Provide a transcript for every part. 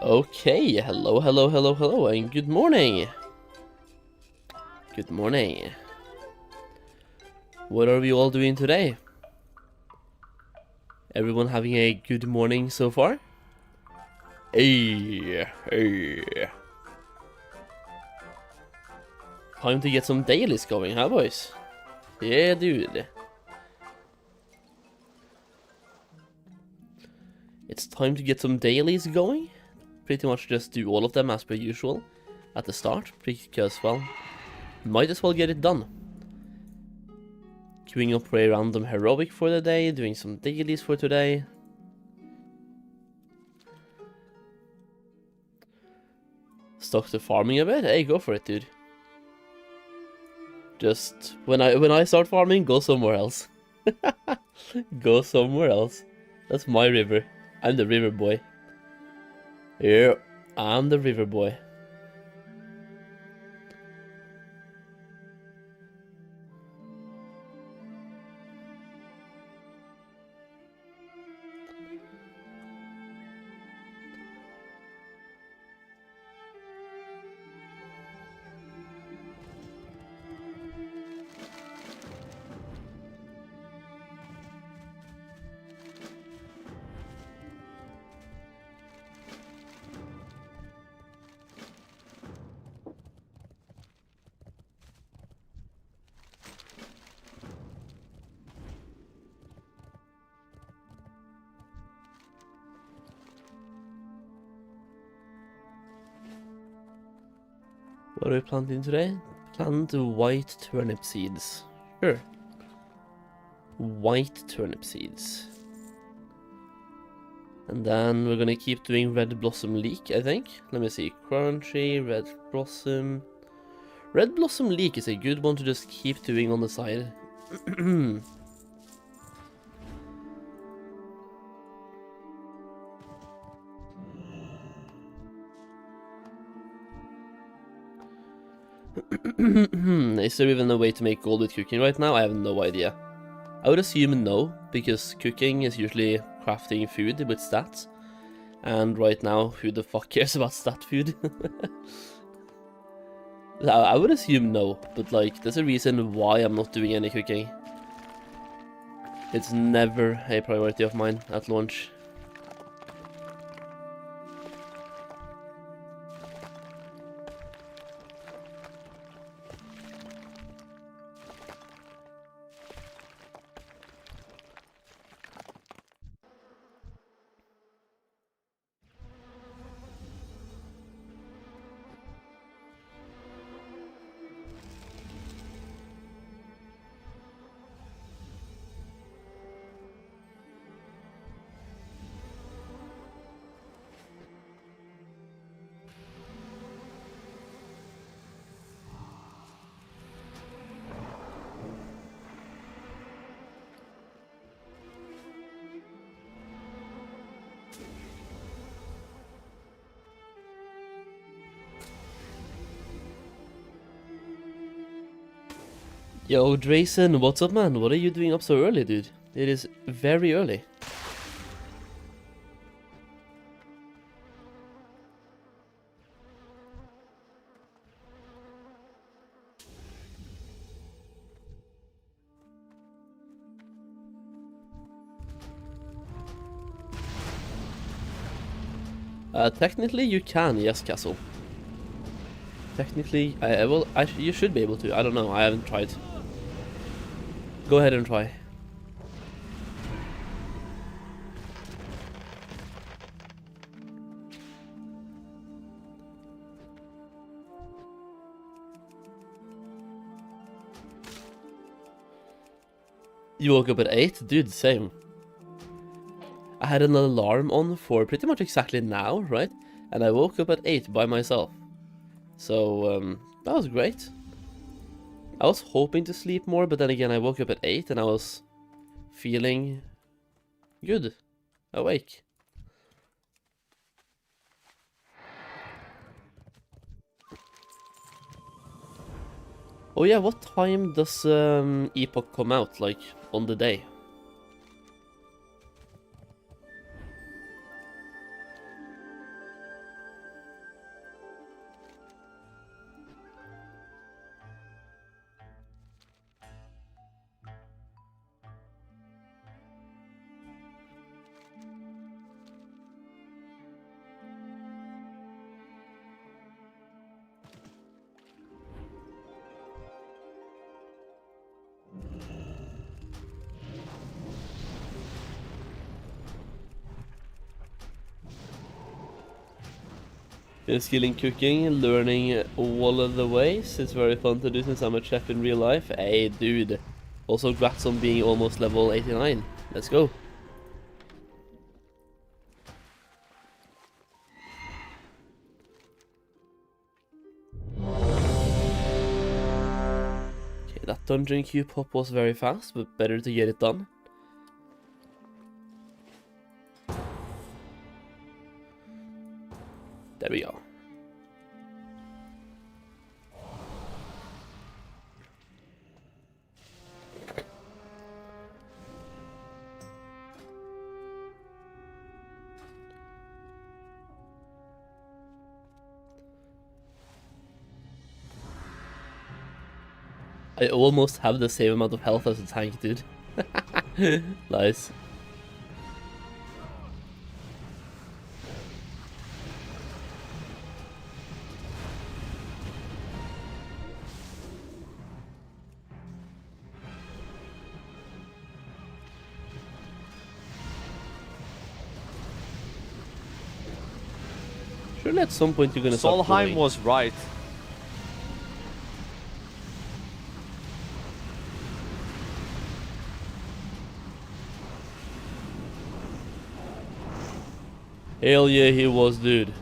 Okay, hello, and good morning. Good morning. What are we all doing today? Everyone having a good morning so far? Hey. Time to get some dailies going, huh, boys? Yeah, dude. It's time to get some dailies going. Pretty much just do all of them as per usual at the start, because, well, might as well get it done. Queuing up for a random heroic for the day, doing some dailies for today. Stuck to farming a bit? Hey, go for it, dude. Just, when I start farming, go somewhere else. Go somewhere else. That's my river. I'm the river boy. Yeah, I'm the river boy. What are we planting today? Plant white turnip seeds. Sure. White turnip seeds. And then we're gonna keep doing red blossom leek, I think. Let me see. Crunchy, red blossom. Red blossom leek is a good one to just keep doing on the side. Is there even a way to make gold with cooking right now? I have no idea. I would assume no, because cooking is usually crafting food with stats. And right now, who the fuck cares about stat food? I would assume no, but like, there's a reason why I'm not doing any cooking. It's never a priority of mine at launch. Yo, Drayson, what's up, man? What are you doing up so early, dude? It is very early. Technically you can, yes, Castle. Technically, you should be able to. I don't know, I haven't tried. Go ahead and try. You woke up at 8? Dude, same. I had an alarm on for pretty much exactly now, right? And I woke up at 8 by myself. So, that was great. I was hoping to sleep more, but then again I woke up at 8 and I was feeling good. awake. Oh yeah, what time does Epoch come out, like, on the day? Been skilling cooking, learning all of the ways. It's very fun to do since I'm a chef in real life. Hey, dude. Also, congrats on being almost level 89. Let's go. Okay, that dungeon queue pop was very fast, but better to get it done. There we go. I almost have the same amount of health as a tank, dude. Nice. Surely at some point you're gonna stop Solheim was right. Hell yeah, he was, dude.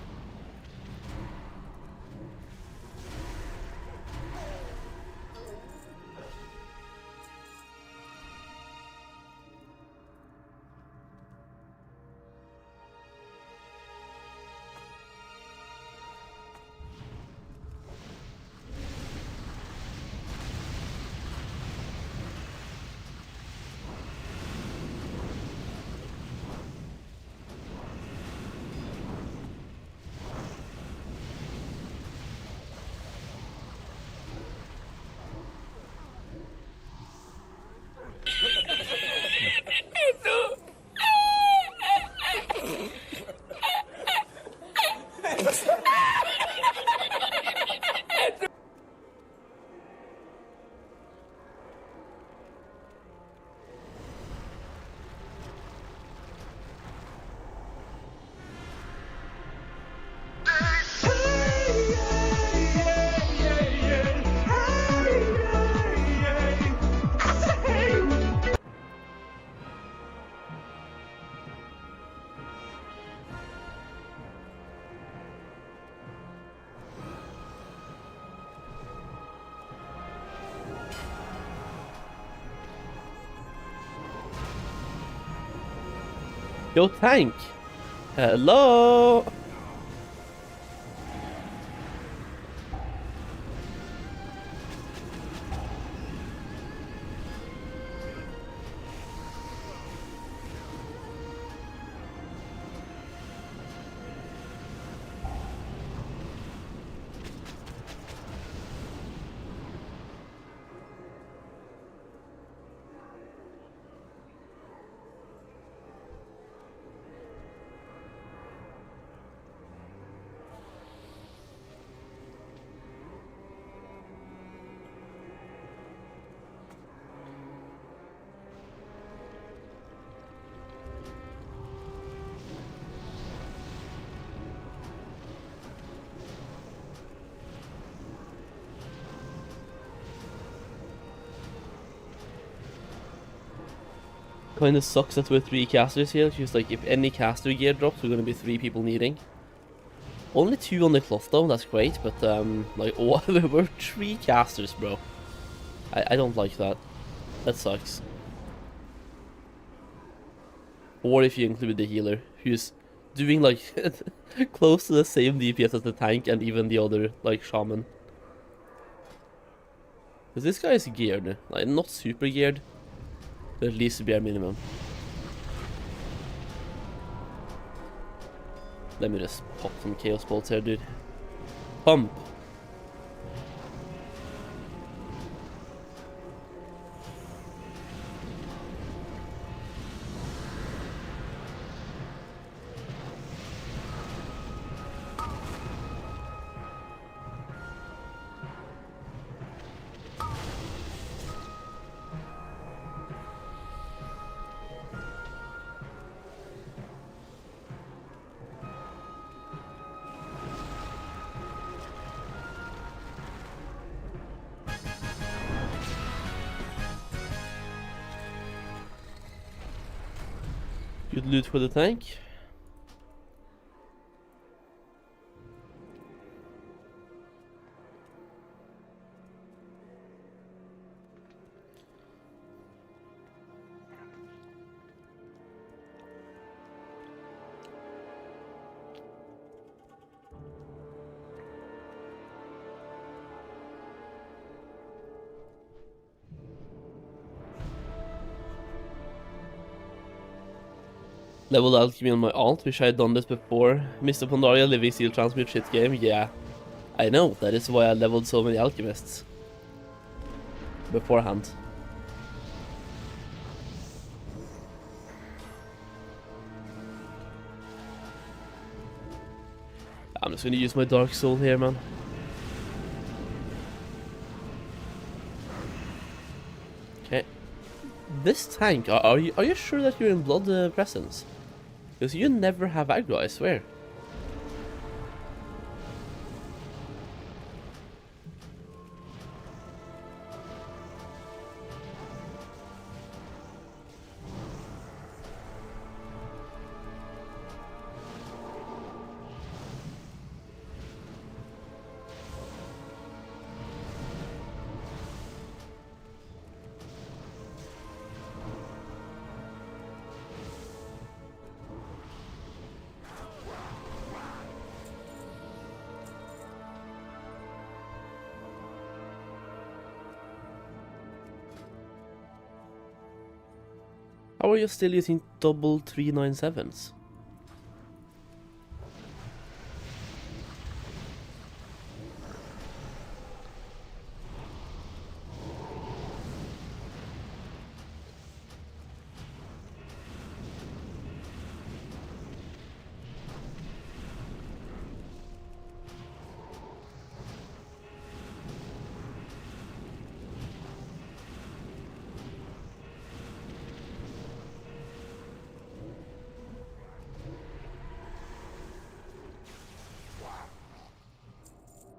Yo, tank! Hello! Kinda sucks that we're 3 casters here, because like if any caster gear drops, we're gonna be 3 people needing. Only 2 on the cloth though, that's great, but like oh, we're 3 casters, bro. I don't like that. That sucks. or if you include the healer, who's doing like close to the same DPS as the tank and even the other like shaman. Because this guy is geared, like not super geared, but at least bare minimum. Let me just pop some chaos bolts here, dude. Pump. Good loot for the tank. Leveled Alchemy on my alt, wish I had done this before. Mists of Pandaria, Living Steel, Transmute shit game, yeah. I know, that is why I leveled so many alchemists. Beforehand. I'm just gonna use my Dark Soul here, man. Okay. This tank, are you sure that you're in Blood Presence? Because you never have aggro, I swear. How are you still using double 397s?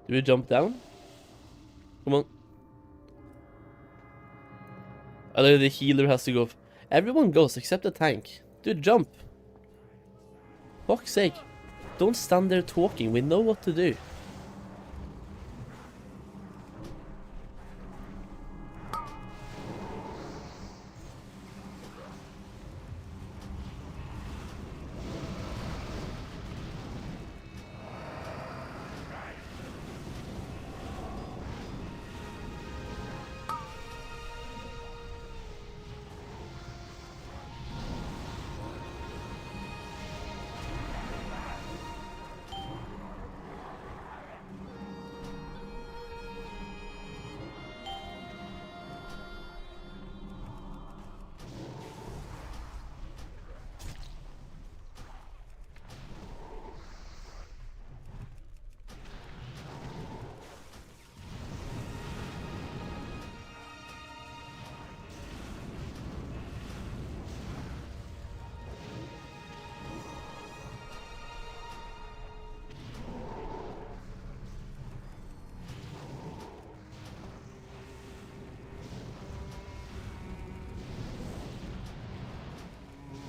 Do we jump down? Come on. I know the healer has to go. Everyone goes except the tank. Dude, jump. Fuck's sake. Don't stand there talking. We know what to do.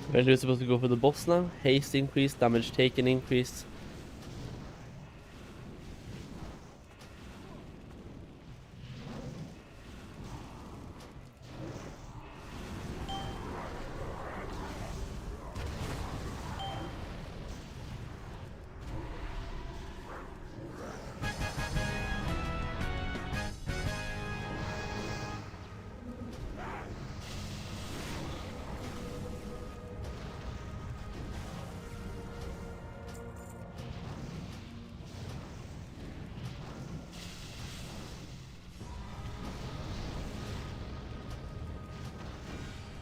Apparently we're supposed to go for the boss now. Haste increased, damage taken increased.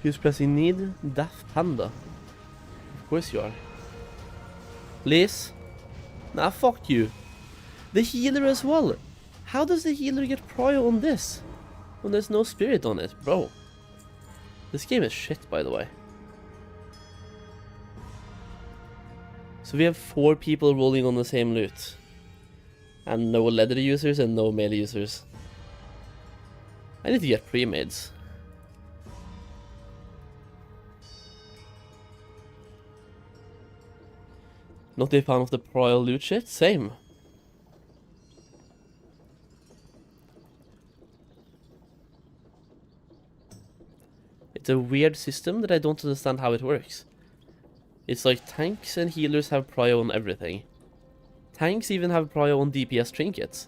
Who's pressing need? Daft Panda. Of course you are. Liz? Nah, fuck you. The healer as well. How does the healer get prio on this? When there's no spirit on it, bro. This game is shit, by the way. So we have 4 people rolling on the same loot. And no leather users and no melee users. I need to get pre-mades. Not a fan of the prio loot shit? Same. It's a weird system that I don't understand how it works. It's like tanks and healers have prio on everything. Tanks even have prio on DPS trinkets.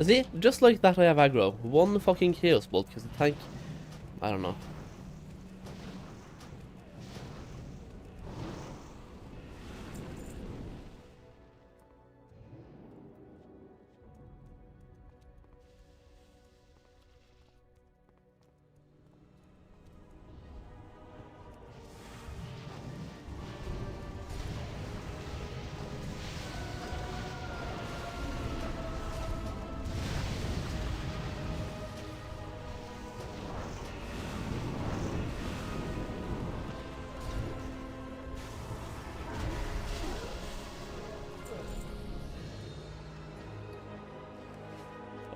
See, just like that I have aggro. 1 fucking chaos bolt because the tank... I don't know.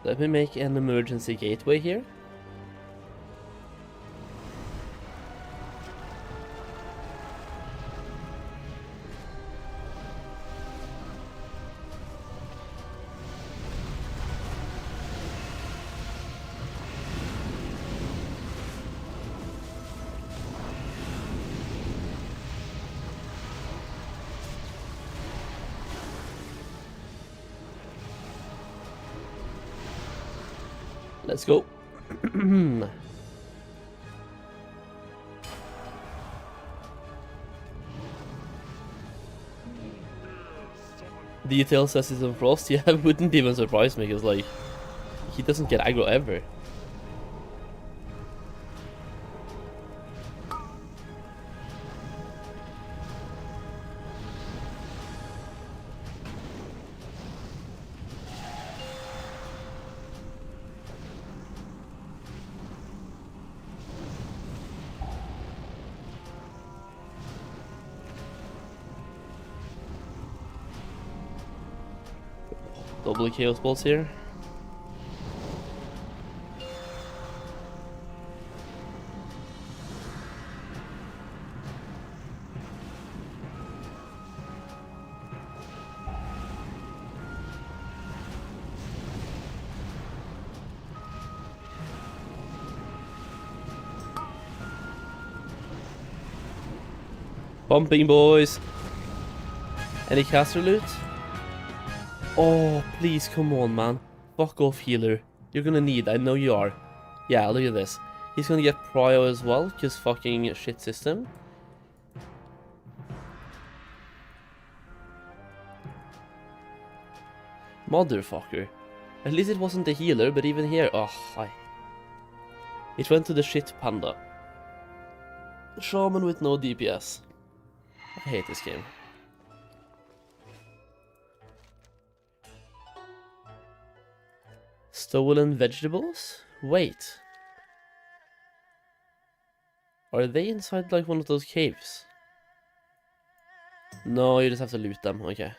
Let me make an emergency gateway here. Let's go. Detail says he's in Frost. Yeah, it wouldn't even surprise me because, like, he doesn't get aggro ever. Double chaos bolts here. Pumping, boys. Any caster loot? Oh, please, come on, man. Fuck off, healer. You're gonna need, I know you are. Yeah, look at this. He's gonna get prio as well, because fucking shit system. Motherfucker. At least it wasn't the healer, but even here, oh, hi. It went to the shit panda. Shaman with no DPS. I hate this game. Stolen vegetables? Wait. Are they inside like one of those caves? No, you just have to loot them, okay.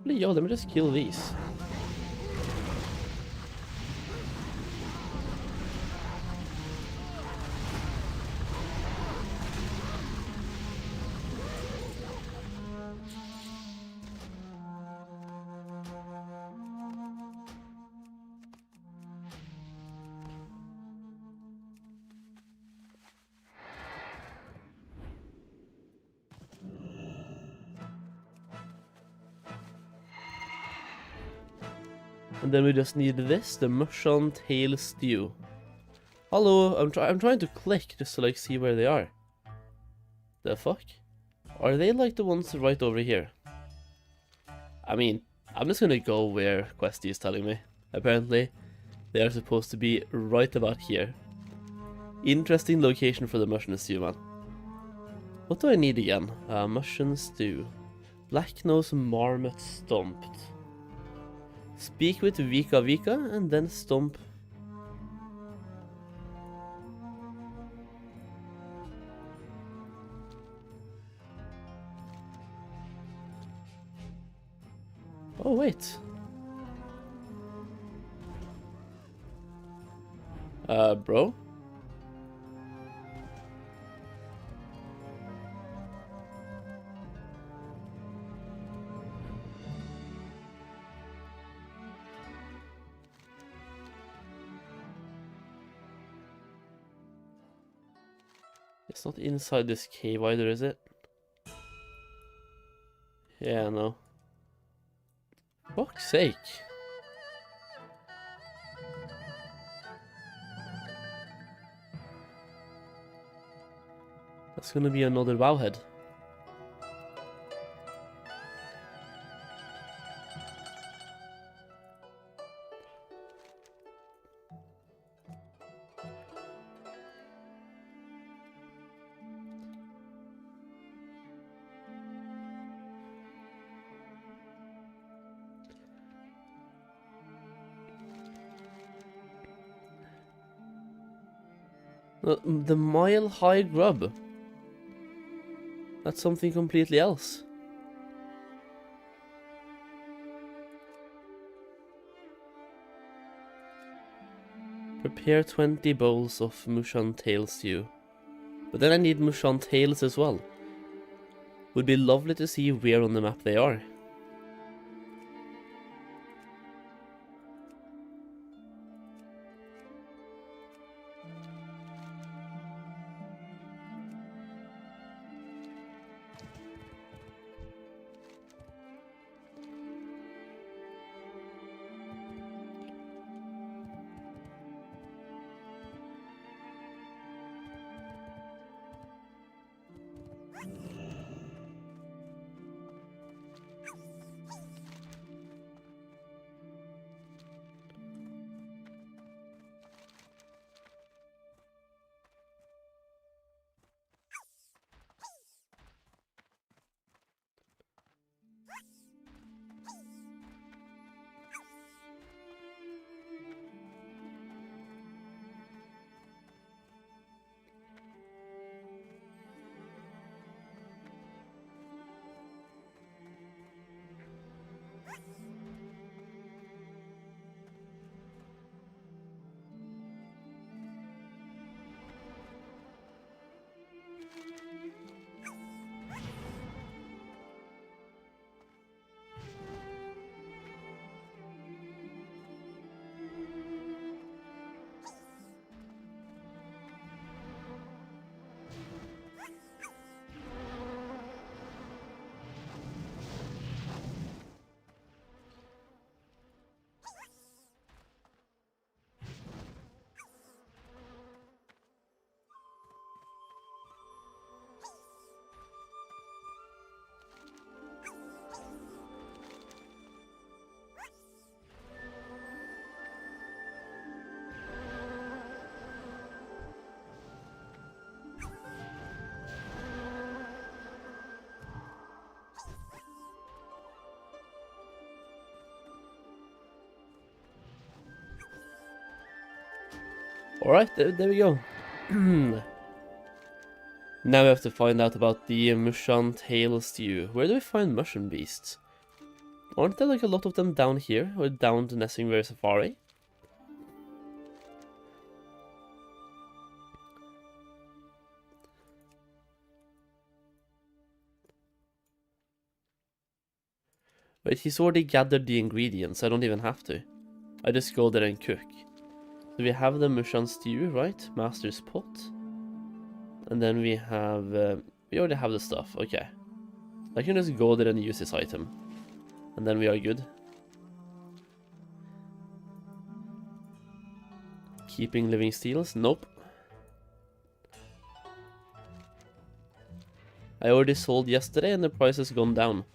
Yo, let me just kill these. And then we just need this, the mushroom tail stew. Hello, I'm trying to click just to like see where they are. The fuck? Are they like the ones right over here? I mean, I'm just gonna go where Questy is telling me. Apparently, they are supposed to be right about here. Interesting location for the mushroom stew, man. What do I need again? Mushroom stew. Black nose marmot stomped. Speak with Vika Vika and then stomp. Oh wait. Bro? It's not inside this cave either, is it? Yeah, no. Fuck's sake. That's gonna be another wowhead. The mile-high grub. That's something completely else. Prepare 20 bowls of Mushan tail stew. But then I need Mushan tails as well. Would be lovely to see where on the map they are. Alright, there we go. Now we have to find out about the Mushan Tail Stew. Where do we find mushroom beasts? Aren't there like a lot of them down here, or down to Nessingware Safari? Wait, he's already gathered the ingredients, I don't even have to. I just go there and cook. So we have the Mushan Stew, right? Master's Pot. And then we have... we already have the stuff, okay. I can just go there and use this item. And then we are good. Keeping living steels? Nope. I already sold yesterday and the price has gone down.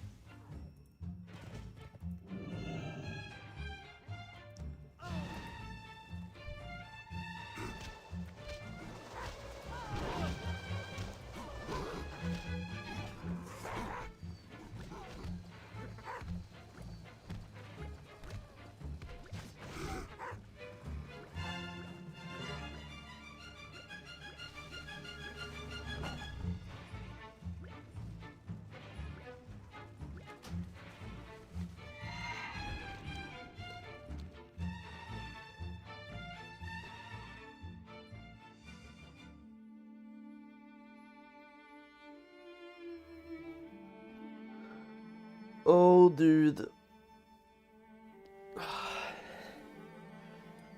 Oh, dude.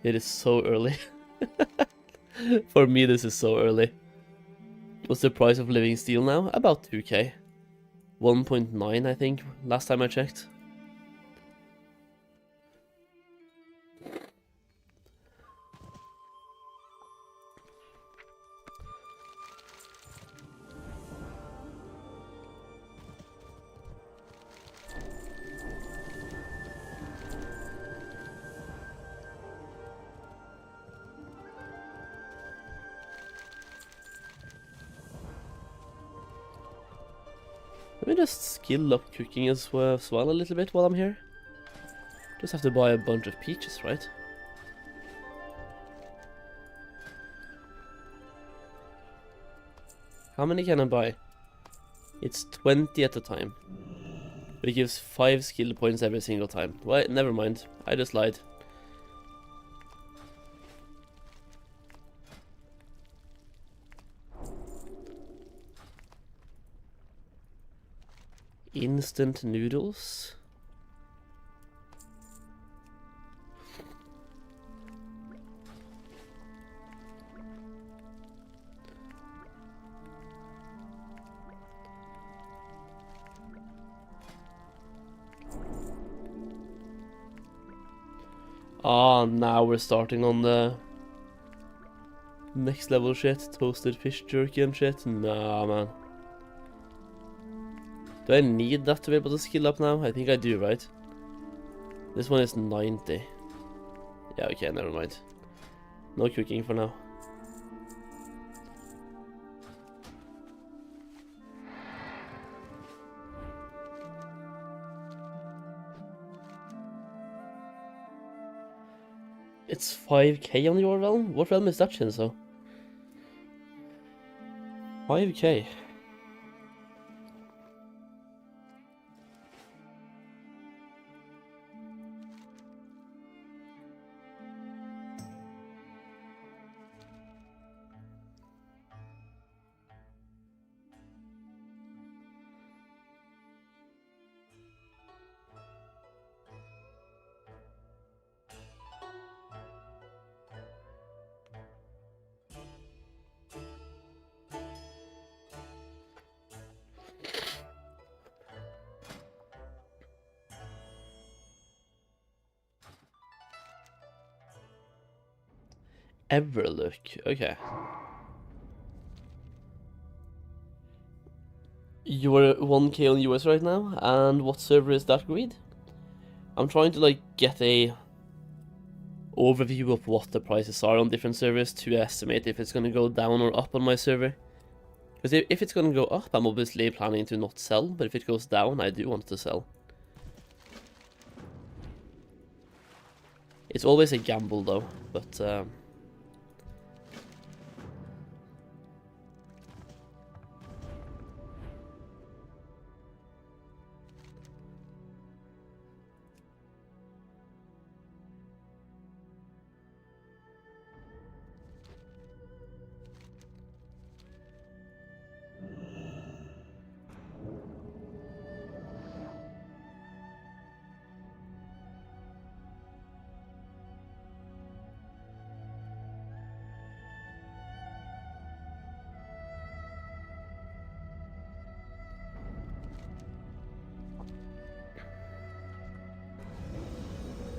It is so early. For me, this is so early. What's the price of living steel now? About 2k. 1.9, I think, last time I checked. Let me just skill up cooking as well a little bit while I'm here. Just have to buy a bunch of peaches, right? How many can I buy? It's 20 at a time. But it gives 5 skill points every single time. Well, never mind. I just lied. Instant noodles. Ah, now we're starting on the next level shit. Toasted fish jerky and shit. Nah, man. Do I need that to be able to skill up now? I think I do, right? This one is 90. Yeah, okay, never mind. No cooking for now. It's 5k on your realm? What realm is that, Shinzo? 5k. Everlook, okay. You're 1k on US right now, and what server is that, Greed? I'm trying to like get a overview of what the prices are on different servers to estimate if it's gonna go down or up on my server. Because if it's gonna go up, I'm obviously planning to not sell, but if it goes down, I do want to sell. It's always a gamble though, but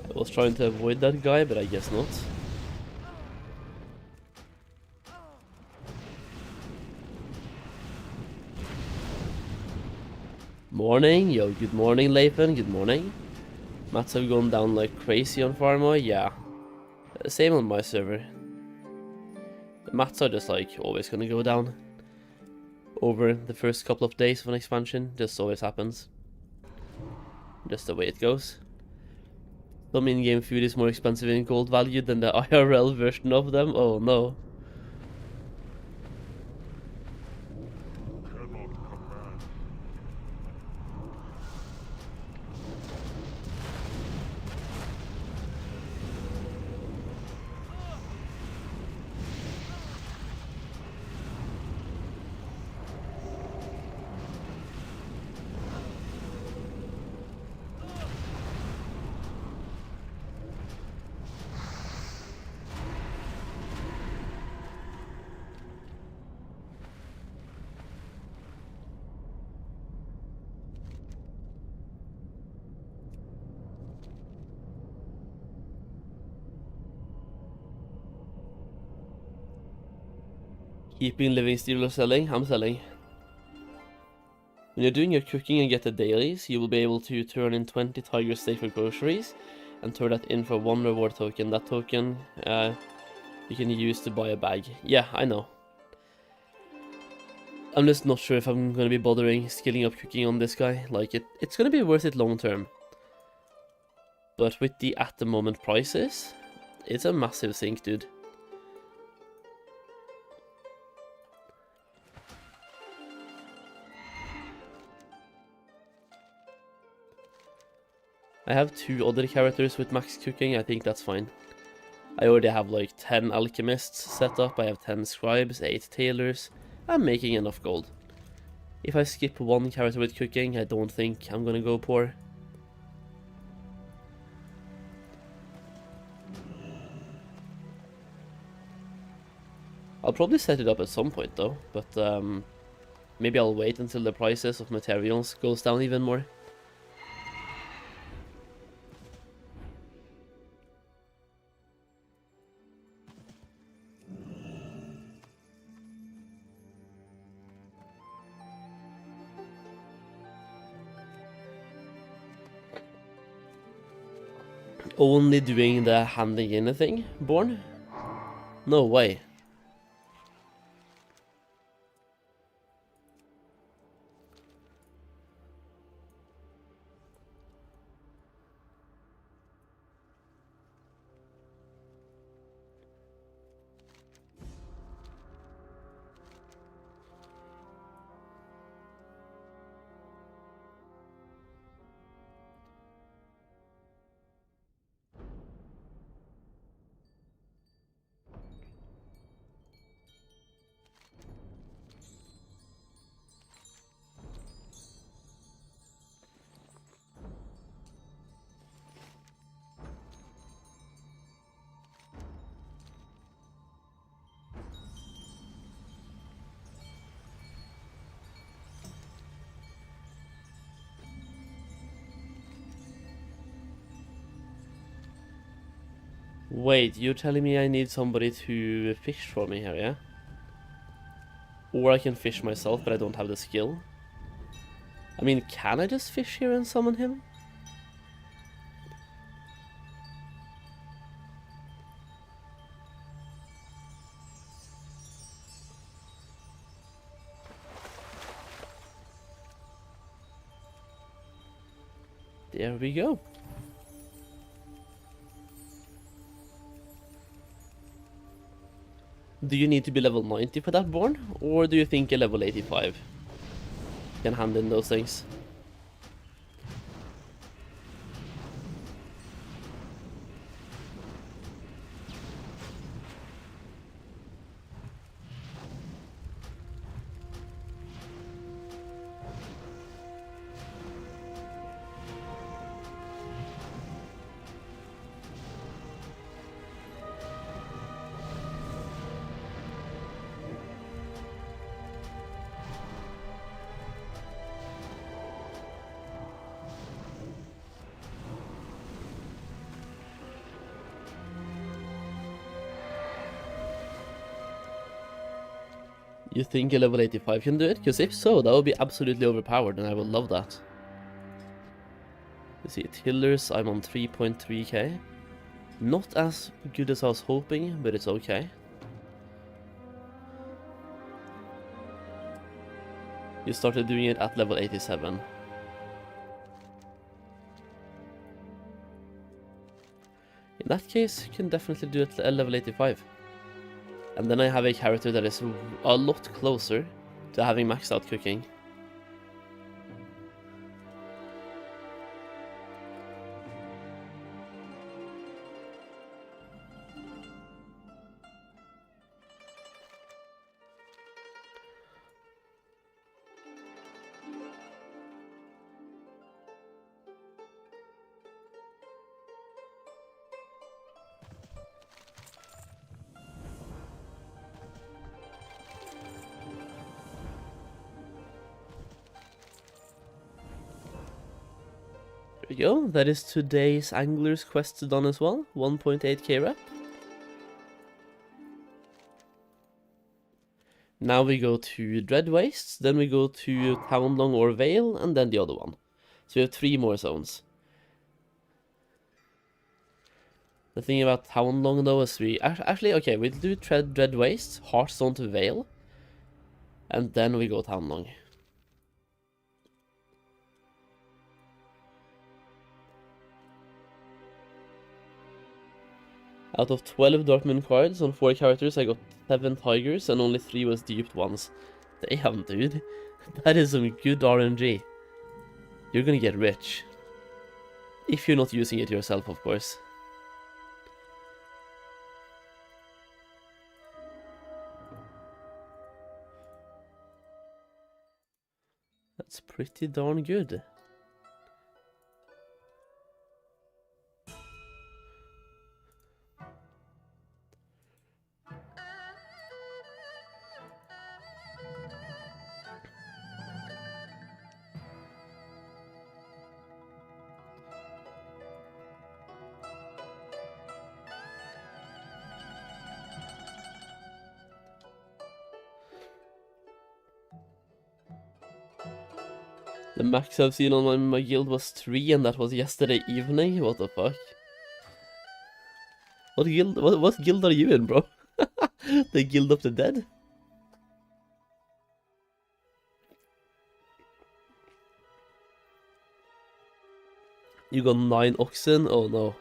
I was trying to avoid that guy, but I guess not. Morning, yo, good morning, Leifin, good morning. Mats have gone down like crazy on Pharma, yeah. Same on my server. The mats are just like always gonna go down over the first couple of days of an expansion, just always happens. Just the way it goes. Some in-game food is more expensive in gold value than the IRL version of them, oh no. Keeping, living, still, or selling? I'm selling. When you're doing your cooking and get the dailies, you will be able to turn in 20 tiger steak for groceries and turn that in for 1 reward token. That token you can use to buy a bag. Yeah, I know. I'm just not sure if I'm going to be bothering skilling up cooking on this guy. Like, it's going to be worth it long term. But with the at the moment prices, it's a massive sink, dude. I have 2 other characters with max cooking, I think that's fine. I already have like 10 alchemists set up, I have 10 scribes, 8 tailors. I'm making enough gold. If I skip 1 character with cooking, I don't think I'm gonna go poor. I'll probably set it up at some point though, but maybe I'll wait until the prices of materials goes down even more. only doing the handing in thing, Born? No way. Wait, you're telling me I need somebody to fish for me here, yeah? Or I can fish myself, but I don't have the skill. I mean, can I just fish here and summon him? There we go. Do you need to be level 90 for that, Born? Or do you think a level 85 can hand in those things? You think a level 85 can do it? Because if so, that would be absolutely overpowered and I would love that. You see, tillers, I'm on 3.3k. Not as good as I was hoping, but it's okay. You started doing it at level 87. In that case, you can definitely do it at level 85. And then I have a character that is a lot closer to having maxed out cooking. There we go, that is today's Angler's Quest done as well, 1.8k rep. Now we go to Dread Wastes, then we go to Townlong or Vale, and then the other one. So we have 3 more zones. The thing about Townlong though is we... Actually, okay, we do Dread Wastes, Hearthstone to Vale, and then we go Townlong. Out of 12 Darkmoon cards on 4 characters, I got 7 Tigers and only 3 was duped ones. Damn, dude. That is some good RNG. You're gonna get rich. If you're not using it yourself, of course. That's pretty darn good. The max I've seen on my guild was 3 and that was yesterday evening, what the fuck? What guild are you in, bro? The Guild of the Dead? You got 9 oxen? Oh no.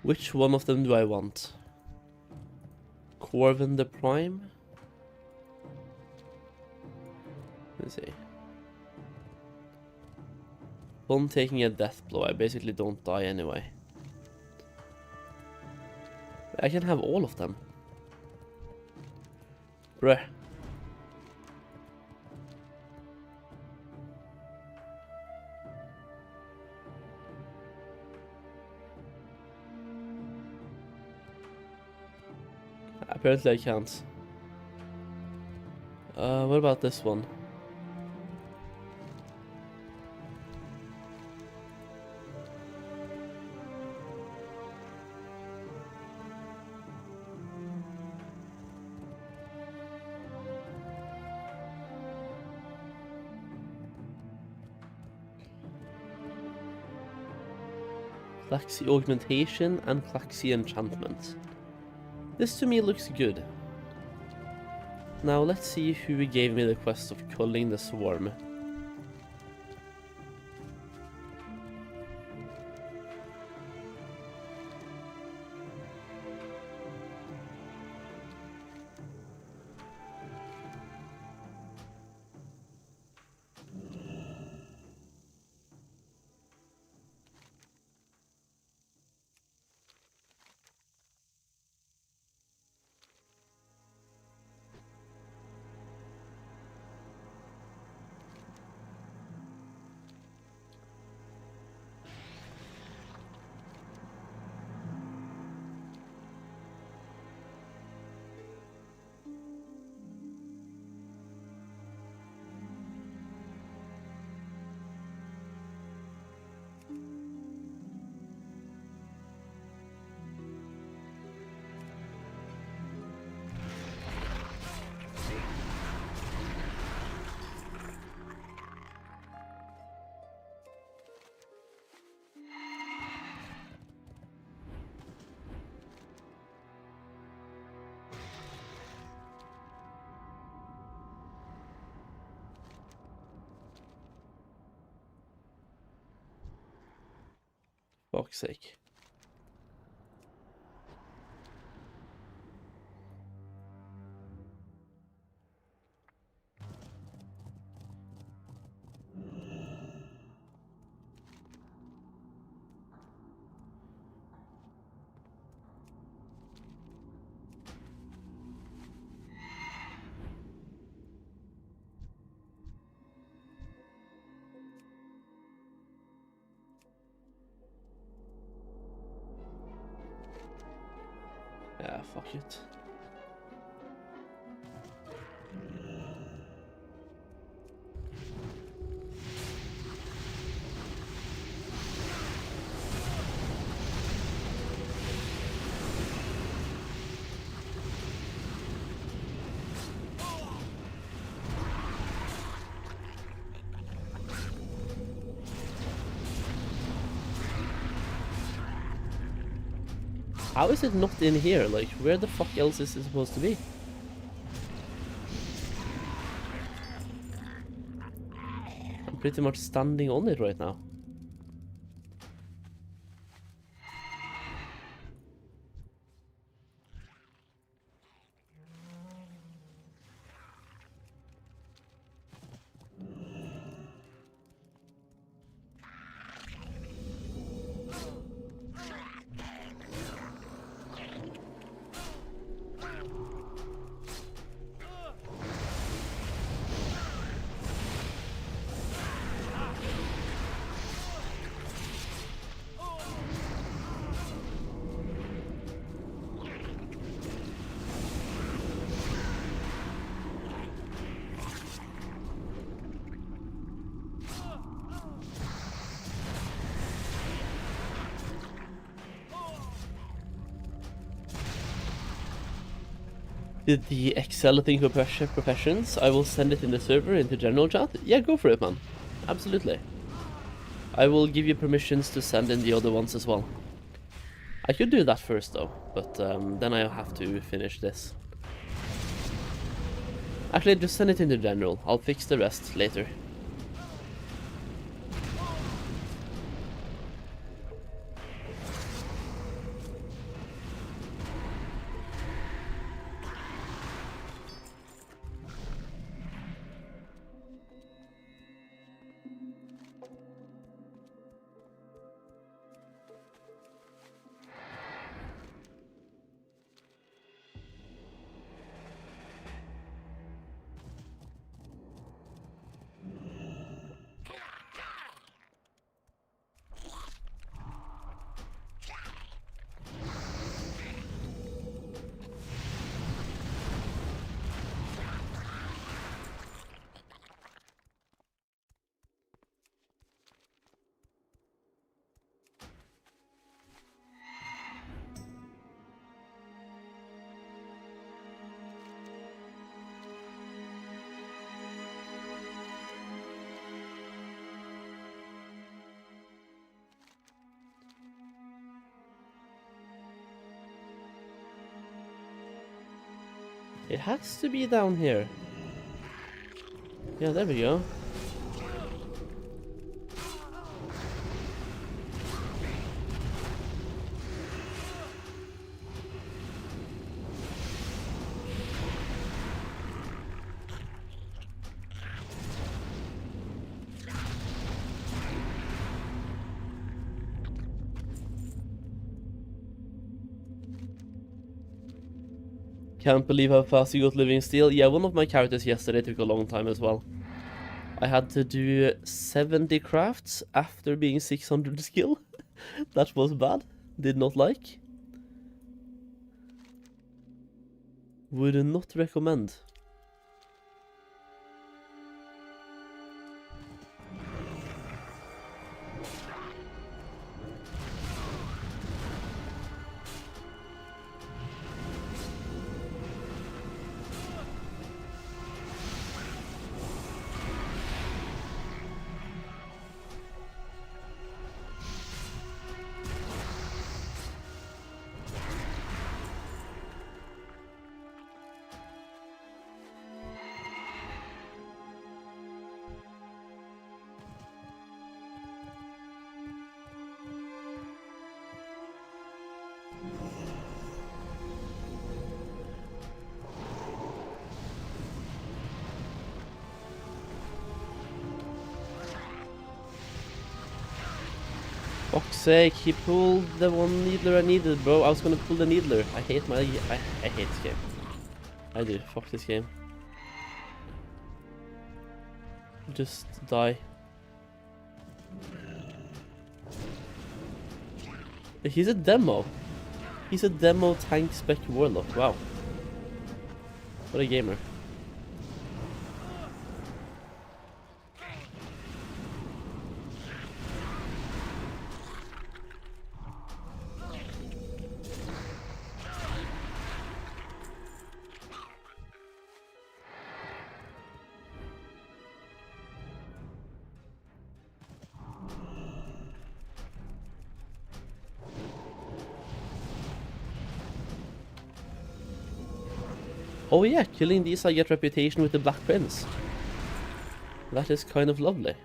Which one of them do I want? Corvin the Prime? Let's see. Upon taking a death blow, I basically don't die anyway. I can have all of them. Bruh. Apparently I can't. What about this one? Claxi Augmentation and Claxi Enchantment. This to me looks good. Now let's see who gave me the quest of culling the swarm. Fuck's sake. Yeah, fuck it. How is it not in here? Like, where the fuck else is it supposed to be? I'm pretty much standing on it right now. Did the Excel thing for professions? I will send it in the server into general chat. Yeah, go for it, man. Absolutely. I will give you permissions to send in the other ones as well. I could do that first though, but then I have to finish this. Actually, just send it into general. I'll fix the rest later. It has to be down here. Yeah, there we go. Can't believe how fast you got living steel. Yeah, one of my characters yesterday took a long time as well. I had to do 70 crafts after being 600 skill. That was bad. Did not like. Would not recommend. Fuck's sake, he pulled the one needler I needed, bro. I was gonna pull the needler. I hate this game. I do. Fuck this game. Just die. He's a demo. He's a demo tank spec warlock. Wow. What a gamer. Oh yeah, killing these I get reputation with the Black Prince. That is kind of lovely.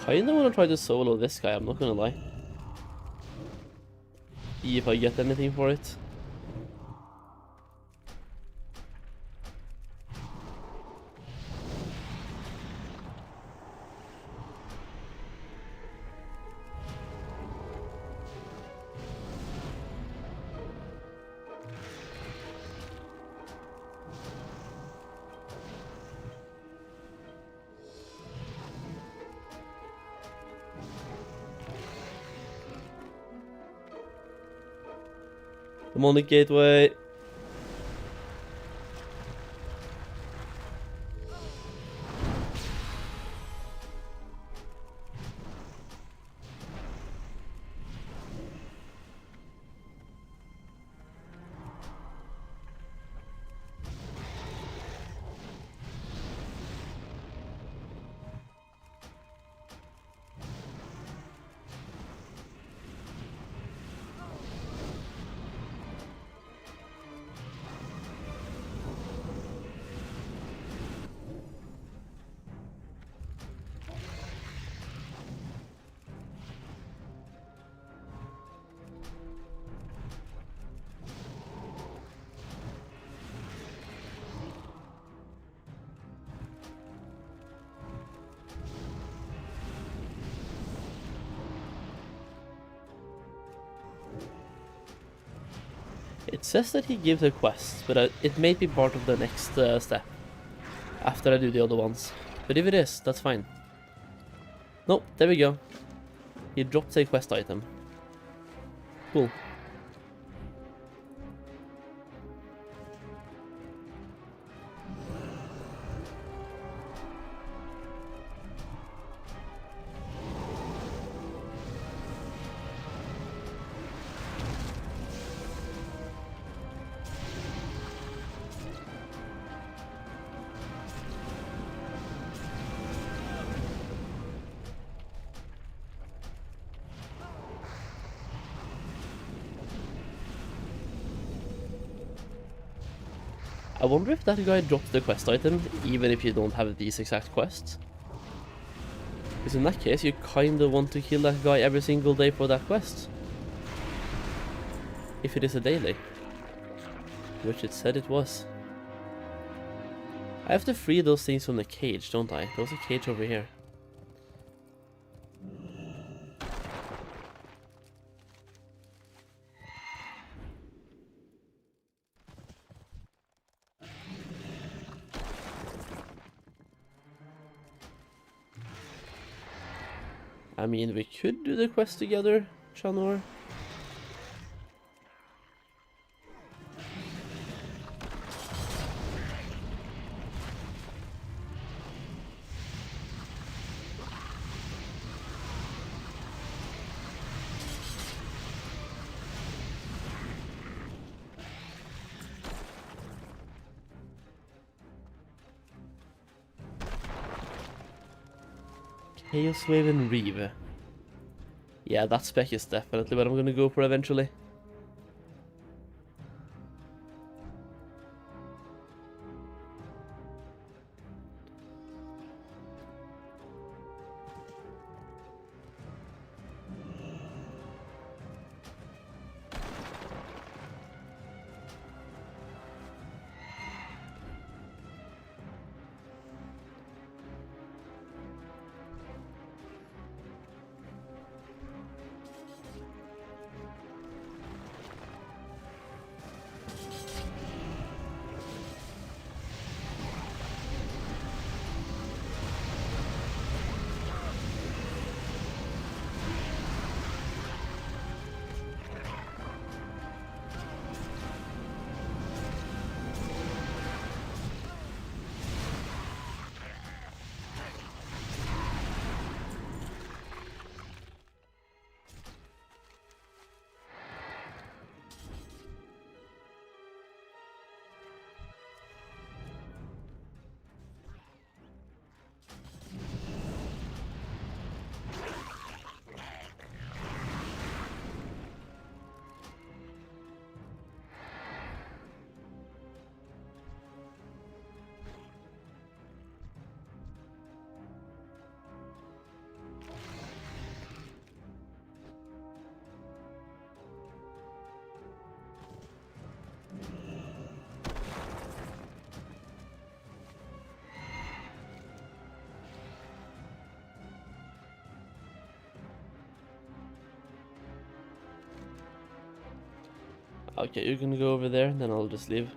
I kinda wanna try to solo this guy, I'm not gonna lie. see if I get anything for it. I'm on the gateway. It says that he gives a quest, but it may be part of the next step. After I do the other ones. But if it is, that's fine. Nope, there we go. He dropped a quest item. Cool. I wonder if that guy dropped the quest item, even if you don't have these exact quests. Because in that case, you kinda want to kill that guy every single day for that quest. If it is a daily. Which it said it was. I have to free those things from the cage, don't I? There's a cage over here. I mean, we could do the quest together, Chanor. Chaos Wave and Reave. Yeah, that spec is definitely what I'm gonna go for eventually. Okay, you're gonna go over there, then I'll just leave.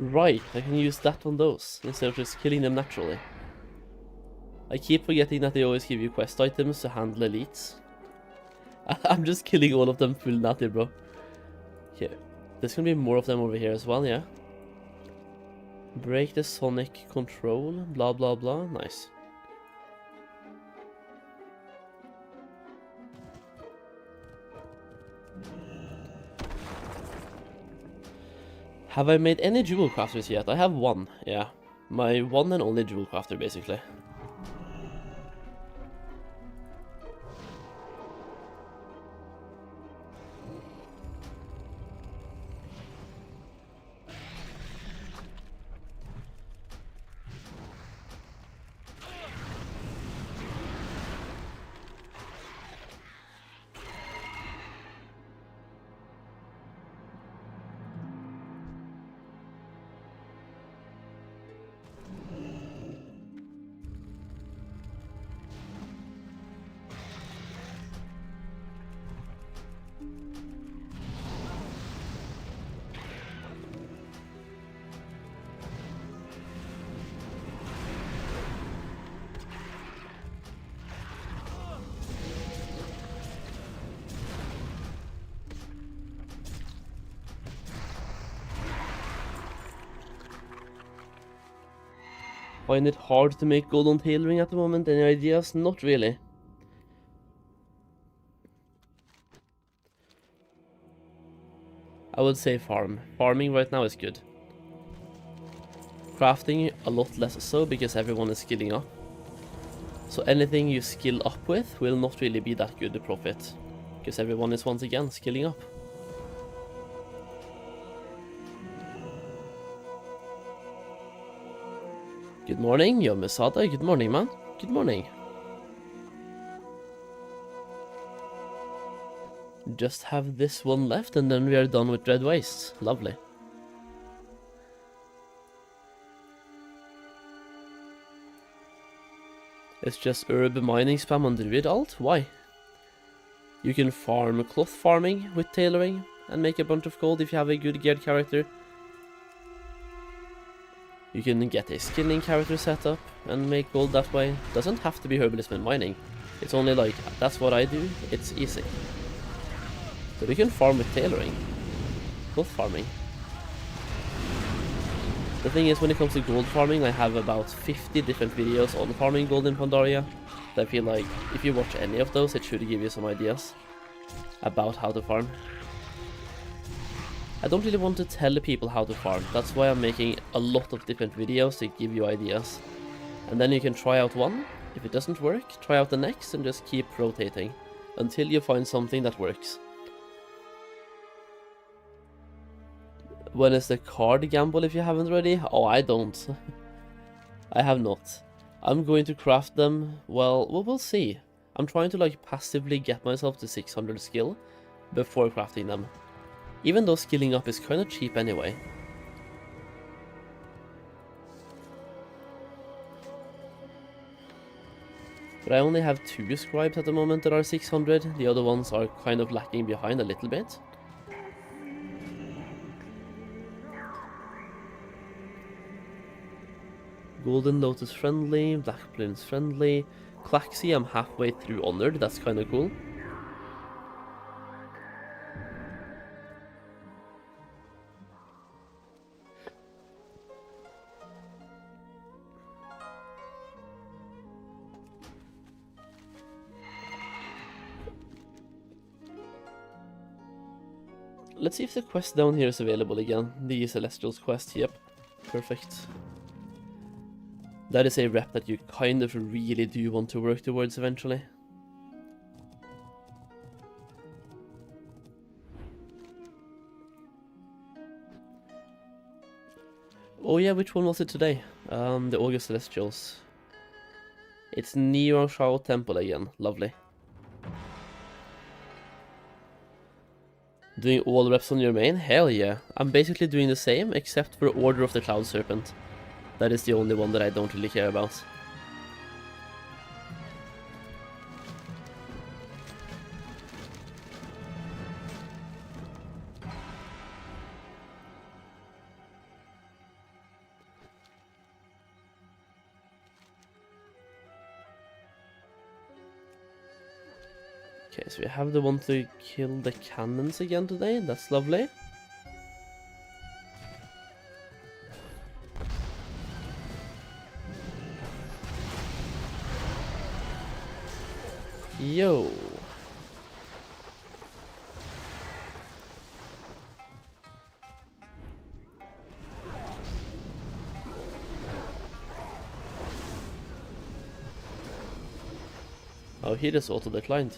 Right, I can use that on those, instead of just killing them naturally. I keep forgetting that they always give you quest items to handle elites. I'm just killing all of them full natty, bro. Okay, there's gonna be more of them over here as well, yeah? Break the sonic control, blah blah blah, nice. Have I made any jewel crafters yet? I have one, yeah. My one and only jewel crafter, basically. Find it hard to make gold on tailoring at the moment? Any ideas? Not really. I would say farm. Farming right now is good. Crafting a lot less so because everyone is skilling up. So anything you skill up with will not really be that good to profit. Because everyone is once again skilling up. Good morning, Yomisada. Good morning, man. Good morning. Just have this one left and then we are done with Dread Wastes. Lovely. It's just herb mining spam on Druid alt? Why? You can farm cloth farming with tailoring and make a bunch of gold if you have a good geared character. You can get a skilling character set up and make gold that way. Doesn't have to be herbalist and mining. It's only like, that's what I do, it's easy. But you can farm with tailoring. Gold farming. The thing is, when it comes to gold farming, I have about 50 different videos on farming gold in Pandaria. I feel like if you watch any of those, it should give you some ideas about how to farm. I don't really want to tell people how to farm, that's why I'm making a lot of different videos to give you ideas. And then you can try out one, if it doesn't work, try out the next and just keep rotating until you find something that works. When is the card gamble if you haven't already? Oh, I don't. I have not. I'm going to craft them, well, we'll see. I'm trying to like passively get myself to 600 skill before crafting them. Even though skilling up is kind of cheap anyway. But I only have 2 scribes at the moment that are 600, the other ones are kind of lacking behind a little bit. Golden Lotus friendly, Black Plains friendly, Claxy I'm halfway through Honored, that's kind of cool. Let's see if the quest down here is available again. The Celestials quest, yep. Perfect. That is a rep that you kind of really do want to work towards eventually. Oh yeah, which one was it today? The August Celestials. It's Neo Shao Temple again. Lovely. Doing all reps on your main? Hell yeah. I'm basically doing the same, except for Order of the Cloud Serpent. That is the only one that I don't really care about. Okay, so we have the one to kill the cannons again today. That's lovely. Yo. Oh, he just auto-declined.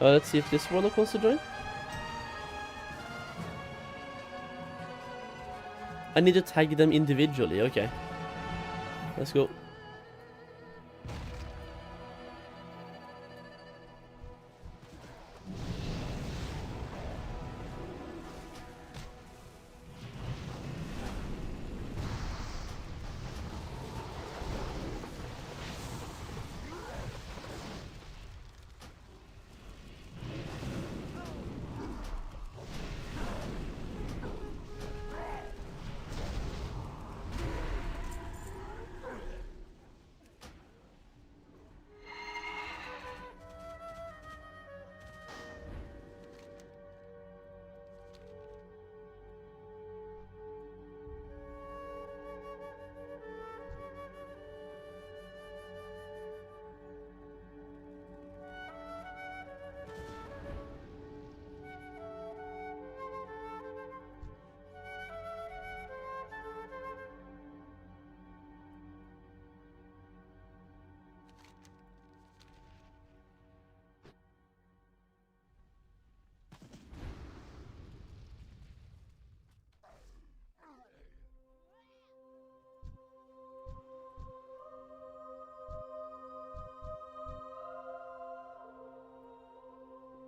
Let's see if this warlock wants to join. I need to tag them individually, okay. Let's go.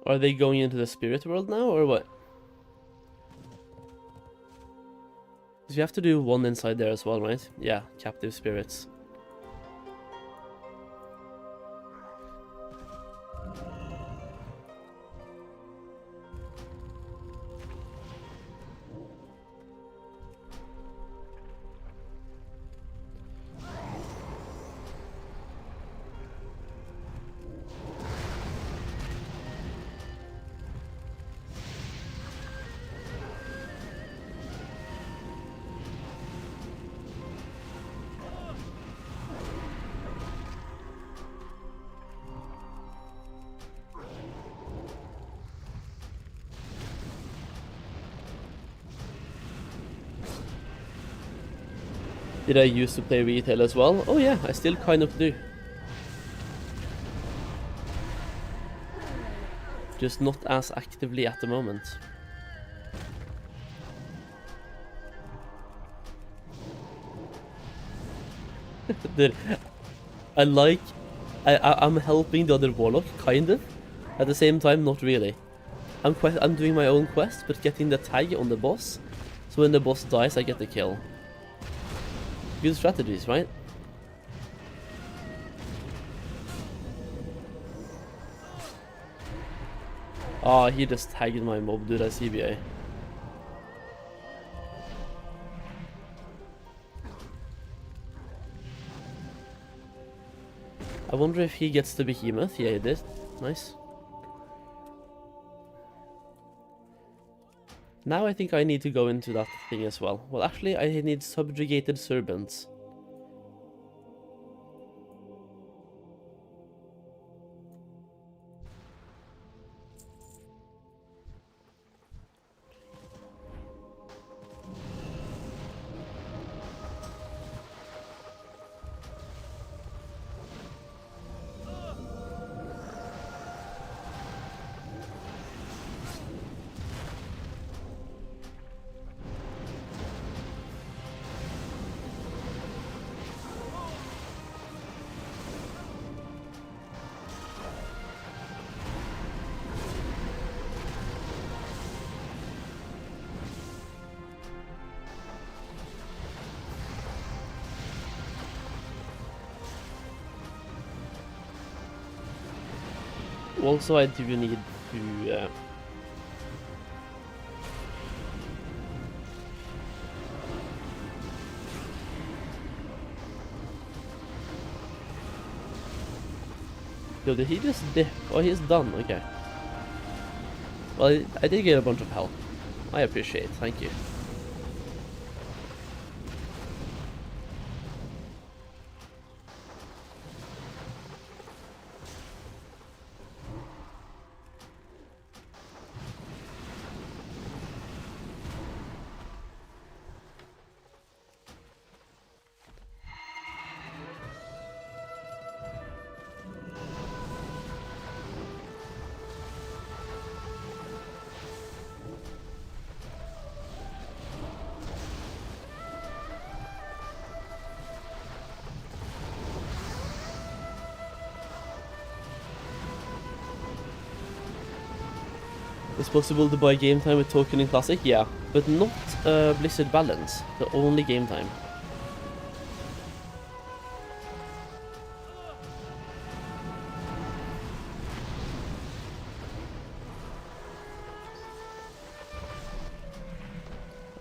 Are they going into the spirit world now, or what? Because you have to do one inside there as well, right? Yeah, captive spirits. Did I used to play retail as well? Oh yeah, I still kind of do. Just not as actively at the moment. Dude, I'm helping the other warlock, kind of. At the same time, not really. I'm doing my own quest, but getting the tag on the boss. So when the boss dies, I get the kill. Good strategies, right? Ah, he just tagged my mob, dude, as CBA. I wonder if he gets the behemoth. Yeah, he did. Nice. Now I think I need to go into that thing as well. Well, actually, I need subjugated serpents. Also, I do need to... Yo, did he just dip? Oh, he's done, okay. Well, I did get a bunch of help. I appreciate it, thank you. It's possible to buy game time with token in Classic, yeah, but not Blizzard Balance, the only game time.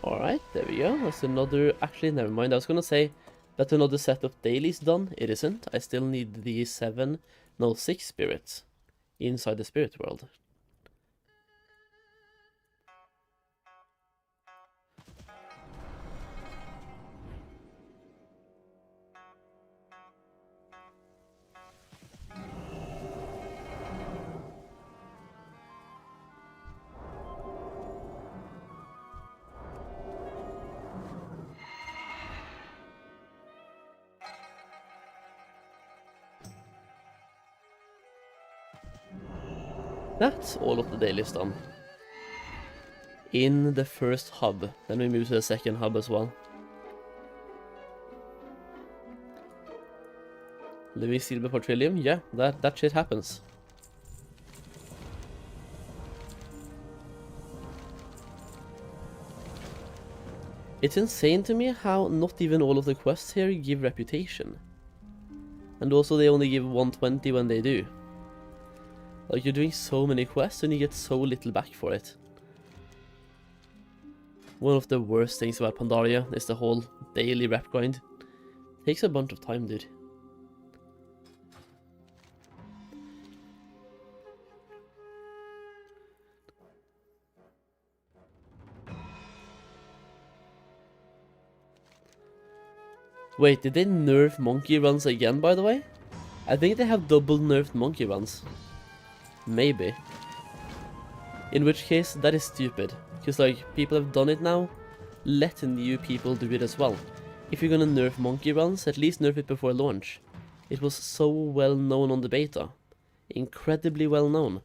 Alright, there we go, that's another, actually never mind, I was gonna say that another set of dailies done, it isn't, I still need the 6 spirits inside the spirit world. That's all of the dailies done. In the first hub, then we move to the second hub as well. Living Steel before Trillium, yeah, that shit happens. It's insane to me how not even all of the quests here give reputation. And also they only give 120 when they do. Like, you're doing so many quests and you get so little back for it. One of the worst things about Pandaria is the whole daily rep grind. Takes a bunch of time, dude. Wait, did they nerf monkey runs again, by the way? I think they have double nerfed monkey runs. Maybe. In which case, that is stupid. Because, like, people have done it now. Let new people do it as well. If you're gonna nerf monkey runs, at least nerf it before launch. It was so well known on the beta. Incredibly well known.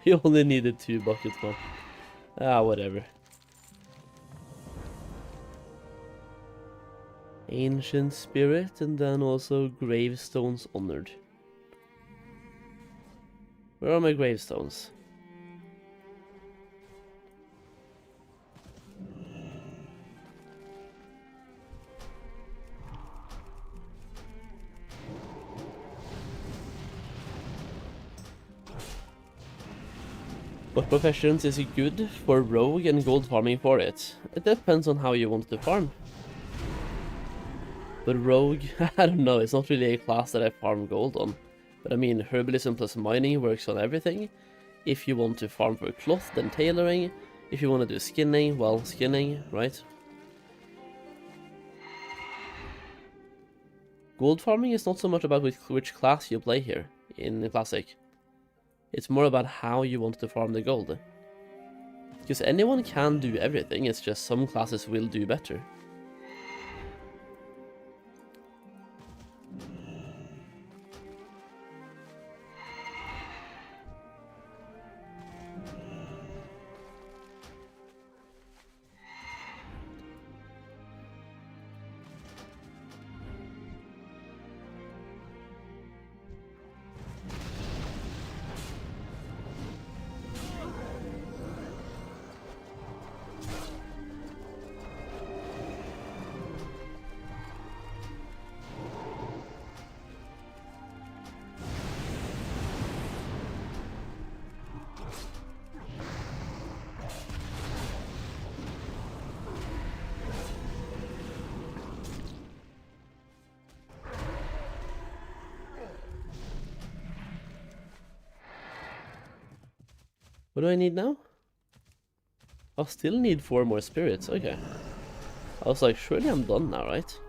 We only needed 2 buckets, man. Ah, whatever. Ancient Spirit, and then also Gravestones Honored. Where are my gravestones? What professions is good for rogue and gold farming for it? It depends on how you want to farm. But rogue, I don't know, it's not really a class that I farm gold on. But I mean, herbalism plus mining works on everything. If you want to farm for cloth, then tailoring. If you want to do skinning, well, skinning, right? Gold farming is not so much about which class you play here in the Classic. It's more about how you want to farm the gold. Because anyone can do everything, it's just some classes will do better. What do I need now? I'll still need 4 more spirits, okay. I was like, surely I'm done now, right?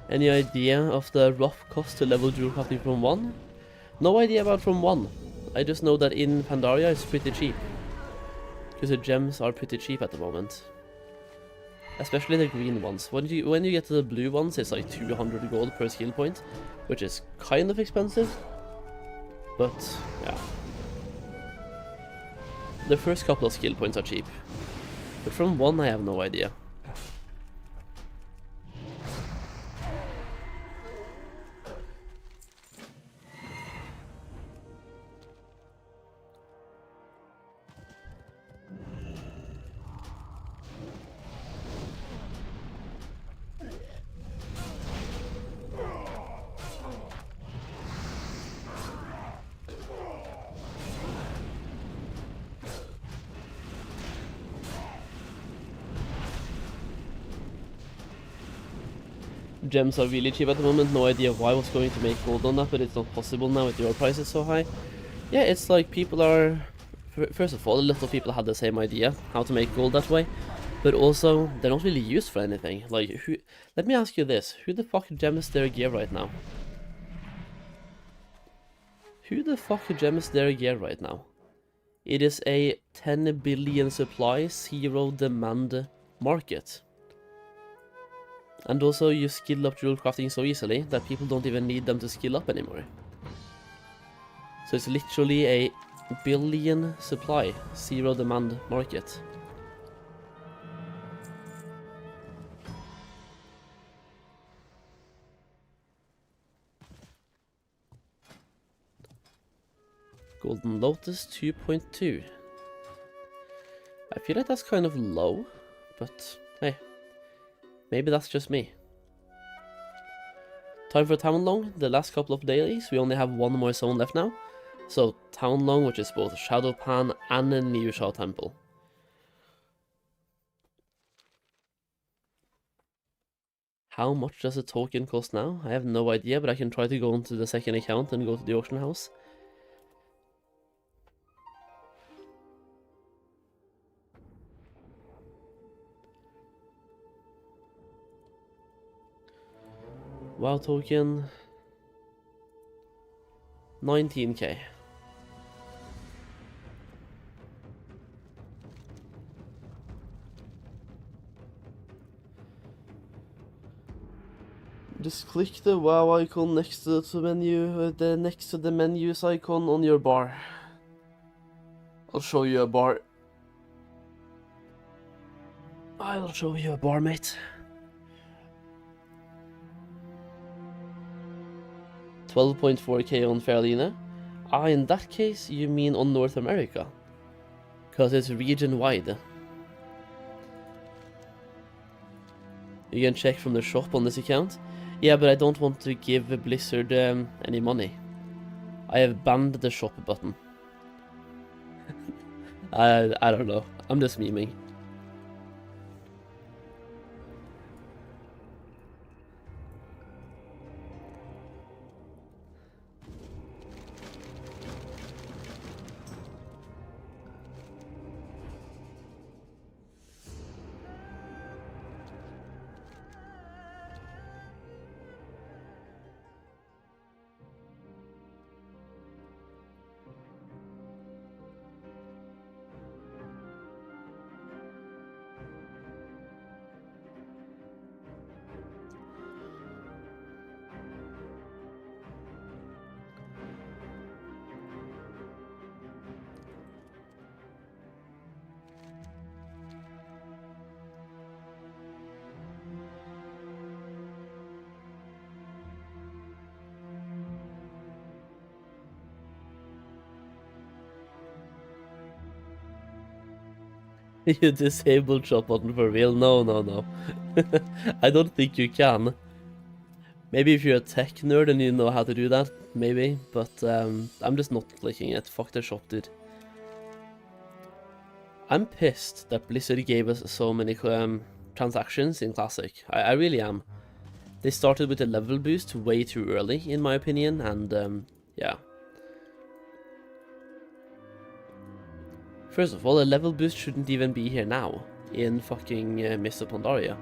Any idea of the rough cost to level jewel crafting from 1? No idea about from 1. I just know that in Pandaria it's pretty cheap. Because the gems are pretty cheap at the moment. Especially the green ones. When you get to the blue ones, it's like 200 gold per skill point, which is kind of expensive. But, yeah. The first couple of skill points are cheap. But from 1 I have no idea. Gems are really cheap at the moment, no idea why I was going to make gold on that, but it's not possible now with your prices so high. Yeah, it's like people are... First of all, a lot of people had the same idea, how to make gold that way, but also, they're not really used for anything. Like, who... Let me ask you this, who the fuck gems their gear right now? Who the fuck gems their gear right now? It is a 10 billion supply, 0 demand market. And also you skill up jewel crafting so easily that people don't even need them to skill up anymore. So it's literally a billion supply, 0 demand market. Golden Lotus 2.2. I feel like that's kind of low, but hey, maybe that's just me. Time for Townlong, the last couple of dailies. We only have 1 more zone left now. So Townlong, which is both Shadowpan and a new Shah Temple. How much does a token cost now? I have no idea, but I can try to go onto the second account and go to the auction house. WoW token 19k. Just click the WoW icon next to the menu, next to the menus icon on your bar. I'll show you a bar. I'll show you a bar, mate. 12.4k on Fairlina. Ah, in that case, you mean on North America. Because it's region-wide. You can check from the shop on this account. Yeah, but I don't want to give Blizzard any money. I have banned the shop button. I don't know. I'm just memeing. You disabled shop button for real? No, no, no. I don't think you can. Maybe if you're a tech nerd and you know how to do that, maybe. But I'm just not clicking it. Fuck the shop, dude. I'm pissed that Blizzard gave us so many transactions in Classic. I really am. They started with a level boost way too early, in my opinion, and yeah. First of all, a level boost shouldn't even be here now, in fucking Mists of Pandaria.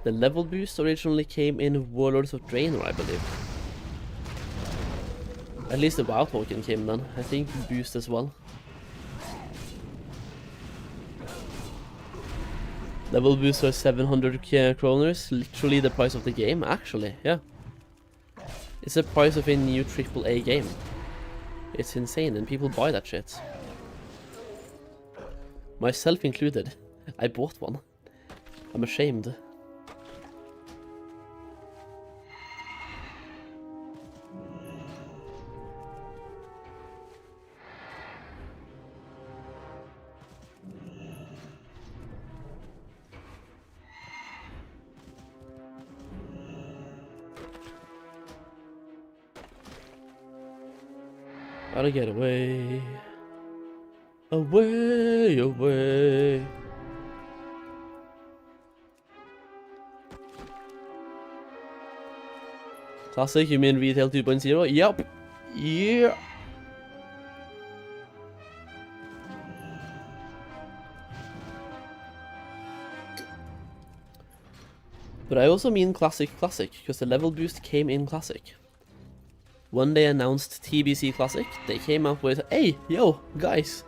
The level boost originally came in Warlords of Draenor, I believe. At least the WoW token came then, I think boost as well. Level boosts are 700 kroners, literally the price of the game, actually, yeah. It's the price of a new AAA game. It's insane, and people buy that shit. Myself included. I bought one. I'm ashamed. Gotta get away. Away, away. Classic, you mean Retail 2.0? Yup. Yeah. But I also mean Classic, because the level boost came in Classic. When they announced TBC Classic, they came up with, hey, yo, guys,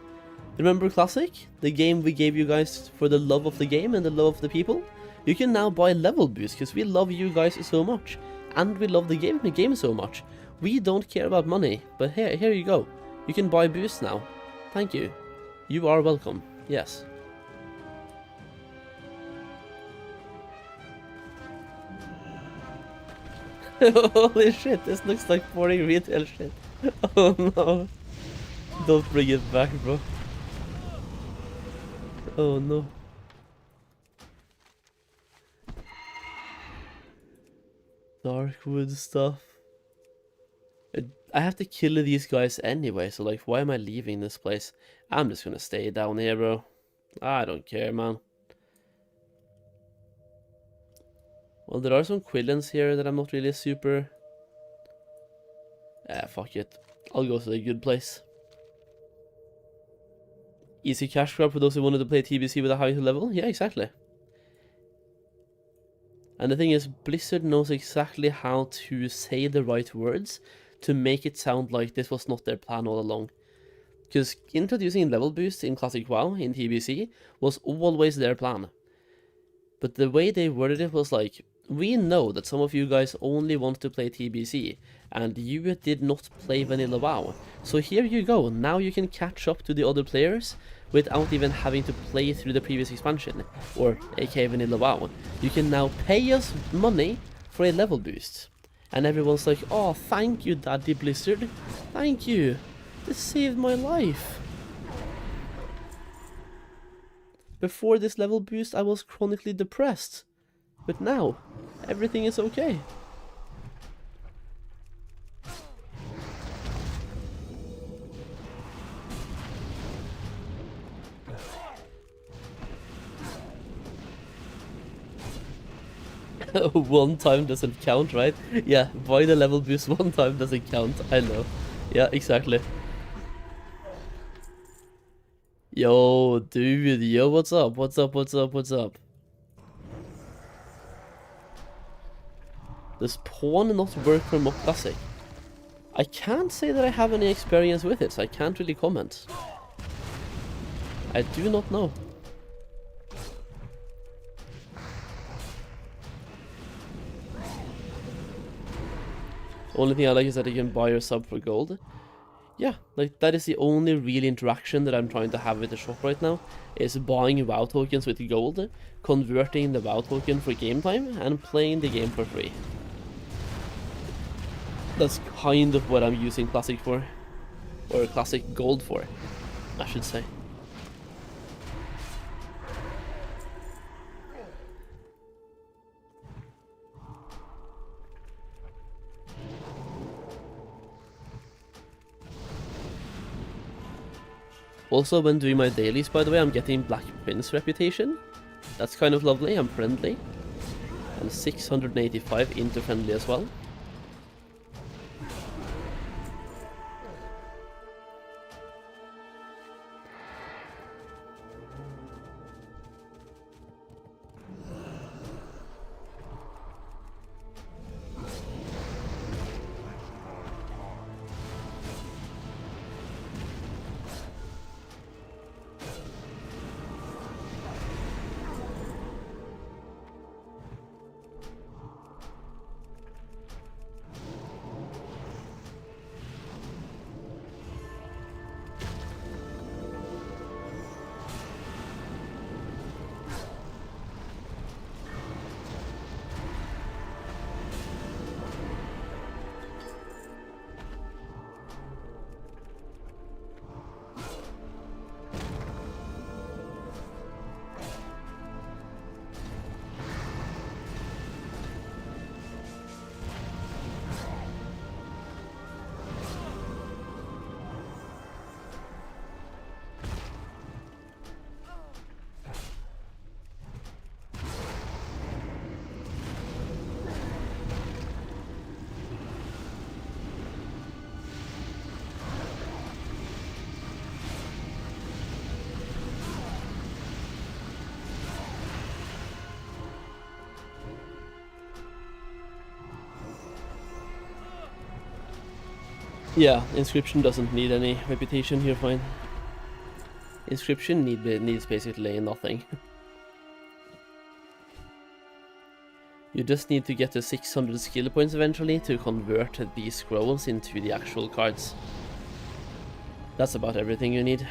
remember Classic? The game we gave you guys for the love of the game and the love of the people? You can now buy level boost, because we love you guys so much. And we love the game so much. We don't care about money, but here you go. You can buy boost now. Thank you. You are welcome. Yes. Holy shit, this looks like boring retail shit. Oh no. Don't bring it back, bro. Oh no. Darkwood stuff. I have to kill these guys anyway, so like, why am I leaving this place? I'm just gonna stay down here, bro. I don't care, man. Well, there are some Quillens here that I'm not really super... fuck it. I'll go to the good place. Easy cash grab for those who wanted to play TBC with a high level? Yeah, exactly. And the thing is, Blizzard knows exactly how to say the right words to make it sound like this was not their plan all along. Because introducing level boosts in Classic WoW in TBC was always their plan. But the way they worded it was like, we know that some of you guys only want to play TBC, and you did not play Vanilla WoW. So here you go, now you can catch up to the other players without even having to play through the previous expansion, or aka Vanilla WoW. You can now pay us money for a level boost. And everyone's like, oh, thank you, Daddy Blizzard. Thank you. This saved my life. Before this level boost, I was chronically depressed. But now, everything is okay. One time doesn't count, right? Yeah, buy the level boost one time doesn't count, I know. Yeah, exactly. Yo, dude, yo, what's up? What's up, what's up, what's up? Does pawn not work for MOP Classic? I can't say that I have any experience with it, so I can't really comment. I do not know. Only thing I like is that you can buy your sub for gold. Yeah, like that is the only real interaction that I'm trying to have with the shop right now, is buying WoW tokens with gold, converting the WoW token for game time, and playing the game for free. That's kind of what I'm using Classic for, or Classic Gold for, I should say. Also, when doing my dailies, by the way, I'm getting Black Prince reputation. That's kind of lovely, I'm friendly. And 685 into friendly as well. Yeah, Inscription doesn't need any reputation, you're fine. Inscription needs basically nothing. You just need to get to 600 skill points eventually to convert these scrolls into the actual cards. That's about everything you need.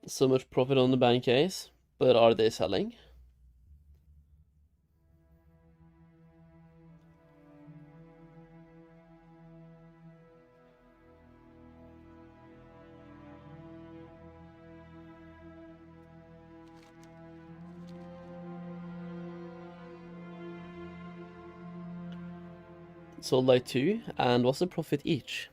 So much profit on the bank case, but are they selling? Sold like 2, and what's the profit each?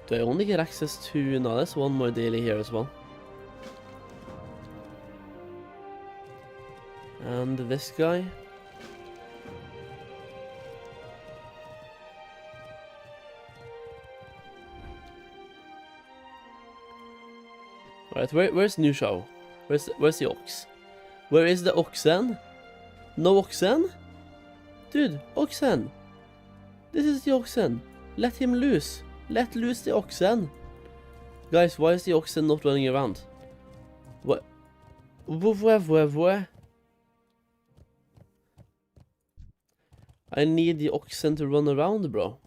Do I only get access to... No, there's one more daily here as well. And this guy. Alright, where's New Show? Where's the ox? Where is the oxen? No oxen? Dude, oxen! This is the oxen. Let him loose. Let loose the oxen. Guys, why is the oxen not running around? What? I need the oxen to run around, bro.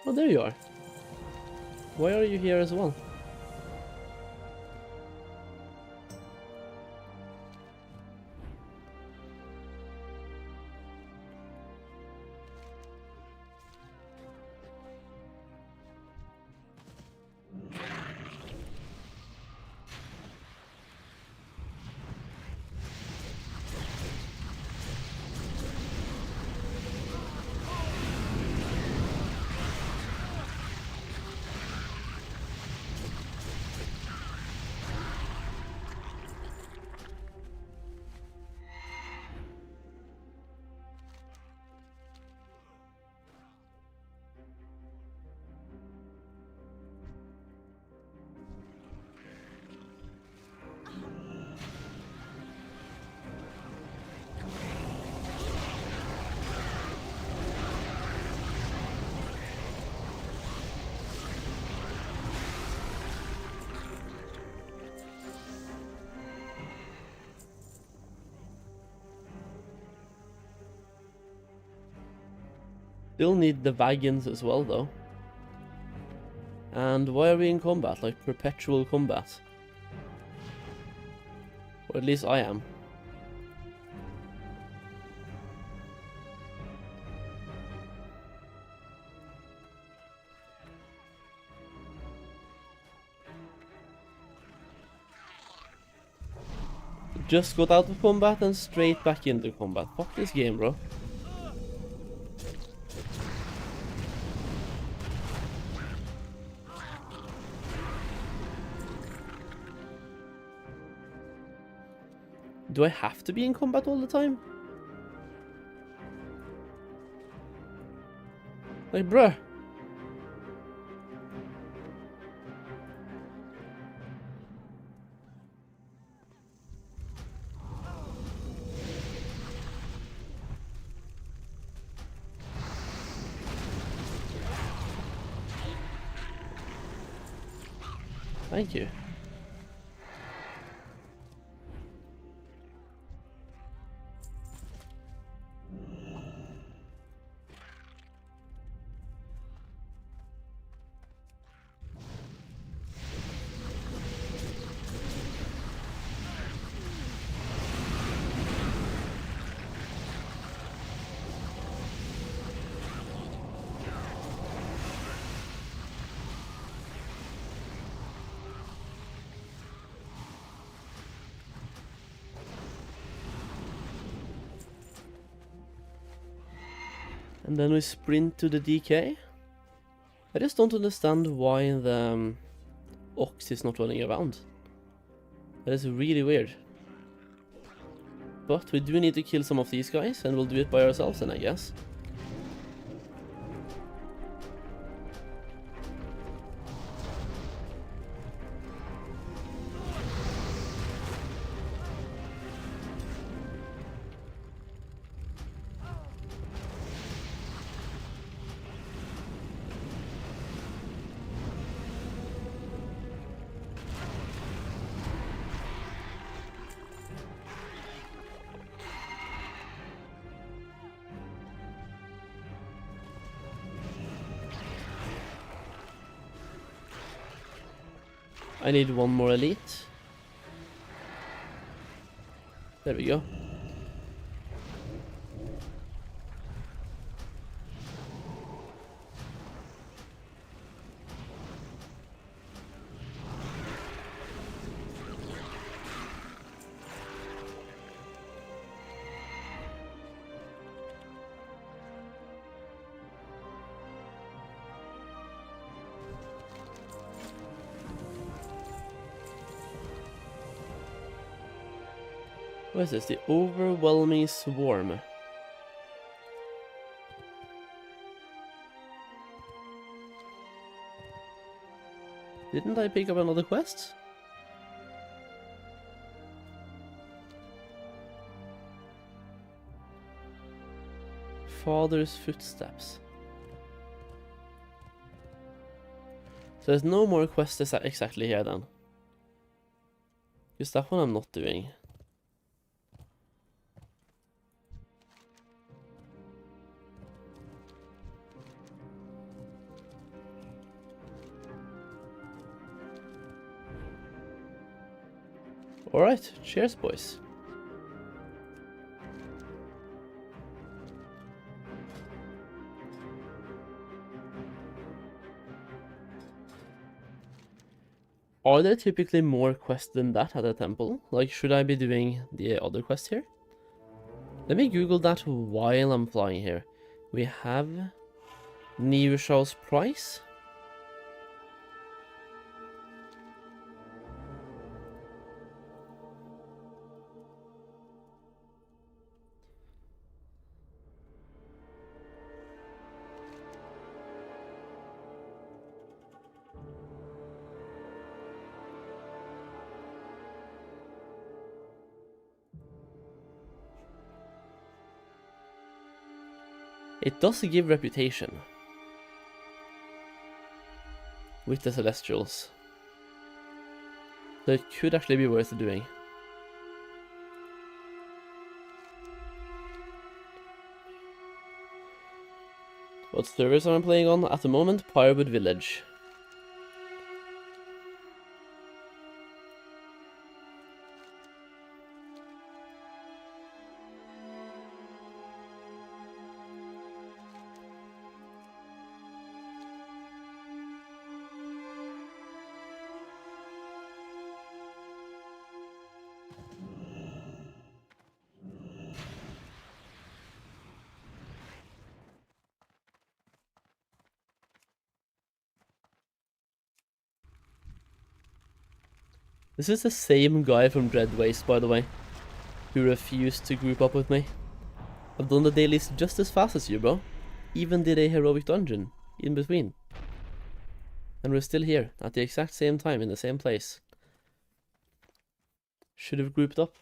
Oh, there you are. Why are you here as well? Still need the wagons as well, though. And why are we in combat? Like perpetual combat. Or at least I am. Just got out of combat and straight back into combat. Fuck this game, bro. Do I have to be in combat all the time? Like, bruh. Thank you. And then we sprint to the DK. I just don't understand why the Ox is not running around. That is really weird. But we do need to kill some of these guys, and we'll do it by ourselves then, I guess. I need one more elite. There we go. What is this? The Overwhelming Swarm. Didn't I pick up another quest? Father's Footsteps. So there's no more quests exactly here then. Because that one I'm not doing. Alright, cheers boys. Are there typically more quests than that at a temple? Like, should I be doing the other quest here? Let me Google that while I'm flying here. We have Neoshaw's Price. It does give reputation with the Celestials, so it could actually be worth doing. What servers am I playing on at the moment? Pyrewood Village. This is the same guy from Dread Waste, by the way. who refused to group up with me. I've done the dailies just as fast as you, bro. Even did a heroic dungeon in between. And we're still here at the exact same time in the same place. Should have grouped up.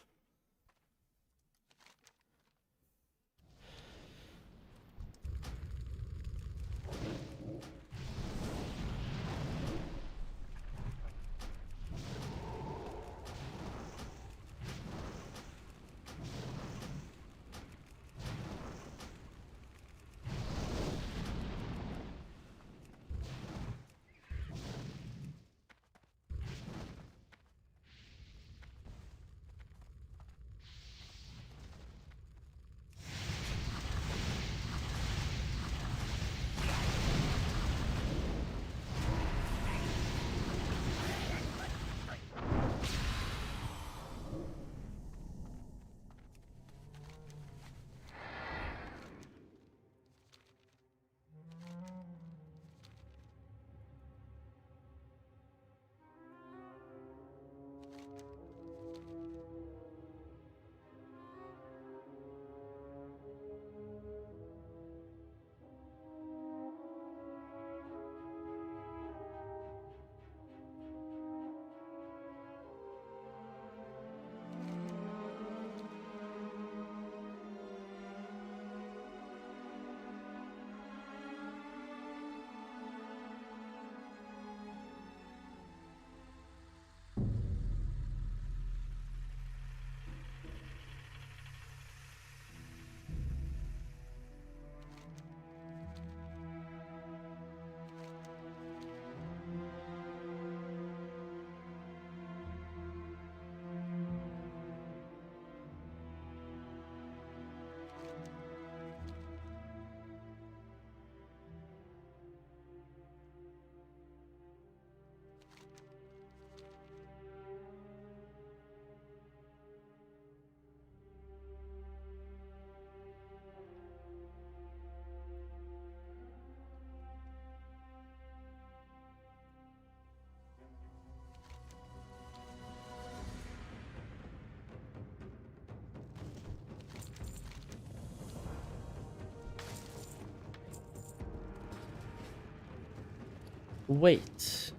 Wait.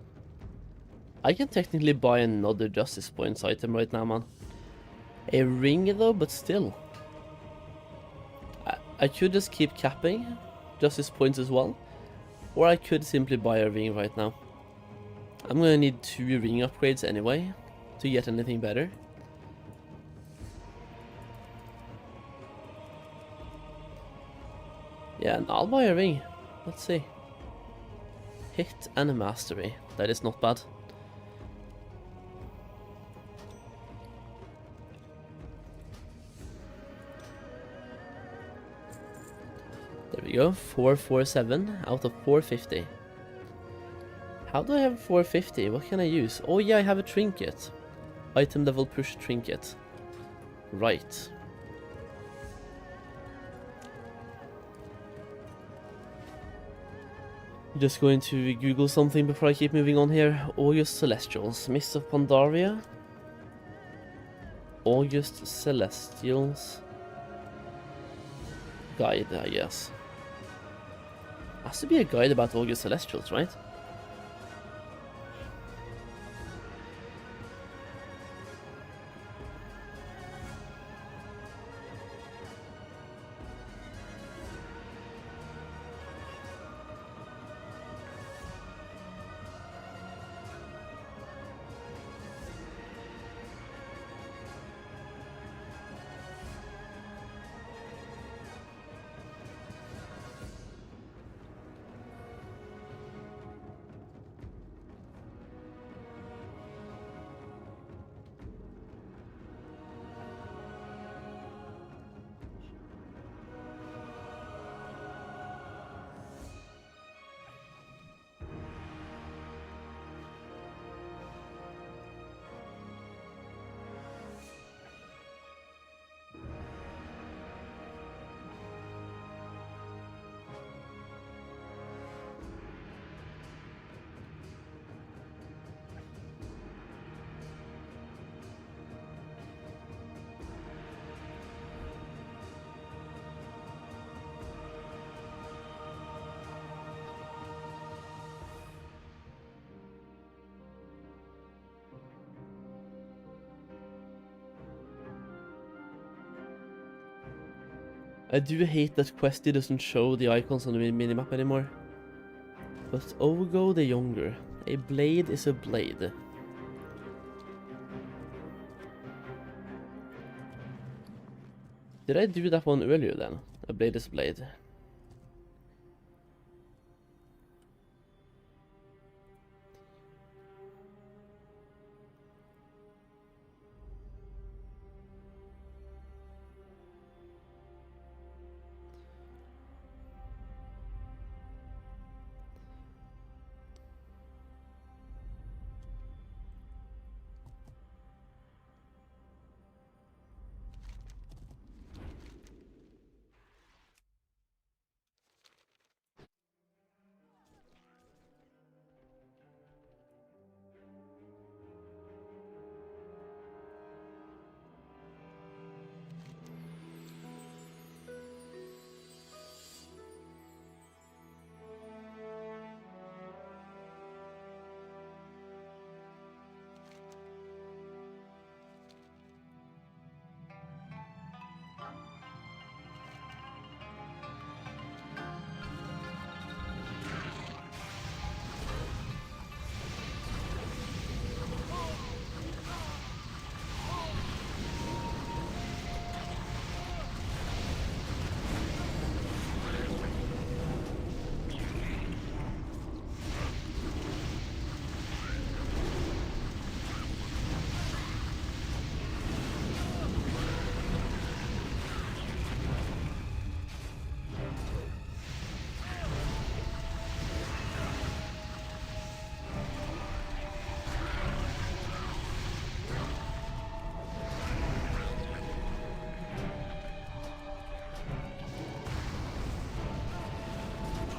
I can technically buy another Justice Points item right now, man. A ring though, but still. I could just keep capping Justice Points as well. Or I could simply buy a ring right now. I'm gonna need 2 ring upgrades anyway to get anything better. Yeah, and I'll buy a ring. Let's see. Hit and a mastery. That is not bad. There we go. 447 out of 450. How do I have 450? What can I use? Oh yeah, I have a trinket. Item level push trinket. Right. Just going to Google something before I keep moving on here. August Celestials. Mists of Pandaria. August Celestials. Guide, I guess. Has to be a guide about August Celestials, right? I do hate that Questy doesn't show the icons on the minimap anymore. But Ogo the Younger. A blade is a blade. Did I do that one earlier then? A blade is a blade.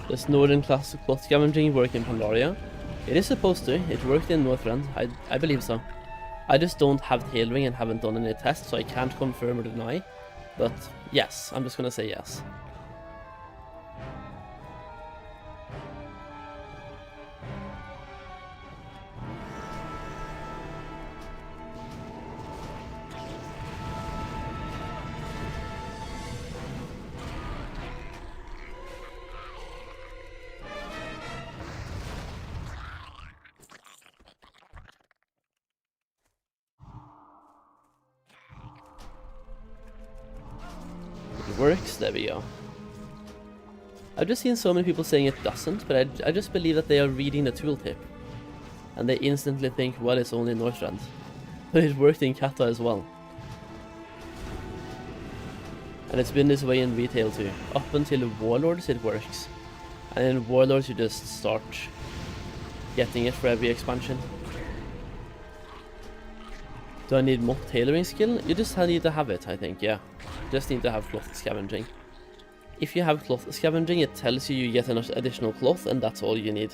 Does Northern Classic cloth scavenging work in Pandaria? It is supposed to. It worked in Northrend. I believe so. I just don't have tailoring and haven't done any tests, so I can't confirm or deny. But yes, I'm just gonna say yes. Works, there we go. I've just seen so many people saying it doesn't, but I just believe that they are reading the tooltip. And they instantly think, well, it's only Northrend. But it worked in Kata as well. And it's been this way in retail too. Up until Warlords it works. And in Warlords you just start getting it for every expansion. Do I need MOP tailoring skill? You just need to have it, I think, yeah. Just need to have cloth scavenging. If you have cloth scavenging, it tells you get an additional cloth, and that's all you need.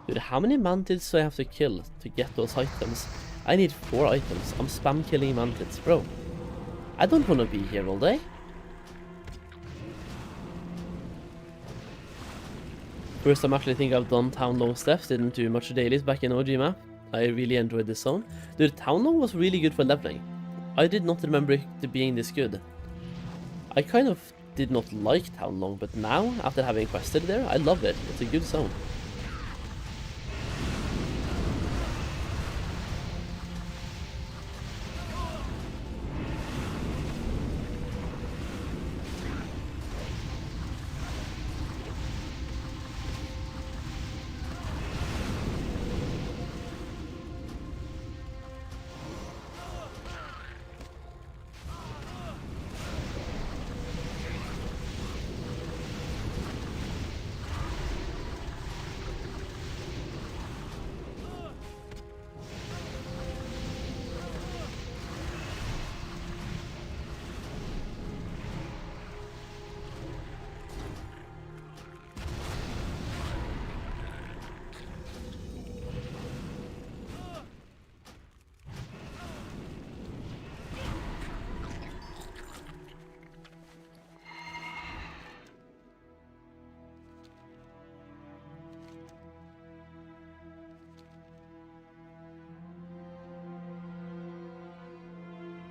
Dude, how many mantids do I have to kill to get those items? I need 4 items. I'm spam killing mantids, bro. I don't want to be here all day. First time I actually think I've done Townlong Steppes. Didn't do much dailies back in OG map. I really enjoyed this zone. Dude, Townlong was really good for leveling. I did not remember it being this good. I kind of did not like Townlong, but now, after having quested there, I love it. It's a good zone.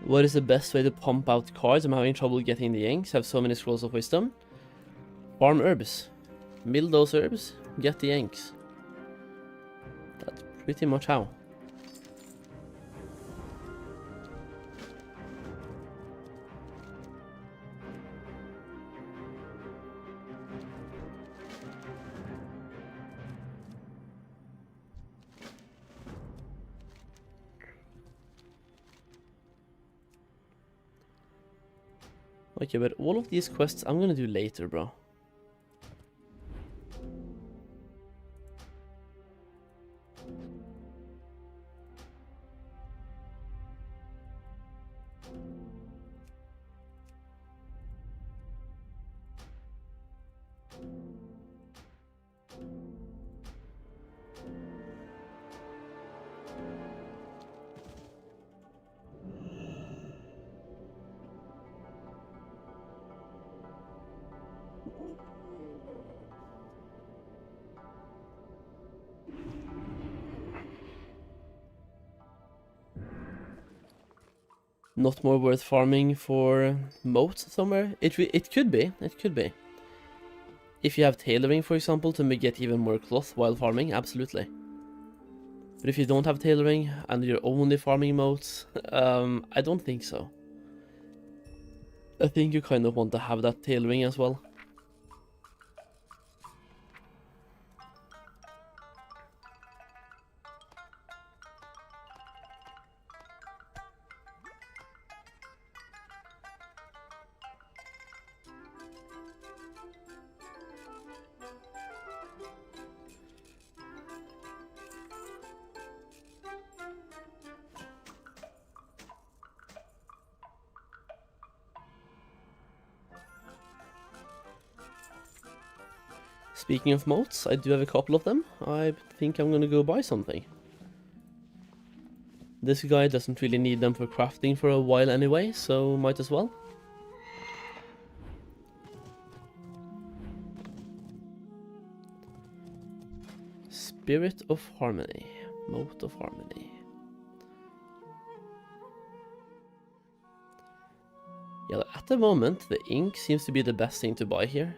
What is the best way to pump out cards? I'm having trouble getting the inks. I have so many scrolls of wisdom. Farm herbs. Mill those herbs. Get the inks. That's pretty much how. Okay, but all of these quests I'm gonna do later, bro. Not more worth farming for moats somewhere? It could be, it could be. If you have tailoring, for example, to get even more cloth while farming, absolutely. But if you don't have tailoring and you're only farming moats, I don't think so. I think you kind of want to have that tailoring as well. Speaking of moats, I do have a couple of them. I think I'm gonna go buy something. This guy doesn't really need them for crafting for a while anyway, so might as well. Spirit of Harmony. Moat of Harmony. Yeah, at the moment, the ink seems to be the best thing to buy here.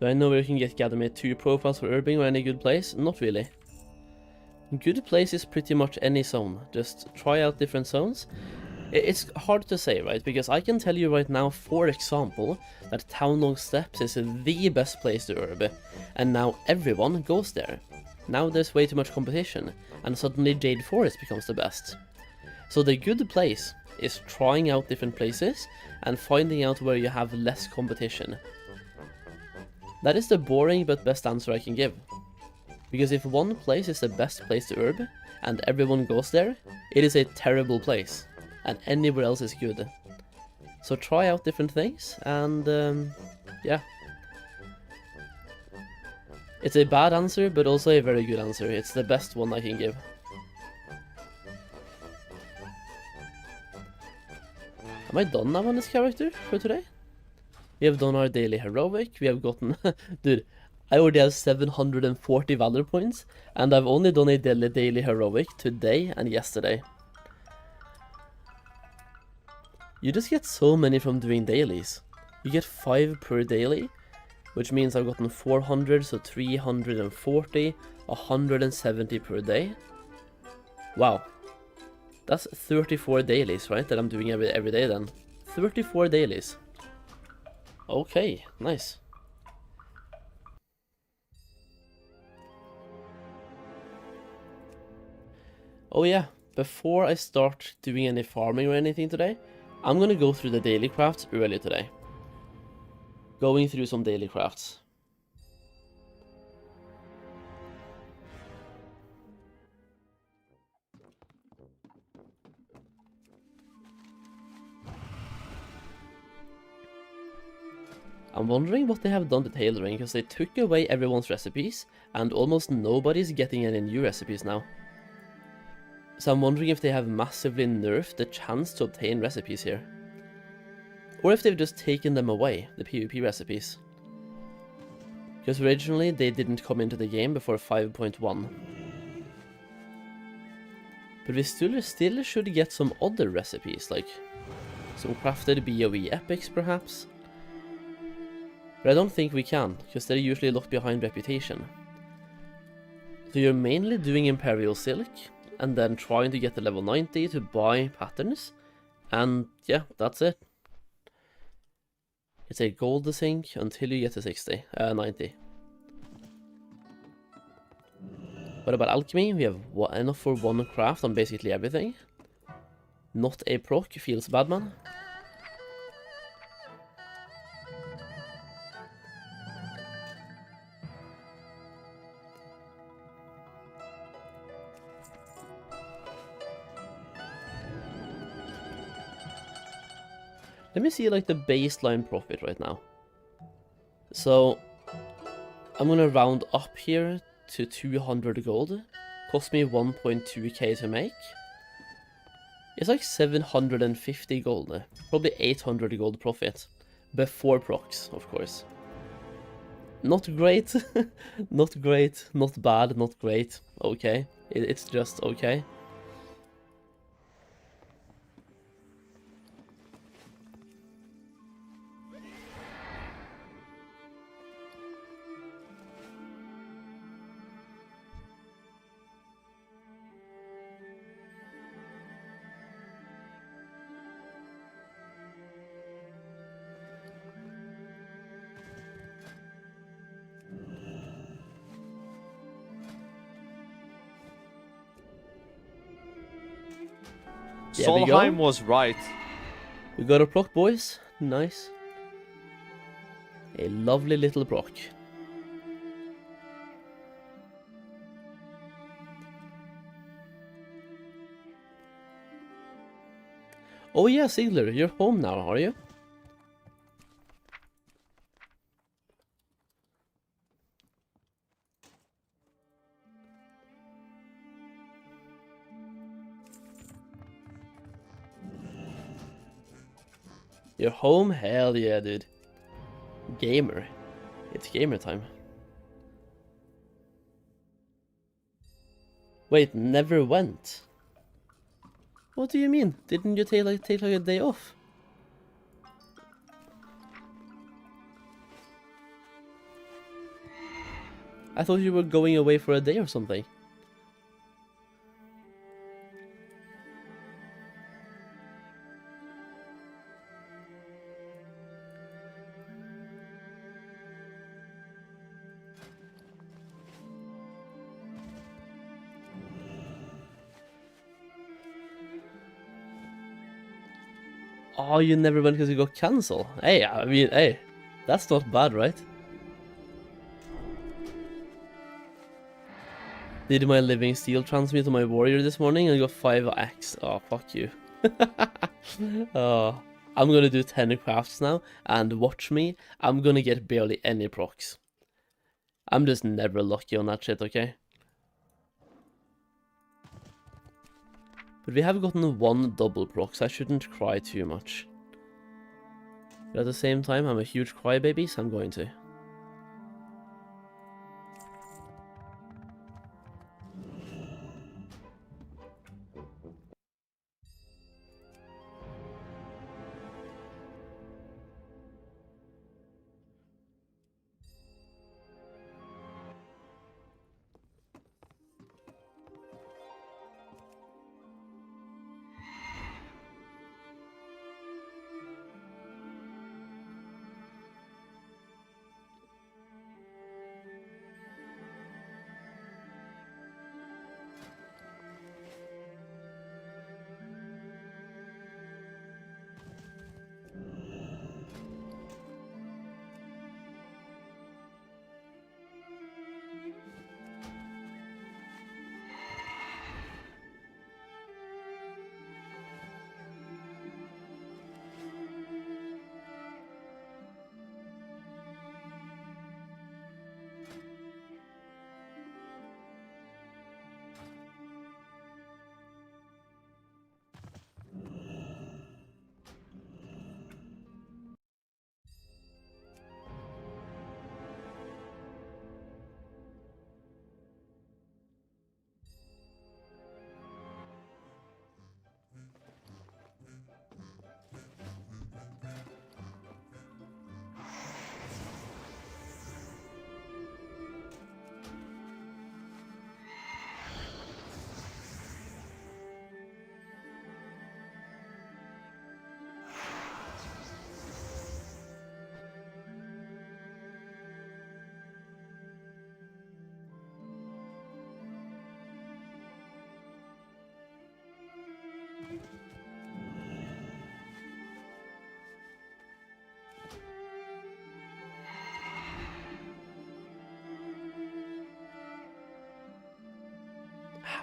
Do I know where you can get Gathermate 2 profiles for herbing or any good place? Not really. Good place is pretty much any zone. Just try out different zones. It's hard to say, right? Because I can tell you right now, for example, that Townlong Steppes is the best place to herb, and now everyone goes there. Now there's way too much competition, and suddenly Jade Forest becomes the best. So the good place is trying out different places and finding out where you have less competition. That is the boring but best answer I can give. Because if one place is the best place to herb, and everyone goes there, it is a terrible place, and anywhere else is good. So try out different things, and yeah. It's a bad answer, but also a very good answer. It's the best one I can give. Am I done now on this character for today? We have done our daily heroic, we have gotten... Dude, I already have 740 valor points, and I've only done a daily heroic today and yesterday. You just get so many from doing dailies. You get 5 per daily, which means I've gotten 400, so 340, 170 per day. Wow. That's 34 dailies, right, that I'm doing every day then. 34 dailies. Okay, nice. Oh yeah, before I start doing any farming or anything today, I'm gonna go through the daily crafts early today. Going through some daily crafts. I'm wondering what they have done to tailoring, because they took away everyone's recipes, and almost nobody's getting any new recipes now. So I'm wondering if they have massively nerfed the chance to obtain recipes here. Or if they've just taken them away, the PvP recipes. Because originally they didn't come into the game before 5.1. But we still should get some other recipes, like some crafted BOE epics perhaps. But I don't think we can, because they're usually locked behind reputation. So you're mainly doing Imperial Silk, and then trying to get to level 90 to buy patterns, and yeah, that's it. It's a gold sink until you get to 90. What about alchemy? We have enough for one craft on basically everything. Not a proc, feels bad, man. Let me see like the baseline profit right now. So I'm gonna round up here to 200 gold. Cost me 1.2k to make. It's like 750 gold, probably 800 gold profit. Before procs, of course. Not great, not great, not bad, not great, okay. It's just okay. Solheim was right. We got a proc, boys. Nice. A lovely little proc. Oh yeah, Zygor, you're home now, are you? You're home? Hell yeah, dude. Gamer. It's gamer time. Wait, never went? What do you mean? Didn't you take like a day off? I thought you were going away for a day or something. Oh, you never went because you got cancelled? Hey, I mean, hey, that's not bad, right? Did my living steel transmute to my warrior this morning and got 5x. Oh, fuck you. Oh, I'm gonna do 10 crafts now, and watch me, I'm gonna get barely any procs. I'm just never lucky on that shit, okay? But we have gotten one double proc, so I shouldn't cry too much. But at the same time, I'm a huge crybaby, so I'm going to.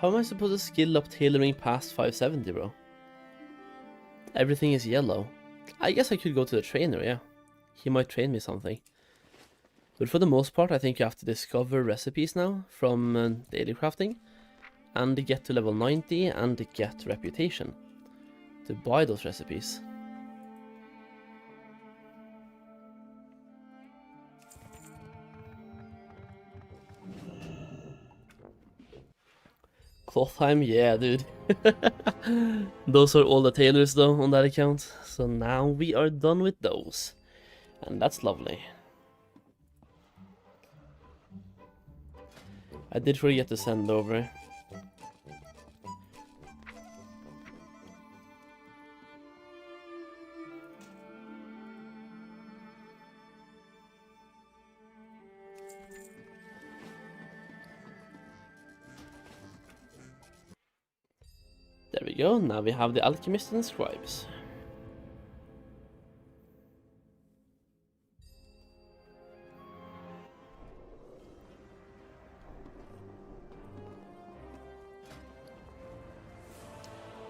How am I supposed to skill up tailoring past 570, bro? Everything is yellow. I guess I could go to the trainer, yeah. He might train me something. But for the most part, I think you have to discover recipes now from daily crafting. And get to level 90 and get reputation to buy those recipes. Solheim, yeah, dude. Those are all the tailors though on that account. So now we are done with those. And that's lovely. I did forget to send over. There we go, now we have the alchemists and scribes.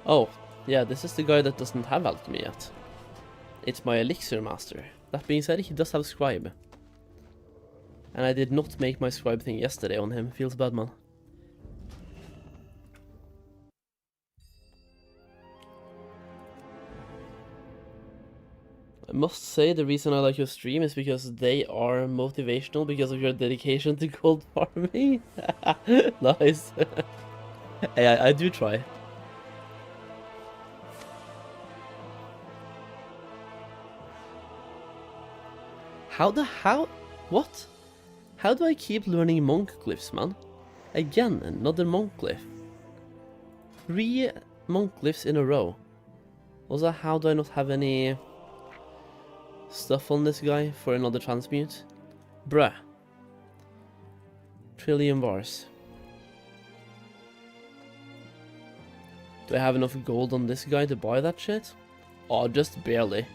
Oh, yeah, this is the guy that doesn't have alchemy yet. It's my elixir master. That being said, he does have scribe. And I did not make my scribe thing yesterday on him. Feels bad, man. I must say the reason I like your stream is because they are motivational because of your dedication to gold farming. Nice. Hey, I do try. What? How do I keep learning monk glyphs, man? Again, another monk glyph. 3 monk glyphs in a row. Also, how do I not have any stuff on this guy for another transmute? Bruh. Trillion bars. Do I have enough gold on this guy to buy that shit? Oh, just barely.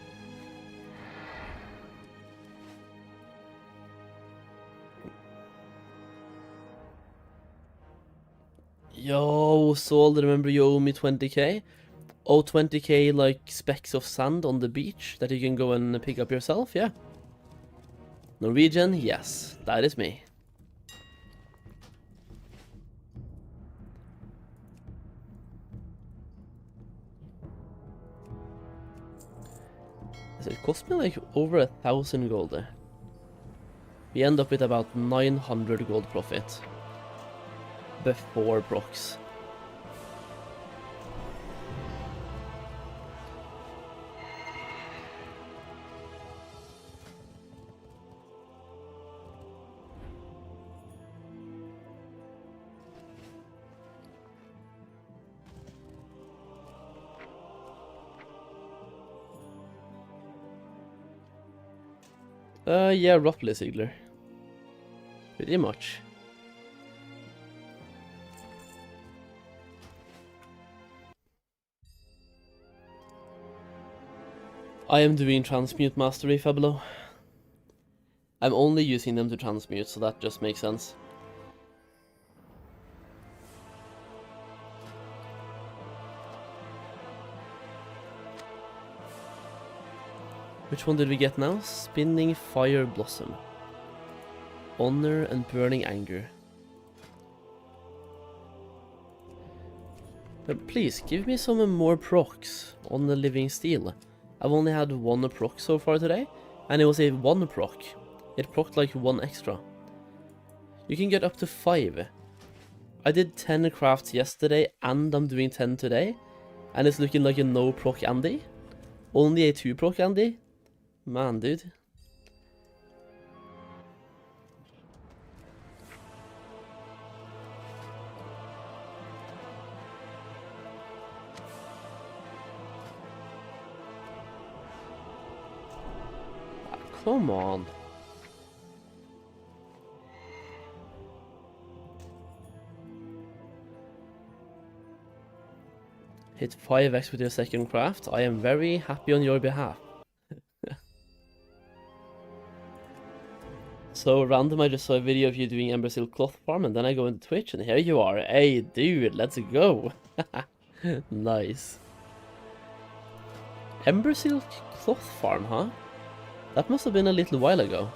Yo, Sol, remember you owe me 20k? Oh, 20k like specks of sand on the beach that you can go and pick up yourself, yeah? Norwegian, yes, that is me. So it cost me like over 1,000 gold there. We end up with about 900 gold profit. Before procs. Yeah, roughly, Zygor. Pretty much. I am doing transmute mastery, Fablo. I'm only using them to transmute, so that just makes sense. Which one did we get now? Spinning Fire Blossom. Honor and Burning Anger. But please, give me some more procs on the Living Steel. I've only had 1 proc so far today, and it was a 1 proc. It procced like 1 extra. You can get up to 5. I did 10 crafts yesterday, and I'm doing 10 today, and it's looking like a no proc Andy. Only a 2 proc Andy. Man, dude. Come on. Hit 5x with your second craft. I am very happy on your behalf. So random, I just saw a video of you doing Ember Silk Cloth Farm, and then I go into Twitch, and here you are. Hey, dude, let's go. Nice. Ember Silk Cloth Farm, huh? That must have been a little while ago.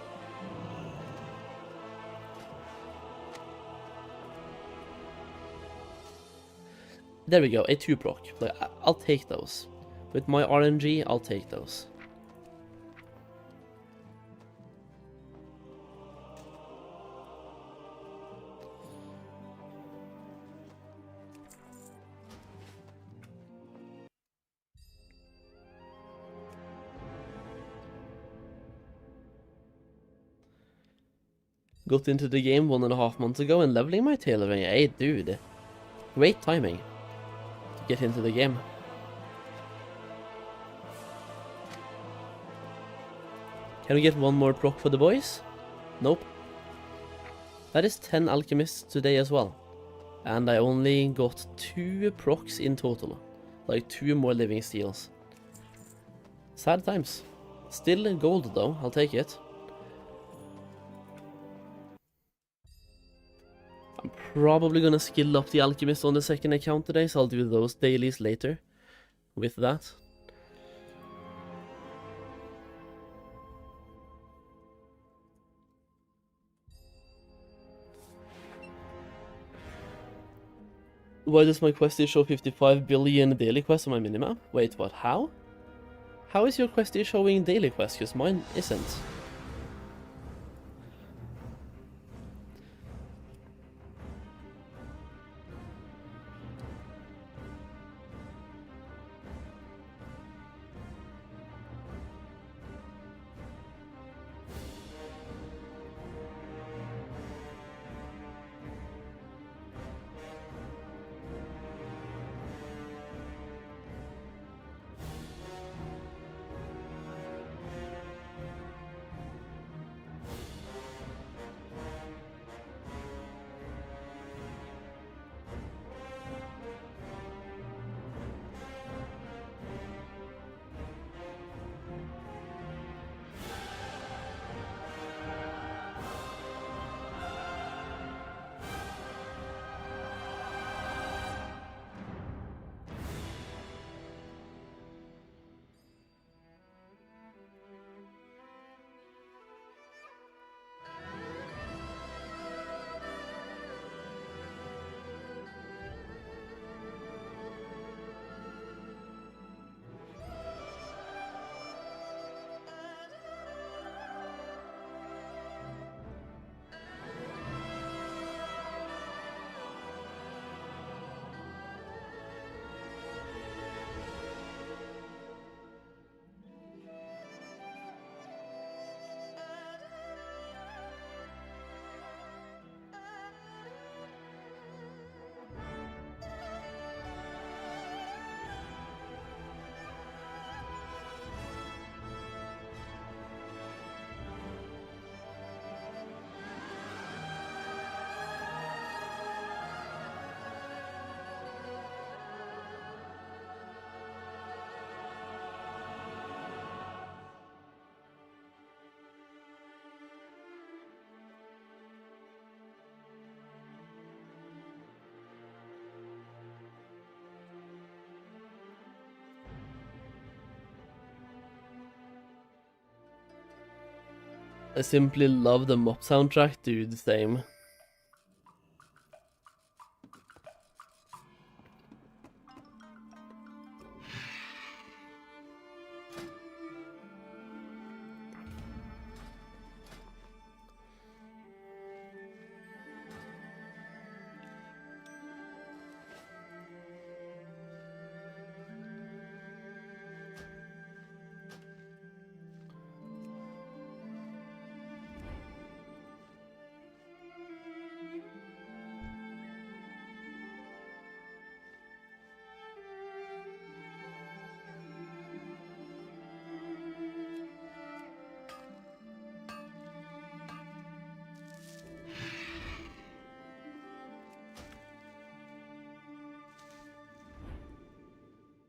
There we go, a 2-proc. Like, I'll take those. With my RNG, I'll take those. Got into the game 1.5 months ago and leveling my tailoring. Hey, dude. Great timing to get into the game. Can we get one more proc for the boys? Nope. That is 10 alchemists today as well. And I only got 2 procs in total. Like 2 more living steels. Sad times. Still gold though, I'll take it. I'm probably gonna skill up the alchemist on the second account today, so I'll do those dailies later with that. Why does my questie show 55 billion daily quests on my minimap? Wait, what? How? How is your questie showing daily quests? Because mine isn't. I simply love the MOP soundtrack, dude, same.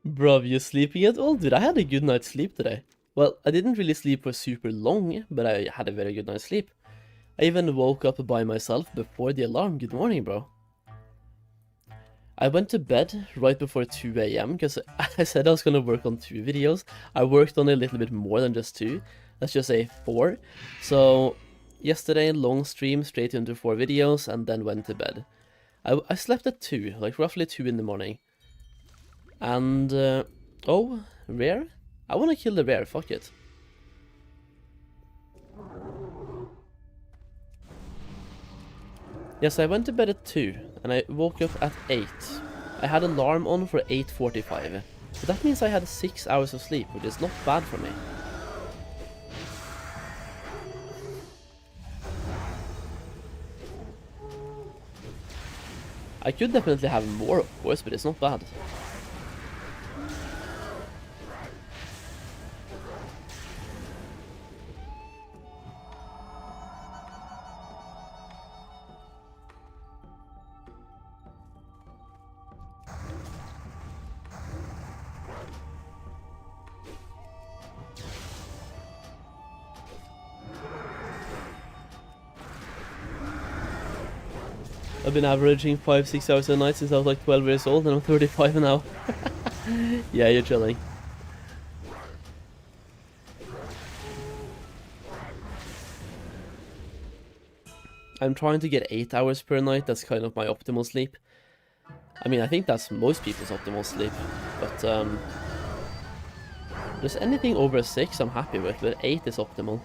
Bro, you sleeping at all? Dude, I had a good night's sleep today. Well, I didn't really sleep for super long, but I had a very good night's sleep. I even woke up by myself before the alarm. Good morning, bro. I went to bed right before 2 AM because I said I was gonna work on 2 videos. I worked on a little bit more than just 2. Let's just say 4. So yesterday, long stream straight into 4 videos and then went to bed. I slept at 2, like roughly 2 in the morning. And, oh, rare? I wanna kill the rare, fuck it. Yes, I went to bed at 2, and I woke up at 8. I had an alarm on for 8:45, so that means I had 6 hours of sleep, which is not bad for me. I could definitely have more, of course, but it's not bad. I've been averaging 5-6 hours a night since I was like 12 years old, and I'm 35 now. Yeah, you're chilling. I'm trying to get 8 hours per night. That's kind of my optimal sleep. I mean, I think that's most people's optimal sleep, but just anything over 6 I'm happy with, but 8 is optimal.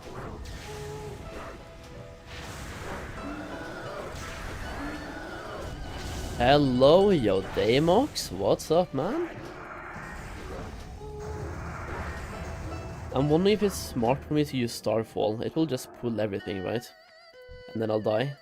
Hello, yo Damox, what's up, man? I'm wondering if it's smart for me to use Starfall. It will just pull everything, right? And then I'll die.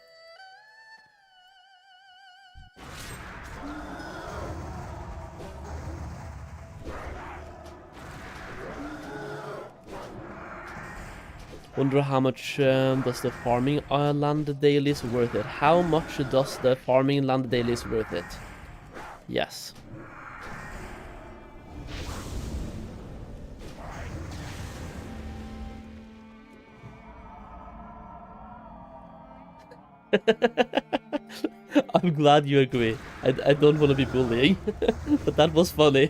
Wonder how much does the farming land dailies worth it? How much does the farming land dailies worth it? Yes. I'm glad you agree. I don't want to be bullying, but that was funny.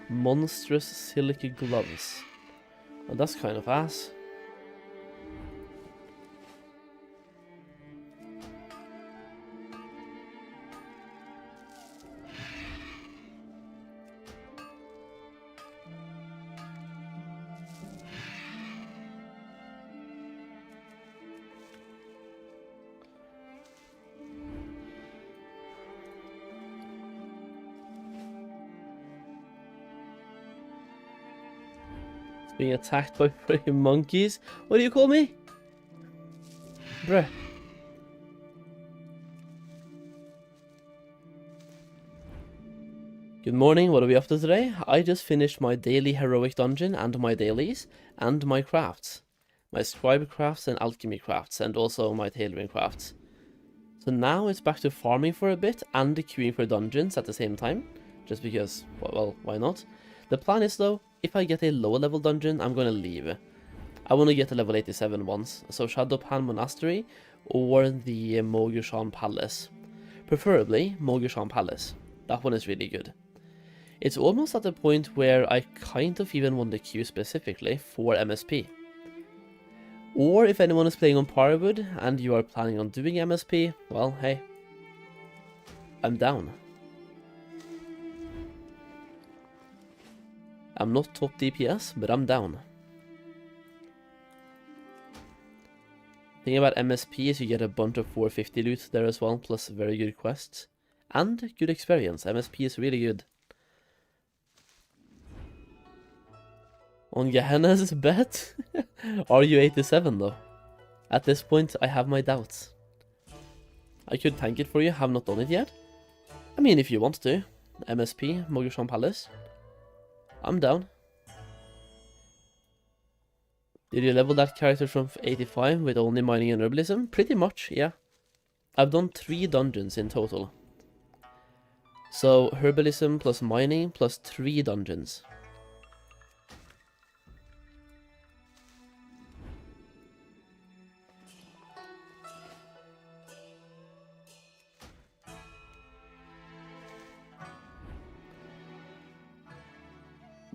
Monstrous silk gloves. Well, that's kind of ass. Being attacked by freaking monkeys? What do you call me? Bruh. Good morning, what are we up to today? I just finished my daily heroic dungeon and my dailies, and my crafts. My scribe crafts and alchemy crafts, and also my tailoring crafts. So now it's back to farming for a bit, and queuing for dungeons at the same time. Just because, well, why not? The plan is though, if I get a lower level dungeon, I'm gonna leave. I want to get to level 87 once, so Shadowpan Monastery or the Mogushan Palace. Preferably Mogushan Palace. That one is really good. It's almost at the point where I kind of even want to queue specifically for MSP. Or if anyone is playing on Parwood and you are planning on doing MSP, well, hey, I'm down. I'm not top DPS, but I'm down. The thing about MSP is you get a bunch of 450 loot there as well, plus very good quests. And good experience. MSP is really good. On Gehenna's bet? Are you 87 though? At this point, I have my doubts. I could tank it for you, have not done it yet. I mean, if you want to. MSP, Mogushan Palace. I'm down. Did you level that character from 85 with only mining and herbalism? Pretty much, yeah. I've done 3 dungeons in total. So, herbalism plus mining plus 3 dungeons.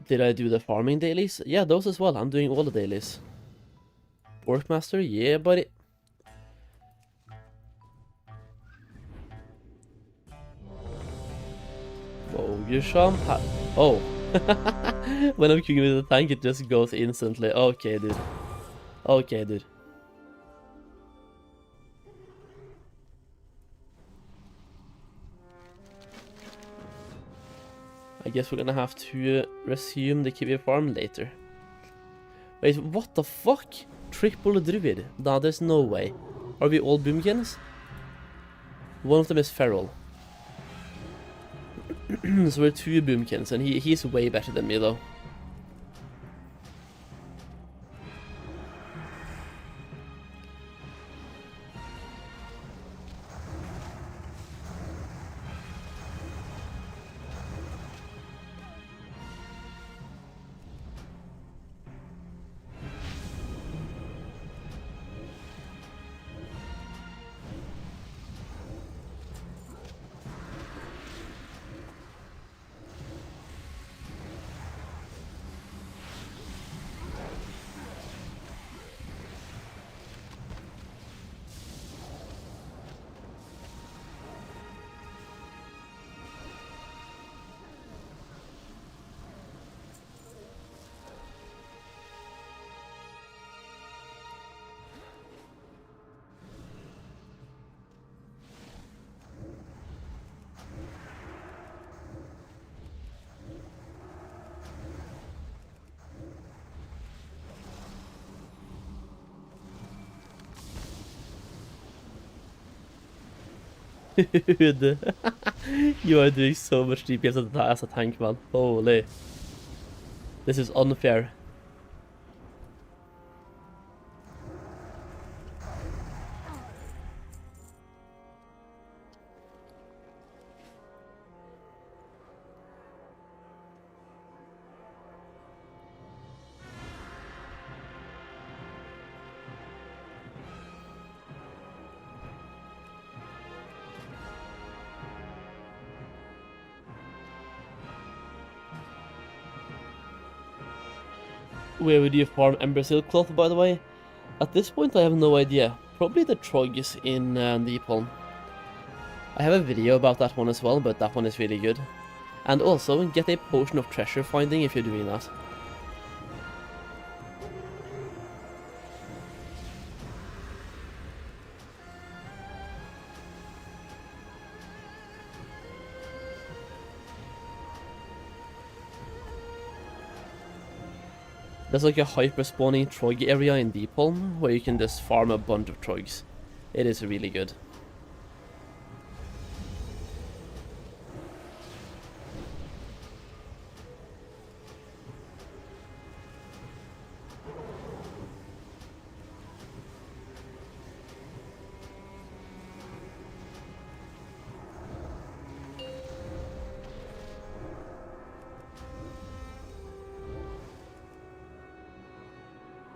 Did I do the farming dailies? Yeah, those as well. I'm doing all the dailies. Orkmaster, yeah, buddy. Whoa, you Oh. When I'm cooking with the tank, it just goes instantly. Okay, dude. Okay, dude. I guess we're gonna have to resume the Kiwi farm later. Wait, what the fuck? Triple druid? Nah, there's no way. Are we all boomkins? One of them is feral. So we're 2 boomkins, and he's way better than me though. Dude, you are doing so much DPS as a tank, man. Holy. This is unfair. Where would you farm Ember Silk Cloth, by the way? At this point, I have no idea. Probably the Trogs in Deepholm. I have a video about that one as well, but that one is really good. And also, get a potion of treasure finding if you're doing that. There's like a hyper-spawning Trog area in Deepholm, where you can just farm a bunch of Trogs. It is really good.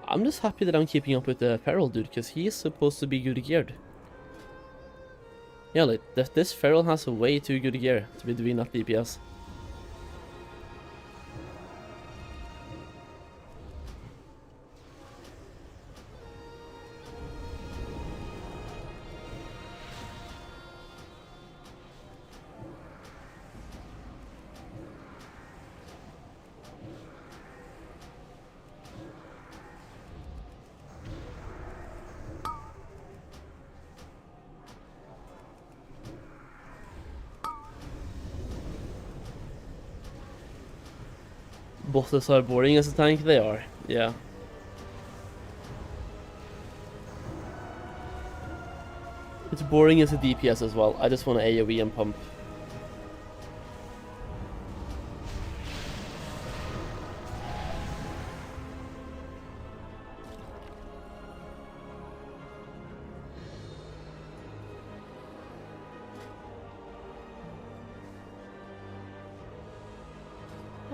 I'm just happy that I'm keeping up with the Feral dude, because he is supposed to be good geared. Yeah, like, this Feral has a way too good gear to be doing that DPS. Bosses are boring as a tank, they are, yeah. It's boring as a DPS as well, I just want to AoE and pump.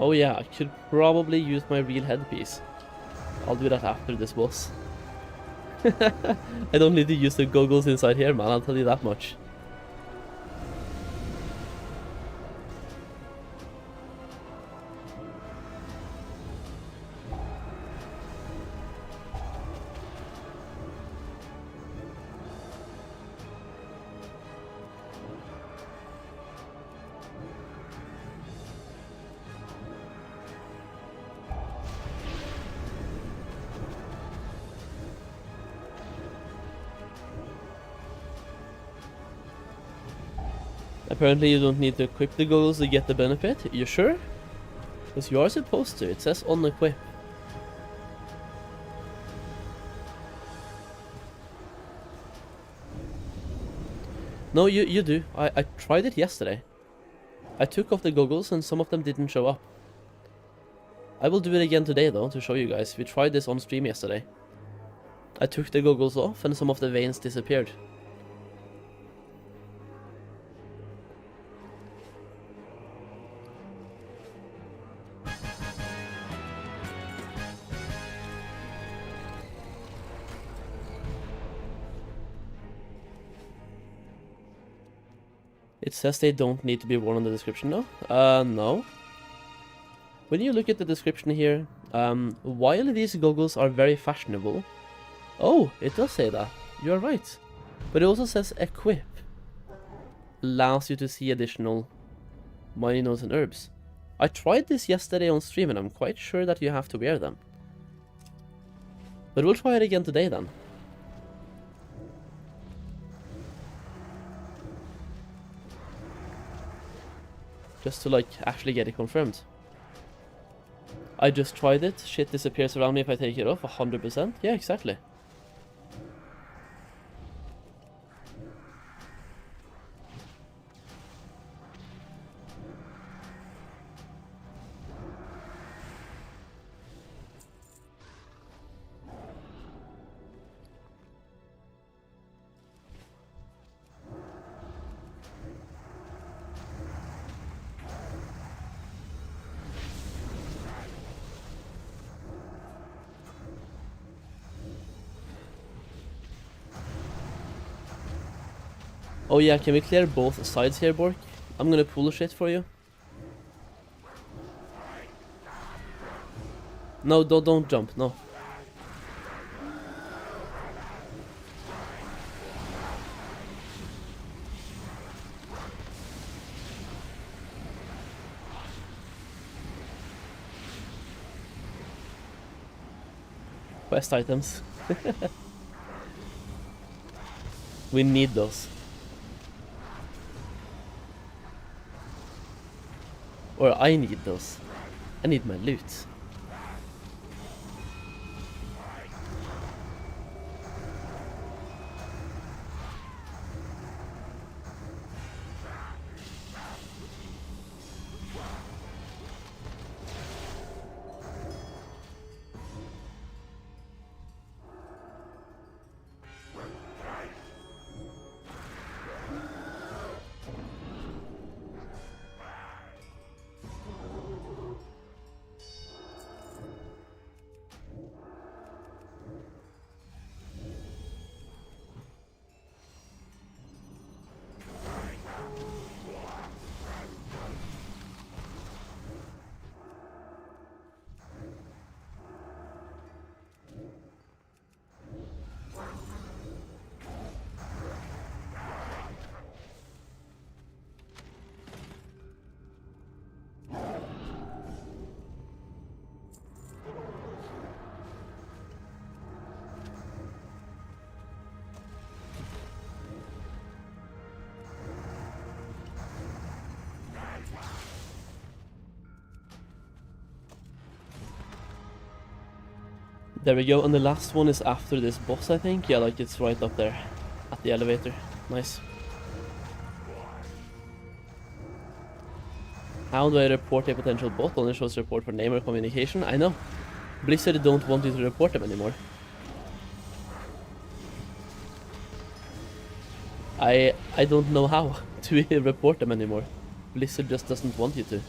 Oh yeah, I could probably use my real headpiece. I'll do that after this boss. I don't need to use the goggles inside here, man, I'll tell you that much. Apparently you don't need to equip the goggles to get the benefit. You sure? Because you are supposed to. It says on equip. No, you do. I tried it yesterday. I took off the goggles and some of them didn't show up. I will do it again today though, to show you guys. We tried this on stream yesterday. I took the goggles off and some of the veins disappeared. It says they don't need to be worn on the description now. No. When you look at the description here, while these goggles are very fashionable... Oh, it does say that. You're right. But it also says equip. Allows you to see additional mining nodes and herbs. I tried this yesterday on stream and I'm quite sure that you have to wear them. But we'll try it again today then. Just to like actually get it confirmed. I just tried it, shit disappears around me if I take it off, 100%. Yeah, exactly. Oh yeah, can we clear both sides here, Bork? I'm gonna pull shit for you. No, don't jump, no. Quest items. We need those. Or I need those. I need my loot. There we go, and the last one is after this boss, I think. Yeah, like it's right up there at the elevator. Nice. How do I report a potential bot? Only shows report for name or communication. I know. Blizzard don't want you to report them anymore. I don't know how to report them anymore. Blizzard just doesn't want you to.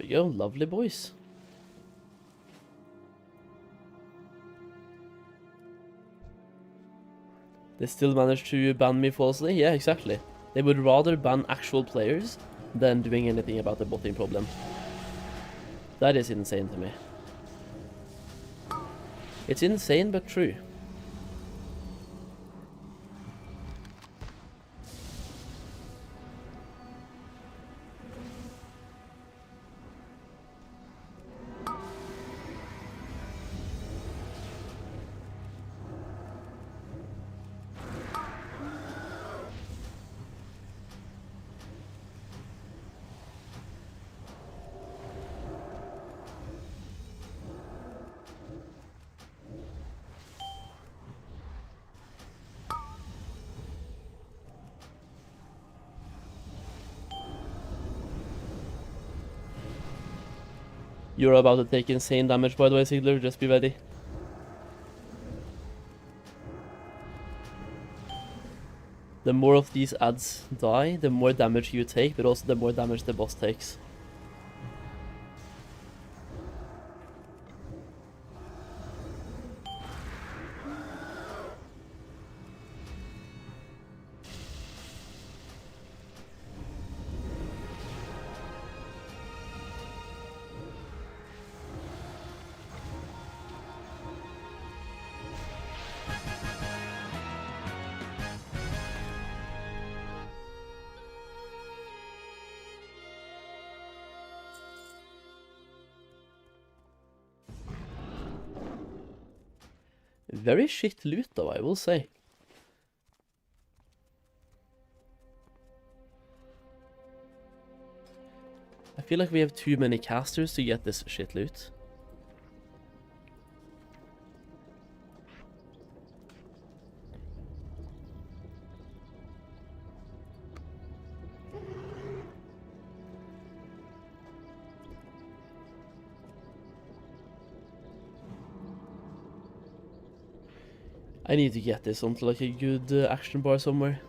we go, lovely boys. They still managed to ban me falsely? Yeah, exactly. They would rather ban actual players than doing anything about the botting problem. That is insane to me. It's insane but true. You're about to take insane damage, by the way, Zygor. Just be ready. The more of these adds die, the more damage you take, but also the more damage the boss takes. Very shit loot though, I will say. I feel like we have too many casters to get this shit loot. I need to get this onto like a good action bar somewhere.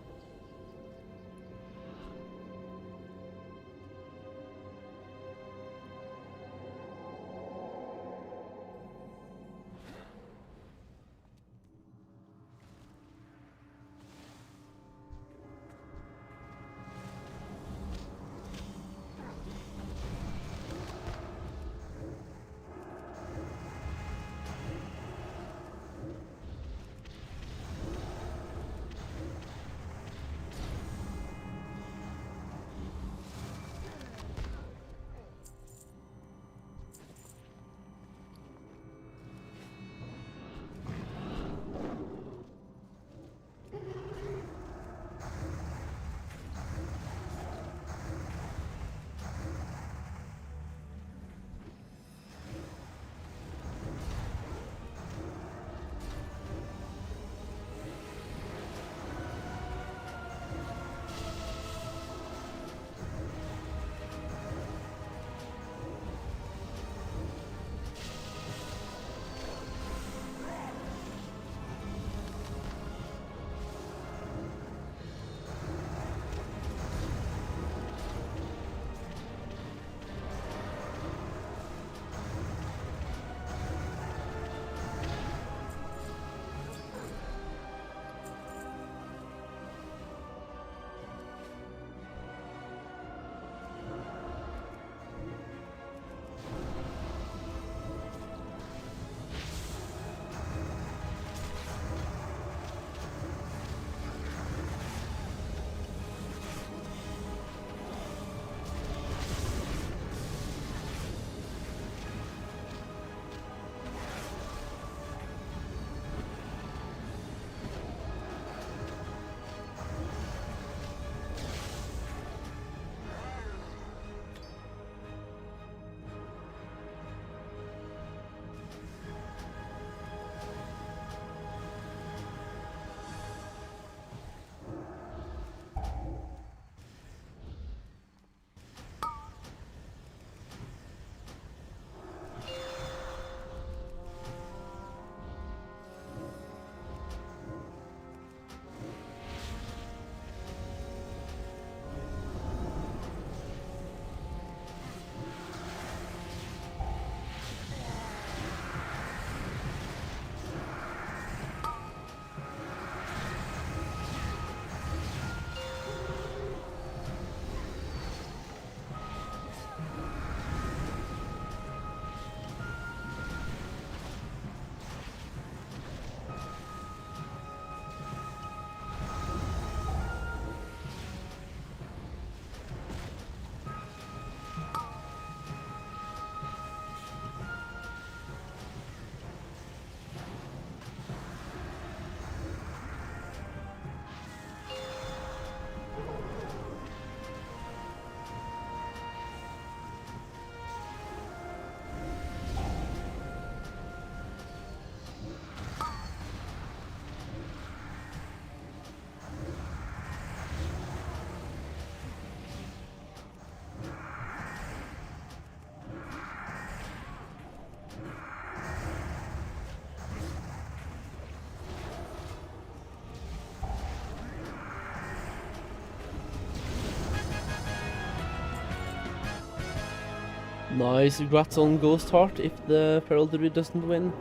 Nice, grats on Ghost Heart if the Feral Druid doesn't win.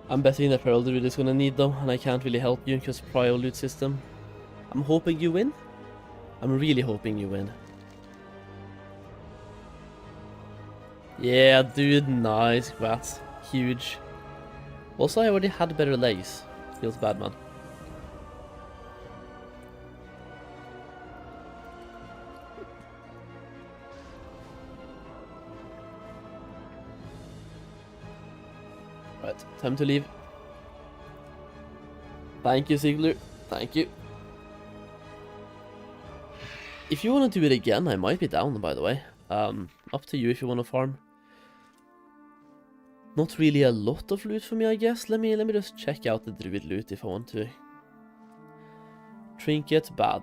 I'm betting the Feral Druid is gonna need though, and I can't really help you because Prio loot system. I'm hoping you win. I'm really hoping you win. Yeah, dude, nice, grats. Huge. Also, I already had better legs. Feels bad, man. Right, time to leave. Thank you, Zygor. Thank you. If you want to do it again, I might be down, by the way. Up to you if you want to farm. Not really a lot of loot for me, I guess. Let me just check out the druid loot if I want to. Trinket, bad.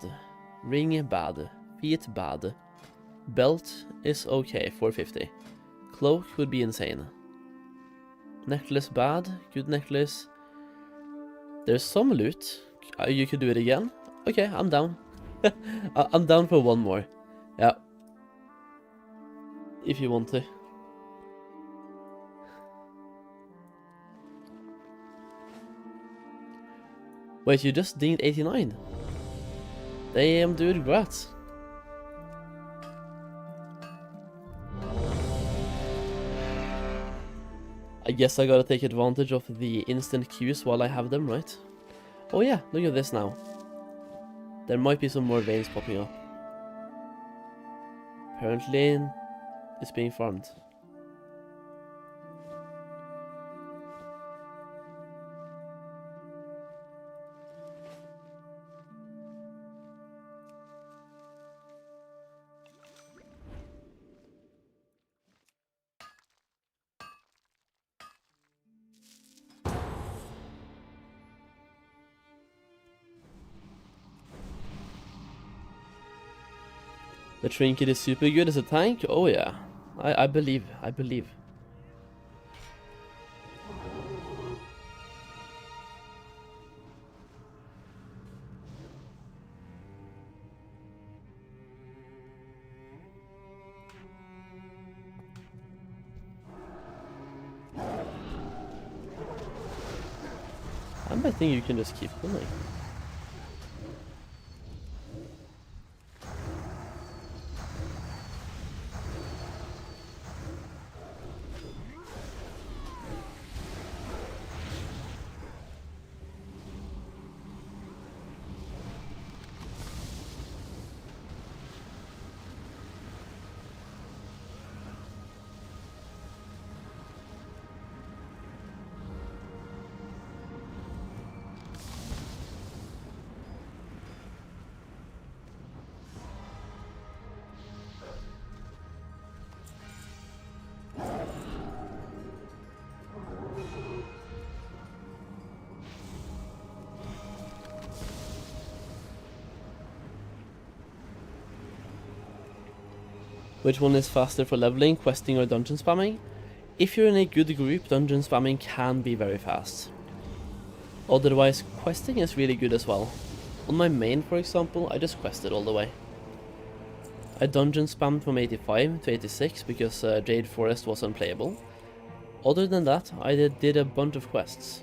Ring, bad. Feet, bad. Belt is okay, 450. Cloak would be insane. Necklace, bad. Good necklace. There's some loot. You could do it again. Okay, I'm down. I'm down for one more. Yeah. If you want to. Wait, you just dinged 89? Damn, dude, grats. I guess I gotta take advantage of the instant queues while I have them, right? Oh yeah, look at this now. There might be some more veins popping up. Apparently, it's being farmed. The trinket is super good as a tank? Oh yeah. I believe. I'm betting you can just keep going. Which one is faster for leveling, questing or dungeon spamming? If you're in a good group, dungeon spamming can be very fast. Otherwise, questing is really good as well. On my main, for example, I just quested all the way. I dungeon spammed from 85 to 86 because Jade Forest was unplayable. Other than that, I did a bunch of quests.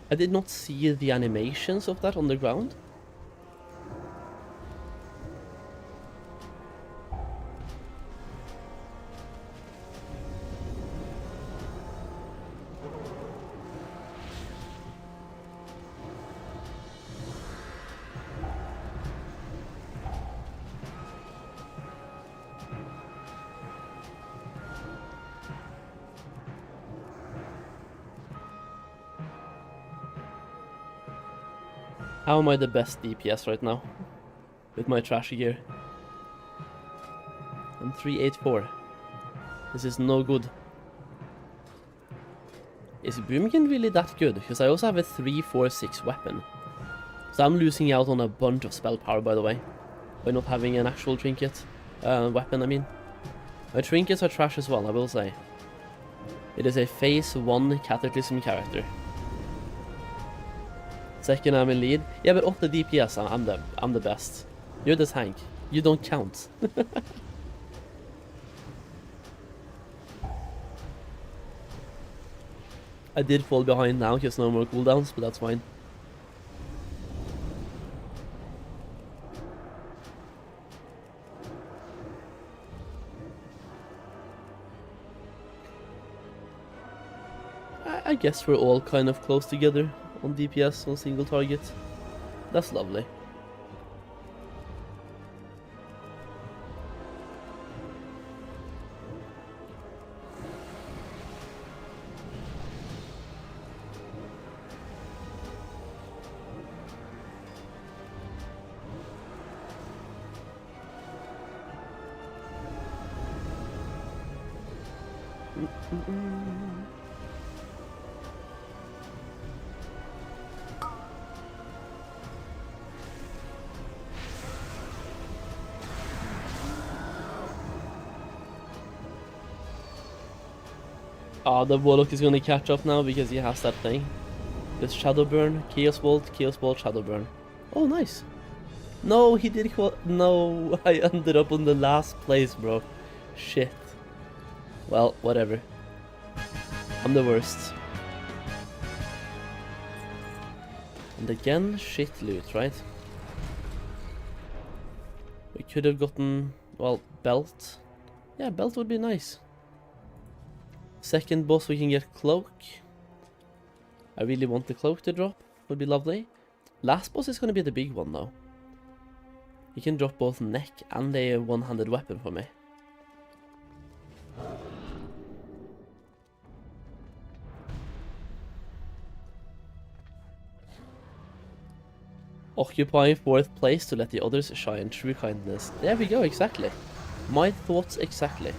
I did not see the animations of that on the ground. How am I the best DPS right now? With my trashy gear. I'm 384. This is no good. Is Boomkin really that good? Because I also have a 346 weapon. So I'm losing out on a bunch of spell power, by the way. By not having an actual trinket. Weapon, I mean. My trinkets are trash as well, I will say. It is a phase 1 Cataclysm character. Second, I'm in lead. Yeah, but off the DPS, I'm the best. You're the tank. You don't count. I did fall behind now because no more cooldowns, but that's fine. I guess we're all kind of close together on DPS on single target. That's lovely. The Warlock is gonna catch up now because he has that thing. This Shadowburn, Chaos Bolt, Shadowburn. Oh, nice. No, he did. No, I ended up on the last place, bro. Shit. Well, whatever. I'm the worst. And again, shit loot, right? We could have gotten, well, belt. Yeah, belt would be nice. Second boss we can get cloak. I really want the cloak to drop. Would be lovely. Last boss is going to be the big one though. He can drop both neck and a one-handed weapon for me. Occupying 4th place to let the others shine. True kindness. There we go, exactly. My thoughts exactly.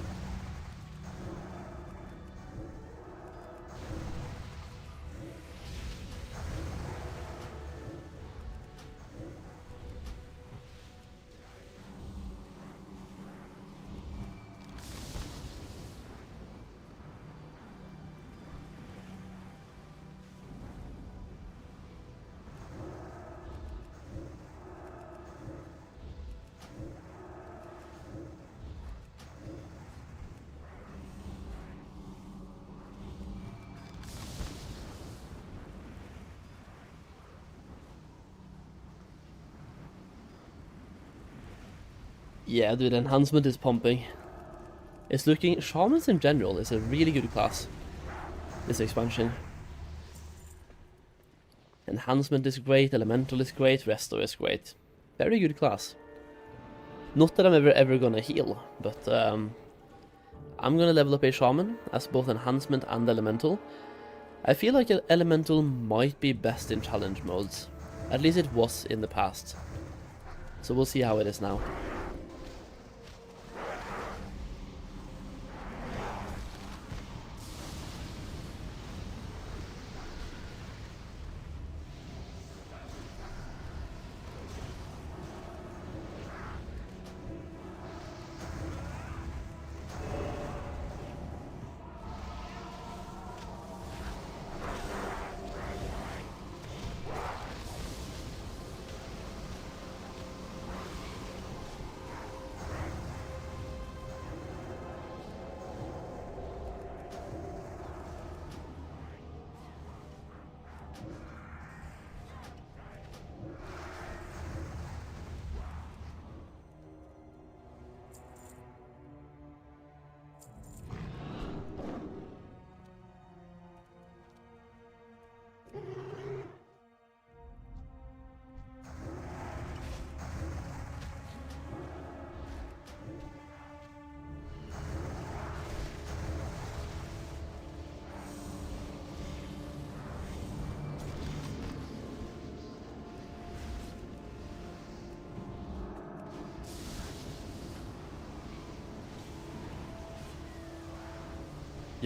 Yeah, dude, enhancement is pumping. It's looking... Shamans in general is a really good class. This expansion. Enhancement is great, Elemental is great, Restore is great. Very good class. Not that I'm ever gonna heal, but I'm gonna level up a Shaman as both Enhancement and Elemental. I feel like an Elemental might be best in challenge modes. At least it was in the past. So we'll see how it is now.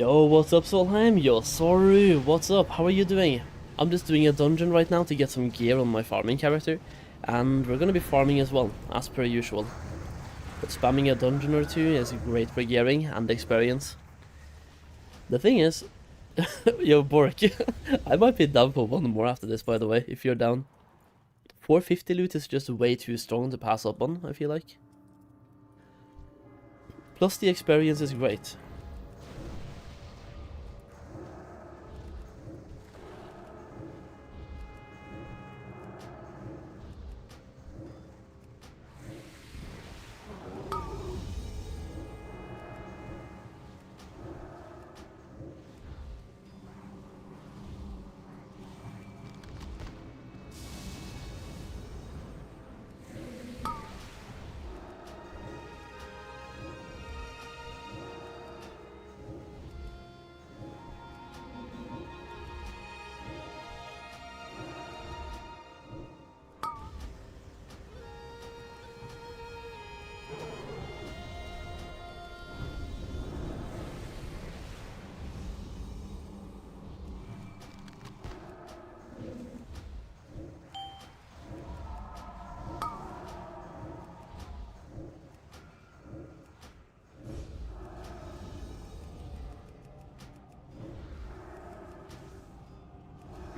Yo, what's up, Solheim? Yo, sorry, what's up? How are you doing? I'm just doing a dungeon right now to get some gear on my farming character, and we're gonna be farming as well, as per usual. But spamming a dungeon or two is great for gearing and experience. The thing is, yo, Bork, I might be down for one more after this, by the way, if you're down. 450 loot is just way too strong to pass up on, I feel like. Plus the experience is great.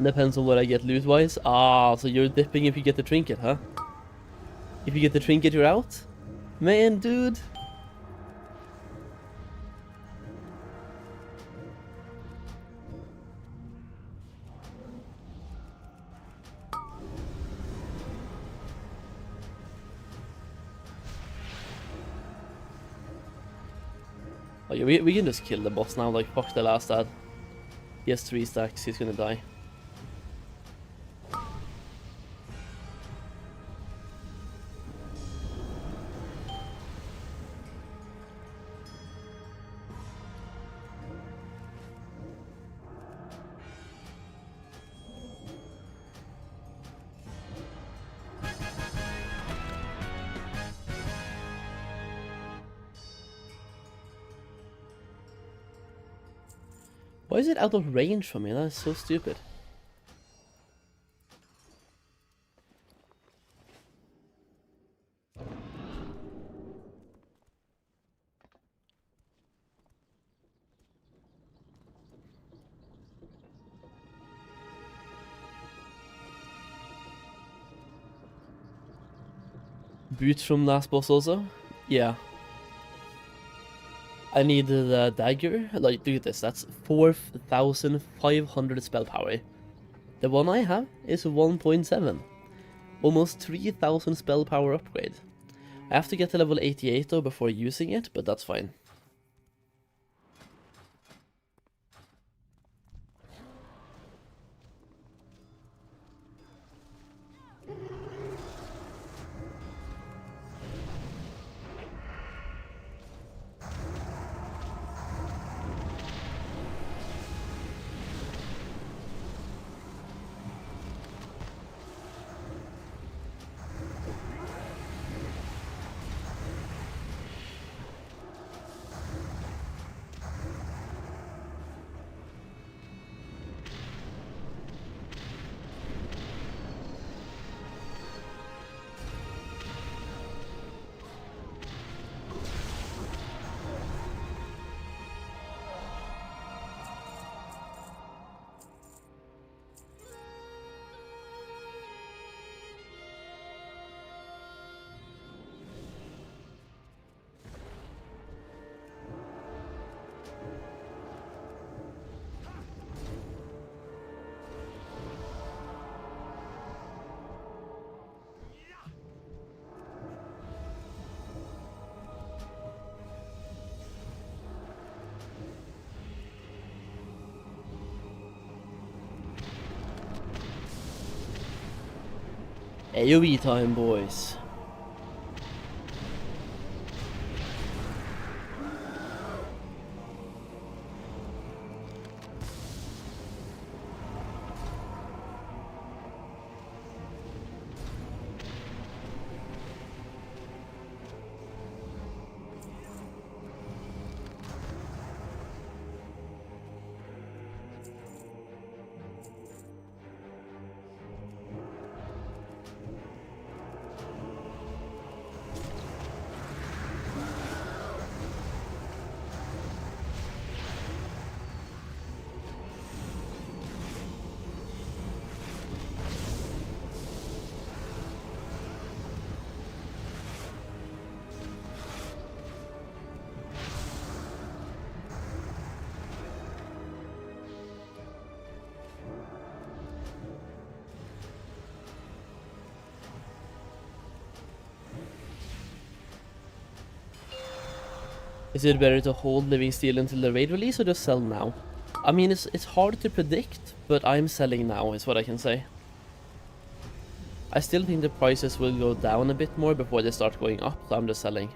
Depends on what I get loot-wise. Ah, so you're dipping if you get the trinket, huh? If you get the trinket, you're out? Man, dude. Oh, yeah, we can just kill the boss now, like, fuck the last ad. He has 3 stacks, he's gonna die. Why is it out of range for me? That is so stupid. Boots from last boss also? Yeah. I need the dagger. Like, look at this. That's 4,500 spell power. The one I have is 1.7. Almost 3,000 spell power upgrade. I have to get to level 88 though before using it, but that's fine. AoE time, boys. Is it better to hold Living Steel until the raid release or just sell now? I mean, it's hard to predict, but I'm selling now is what I can say. I still think the prices will go down a bit more before they start going up, so I'm just selling.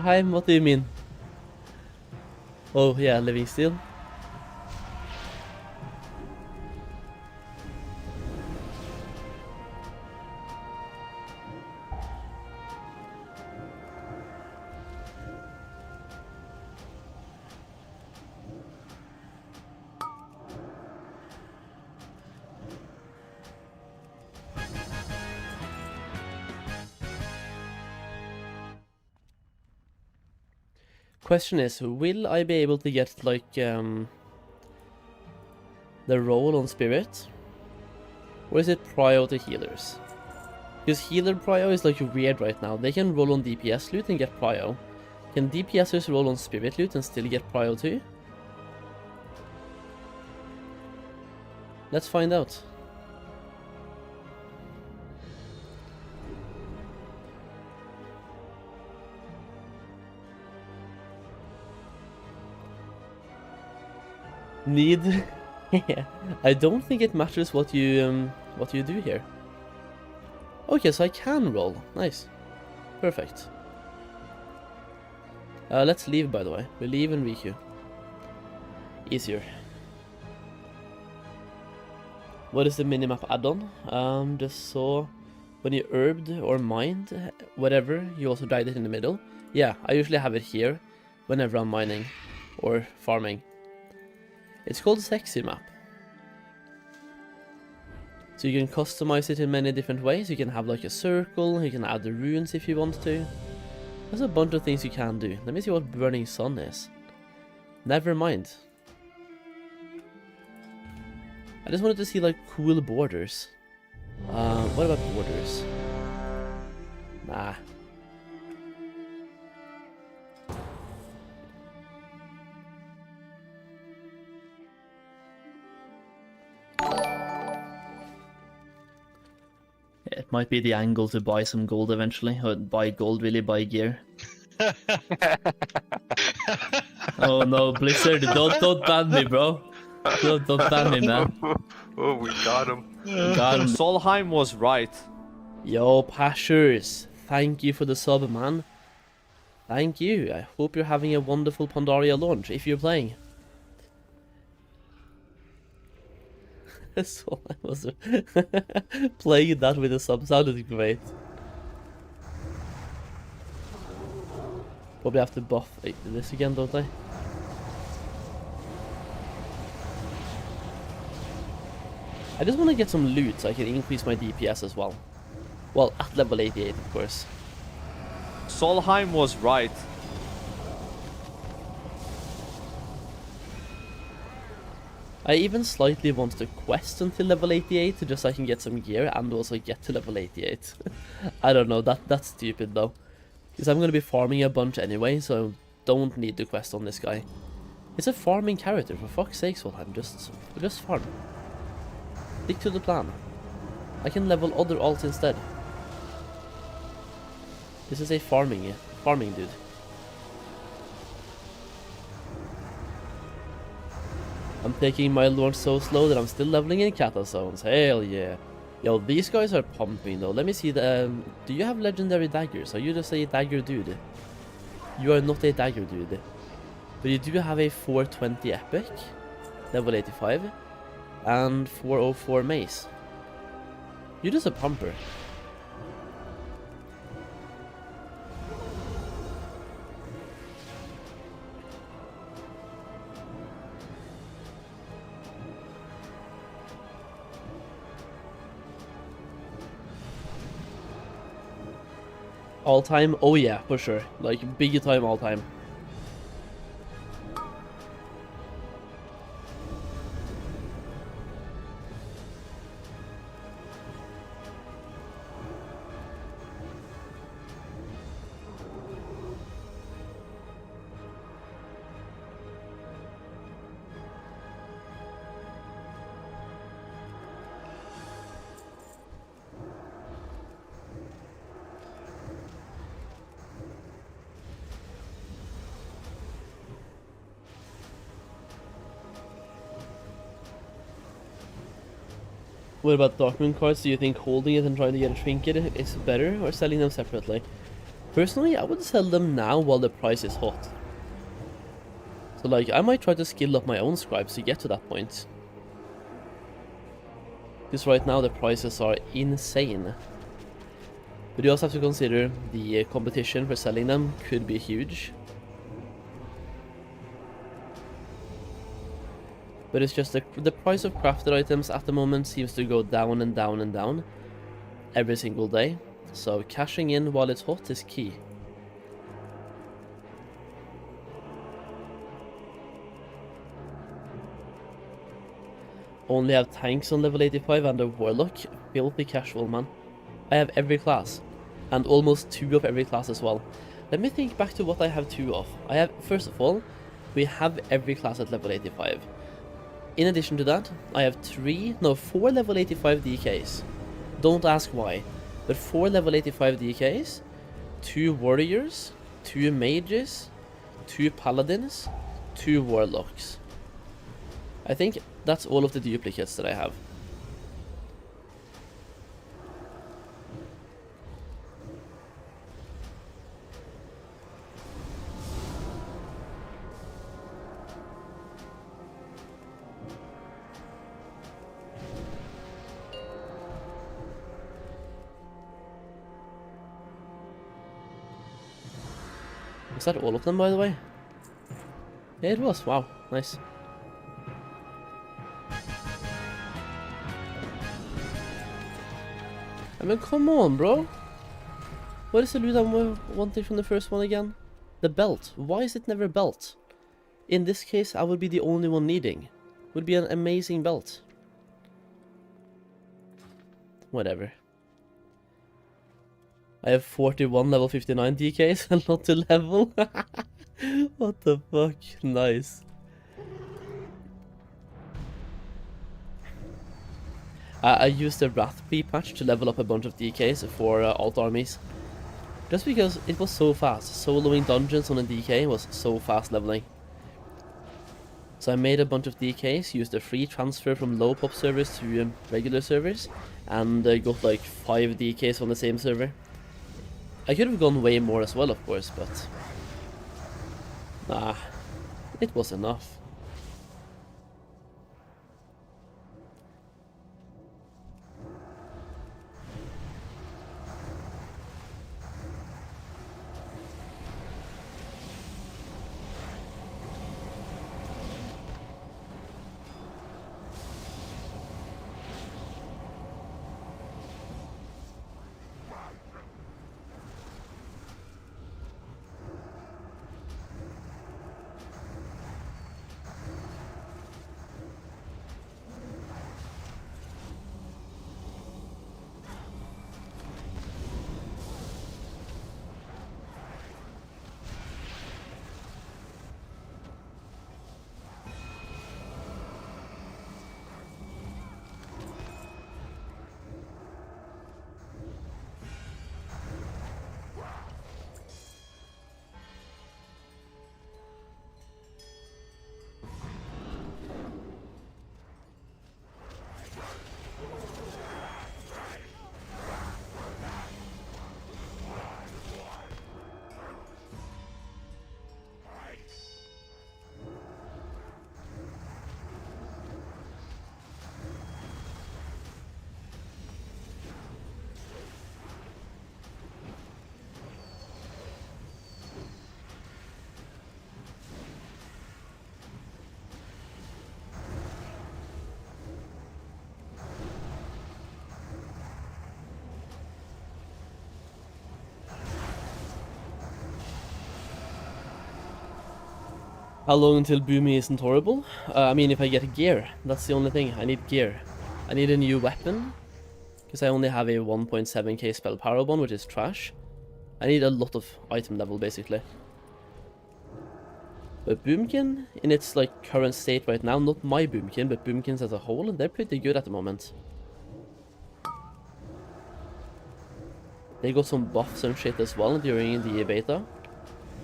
Solheim? What do you mean? Oh yeah, Living Steel. Question is, will I be able to get like the roll on spirit? Or is it prio to healers? Because healer prio is like weird right now. They can roll on DPS loot and get prio. Can DPSers roll on spirit loot and still get prio too? Let's find out. Need? Yeah, I don't think it matters what you do here. Okay, so I can roll. Nice. Perfect. Let's leave, by the way. We leave and requeue. Easier. What is the minimap add-on? Just so when you herbed or mined, whatever, you also dried it in the middle. Yeah, I usually have it here whenever I'm mining or farming. It's called Sexy Map. So you can customize it in many different ways. You can have like a circle, you can add the runes if you want to. There's a bunch of things you can do. Let me see what Burning Sun is. Never mind. I just wanted to see like cool borders. What about borders? Nah. It might be the angle to buy some gold eventually, or buy gold, really buy gear. Oh no, Blizzard, don't ban me, bro. Don't ban me, man. Oh, we got him. Got him. Solheim was right. Yo, Pashers, thank you for the sub, man. Thank you. I hope you're having a wonderful Pandaria launch, if you're playing. So I was playing that with a sub sounded great. Probably have to buff this again, don't I? I just want to get some loot so I can increase my DPS as well. Well, at level 88, of course. Solheim was right. I even slightly want to quest until level 88 just so I can get some gear and also get to level 88. I don't know, that's stupid though. Because I'm going to be farming a bunch anyway, so I don't need to quest on this guy. It's a farming character, for fuck's sake, Solheim, just farm. Stick to the plan. I can level other alts instead. This is a farming dude. I'm taking my launch so slow that I'm still leveling in Kata zones. Hell yeah. Yo, these guys are pumping though. Let me see the... do you have legendary daggers? Are you just a dagger dude? You are not a dagger dude. But you do have a 420 epic, level 85, and 404 mace. You're just a pumper. All time? Oh yeah, for sure. Like, big time all time. What about Darkmoon cards? Do you think holding it and trying to get a trinket is better, or selling them separately? Personally, I would sell them now while the price is hot. So like, I might try to skill up my own scribes to get to that point. Because right now the prices are insane. But you also have to consider the competition for selling them could be huge. But it's just the price of crafted items at the moment seems to go down and down and down every single day. So cashing in while it's hot is key. Only have tanks on level 85 and a warlock. Filthy casual, man. I have every class. And almost 2 of every class as well. Let me think back to what I have 2 of. I have, first of all, we have every class at level 85. In addition to that, I have 4 level 85 DKs. Don't ask why, but 4 level 85 DKs, 2 warriors, 2 mages, 2 paladins, 2 warlocks. I think that's all of the duplicates that I have. Was that all of them, by the way? Yeah, it was. Wow, nice. I mean, come on, bro. What is the loot I'm wanting from the first one again? The belt. Why is it never belt? In this case, I would be the only one needing. Would be an amazing belt. Whatever. I have 41 level 59 DKs and not to level. What the fuck? Nice. I used the Wrath patch to level up a bunch of DKs for alt armies. Just because it was so fast. Soloing dungeons on a DK was so fast leveling. So I made a bunch of DKs, used a free transfer from low pop servers to regular servers, and got like 5 DKs on the same server. I could have gone way more as well, of course, but nah, it was enough. How long until booming isn't horrible? I mean, if I get gear, that's the only thing. I need gear. I need a new weapon, because I only have a 1.7k spell power one, which is trash. I need a lot of item level, basically. But Boomkin, in its like current state right now, not my Boomkin, but Boomkins as a whole, they're pretty good at the moment. They got some buffs and shit as well during the beta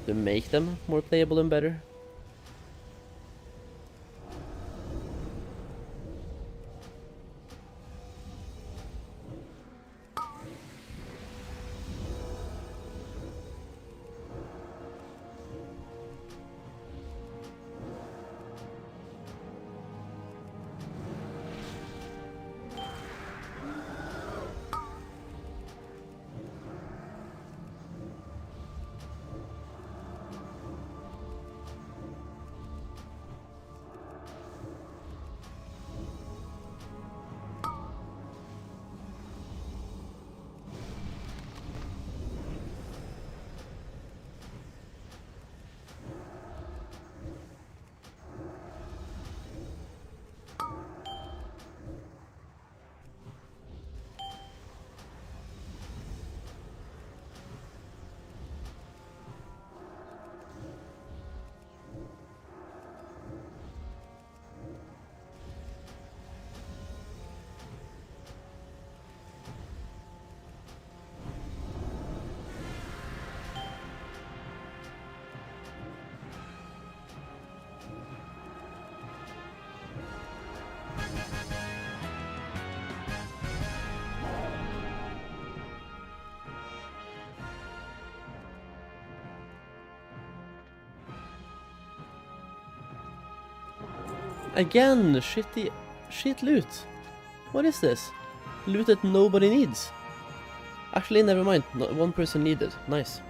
to make them more playable and better. Again, shit loot. What is this? Loot that nobody needs. Actually, never mind. Not one person needed. Nice.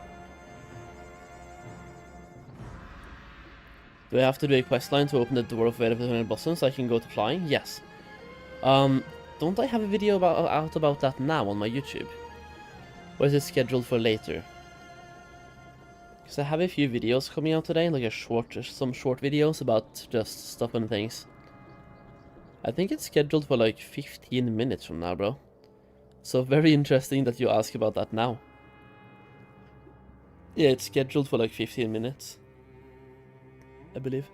Do I have to do a questline to open the door of Verified Blossoms so I can go to flying? Yes. Don't I have a video out about that now on my YouTube? Or is it scheduled for later? Because I have a few videos coming out today, like some short videos about just stuff and things. I think it's scheduled for like 15 minutes from now, bro. So very interesting that you ask about that now. Yeah, it's scheduled for like 15 minutes, I believe.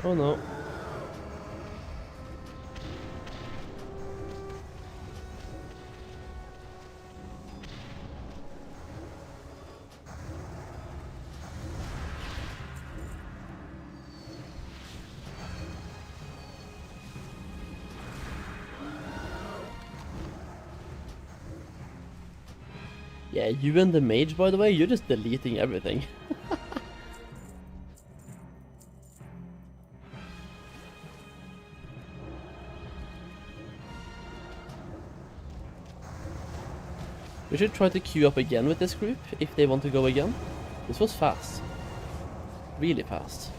Oh no. Yeah, you and the mage, by the way, you're just deleting everything. We should try to queue up again with this group, if they want to go again. This was fast. Really fast.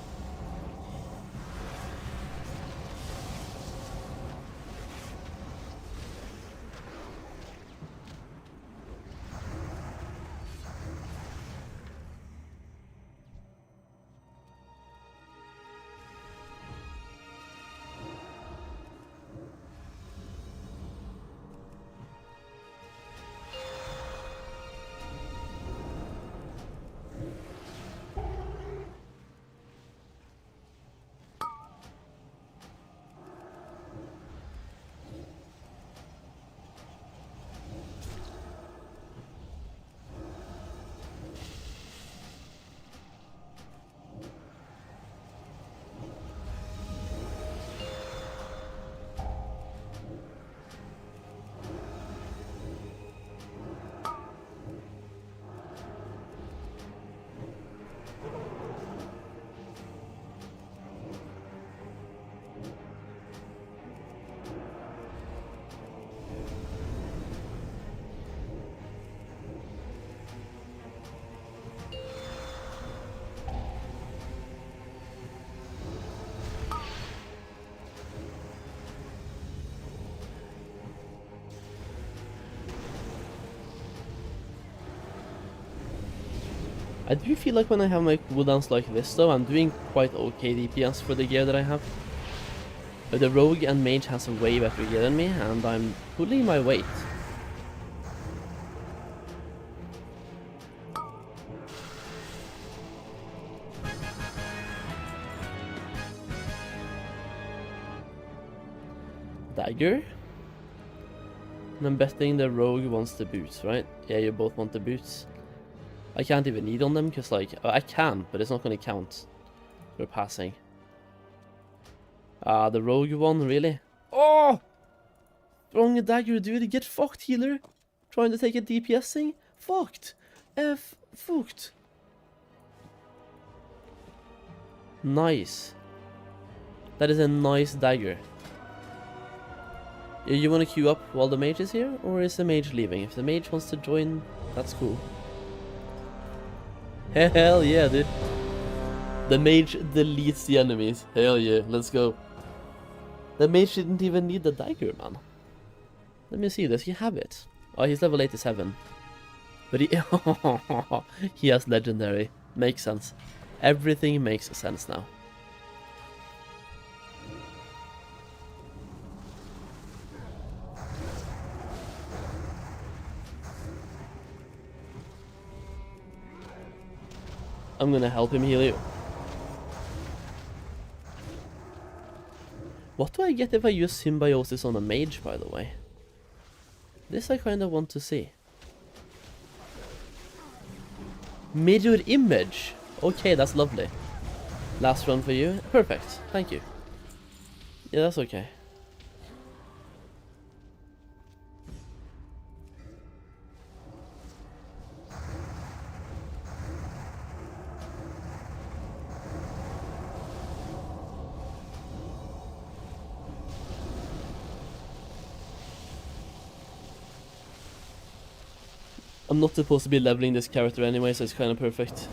I do feel like when I have my cooldowns like this though, I'm doing quite okay DPS for the gear that I have. But the rogue and mage has a way better gear than me, and I'm pulling my weight. Dagger? And I'm betting the rogue wants the boots, right? Yeah, you both want the boots. I can't even eat on them, because like, I can, but it's not going to count for passing. Ah, the rogue one, really? Oh! Throwing a dagger, dude, get fucked, healer. Trying to take a DPS thing? Fucked. Fucked. Nice. That is a nice dagger. You want to queue up while the mage is here, or is the mage leaving? If the mage wants to join, that's cool. Hell yeah, dude. The mage deletes the enemies. Hell yeah, let's go. The mage didn't even need the dagger, man. Let me see, does he have it? Oh, he's level 87. But he... he has legendary. Makes sense. Everything makes sense now. I'm gonna help him heal you. What do I get if I use Symbiosis on a mage, by the way? This I kinda want to see. Mirror image! Okay, that's lovely. Last run for you. Perfect, thank you. Yeah, that's okay. I'm not supposed to be leveling this character anyway, so it's kind of perfect.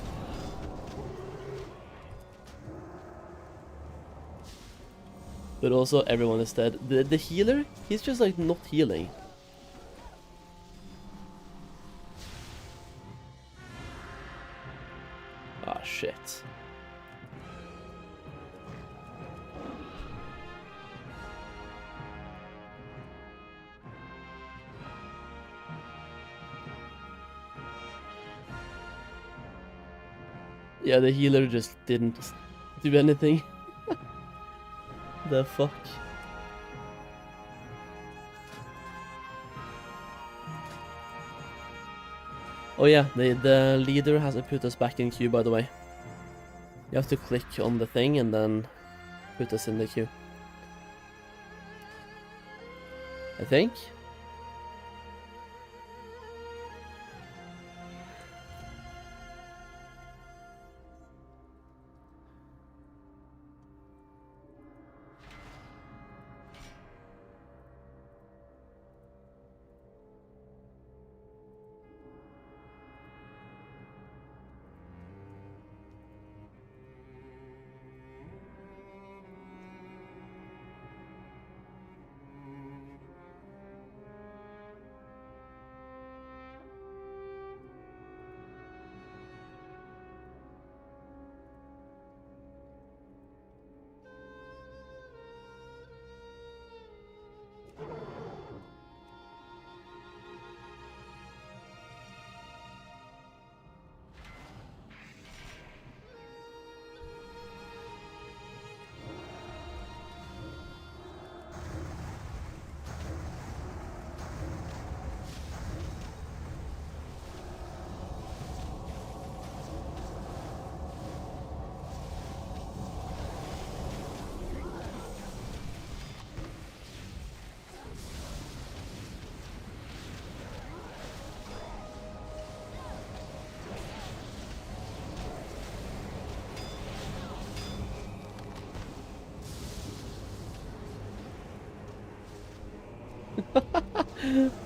But also, everyone is dead. The healer, he's just like not healing. Ah, shit. Yeah, the healer just didn't do anything. The fuck? Oh yeah, the leader hasn't put us back in queue, by the way. You have to click on the thing and then put us in the queue. I think?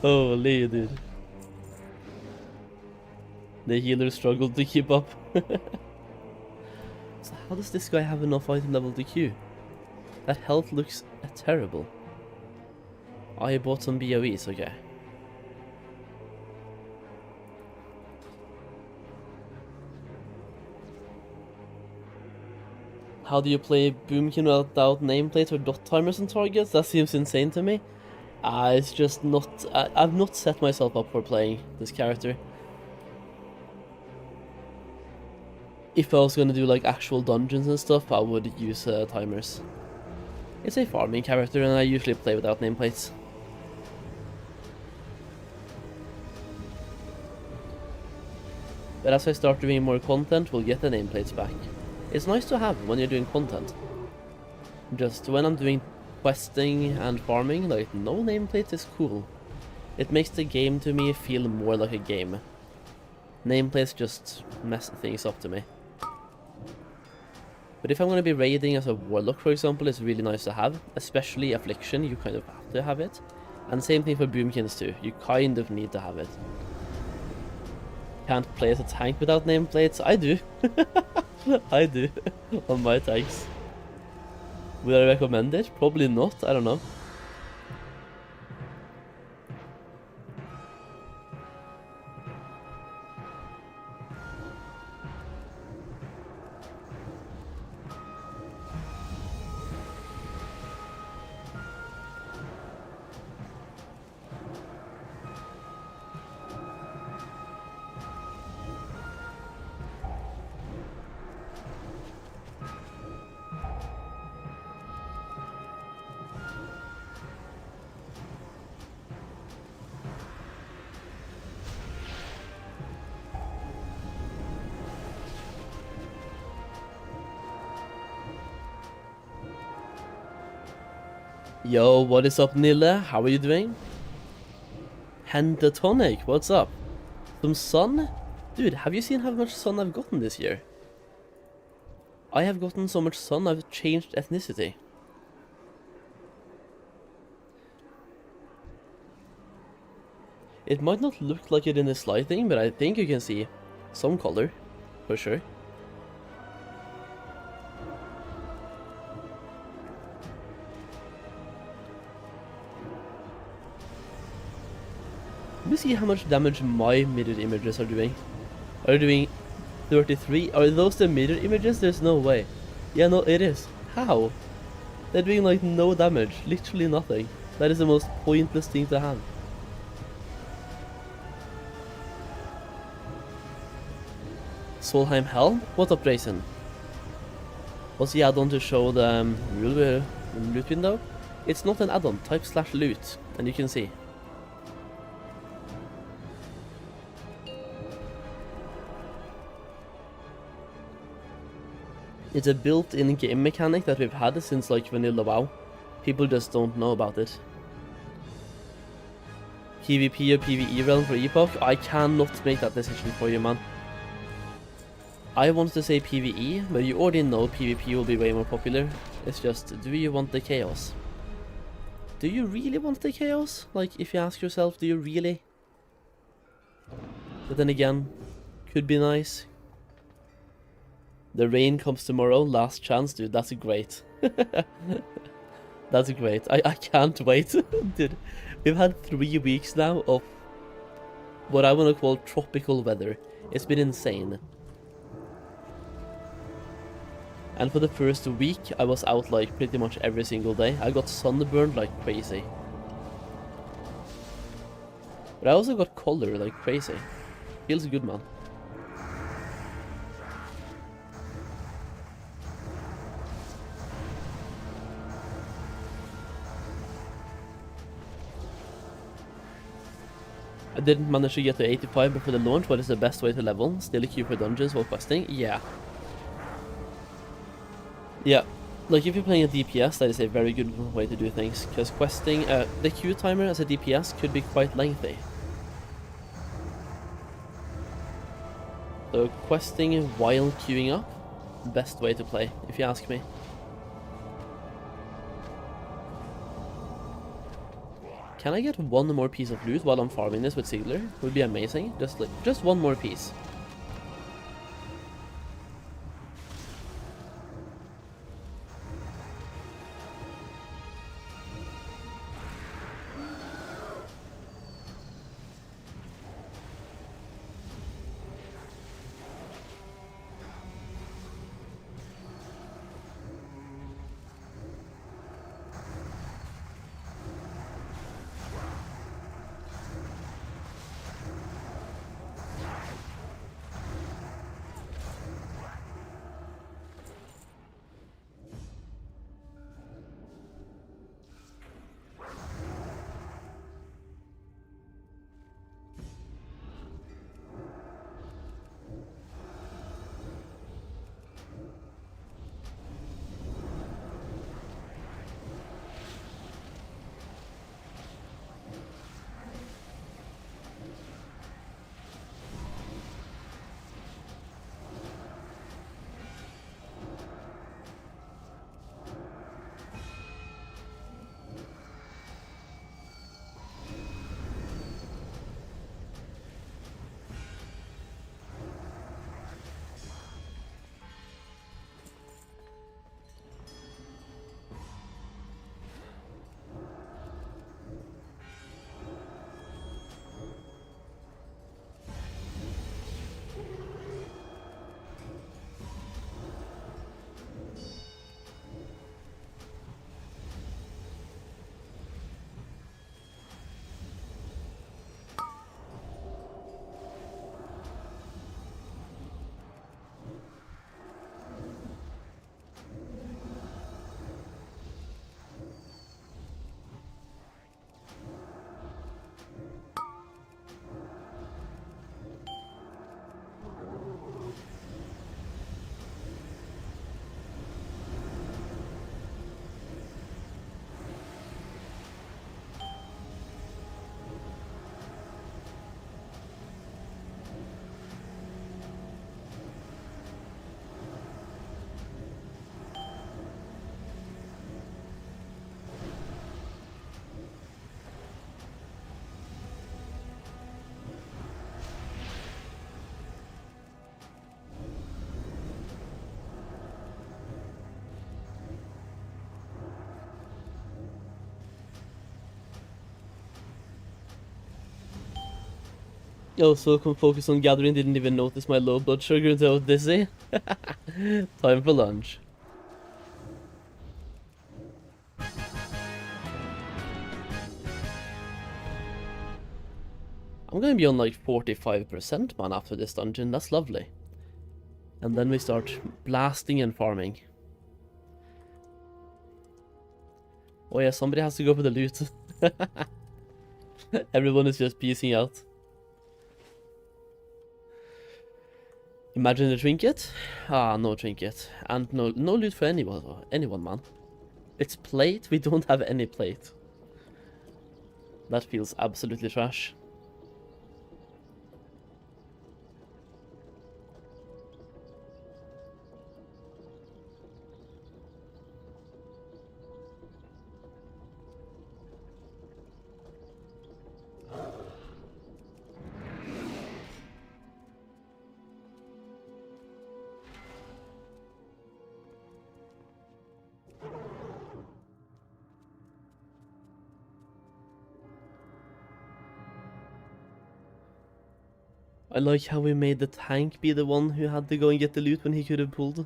Holy dude. The healer struggled to keep up. So how does this guy have enough item level to queue? That health looks terrible. Oh, he bought some BOEs, okay. How do you play Boomkin without nameplates or dot timers on targets? That seems insane to me. It's just not... I've not set myself up for playing this character. If I was gonna do like actual dungeons and stuff, I would use timers. It's a farming character and I usually play without nameplates. But as I start doing more content, we'll get the nameplates back. It's nice to have when you're doing content. Just when I'm doing questing and farming, like, no nameplates is cool. It makes the game to me feel more like a game. Nameplates just mess things up to me. But if I'm going to be raiding as a warlock, for example, it's really nice to have. Especially Affliction, you kind of have to have it. And same thing for Boomkins too, you kind of need to have it. Can't play as a tank without nameplates? I do. I do. On my tanks. Would I recommend it? Probably not, I don't know. Yo, what is up, Nille? How are you doing? Hentatonic, what's up? Some sun? Dude, have you seen how much sun I've gotten this year? I have gotten so much sun, I've changed ethnicity. It might not look like it in this lighting, but I think you can see some color, for sure. Let me see how much damage my mirror images are doing. Are they doing 33? Are those the mirror images? There's no way. Yeah, no, it is. How? They're doing like no damage. Literally nothing. That is the most pointless thing to have. Solheim Helm? What's up, Jason? What's the add-on to show the loot window? It's not an add-on. Type /loot and you can see. It's a built-in game mechanic that we've had since like vanilla WoW. People just don't know about it. PvP or PvE realm for Epoch? I cannot make that decision for you, man. I want to say PvE, but you already know PvP will be way more popular. It's just, do you want the chaos? Do you really want the chaos? Like, if you ask yourself, do you really? But then again, could be nice. The rain comes tomorrow, last chance, dude, that's great. That's great, I can't wait. Dude, we've had 3 weeks now of what I want to call tropical weather. It's been insane. And for the first week, I was out like pretty much every single day. I got sunburned like crazy. But I also got color like crazy. Feels good, man. I didn't manage to get to 85 before the launch. What is the best way to level? Still a queue for dungeons while questing? Yeah. Yeah. Like if you're playing a DPS, that is a very good way to do things. Because questing, the queue timer as a DPS could be quite lengthy. So questing while queuing up, best way to play, if you ask me. Can I get one more piece of loot while I'm farming this with Zygor? Would be amazing. Just one more piece. Yo, so can focus on gathering, didn't even notice my low blood sugar until I was dizzy. Time for lunch. I'm gonna be on like 45% man after this dungeon, that's lovely. And then we start blasting and farming. Oh yeah, somebody has to go for the loot. Everyone is just piecing out. Imagine the trinket? Ah, no trinket. And no loot for anyone, man. It's plate, we don't have any plate. That feels absolutely trash. I like how we made the tank be the one who had to go and get the loot when he could have pulled.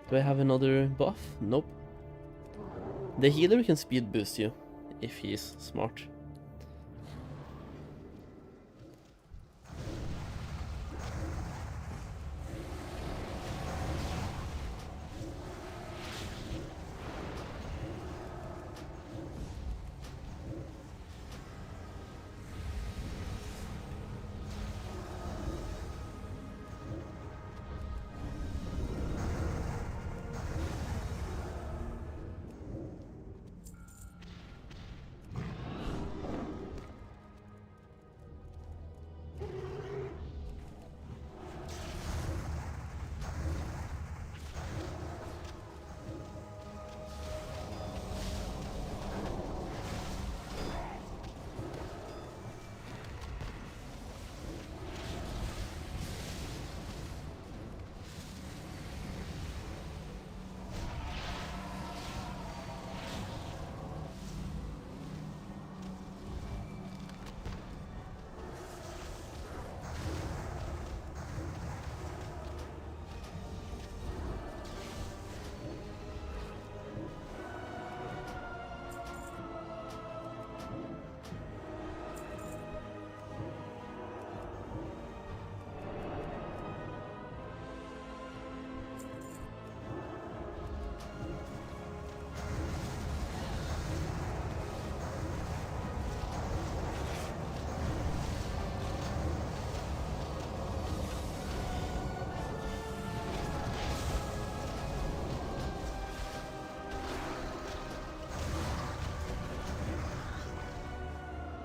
Do I have another buff? Nope. The healer can speed boost you, if he's smart.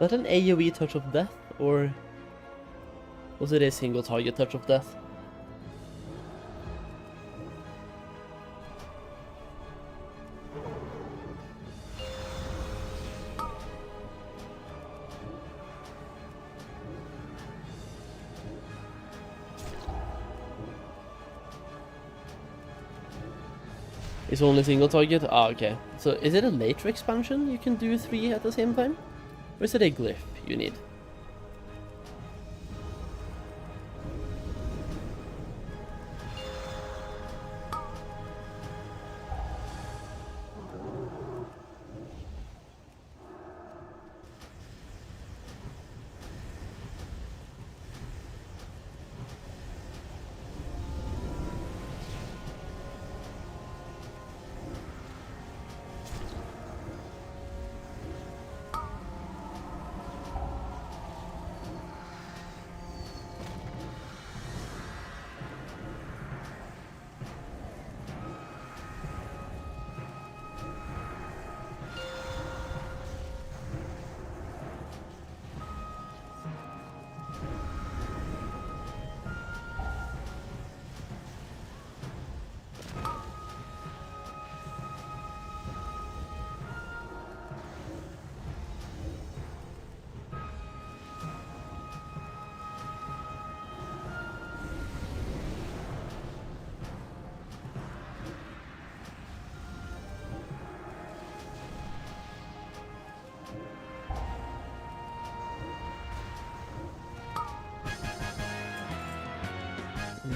Was that an AoE touch of death, or was it a single target touch of death? It's only single target? Ah, okay. So is it a later expansion you can do 3 at the same time? Or is it a glyph you need?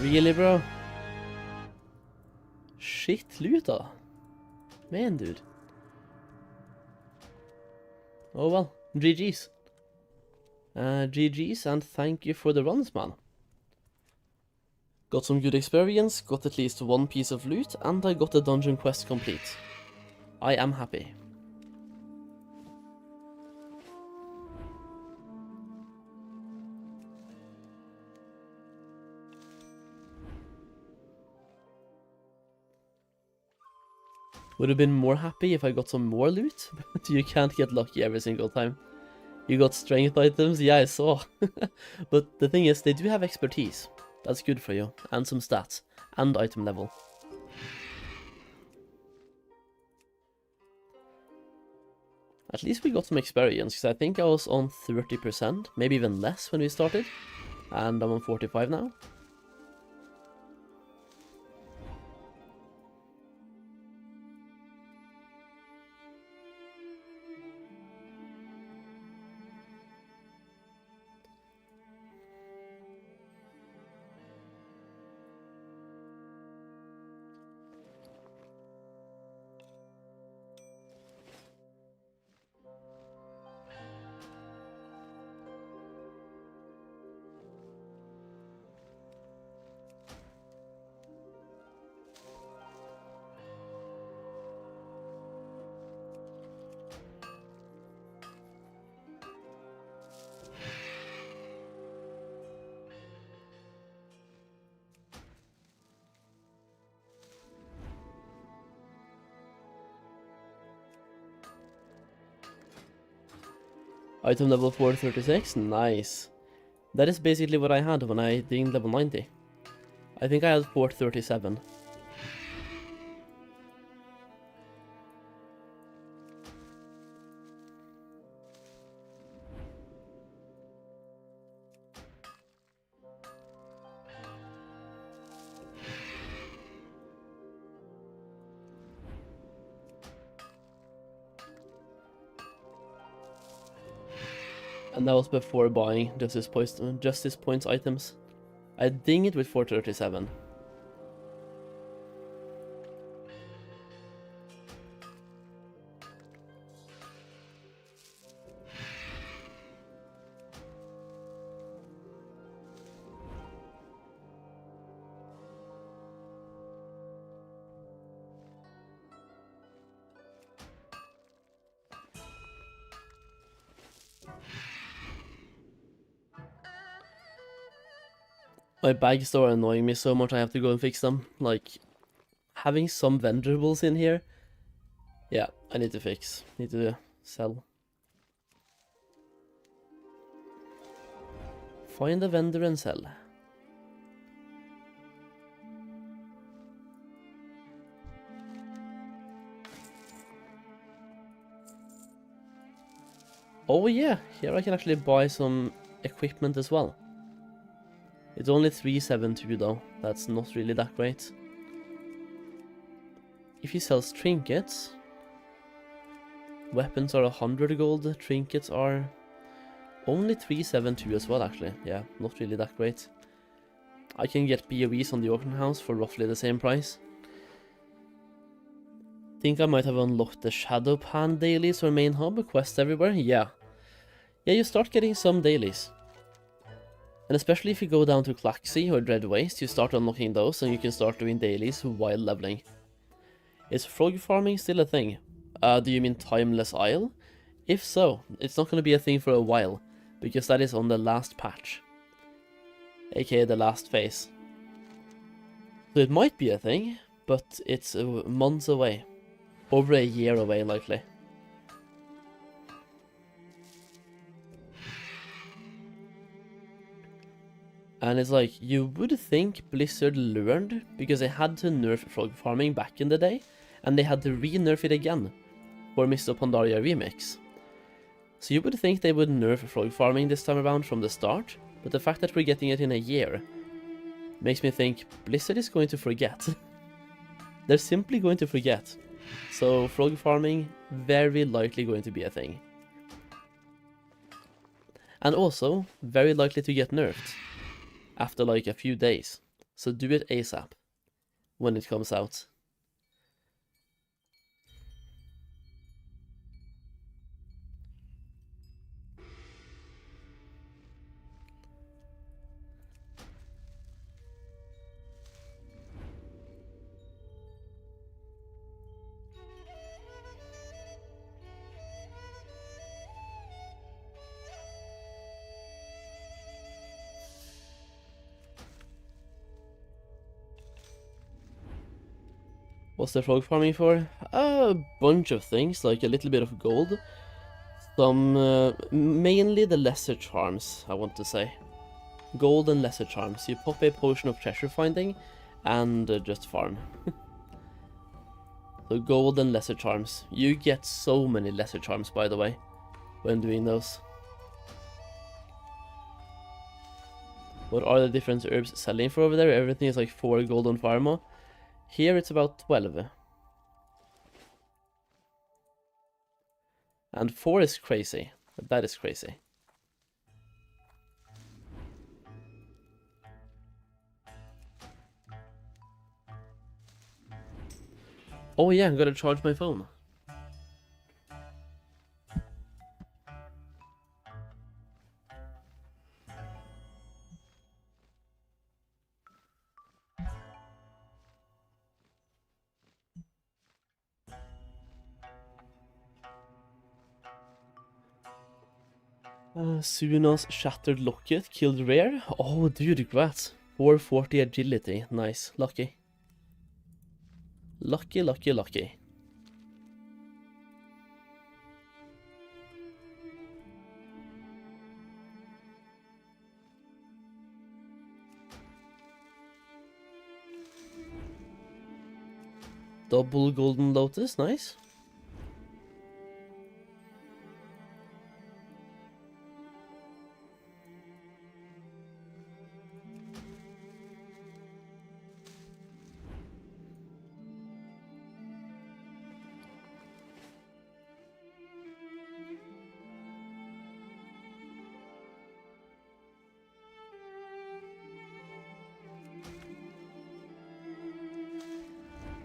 Really, bro? Shit loot, da. Man, dude. Oh well, GG's. GG's, and thank you for the runs, man. Got some good experience, got at least one piece of loot, and I got the dungeon quest complete. I am happy. Would have been more happy if I got some more loot, but you can't get lucky every single time. You got strength items, yeah, I saw. But the thing is, they do have expertise. That's good for you, and some stats, and item level. At least we got some experience, because I think I was on 30%, maybe even less when we started, and I'm on 45 now. Item level 436, nice. That is basically what I had when I dinged level 90. I think I had 437. And that was before buying Justice Points items. I ding it with 437. My bags are annoying me so much I have to go and fix them. Like, having some vendrables in here. Yeah, I need to fix. Need to sell. Find a vendor and sell. Oh yeah, here I can actually buy some equipment as well. It's only 372 though, that's not really that great. If he sells trinkets, weapons are 100 gold, trinkets are only 372 as well actually, yeah, not really that great. I can get BOEs on the auction house for roughly the same price. Think I might have unlocked the Shadow Pan dailies or main hub, quests everywhere, yeah. Yeah, you start getting some dailies. And especially if you go down to Claxy or Dread Waste, you start unlocking those and you can start doing dailies while leveling. Is frog farming still a thing? Do you mean Timeless Isle? If so, it's not going to be a thing for a while, because that is on the last patch. AKA the last phase. So it might be a thing, but it's months away. Over a year away, likely. And it's like, you would think Blizzard learned, because they had to nerf frog farming back in the day, and they had to re-nerf it again for Mists of Pandaria Remix. So you would think they would nerf frog farming this time around from the start, but the fact that we're getting it in a year makes me think Blizzard is going to forget. They're simply going to forget. So frog farming, very likely going to be a thing. And also, very likely to get nerfed. After like a few days. So do it ASAP when it comes out. What's the frog farming for? A bunch of things, like a little bit of gold. Some, mainly the lesser charms, I want to say. Gold and lesser charms. You pop a potion of treasure finding, and just farm. So gold and lesser charms. You get so many lesser charms, by the way, when doing those. What are the different herbs selling for over there? Everything is like 4 gold on Pharma. Here it's about 12. And 4 is crazy. That is crazy. Oh yeah, I'm gonna charge my phone. Suna's Shattered Locket killed rare. Oh dude, congrats. 440 agility. Nice. Lucky. Lucky, lucky, lucky. Double golden lotus, nice.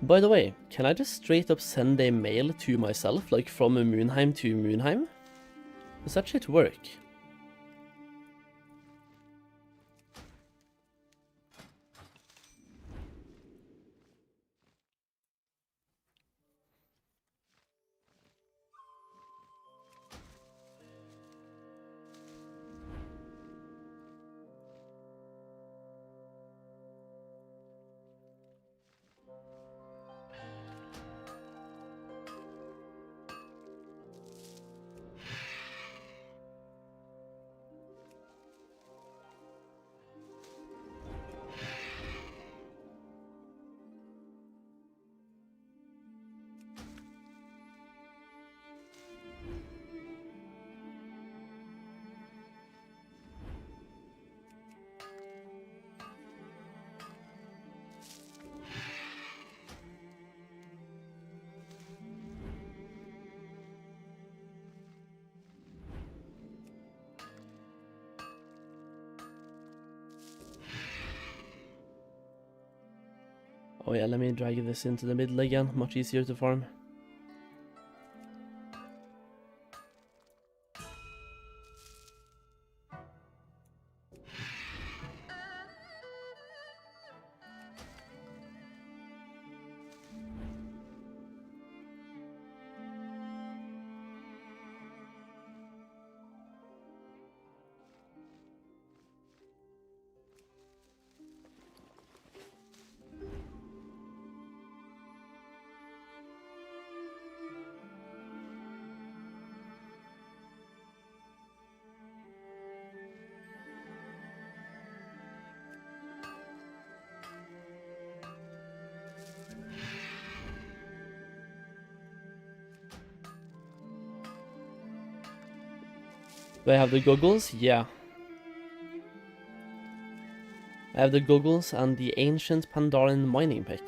By the way, can I just straight up send a mail to myself, like from Moonheim to Moonheim? Does that shit work? Oh yeah, let me drag this into the middle again, much easier to farm. Do I have the goggles? Yeah. I have the goggles and the ancient Pandaren mining pick.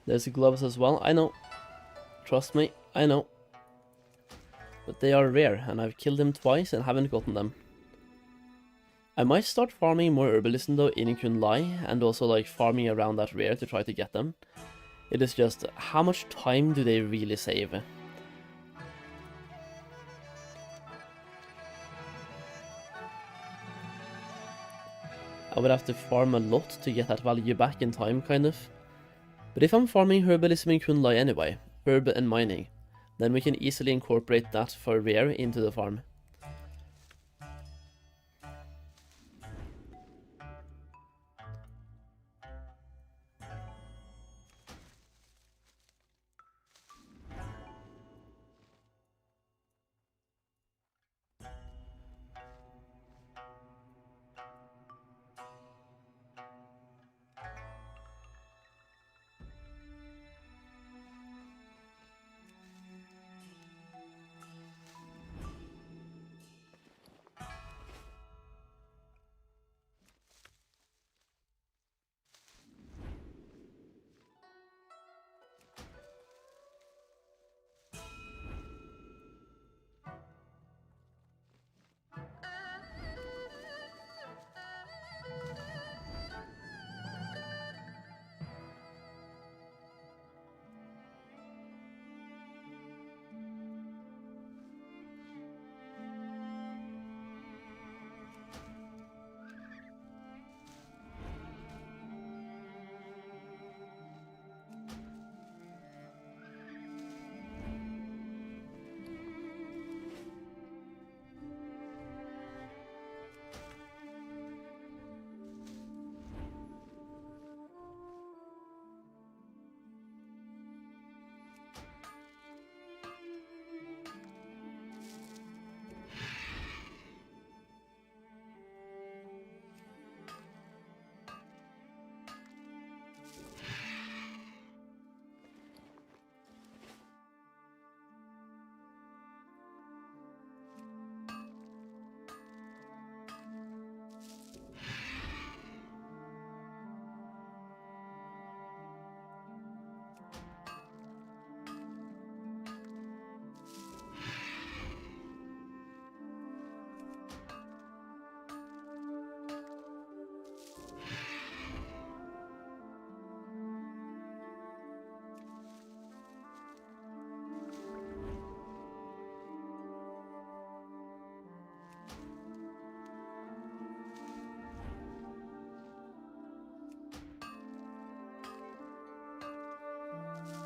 There's gloves as well, I know. Trust me, I know. But they are rare, and I've killed them twice and haven't gotten them. I might start farming more herbalism though in Kunlai, and also like farming around that rare to try to get them. It is just, how much time do they really save? I would have to farm a lot to get that value back in time, kind of. But if I'm farming herbalism in Kunlai anyway, herb and mining, then we can easily incorporate that for rare into the farm.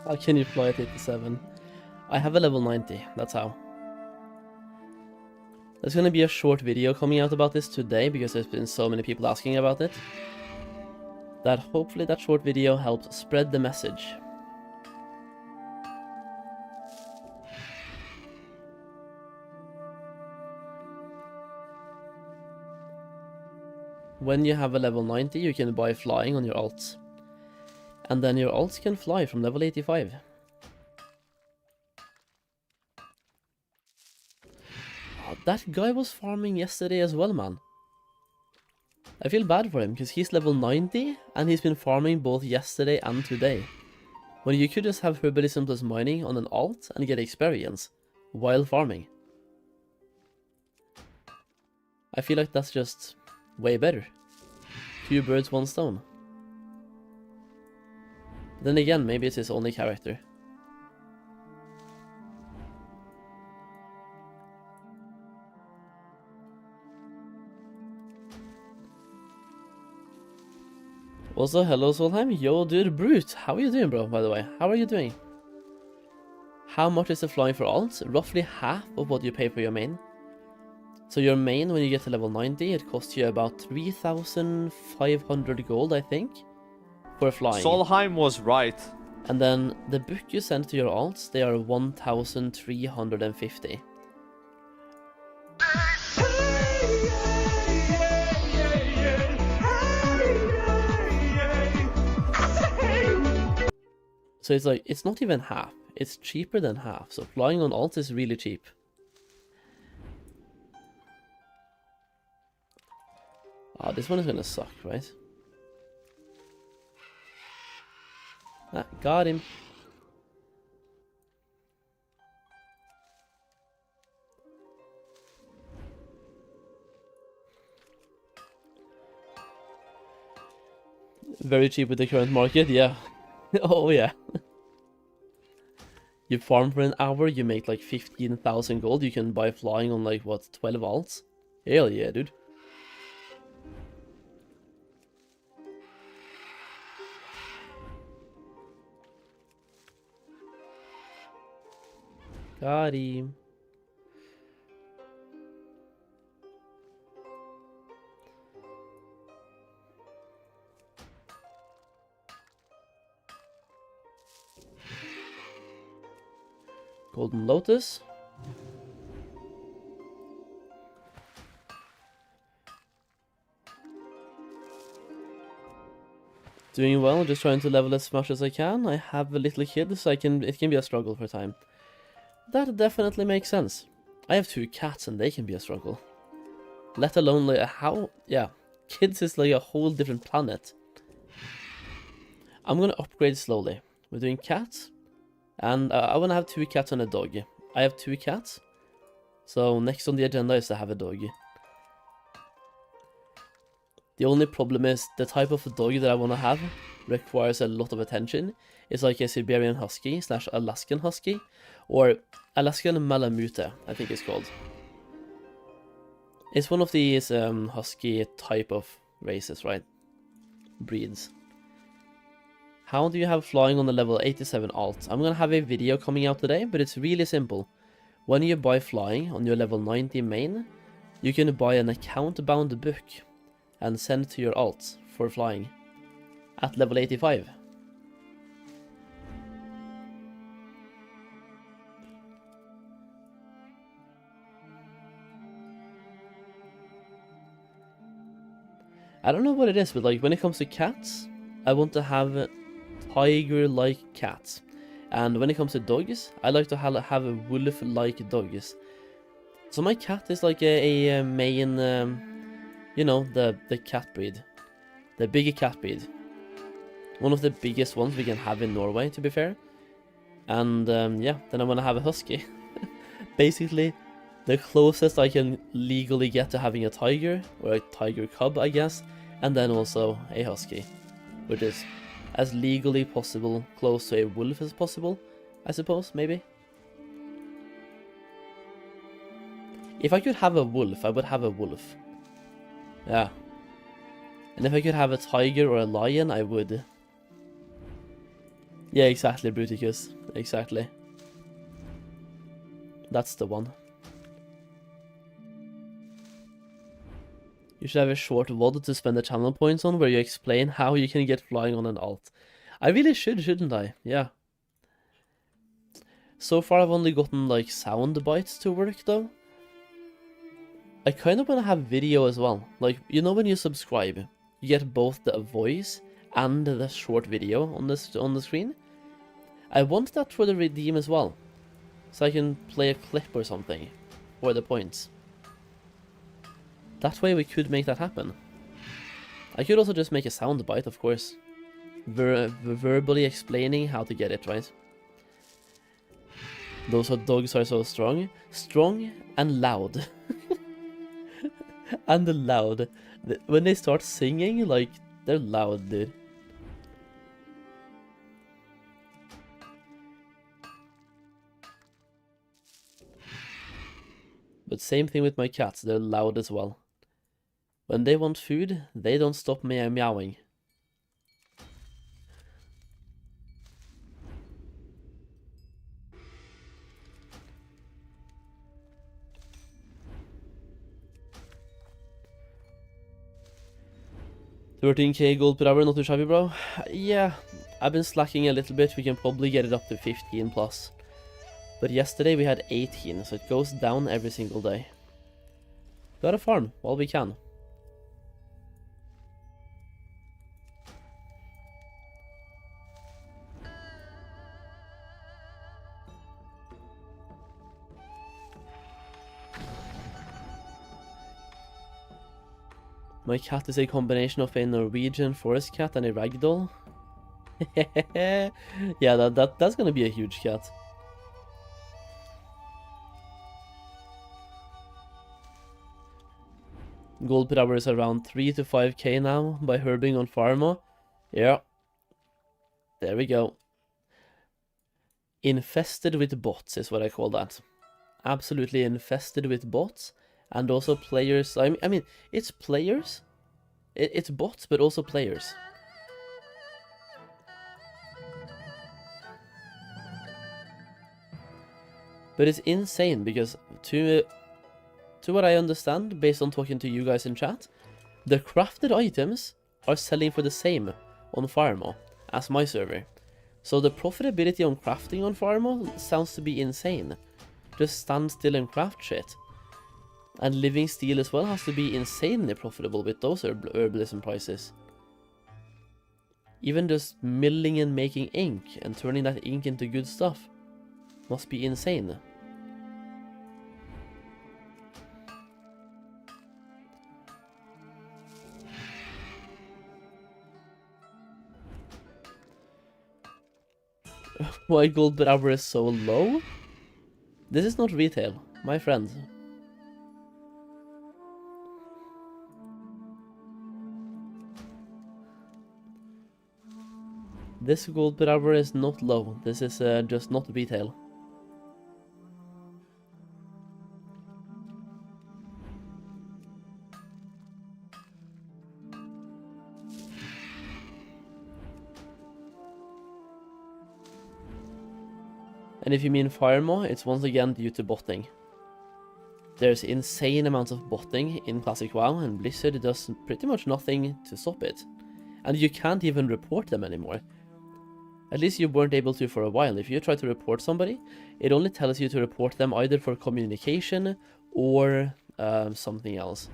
How can you fly at 87? I have a level 90, that's how. There's gonna be a short video coming out about this today because there's been so many people asking about it. That hopefully that short video helps spread the message. When you have a level 90, you can buy flying on your alts. And then your alts can fly from level 85. Oh, that guy was farming yesterday as well, man. I feel bad for him, because he's level 90, and he's been farming both yesterday and today. When you could just have herbalism plus mining on an alt and get experience, while farming. I feel like that's just way better. 2 birds, 1 stone. Then again, maybe it's his only character. Also, hello Solheim. Yo dude, Brute, how are you doing, bro, by the way? How are you doing? How much is the flying for alts? Roughly half of what you pay for your main. So your main, when you get to level 90, it costs you about 3,500 gold, I think, for flying. Solheim was right. And then the book you send to your alts, they are 1,350. So it's like, it's not even half. It's cheaper than half. So flying on alts is really cheap. Ah, this one is gonna suck, right? Ah, Got him. Very cheap with the current market, yeah. Oh yeah. You farm for an hour, you make like 15,000 gold, you can buy flying on like, what, 12 alts? Hell yeah, dude. Got him. Golden Lotus. Doing well, just trying to level as much as I can. I have a little kid, so it can be a struggle for time. That definitely makes sense. I have 2 cats and they can be a struggle. Let alone like how, yeah, kids is like a whole different planet. I'm gonna upgrade slowly. We're doing cats, and I wanna have 2 cats and a dog. I have 2 cats, so next on the agenda is to have a dog. The only problem is the type of dog that I wanna have requires a lot of attention. It's like a Siberian Husky / Alaskan Husky, or Alaskan Malamute, I think it's called. It's one of these Husky type of races, right? Breeds. How do you have flying on the level 87 alt? I'm gonna have a video coming out today, but it's really simple. When you buy flying on your level 90 main, you can buy an account-bound book and send to your alt for flying at level 85. I don't know what it is, but like when it comes to cats, I want to have tiger-like cats. And when it comes to dogs, I like to have a wolf-like dogs. So my cat is like a main, you know, the cat breed. The bigger cat breed. One of the biggest ones we can have in Norway, to be fair. And yeah, then I want to have a husky. Basically, the closest I can legally get to having a tiger, or a tiger cub, I guess, and then also a husky, which is as legally possible, close to a wolf as possible, I suppose, maybe. If I could have a wolf, I would have a wolf. Yeah. And if I could have a tiger or a lion, I would. Yeah, exactly, Bruticus. Exactly. That's the one. You should have a short VOD to spend the channel points on where you explain how you can get flying on an alt. I really should, shouldn't I? Yeah. So far I've only gotten like sound bites to work though. I kind of want to have video as well. Like, you know when you subscribe, you get both the voice and the short video on the screen? I want that for the redeem as well. So I can play a clip or something for the points. That way we could make that happen. I could also just make a sound bite, of course. Verbally explaining how to get it, right? Those hot dogs are so strong. Strong and loud. And loud. When they start singing, like, they're loud, dude. But same thing with my cats, they're loud as well. When they want food, they don't stop meowing. $13k gold per hour, not too shabby, bro. Yeah, I've been slacking a little bit. We can probably get it up to 15 plus. But yesterday we had 18, so it goes down every single day. Gotta farm while we can. My cat is a combination of a Norwegian forest cat and a ragdoll. Yeah, that's gonna be a huge cat. Gold per hour is around 3 to 5k now by herbing on Pharma. Yeah. There we go. Infested with bots is what I call that. Absolutely infested with bots. And also players. I mean, it's players. It's bots, but also players. But it's insane because to what I understand, based on talking to you guys in chat, the crafted items are selling for the same on Pharma as my server. So the profitability on crafting on Pharma sounds to be insane. Just stand still and craft shit. And living steel as well has to be insanely profitable with those herbalism prices. Even just milling and making ink and turning that ink into good stuff must be insane. Why gold per hour is so low? This is not retail, my friend. This gold per hour is not low. This is just not retail. And if you mean Firemaw, it's once again due to botting. There's insane amounts of botting in Classic WoW, and Blizzard does pretty much nothing to stop it. And you can't even report them anymore. At least you weren't able to for a while. If you try to report somebody, it only tells you to report them either for communication or something else.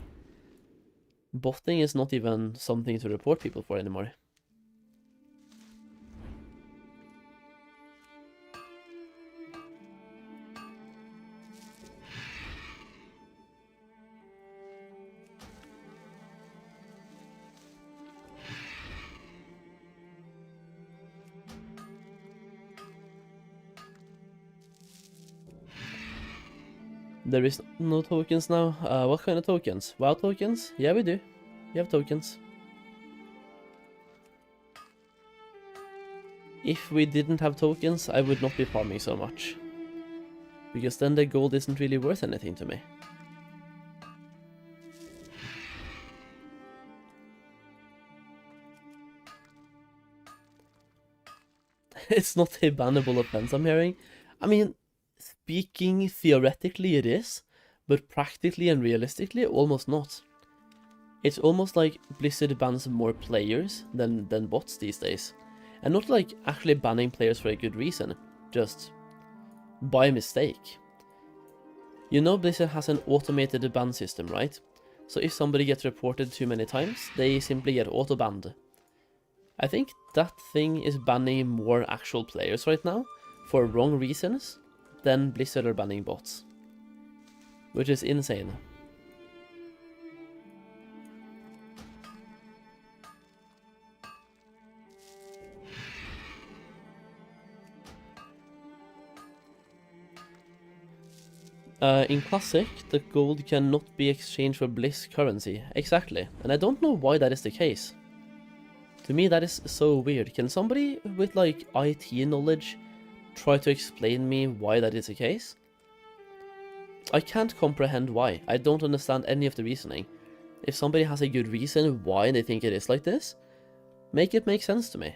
Botting is not even something to report people for anymore. There is no tokens now. What kind of tokens? WoW tokens? Yeah, we do. We have tokens. If we didn't have tokens, I would not be farming so much. Because then the gold isn't really worth anything to me. It's not a bannable offense, I'm hearing. I mean, speaking theoretically it is, but practically and realistically almost not. It's almost like Blizzard bans more players than bots these days. And not like actually banning players for a good reason, just by mistake. You know Blizzard has an automated ban system, right? So if somebody gets reported too many times, they simply get auto-banned. I think that thing is banning more actual players right now, for wrong reasons, than Blizzard are banning bots. Which is insane. In Classic, the gold cannot be exchanged for Blizz currency. Exactly. And I don't know why that is the case. To me, that is so weird. Can somebody with, like, IT knowledge try to explain me why that is the case? I can't comprehend why. I don't understand any of the reasoning. If somebody has a good reason why they think it is like this, make it make sense to me.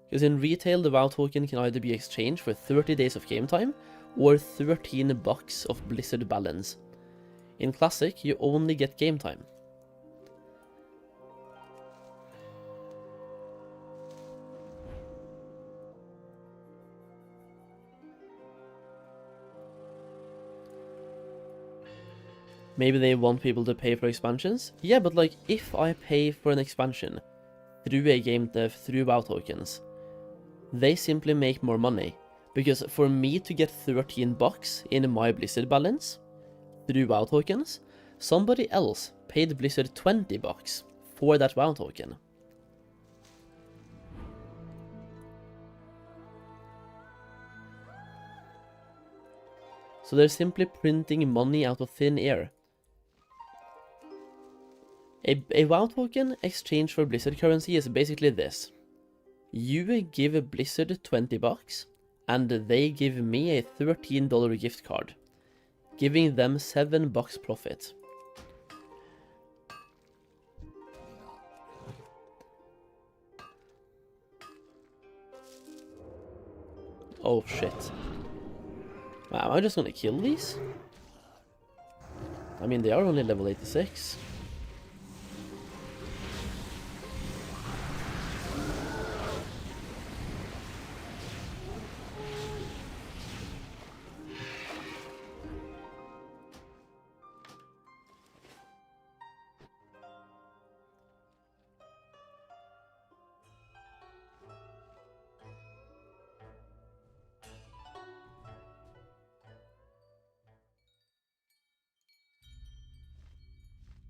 Because in retail, the WoW token can either be exchanged for 30 days of game time, or 13 bucks of Blizzard balance. In Classic, you only get game time. Maybe they want people to pay for expansions? Yeah, but like, if I pay for an expansion through a game dev, through WoW tokens, they simply make more money. Because for me to get 13 bucks in my Blizzard balance through WoW tokens, somebody else paid Blizzard 20 bucks for that WoW token. So they're simply printing money out of thin air. A WoW token exchange for Blizzard currency is basically this. You give a Blizzard 20 bucks, and they give me a $13 gift card, giving them $7 profit. Oh shit. Wow, am I just gonna kill these? I mean, they are only level 86.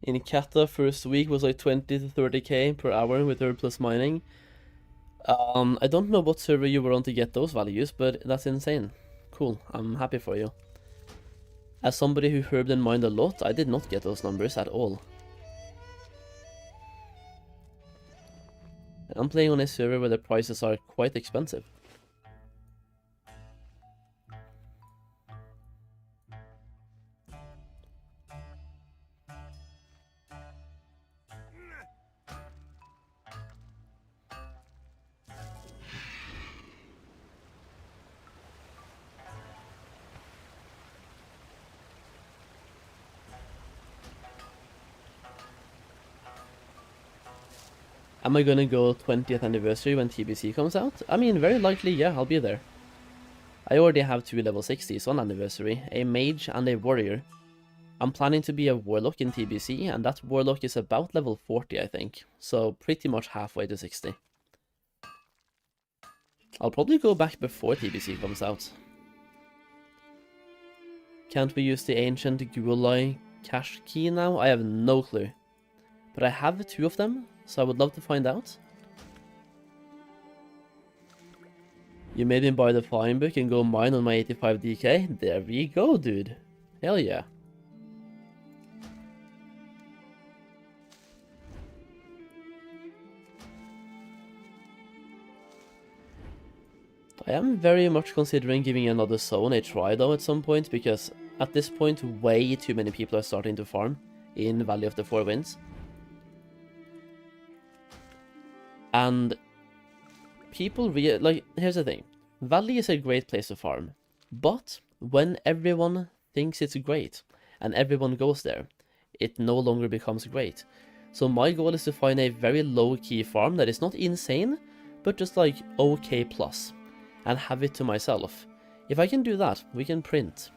In Kata, first week was like 20 to 30k per hour with herb plus mining. I don't know what server you were on to get those values, but that's insane. Cool, I'm happy for you. As somebody who herbed and mined a lot, I did not get those numbers at all. I'm playing on a server where the prices are quite expensive. Am I gonna go 20th anniversary when TBC comes out? I mean, very likely, yeah, I'll be there. I already have 2 level 60s on anniversary, a mage and a warrior. I'm planning to be a warlock in TBC, and that warlock is about level 40, I think, so pretty much halfway to 60. I'll probably go back before TBC comes out. Can't we use the ancient Gulai cache key now? I have no clue. But I have 2 of them, so I would love to find out. You made me buy the flying book and go mine on my 85 DK? There we go, dude. Hell yeah. I am very much considering giving another zone a try though at some point, because at this point way too many people are starting to farm in Valley of the Four Winds. And people here's the thing. Valley is a great place to farm, but when everyone thinks it's great and everyone goes there, it no longer becomes great. So my goal is to find a very low-key farm that is not insane, but just like okay plus, and have it to myself. If I can do that, we can print.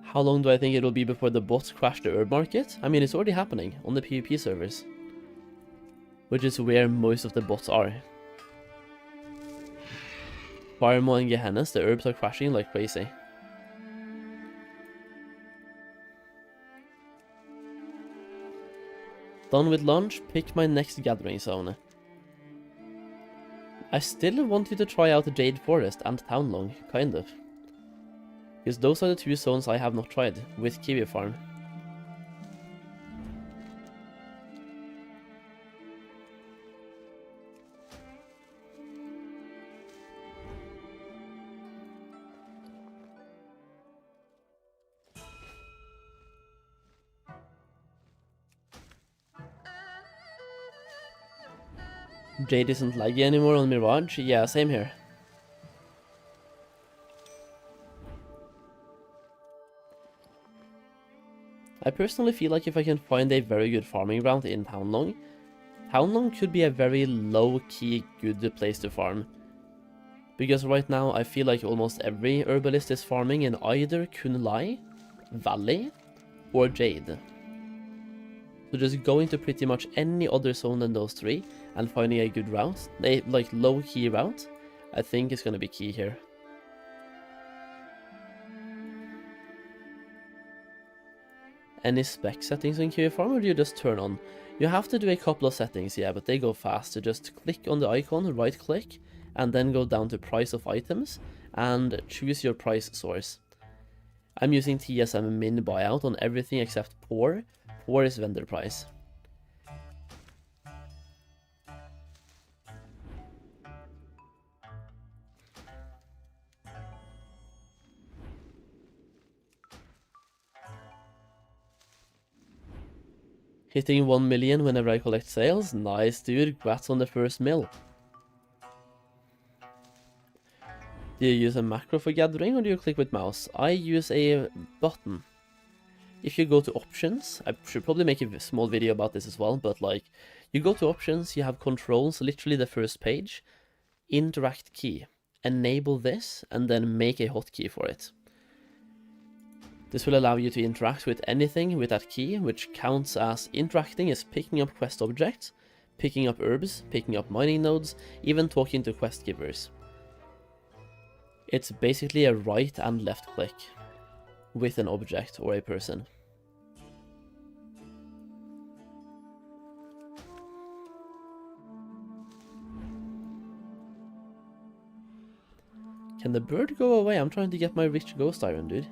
How long do I think it will be before the bots crash the herb market? I mean, it's already happening on the PvP servers, which is where most of the bots are. Firemo and Gehennas, the herbs are crashing like crazy. Done with lunch, pick my next gathering zone. I still want you to try out Jade Forest and Townlong, kind of. Because those are the 2 zones I have not tried, with Kiwi Farm. Jade isn't laggy anymore on Mirage? Yeah, same here. I personally feel like if I can find a very good farming ground in Townlong, Townlong could be a very low-key good place to farm. Because right now I feel like almost every herbalist is farming in either Kunlai, Valley, or Jade. So just going to pretty much any other zone than those 3 and finding a good route, a like low-key route, I think is going to be key here. Any spec settings in Kiwi Farm, or do you just turn on? You have to do a couple of settings, yeah, but they go fast. So just click on the icon, right click, and then go down to price of items, and choose your price source. I'm using TSM min buyout on everything except poor. Poor is vendor price. Hitting 1 million whenever I collect sales. Nice, dude. Congrats on the first mill. Do you use a macro for gathering or do you click with mouse? I use a button. If you go to options, I should probably make a small video about this as well, but like, you go to options, you have controls, literally the first page, interact key. Enable this and then make a hotkey for it. This will allow you to interact with anything with that key, which counts as interacting is picking up quest objects, picking up herbs, picking up mining nodes, even talking to quest givers. It's basically a right and left click with an object or a person. Can the bird go away? I'm trying to get my rich ghost iron, dude.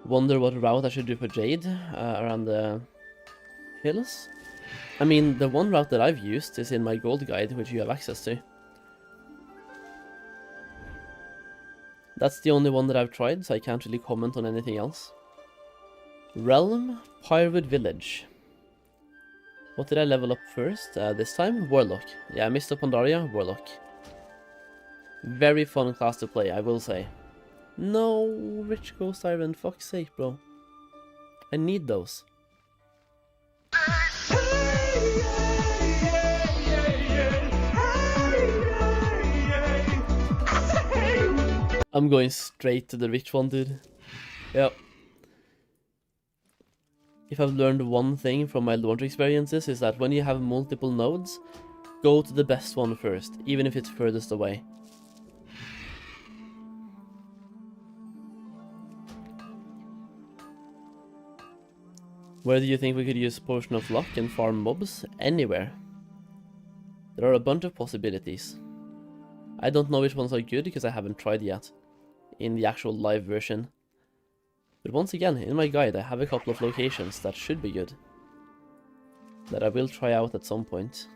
Wonder what route I should do for Jade around the hills. I mean, the one route that I've used is in my gold guide, which you have access to. That's the only one that I've tried, so I can't really comment on anything else. Realm, Pyrewood Village. What did I level up first? This time? Warlock. Yeah, Mists of Pandaria, Warlock. Very fun class to play, I will say. No, rich ghost iron, fuck's sake, bro. I need those. I'm going straight to the rich one, dude. Yep. If I've learned one thing from my launch experiences is that when you have multiple nodes, go to the best one first, even if it's furthest away. Where do you think we could use Potion of Luck and farm mobs? Anywhere. There are a bunch of possibilities. I don't know which ones are good because I haven't tried yet in the actual live version. But once again, in my guide I have a couple of locations that should be good, that I will try out at some point.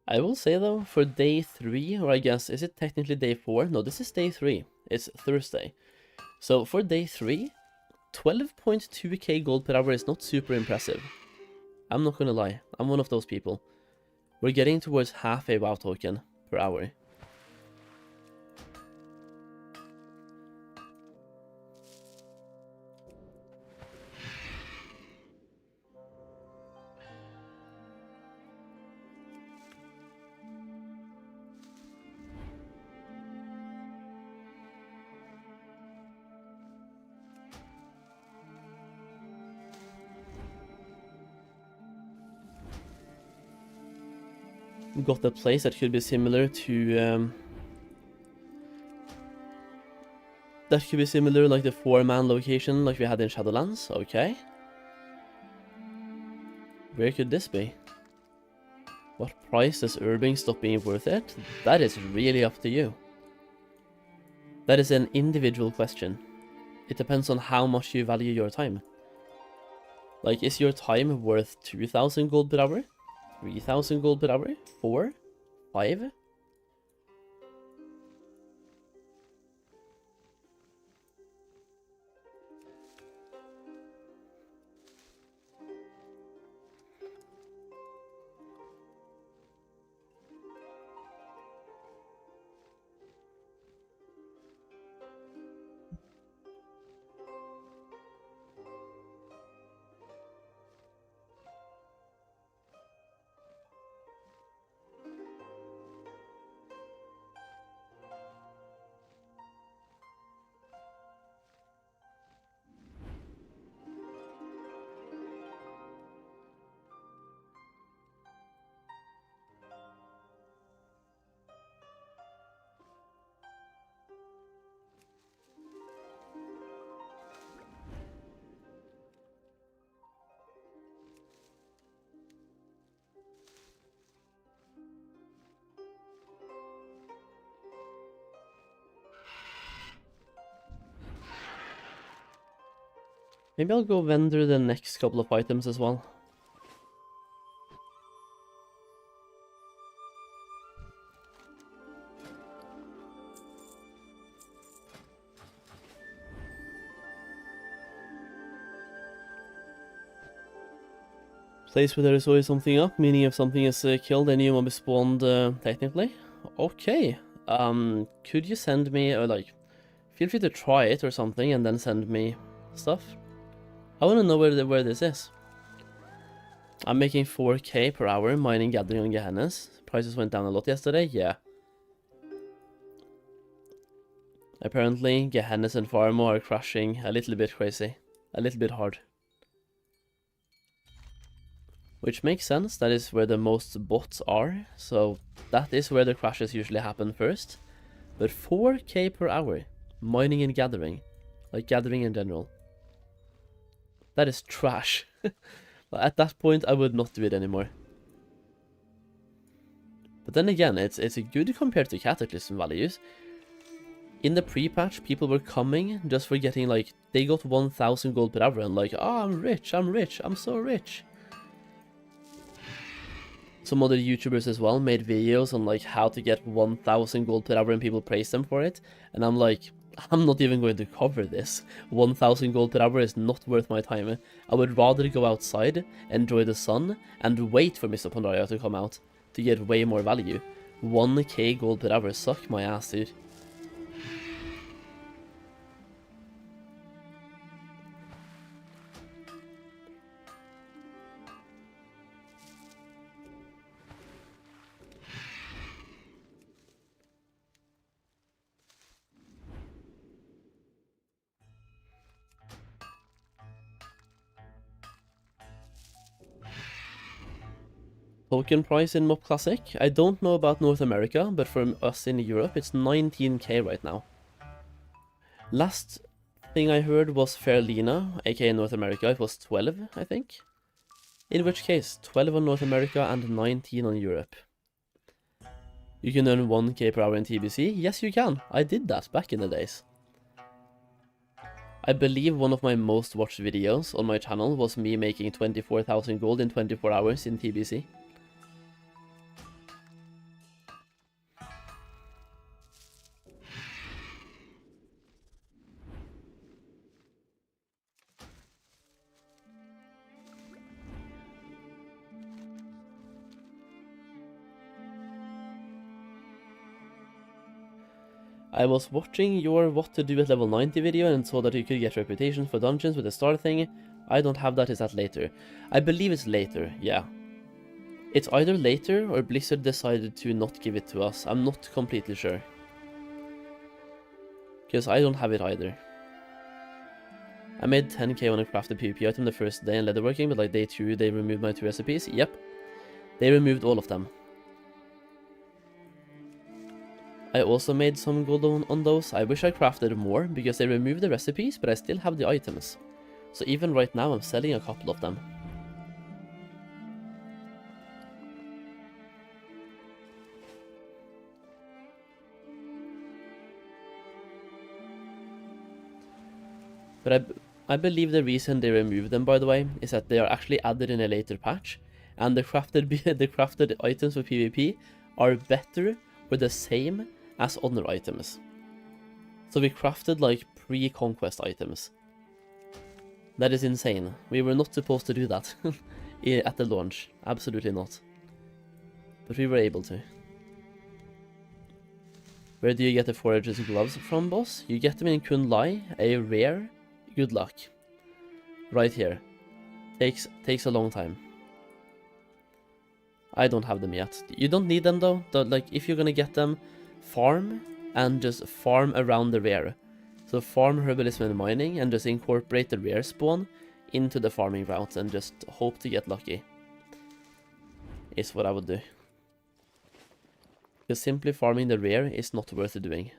I will say though, for day 3, or I guess, is it technically day 4? No, this is day 3. It's Thursday. So for day 3, 12.2k gold per hour is not super impressive. I'm not gonna lie, I'm one of those people. We're getting towards half a WoW token per hour. Got a place that could be similar to like the 4-man location like we had in Shadowlands. Okay. Where could this be? What price does herbing stop being worth it? That is really up to you. That is an individual question. It depends on how much you value your time. Like, is your time worth 2,000 gold per hour? 3,000 gold per hour? 4? 5? Maybe I'll go vendor the next couple of items as well. Place where there is always something up, meaning if something is killed, then you will be spawned technically. Okay. Could you send me, or like, feel free to try it or something and then send me stuff. I want to know where this is. I'm making 4k per hour mining gathering on Gehennas. Prices went down a lot yesterday, yeah. Apparently, Gehennas and Farmo are crashing a little bit crazy. A little bit hard. Which makes sense, that is where the most bots are. So that is where the crashes usually happen first. But 4k per hour, mining and gathering. Like gathering in general. That is trash. At that point, I would not do it anymore. But then again, it's good compared to Cataclysm values. In the pre-patch, people were coming just for getting like, they got 1000 gold per hour and like, oh, I'm rich, I'm so rich. Some other YouTubers as well made videos on like how to get 1000 gold per hour and people praise them for it. And I'm like, I'm not even going to cover this. 1000 gold per hour is not worth my time. I would rather go outside, enjoy the sun, and wait for Mists of Pandaria to come out to get way more value. 1k gold per hour, suck my ass, dude. Token price in MOP Classic? I don't know about North America, but for us in Europe it's 19k right now. Last thing I heard was Fairlina, aka North America, it was 12, I think. In which case, 12 on North America and 19 on Europe. You can earn 1k per hour in TBC? Yes you can, I did that back in the days. I believe one of my most watched videos on my channel was me making 24,000 gold in 24 hours in TBC. I was watching your what to do at level 90 video and saw that you could get reputation for dungeons with the star thing. I don't have that, is that later? I believe it's later, yeah. It's either later or Blizzard decided to not give it to us, I'm not completely sure. Because I don't have it either. I made 10k on a crafted PvP item the first day in leatherworking, but like day 2 they removed my 2 recipes, yep. They removed all of them. I also made some gold on those. I wish I crafted more, because they removed the recipes, but I still have the items. So even right now I'm selling a couple of them. But I believe the reason they removed them, by the way, is that they are actually added in a later patch. And the crafted items for PvP are better or the same as other items. So we crafted like pre-conquest items. That is insane. We were not supposed to do that at the launch. Absolutely not. But we were able to. Where do you get the forager's gloves from, boss? You get them in Kun Lai, a rare. Good luck. Right here. Takes a long time. I don't have them yet. You don't need them though. Like, if you're gonna get them, farm and just farm around the rare. So farm herbalism and mining and just incorporate the rare spawn into the farming route and just hope to get lucky. Is what I would do. Because simply farming the rare is not worth doing.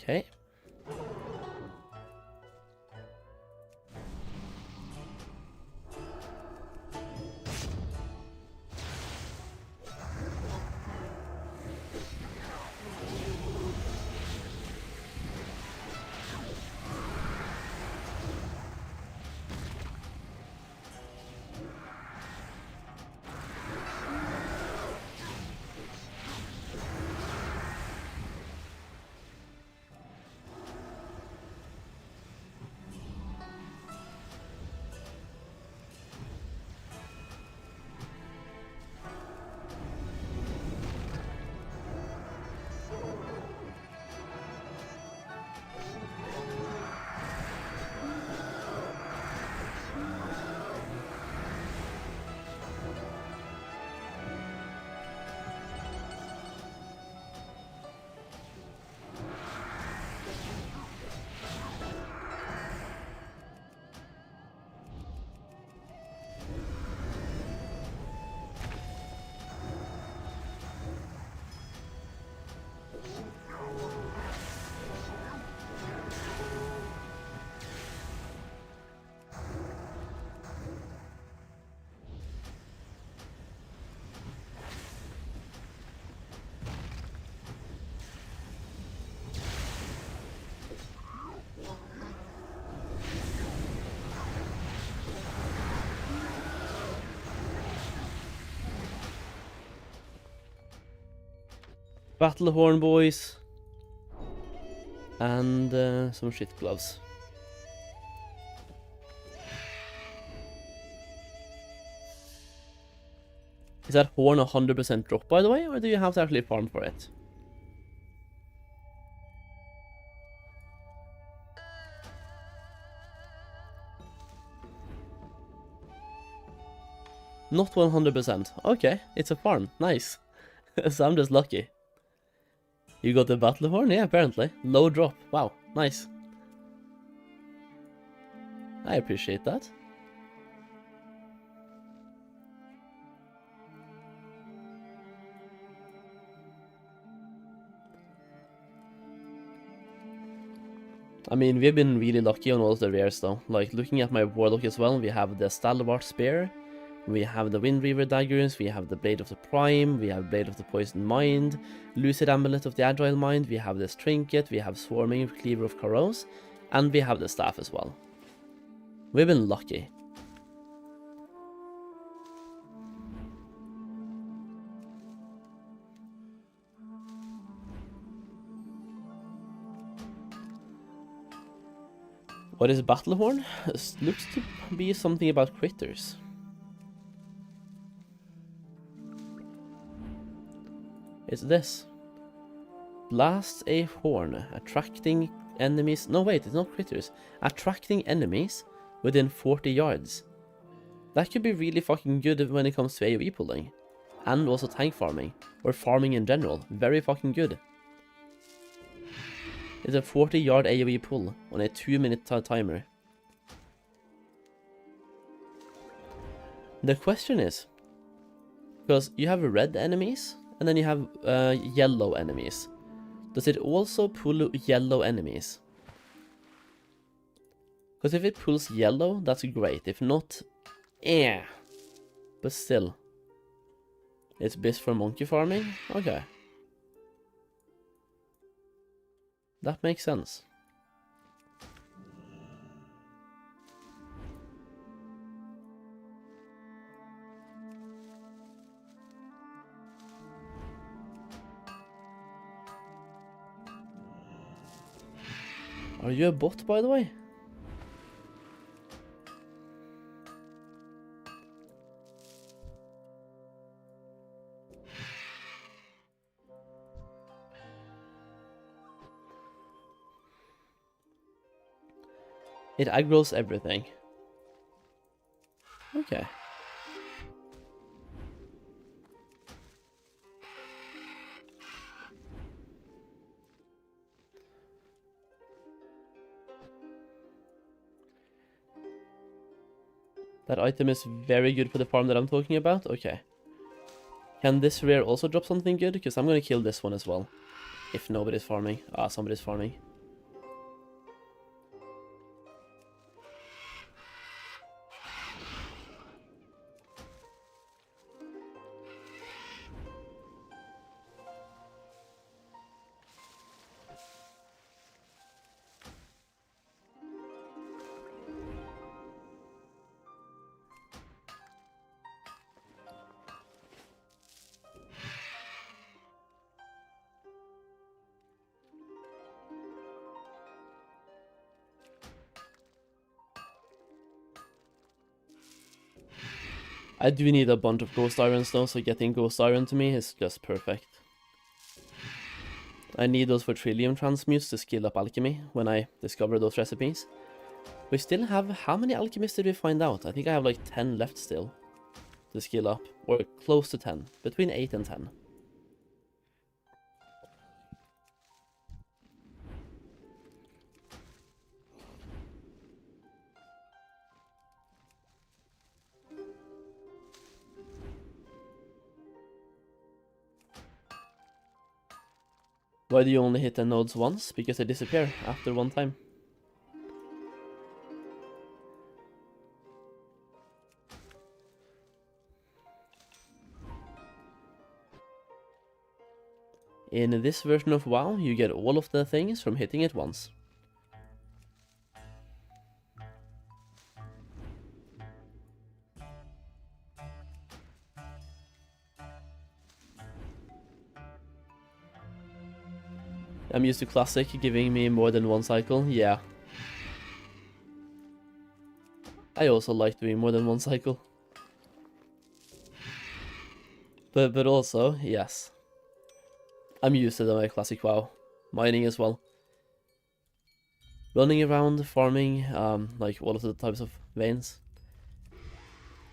Okay. Battle horn, boys. And some shit gloves. Is that horn 100% drop, by the way, or do you have to actually farm for it? Not 100%. Okay, it's a farm. Nice. So I'm just lucky. You got the battle horn? Yeah, apparently. Low drop. Wow, nice. I appreciate that. I mean, we've been really lucky on all of the rares though. Like, looking at my Warlock as well, we have the Stalwart Spear, we have the Wind Reaver Daggers, we have the Blade of the Prime, we have Blade of the Poisoned Mind, Lucid Amulet of the Agile Mind, we have this Trinket, we have Swarming Cleaver of Caros, and we have the Staff as well. We've been lucky. What is Battlehorn? This looks to be something about critters. It's this. Blast a horn, attracting enemies. No, wait, it's not critters. Attracting enemies within 40 yards. That could be really fucking good when it comes to AoE pulling. And also tank farming. Or farming in general. Very fucking good. It's a 40-yard AoE pull on a 2-minute timer. The question is, because you have red enemies, and then you have yellow enemies. Does it also pull yellow enemies? Because if it pulls yellow, that's great. If not, eh. But still. It's best for monkey farming? Okay. That makes sense. Are you a bot, by the way? It aggroes everything. Okay. That item is very good for the farm that I'm talking about? Okay. Can this rare also drop something good? Because I'm gonna kill this one as well. If nobody's farming. Ah, somebody's farming. I do need a bunch of ghost irons though, so getting ghost iron to me is just perfect. I need those for trillium transmutes to skill up alchemy when I discover those recipes. We still have, how many alchemists did we find out? I think I have like 10 left still to skill up, or close to 10, between 8 and 10. Why do you only hit the nodes once? Because they disappear after one time. In this version of WoW, you get all of the things from hitting it once. I'm used to Classic giving me more than one cycle, yeah. I also like doing more than one cycle. But also, yes. I'm used to the Classic WoW. Mining as well. Running around, farming, like all of the types of veins.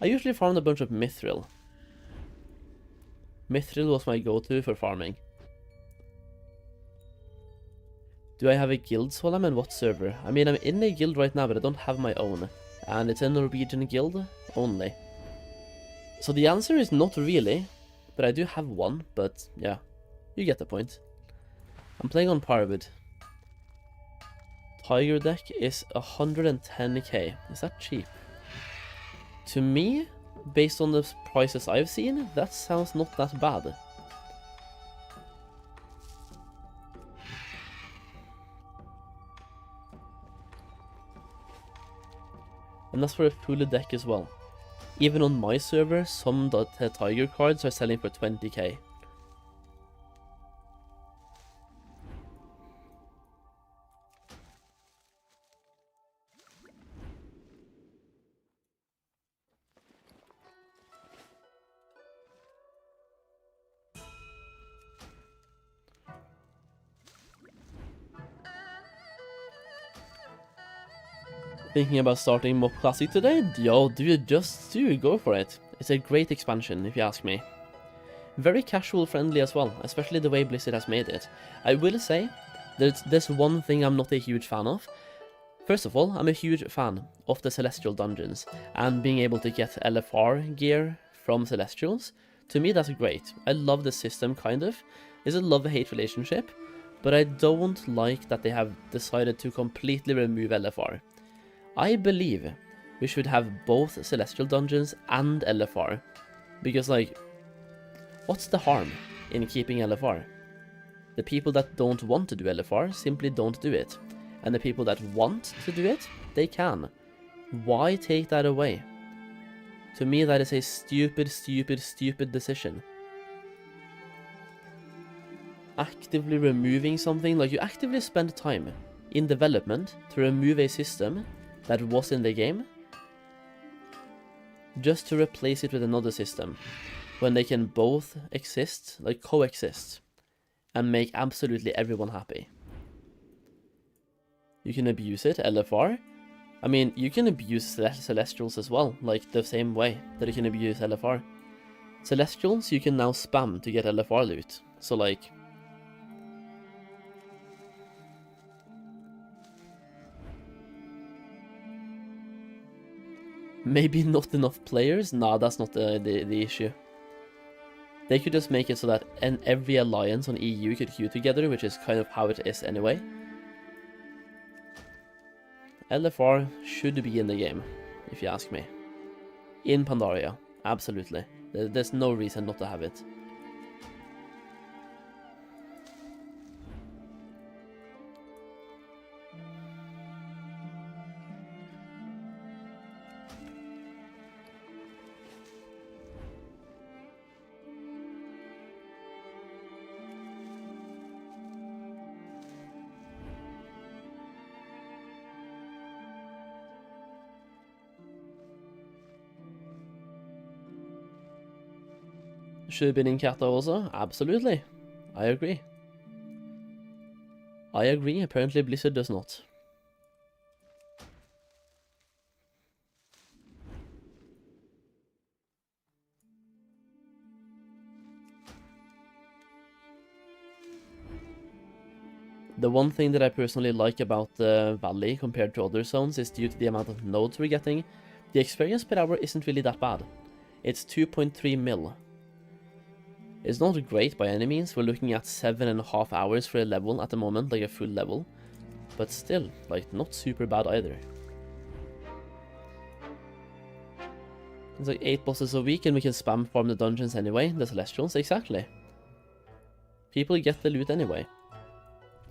I usually farmed a bunch of Mithril. Mithril was my go-to for farming. Do I have a guild, Solheim, and what server? I mean, I'm in a guild right now, but I don't have my own. And it's a Norwegian guild only. So the answer is not really, but I do have one, but yeah, you get the point. I'm playing on Parwood. Tiger deck is 110k. Is that cheap? To me, based on the prices I've seen, that sounds not that bad. And that's for a full deck as well. Even on my server, some Tiger cards are selling for 20k. Thinking about starting MOP Classic today? Yo, dude, just do go for it. It's a great expansion, if you ask me. Very casual friendly as well, especially the way Blizzard has made it. I will say, there's one thing I'm not a huge fan of. First of all, I'm a huge fan of the Celestial Dungeons, and being able to get LFR gear from Celestials. To me, that's great. I love the system, kind of. It's a love-hate relationship, but I don't like that they have decided to completely remove LFR. I believe we should have both Celestial Dungeons and LFR, because, like, what's the harm in keeping LFR? The people that don't want to do LFR simply don't do it, and the people that want to do it, they can. Why take that away? To me, that is a stupid, stupid, stupid decision. Actively removing something, like, you actively spend time in development to remove a system that was in the game just to replace it with another system when they can both exist, like coexist, and make absolutely everyone happy. You can abuse it, LFR. I mean, you can abuse Celestials as well, like the same way that you can abuse LFR. Celestials you can now spam to get LFR loot, so like... Maybe not enough players? Nah, that's not the issue. They could just make it so that every alliance on EU could queue together, which is kind of how it is anyway. LFR should be in the game, if you ask me. In Pandaria, absolutely. There's no reason not to have it. Should have been in Kata also? Absolutely. I agree. I agree, apparently Blizzard does not. The one thing that I personally like about the Valley compared to other zones is due to the amount of nodes we're getting. The experience per hour isn't really that bad. It's 2.3 mil. It's not great by any means. We're looking at 7.5 hours for a level at the moment, like a full level. But still, like, not super bad either. It's like 8 bosses a week and we can spam farm the dungeons anyway, the Celestials, exactly. People get the loot anyway.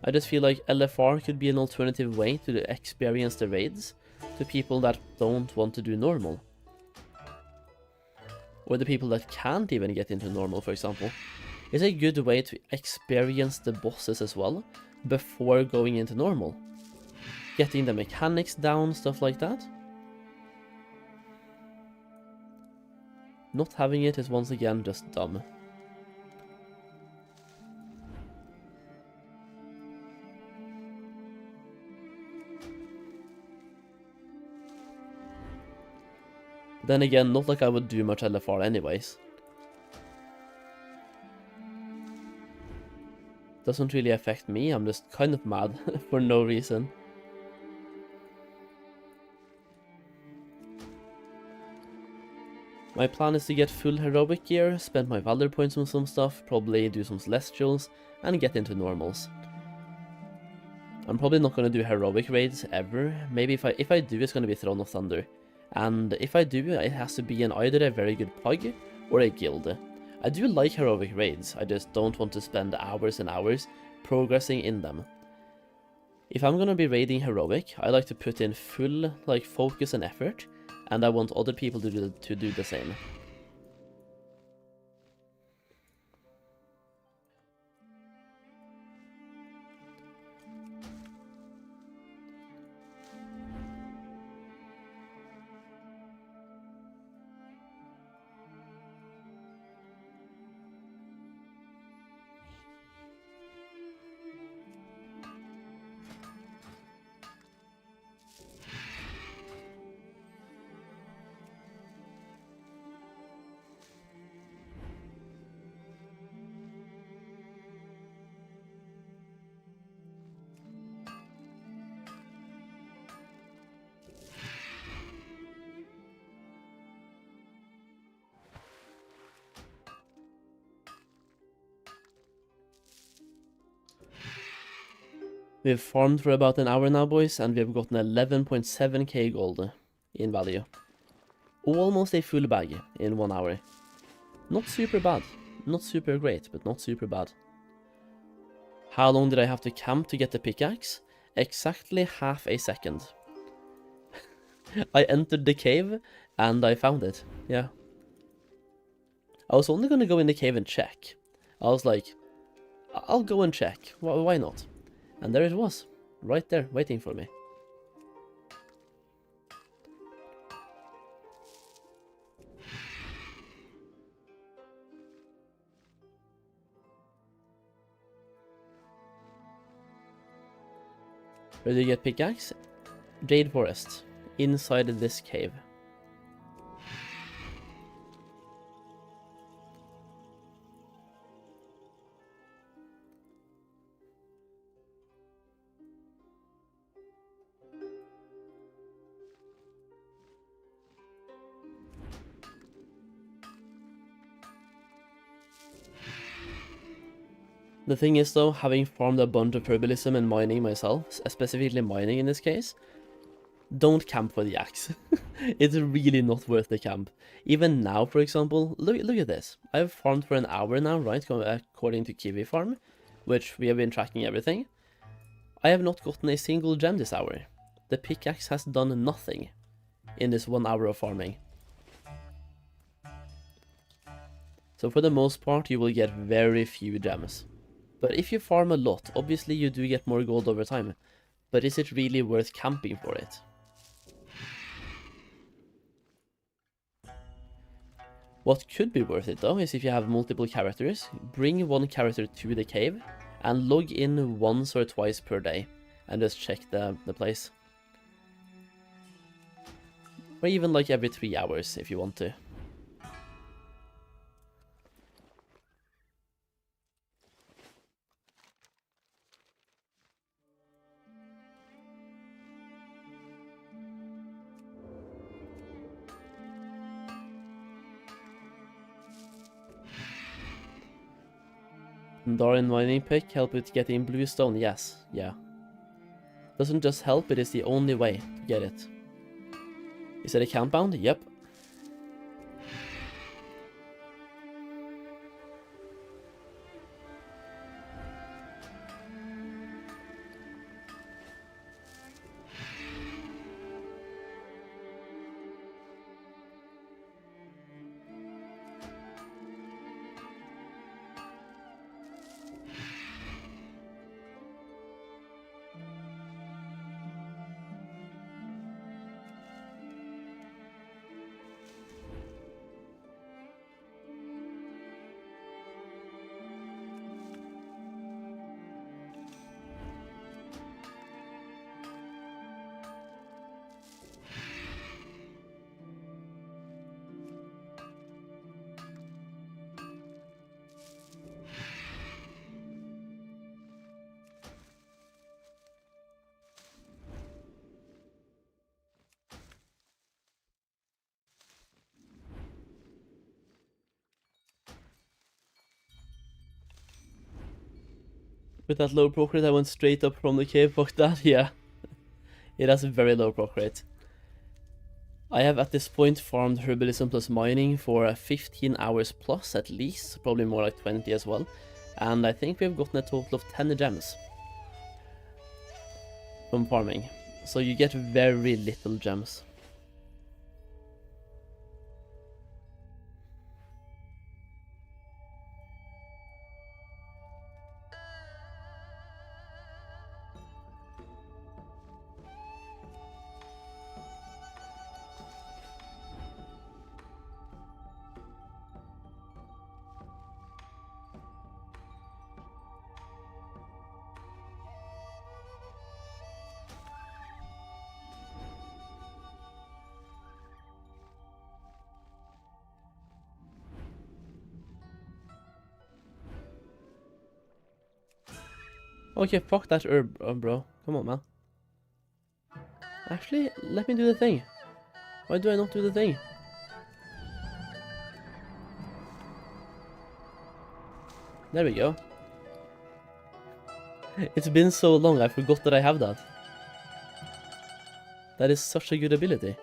I just feel like LFR could be an alternative way to experience the raids to people that don't want to do normal. Or the people that can't even get into normal, for example. It's a good way to experience the bosses as well before going into normal. Getting the mechanics down, stuff like that. Not having it is once again just dumb. Then again, not like I would do much LFR anyways. Doesn't really affect me, I'm just kind of mad for no reason. My plan is to get full heroic gear, spend my valor points on some stuff, probably do some celestials, and get into normals. I'm probably not going to do heroic raids ever. Maybe if I do, it's going to be Throne of Thunder. And if I do, it has to be in either a very good pug or a guild. I do like heroic raids, I just don't want to spend hours and hours progressing in them. If I'm gonna be raiding heroic, I like to put in full focus and effort, and I want other people to do the same. We've farmed for about an hour now, boys, and we've gotten 11.7k gold in value. Almost a full bag in 1 hour. Not super bad. Not super great, but not super bad. How long did I have to camp to get the pickaxe? Exactly half a second. I entered the cave, and I found it. Yeah. I was only gonna go in the cave and check. I was like, I'll go and check. Why not? And there it was. right there, waiting for me. Where do you get pickaxe? Jade Forest, inside this cave. The thing is though, having farmed a bunch of herbalism and mining myself, specifically mining in this case, don't camp for the axe. It's really not worth the camp. Even now, for example, look at this. I've farmed for an hour now, right, according to Kiwi Farm, which we have been tracking everything. I have not gotten a single gem this hour. The pickaxe has done nothing in this 1 hour of farming. So for the most part, you will get very few gems. But if you farm a lot, obviously you do get more gold over time. But is it really worth camping for it? What could be worth it though is if you have multiple characters, bring one character to the cave and log in once or twice per day and just check the place. Or even like every 3 hours if you want to. Pandarian mining pick help with getting bluestone, yes, yeah. Doesn't just help, it is the only way to get it. Is it a compound? Yep. With that low proc rate, I went straight up from the cave. Fuck that, yeah. It has a very low proc rate. I have at this point farmed herbalism plus mining for 15 hours plus at least, probably more like 20 as well. And I think we've gotten a total of 10 gems from farming. So you get very little gems. Okay, fuck that herb, bro. Come on, man. Actually, let me do the thing. Why do I not do the thing? There we go. It's been so long, I forgot that I have that. That is such a good ability.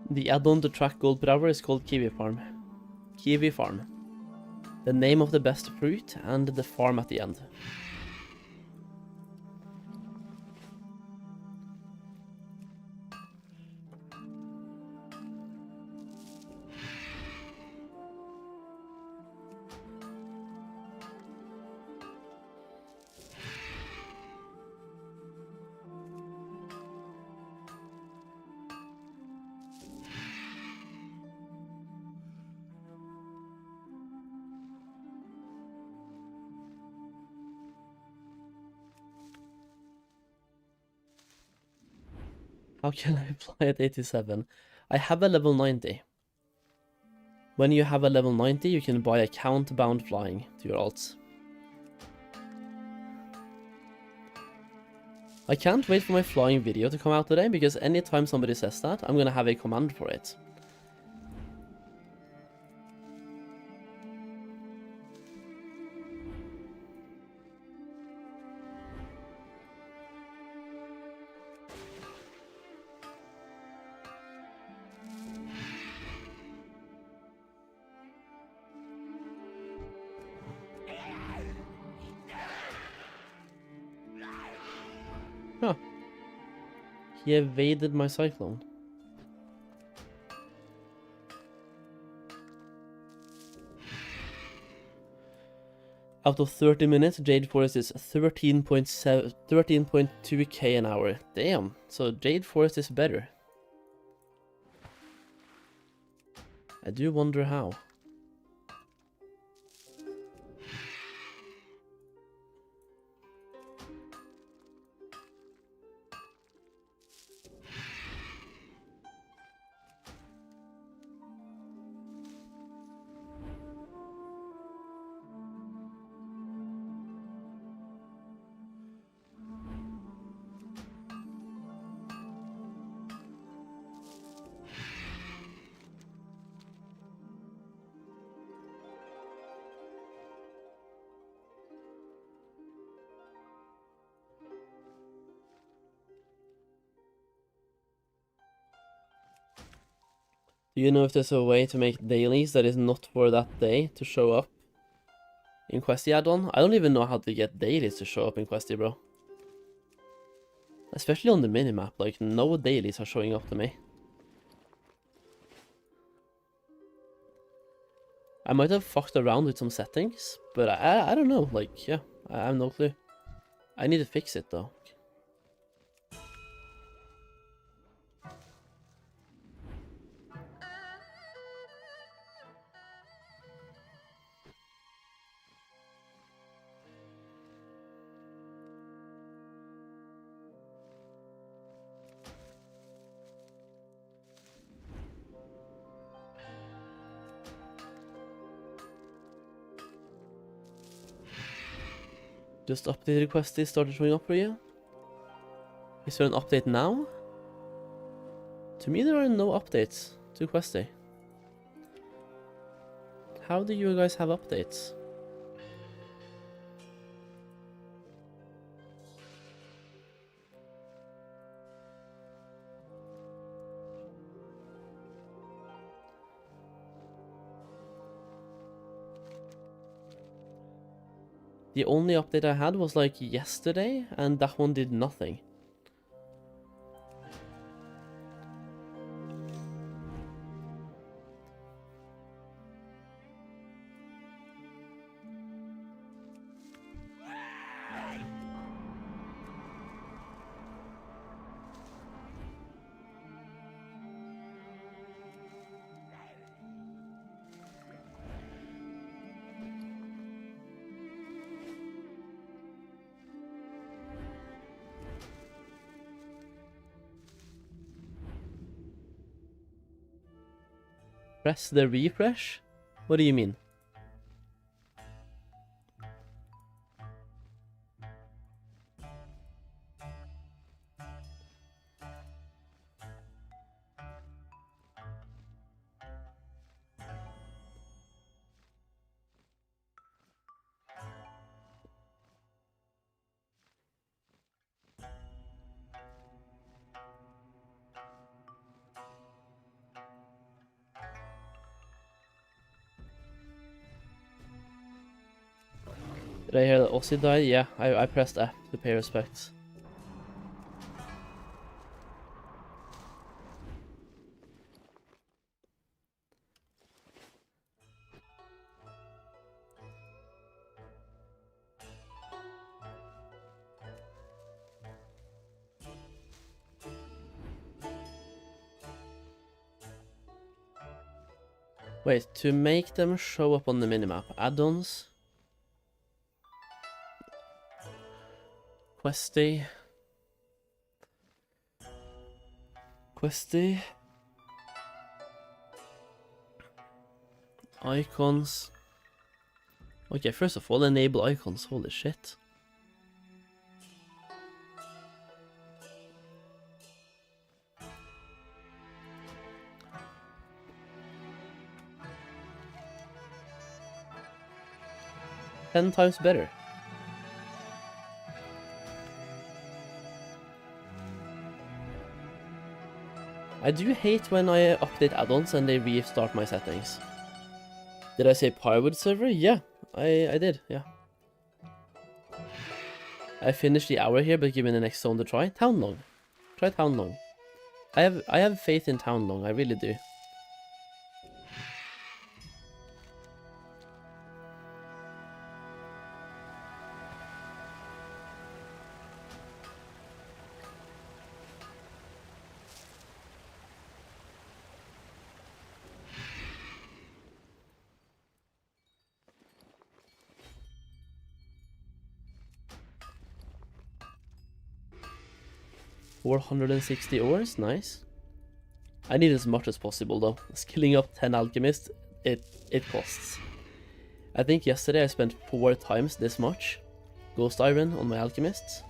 The add-on to track gold per hour is called Kiwi Farm. Kiwi Farm. The name of the best fruit and the farm at the end. How can I apply at 87? I have a level 90. When you have a level 90, you can buy a count-bound flying to your alts. I can't wait for my flying video to come out today, because anytime somebody says that, I'm gonna have a command for it. Huh. He evaded my cyclone. Out of 30 minutes, Jade Forest is 13.2k an hour. Damn, so Jade Forest is better. I do wonder how. Do you know if there's a way to make dailies that is not for that day to show up in Questy add-on? I don't even know how to get dailies to show up in Questy, bro. Especially on the minimap, like, no dailies are showing up to me. I might have fucked around with some settings, but I don't know, like, yeah, I have no clue. I need to fix it, though. Just updated Questy started showing up for you? Is there an update now? To me, there are no updates to Questy. How do you guys have updates? The only update I had was like yesterday, and that one did nothing. Press the refresh? What do you mean? Did I hear that Aussie died? Yeah, I pressed F to pay respects. Wait, to make them show up on the minimap, add-ons, Questy, icons. Okay, first of all, enable icons, holy shit. Ten times better. I do hate when I update add-ons and they restart my settings. Did I say Pywood server? Yeah, I did, yeah. I finished the hour here, but give me the next zone to try. Townlong. Try Townlong. I have faith in Townlong, I really do. $460 ores, nice. I need as much as possible though. Skilling up 10 alchemists, it costs. I think yesterday I spent 4 times this much ghost iron on my alchemists.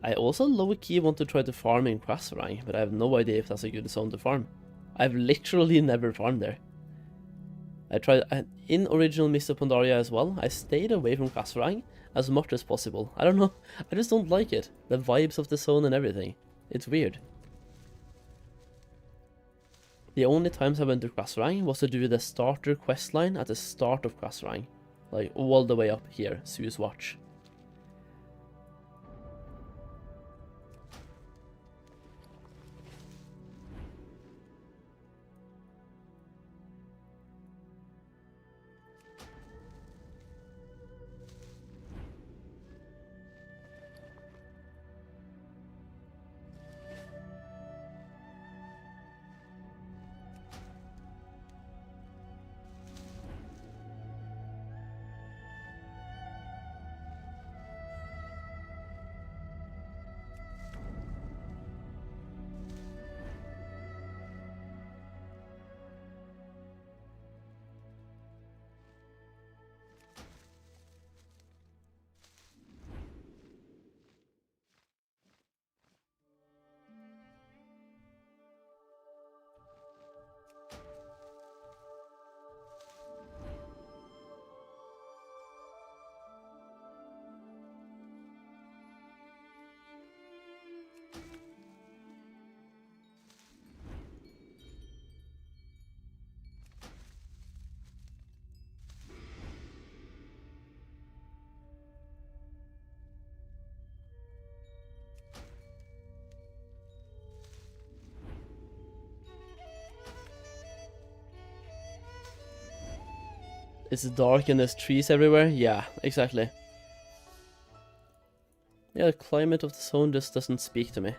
I also low-key want to try to farm in Krasarang, but I have no idea if that's a good zone to farm. I've literally never farmed there. I tried in original Mists of Pandaria as well. I stayed away from Krasarang as much as possible. I don't know, I just don't like it. The vibes of the zone and everything. It's weird. The only times I went to Krasarang was to do the starter questline at the start of Krasarang. Like all the way up here, Sue's Watch. It's dark and there's trees everywhere? Yeah, exactly. Yeah, the climate of the zone just doesn't speak to me.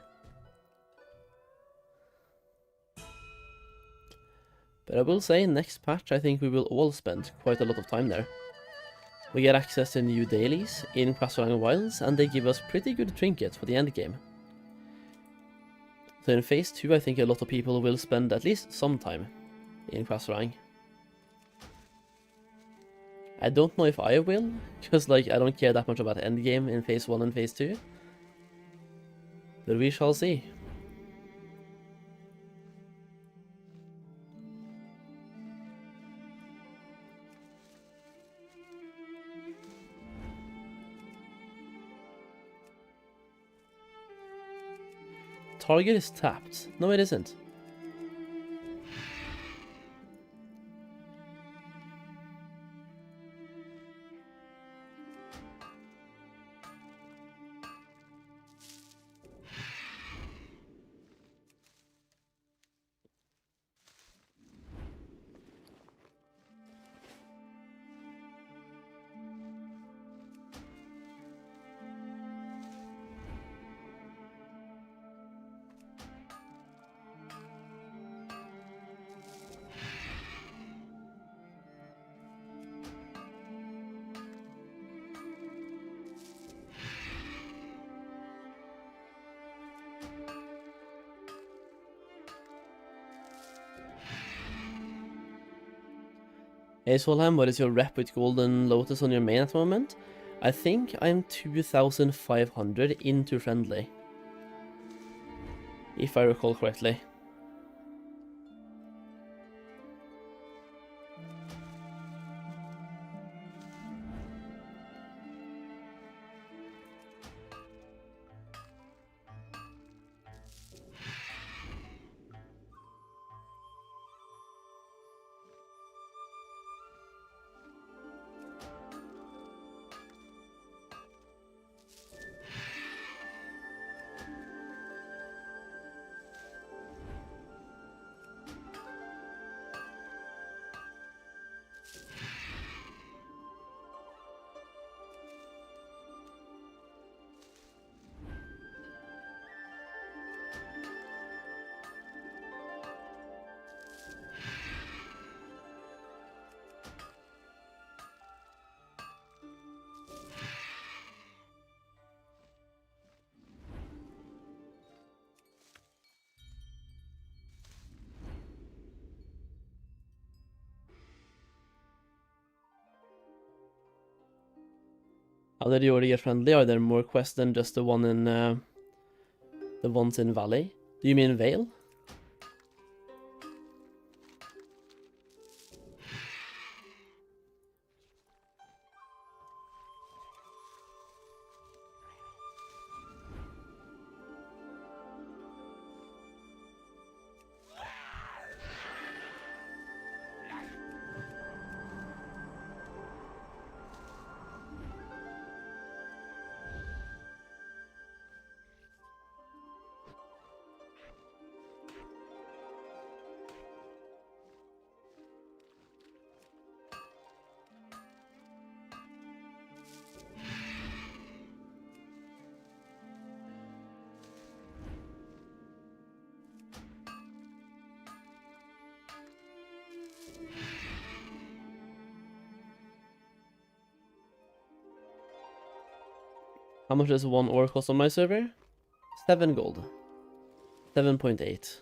But I will say, next patch I think we will all spend quite a lot of time there. We get access to new dailies in Krasarang Wilds, and they give us pretty good trinkets for the endgame. So in phase 2 I think a lot of people will spend at least some time in Krasarang. I don't know if I will, because like I don't care that much about endgame in phase 1 and phase 2. But we shall see. target is tapped. No, it isn't. Hey Solheim, what is your rep with Golden Lotus on your main at the moment? I think I'm 2,500 into friendly. If I recall correctly. How did you already get friendly? Are there more quests than just the one in the ones in Valley? Do you mean Vale? How much does one ore cost on my server? 7 gold. 7.8.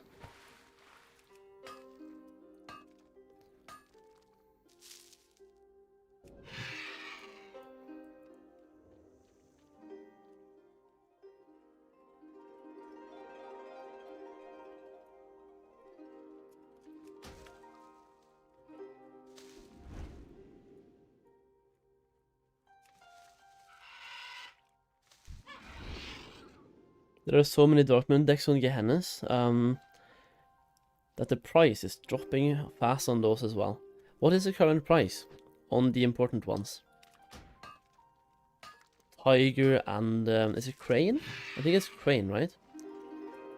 There are so many Dark Moon decks on Gehennas, that the price is dropping fast on those as well. What is the current price on the important ones? Tiger and, is it Crane? I think it's Crane, right?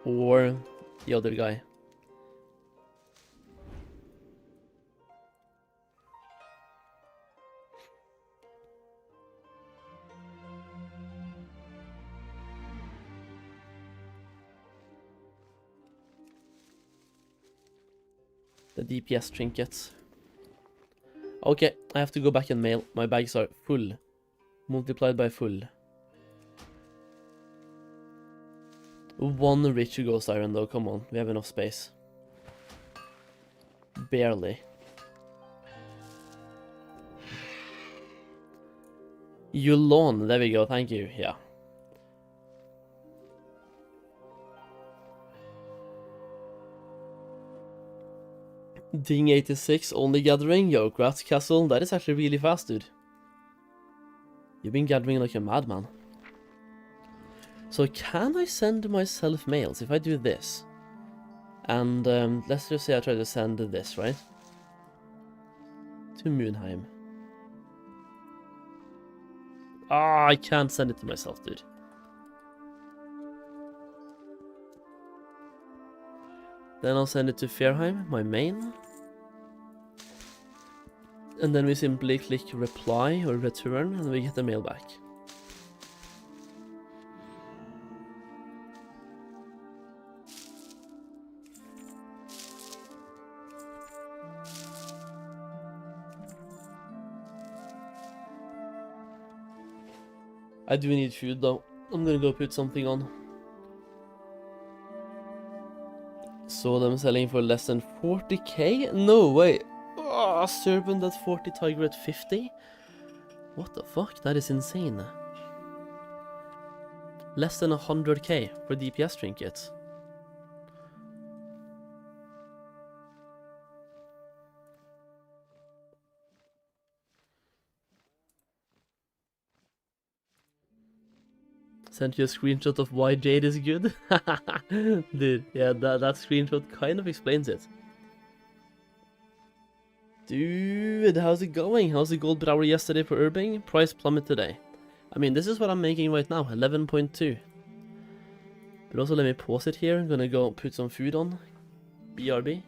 Or the other guy. The DPS trinkets. Okay, I have to go back and mail. My bags are full. Multiplied by full. One rich ghost iron though, come on. We have enough space. Barely. Yulon, there we go, thank you, yeah. Ding 86, only gathering, yo, Gratz Castle, that is actually really fast, dude. You've been gathering like a madman. So can I send myself mails if I do this? And let's just say I try to send this, right? To Moonheim. Ah, I can't send it to myself, dude. Then I'll send it to Fairheim, my main. And then we simply click reply or return and we get the mail back. I do need food though. I'm gonna go put something on. Saw them selling for less than 40k? No way! Oh, Serpent at 40, Tiger at 50? What the fuck? That is insane. Less than 100k for DPS trinkets. Sent you a screenshot of why Jade is good? Dude, yeah, that screenshot kind of explains it. Dude, how's it going? How's the gold per hour yesterday for Urbing? Price plummet today. I mean, this is what I'm making right now, 11.2. But also let me pause it here. I'm gonna go put some food on. BRB.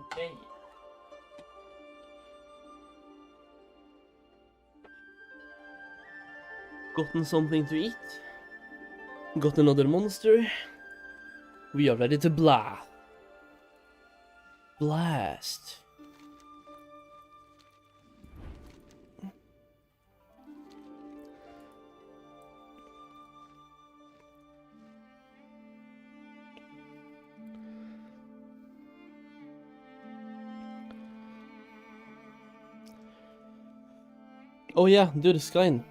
Okay. Gotten something to eat. Got another monster. We are ready to blast. Blast. Oh yeah, dude, Skyn.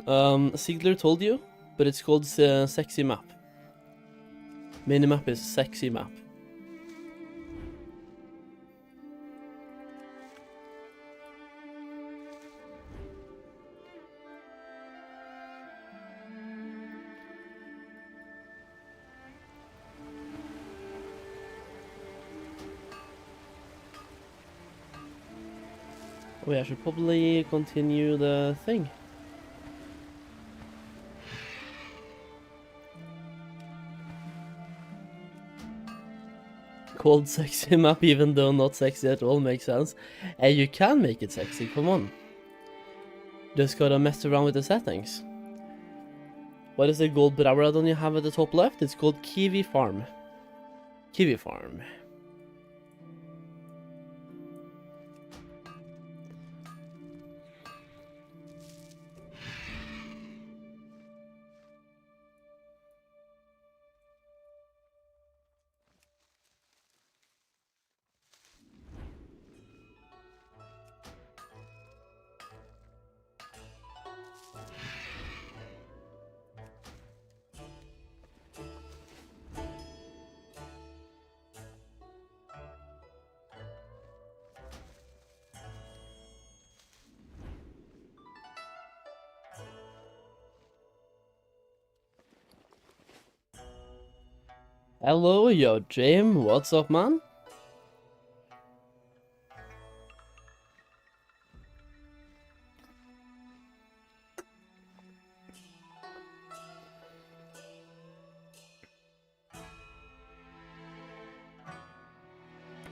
Zygor told you, but it's called Sexy Map. Minimap is Sexy Map. Wait, I should probably continue the thing. Called Sexy Map, even though not sexy at all, makes sense. Hey, you can make it sexy, come on. Just gotta mess around with the settings. What is the gold brower add-on you have at the top left? It's called Kiwi Farm. Kiwi Farm. Hello, yo, Jim. What's up, man?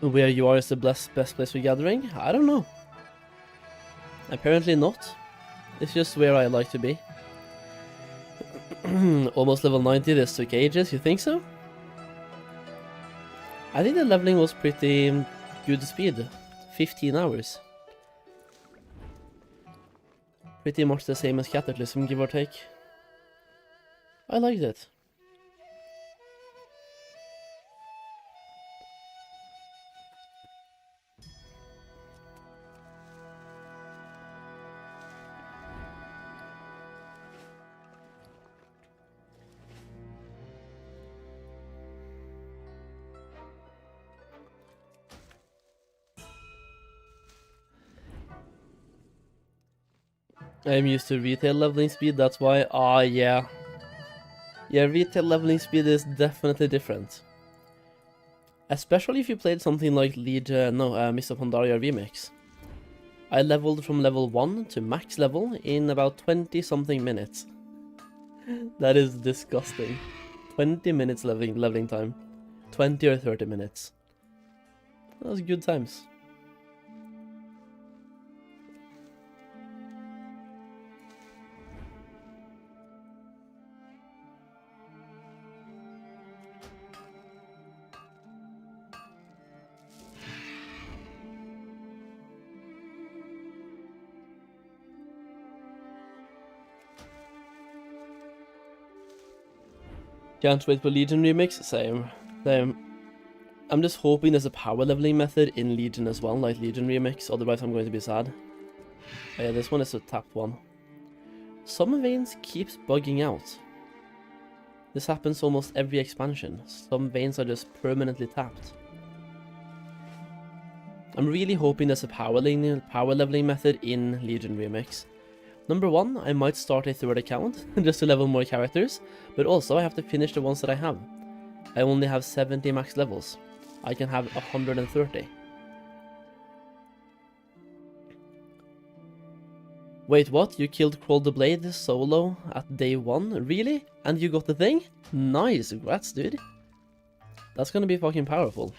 Where you are is the best place for gathering? I don't know. Apparently not. It's just where I like to be. Almost level 90, this took ages, you think so? I think the leveling was pretty good speed. 15 hours. Pretty much the same as Cataclysm, give or take. I liked it. I'm used to retail leveling speed, that's why. Yeah. Yeah, retail leveling speed is definitely different. Especially if you played something like Mists of Pandaria Remix. I leveled from level 1 to max level in about 20 something minutes. That is disgusting. 20 minutes leveling time. 20 or 30 minutes. That was good times. Can't wait for Legion Remix? Same. I'm just hoping there's a power leveling method in Legion as well, like Legion Remix, otherwise I'm going to be sad. Oh yeah, this one is a tapped one. Some veins keeps bugging out. This happens almost every expansion. Some veins are just permanently tapped. I'm really hoping there's a power leveling method in Legion Remix. Number 1, I might start a third account, just to level more characters, but also I have to finish the ones that I have. I only have 70 max levels. I can have 130. Wait, what? You killed Crawl the Blade solo at day 1? Really? And you got the thing? Nice, congrats, dude. That's gonna be fucking powerful.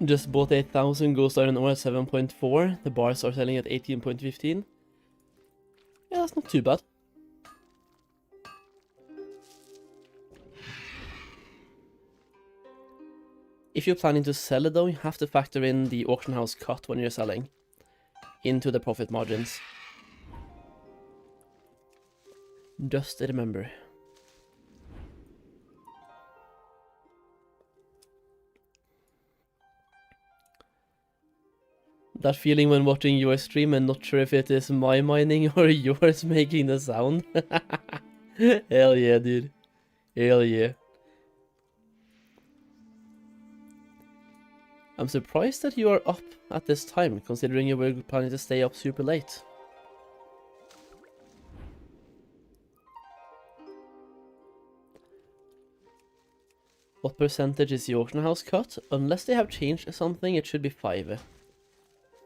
Just bought 8,000 ghost iron ore at 7.4. The bars are selling at 18.15. Yeah, that's not too bad. If you're planning to sell it though, you have to factor in the auction house cut when you're selling into the profit margins. Just remember. That feeling when watching your stream and not sure if it is my mining or yours making the sound. Hell yeah, dude. Hell yeah. I'm surprised that you are up at this time, considering you were planning to stay up super late. What percentage is the auction house cut? Unless they have changed something, it should be 5%.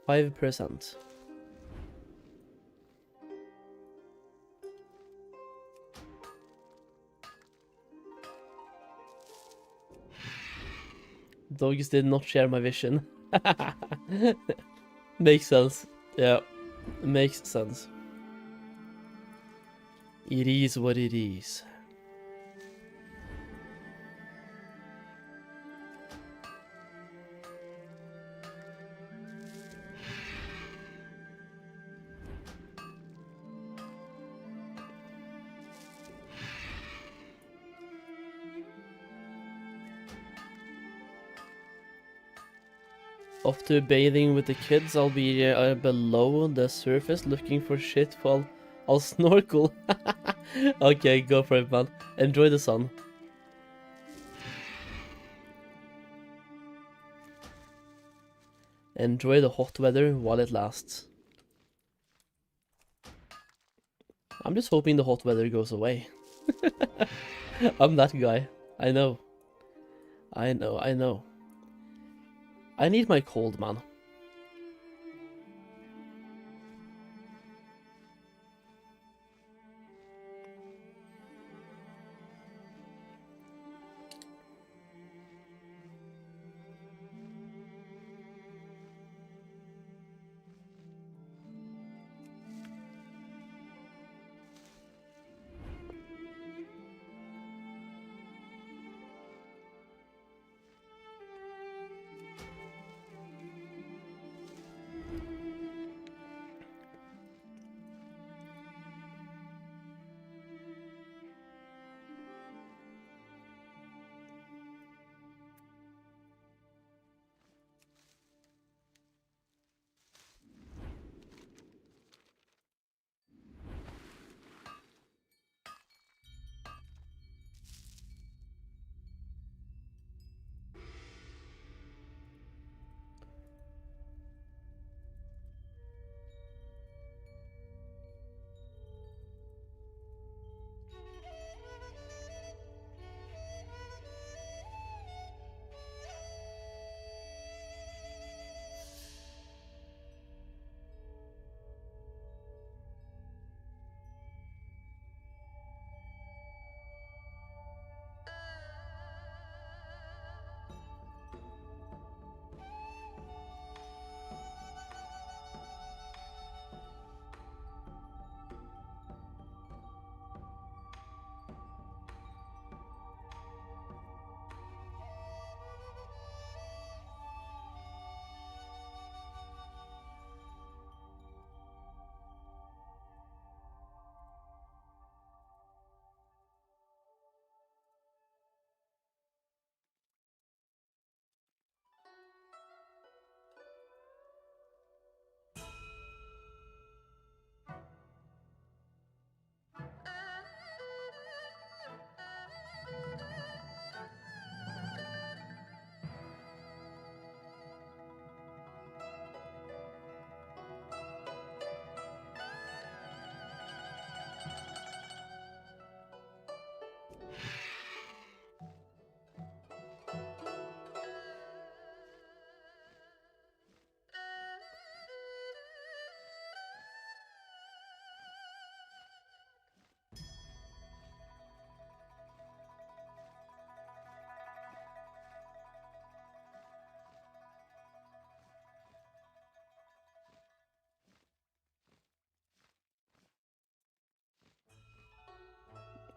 5%. Dogs did not share my vision. Makes sense. Yeah, makes sense. It is what it is. Off to bathing with the kids. I'll be below the surface looking for shit while I'll snorkel. Okay, go for it, man. Enjoy the sun. Enjoy the hot weather while it lasts. I'm just hoping the hot weather goes away. I'm that guy. I know. I know. I need my cold, man.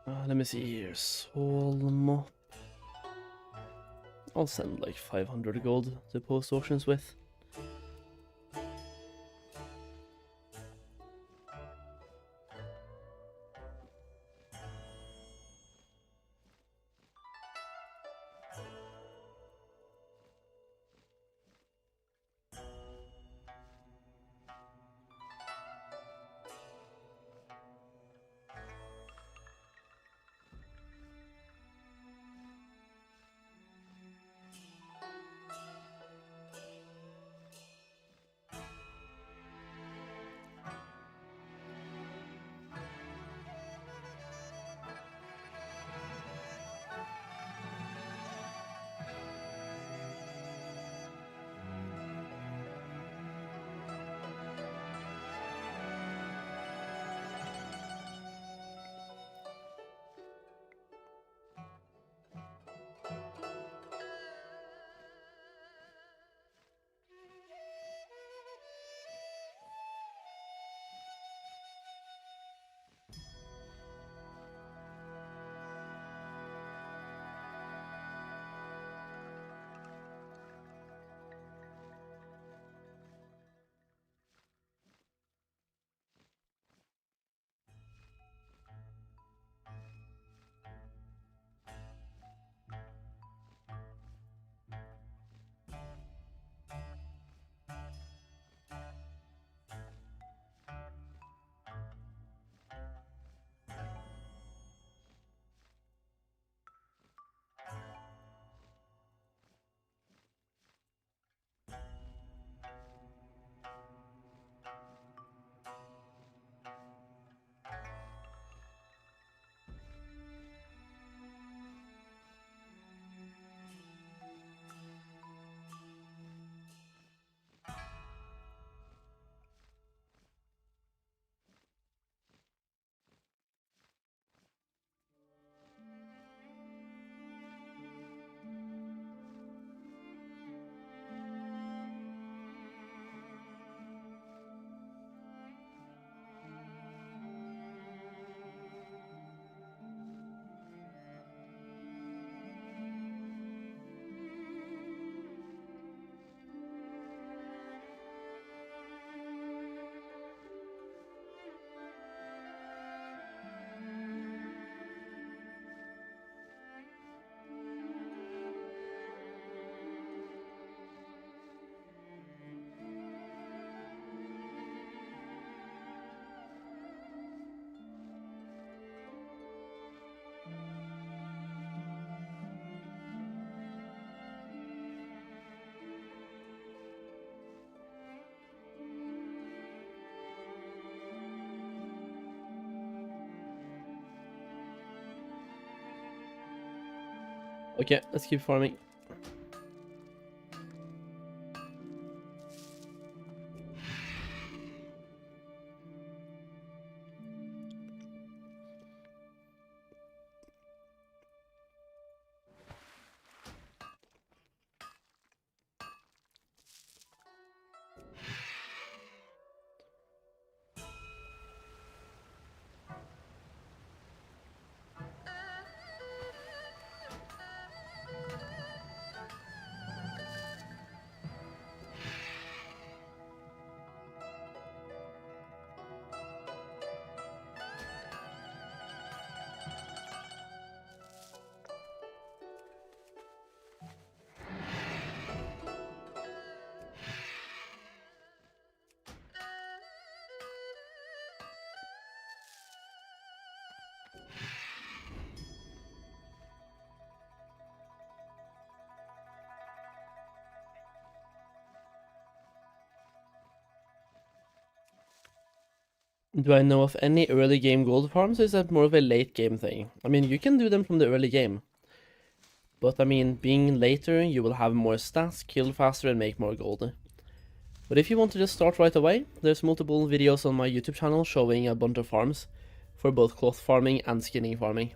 Let me see here. Soul MOP. I'll send like 500 gold to post auctions with. Okay, let's keep farming. Do I know of any early game gold farms, or is that more of a late game thing? I mean, you can do them from the early game. But I mean, being later, you will have more stats, kill faster, and make more gold. But if you want to just start right away, there's multiple videos on my YouTube channel showing a bunch of farms for both cloth farming and skinning farming.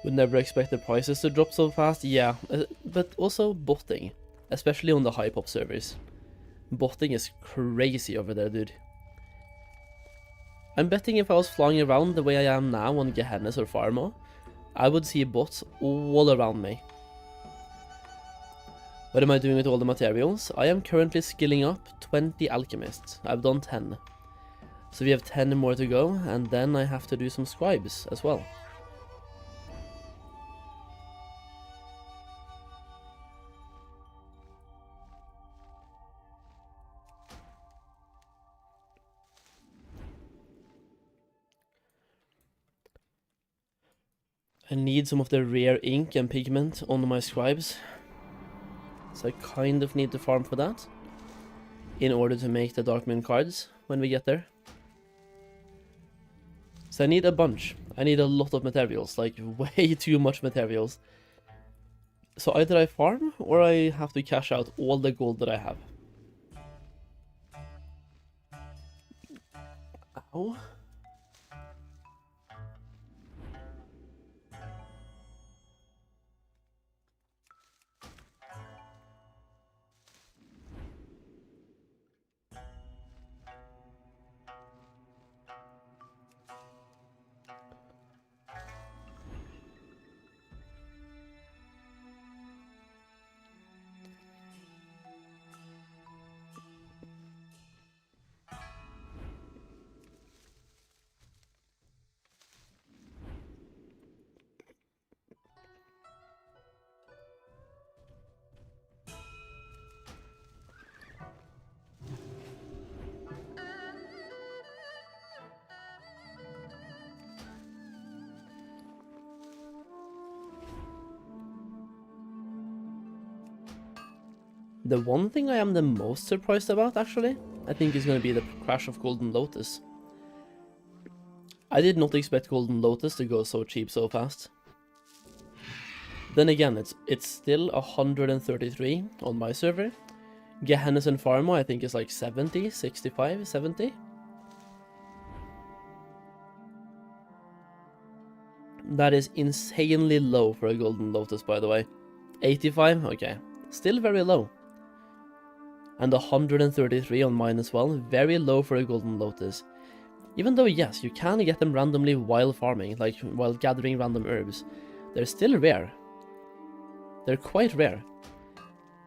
Would never expect the prices to drop so fast, yeah, but also botting. especially on the high pop servers. Botting is crazy over there, dude. I'm betting if I was flying around the way I am now on Gehennes or Pharma, I would see bots all around me. What am I doing with all the materials? I am currently skilling up 20 alchemists. I've done 10. So we have 10 more to go, and then I have to do some scribes as well. I need some of the rare ink and pigment on my scribes. So I kind of need to farm for that in order to make the Dark Moon cards when we get there. So I need a bunch. I need a lot of materials, like way too much materials. So either I farm or I have to cash out all the gold that I have. Ow. The one thing I am the most surprised about, actually, I think is going to be the crash of Golden Lotus. I did not expect Golden Lotus to go so cheap so fast. Then again, it's still 133 on my server. Gehennes and Pharma I think is like 70, 65, 70. That is insanely low for a Golden Lotus, by the way. 85, okay. Still very low. And 133 on mine as well, very low for a Golden Lotus. Even though, yes, you can get them randomly while farming, like while gathering random herbs, they're still rare. They're quite rare.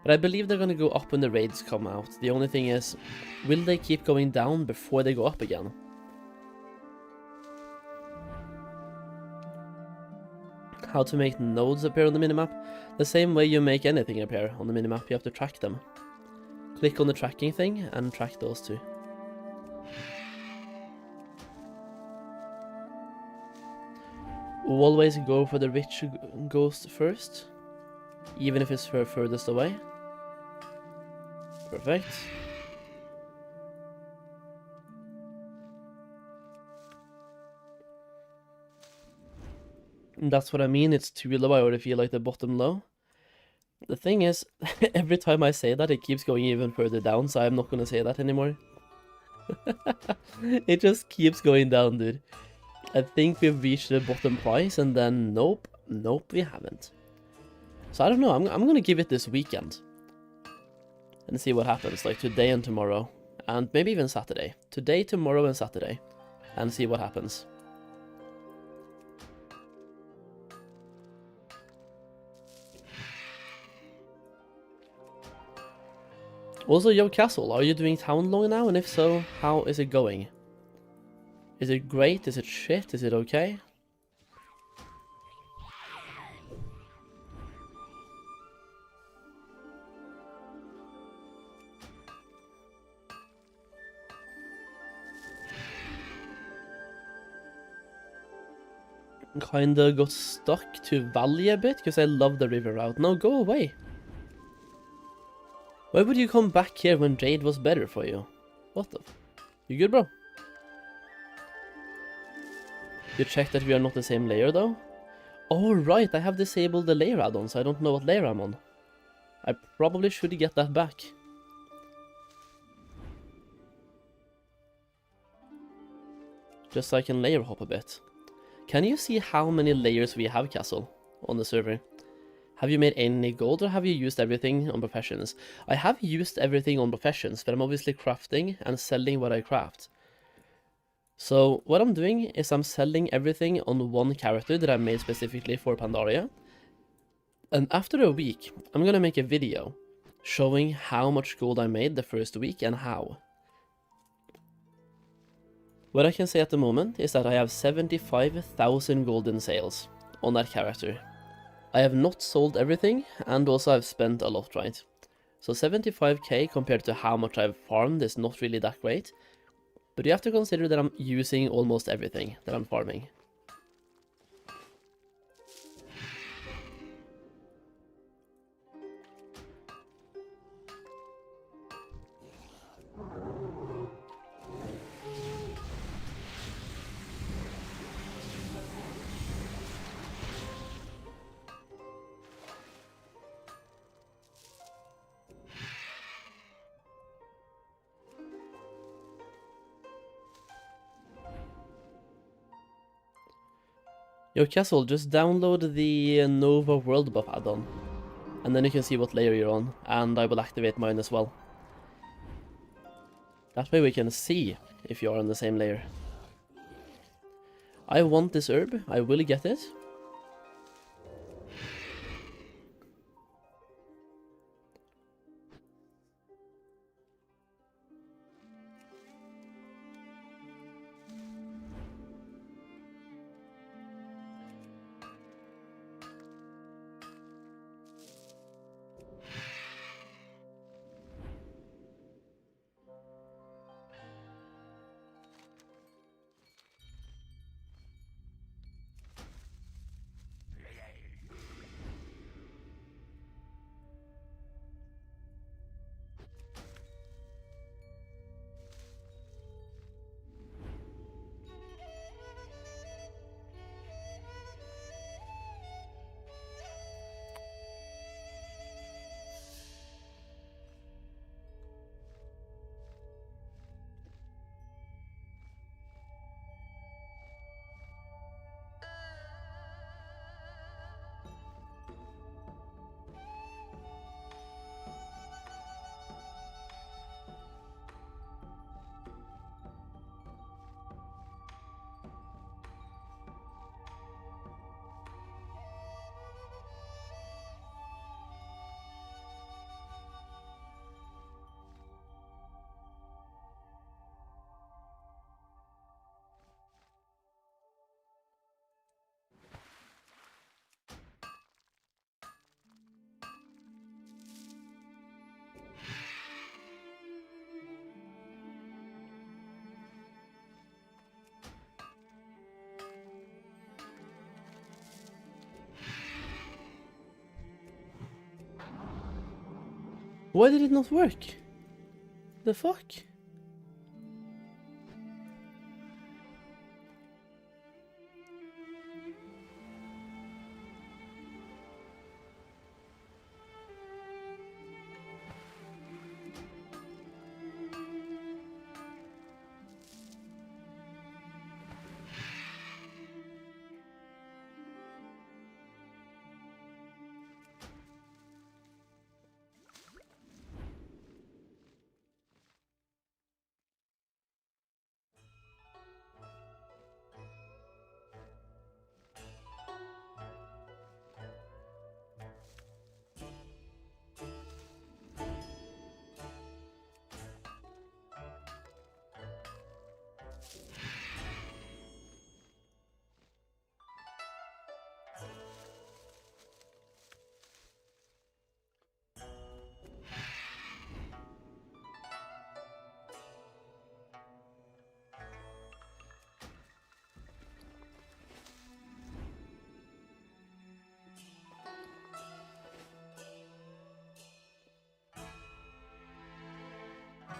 But I believe they're gonna go up when the raids come out. The only thing is, will they keep going down before they go up again? How to make nodes appear on the minimap? The same way you make anything appear on the minimap, you have to track them. Click on the tracking thing and track those two. Always go for the rich ghost first, even if it's furthest away. Perfect. And that's what I mean, it's too low. I already feel like the bottom low. The thing is, every time I say that, it keeps going even further down, so I'm not gonna say that anymore. It just keeps going down, dude. I think we've reached the bottom price, and then nope, we haven't. So I don't know, I'm gonna give it this weekend. And see what happens, like today and tomorrow. And maybe even Saturday. Today, tomorrow, and Saturday. And see what happens. Also, yo Castle, are you doing Townlong now? And if so, how is it going? Is it great? Is it shit? Is it okay? Kinda got stuck to Valley a bit because I love the river route. No, go away. Why would you come back here when Jade was better for you? What the? You good, bro? You checked that we are not the same layer, though? Oh, right, I have disabled the layer add-on, so I don't know what layer I'm on. I probably should get that back. Just so I can layer hop a bit. Can you see how many layers we have, Castle, on the server? Have you made any gold, or have you used everything on professions? I have used everything on professions, but I'm obviously crafting and selling what I craft. So what I'm doing is I'm selling everything on one character that I made specifically for Pandaria. And after a week, I'm gonna make a video showing how much gold I made the first week and how. What I can say at the moment is that I have 75,000 golden sales on that character. I have not sold everything, and also I've spent a lot, right? So 75k compared to how much I've farmed is not really that great, but you have to consider that I'm using almost everything that I'm farming. Yo Castle, just download the Nova World Buff add-on, and then you can see what layer you're on, and I will activate mine as well. That way we can see if you are on the same layer. I want this herb, I will get it. Why did it not work? The fuck?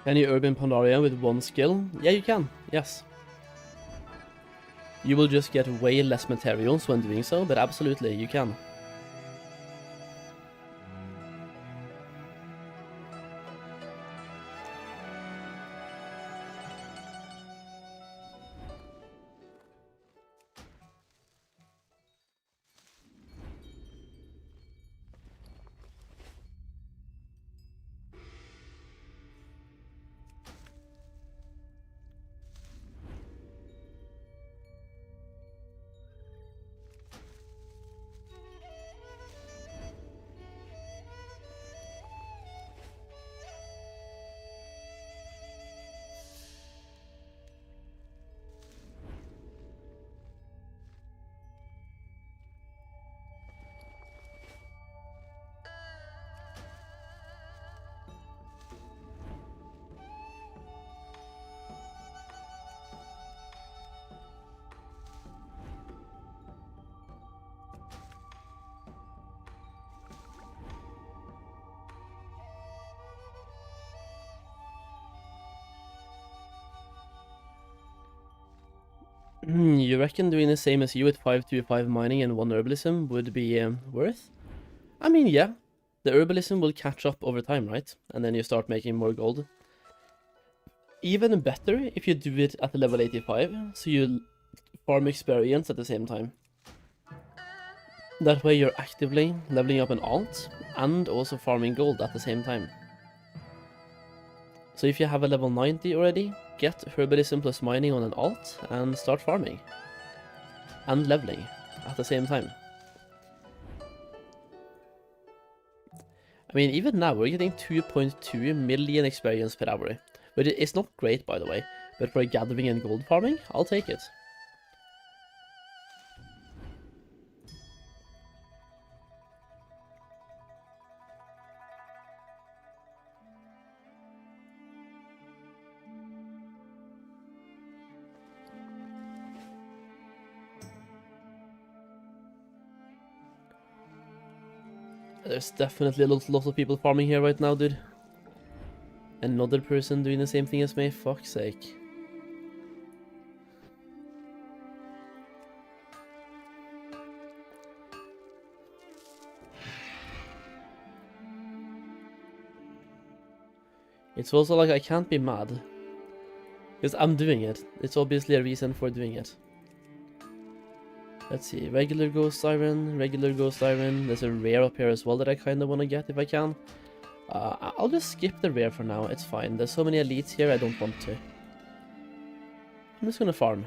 Can you urban Pandaria with one skill? Yeah, you can. Yes. You will just get way less materials when doing so, but absolutely, you can. You reckon doing the same as you with 525 mining and 1 herbalism would be worth? I mean, yeah. The herbalism will catch up over time, right? And then you start making more gold. Even better if you do it at level 85, so you farm experience at the same time. That way you're actively leveling up an alt and also farming gold at the same time. So if you have a level 90 already, get herbalism plus mining on an alt and start farming. And leveling at the same time. I mean, even now we're getting 2.2 million experience per hour. But it's not great, by the way. But for gathering and gold farming, I'll take it. There's definitely a lot of people farming here right now, dude. Another person doing the same thing as me, fuck's sake. It's also like I can't be mad. Because I'm doing it. It's obviously a reason for doing it. Let's see, regular ghost iron. There's a rare up here as well that I kind of want to get if I can. I'll just skip the rare for now, it's fine. There's so many elites here, I don't want to. I'm just gonna farm.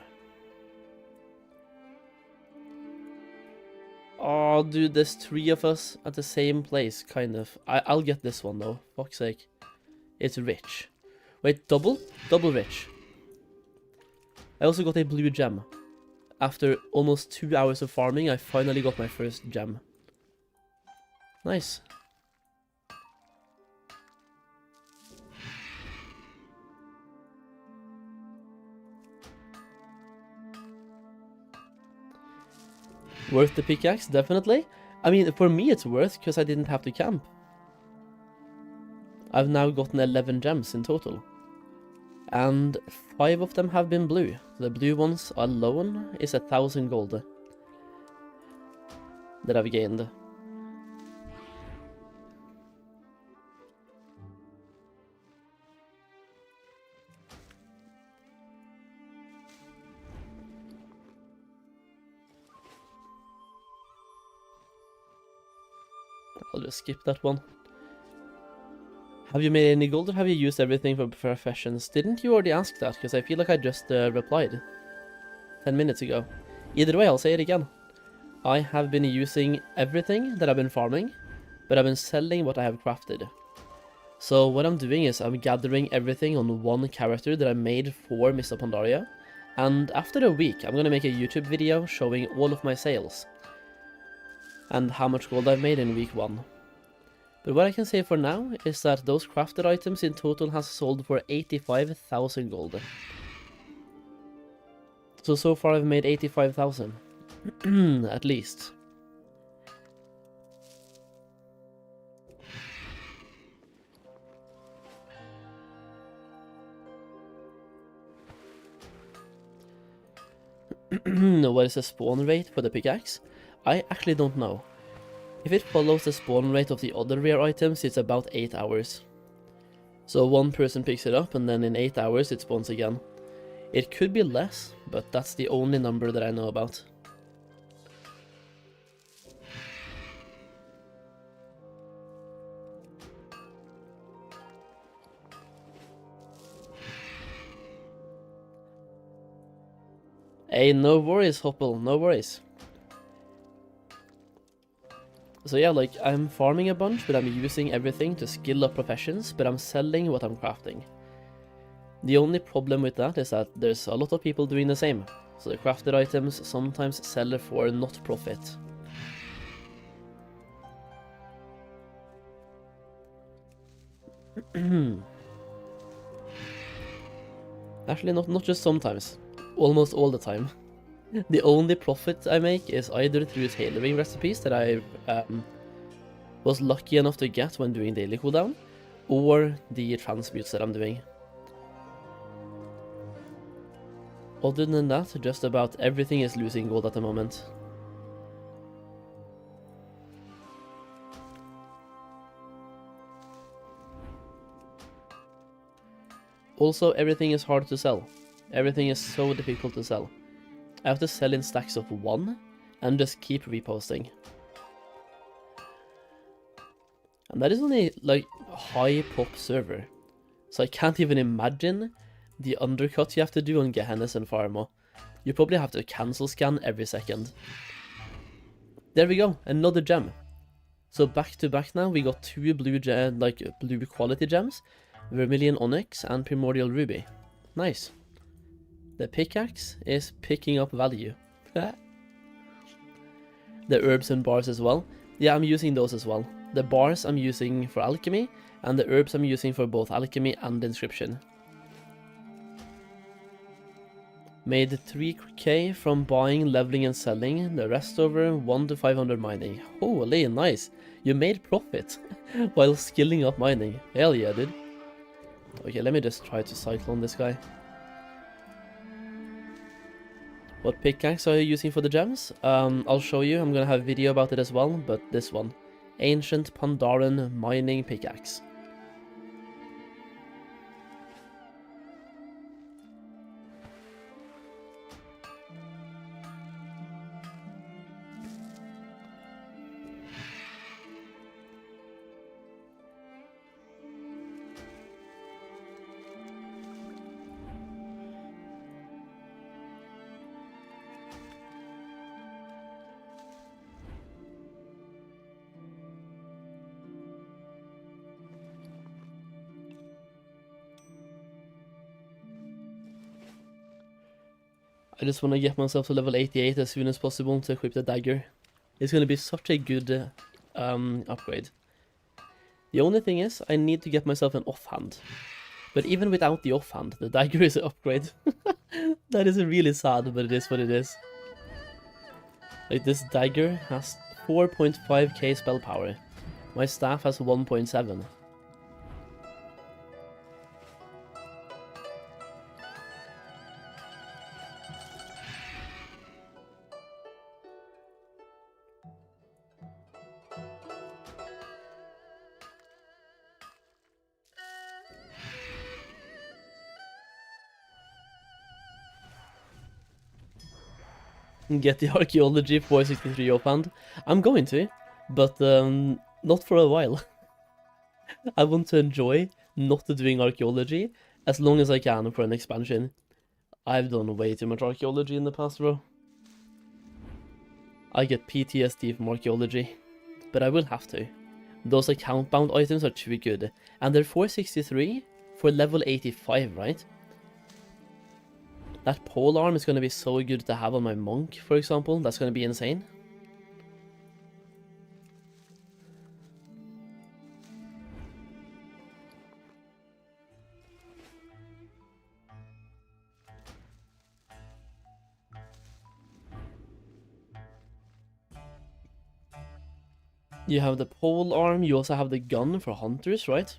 Oh, dude, there's 3 of us at the same place, kind of. I'll get this one though, fuck's sake. It's rich. Wait, double? Double rich. I also got a blue gem. After almost 2 hours of farming, I finally got my first gem. Nice. Worth the pickaxe, definitely. I mean, for me it's worth, because I didn't have to camp. I've now gotten 11 gems in total. And 5 of them have been blue. The blue ones alone is 1,000 gold that I've gained. I'll just skip that one. Have you made any gold or have you used everything for professions? Didn't you already ask that? Because I feel like I just replied 10 minutes ago. Either way, I'll say it again. I have been using everything that I've been farming, but I've been selling what I have crafted. So what I'm doing is I'm gathering everything on one character that I made for Mists of Pandaria. And after a week, I'm going to make a YouTube video showing all of my sales. And how much gold I've made in week 1. But what I can say for now is that those crafted items in total has sold for 85,000 gold. So far I've made 85,000. At least. What is the spawn rate for the pickaxe? I actually don't know. If it follows the spawn rate of the other rare items, it's about 8 hours. So one person picks it up and then in 8 hours it spawns again. It could be less, but that's the only number that I know about. Hey, no worries, Hoppel, no worries. So yeah, like, I'm farming a bunch, but I'm using everything to skill up professions, but I'm selling what I'm crafting. The only problem with that is that there's a lot of people doing the same, so the crafted items sometimes sell for not profit. Actually, not just sometimes, almost all the time. The only profit I make is either through tailoring recipes that I was lucky enough to get when doing daily cooldown, or the transmutes that I'm doing. Other than that, just about everything is losing gold at the moment. Also, everything is hard to sell. Everything is so difficult to sell. I have to sell in stacks of 1 and just keep reposting. And that is only like a high pop server. So I can't even imagine the undercut you have to do on Gehennes and Pharma. You probably have to cancel scan every second. There we go, another gem. So back to back now, we got 2 blue quality gems, Vermilion Onyx and Primordial Ruby. Nice. The pickaxe is picking up value. The herbs and bars as well. Yeah, I'm using those as well. The bars I'm using for Alchemy, and the herbs I'm using for both Alchemy and Inscription. Made 3k from buying, leveling and selling, the rest over 1 to 500 mining. Holy, nice. You made profit while skilling up mining. Hell yeah, dude. Okay, let me just try to cyclone this guy. What pickaxe are you using for the gems? I'll show you. I'm gonna have a video about it as well, but this one. Ancient Pandaren Mining Pickaxe. I just want to get myself to level 88 as soon as possible to equip the dagger. It's going to be such a good upgrade. The only thing is, I need to get myself an offhand. But even without the offhand, the dagger is an upgrade. That is really sad, but it is what it is. Like, this dagger has 4.5k spell power. My staff has 1.7. Get the archaeology 463 offhand. I'm going to, but not for a while. I want to enjoy not doing archaeology as long as I can for an expansion. I've done way too much archaeology in the past, bro. I get PTSD from archaeology, but I will have to. Those account bound items are too good, and they're 463 for level 85, right? That pole arm is going to be so good to have on my monk, for example. That's going to be insane. You have the pole arm, you also have the gun for hunters, right?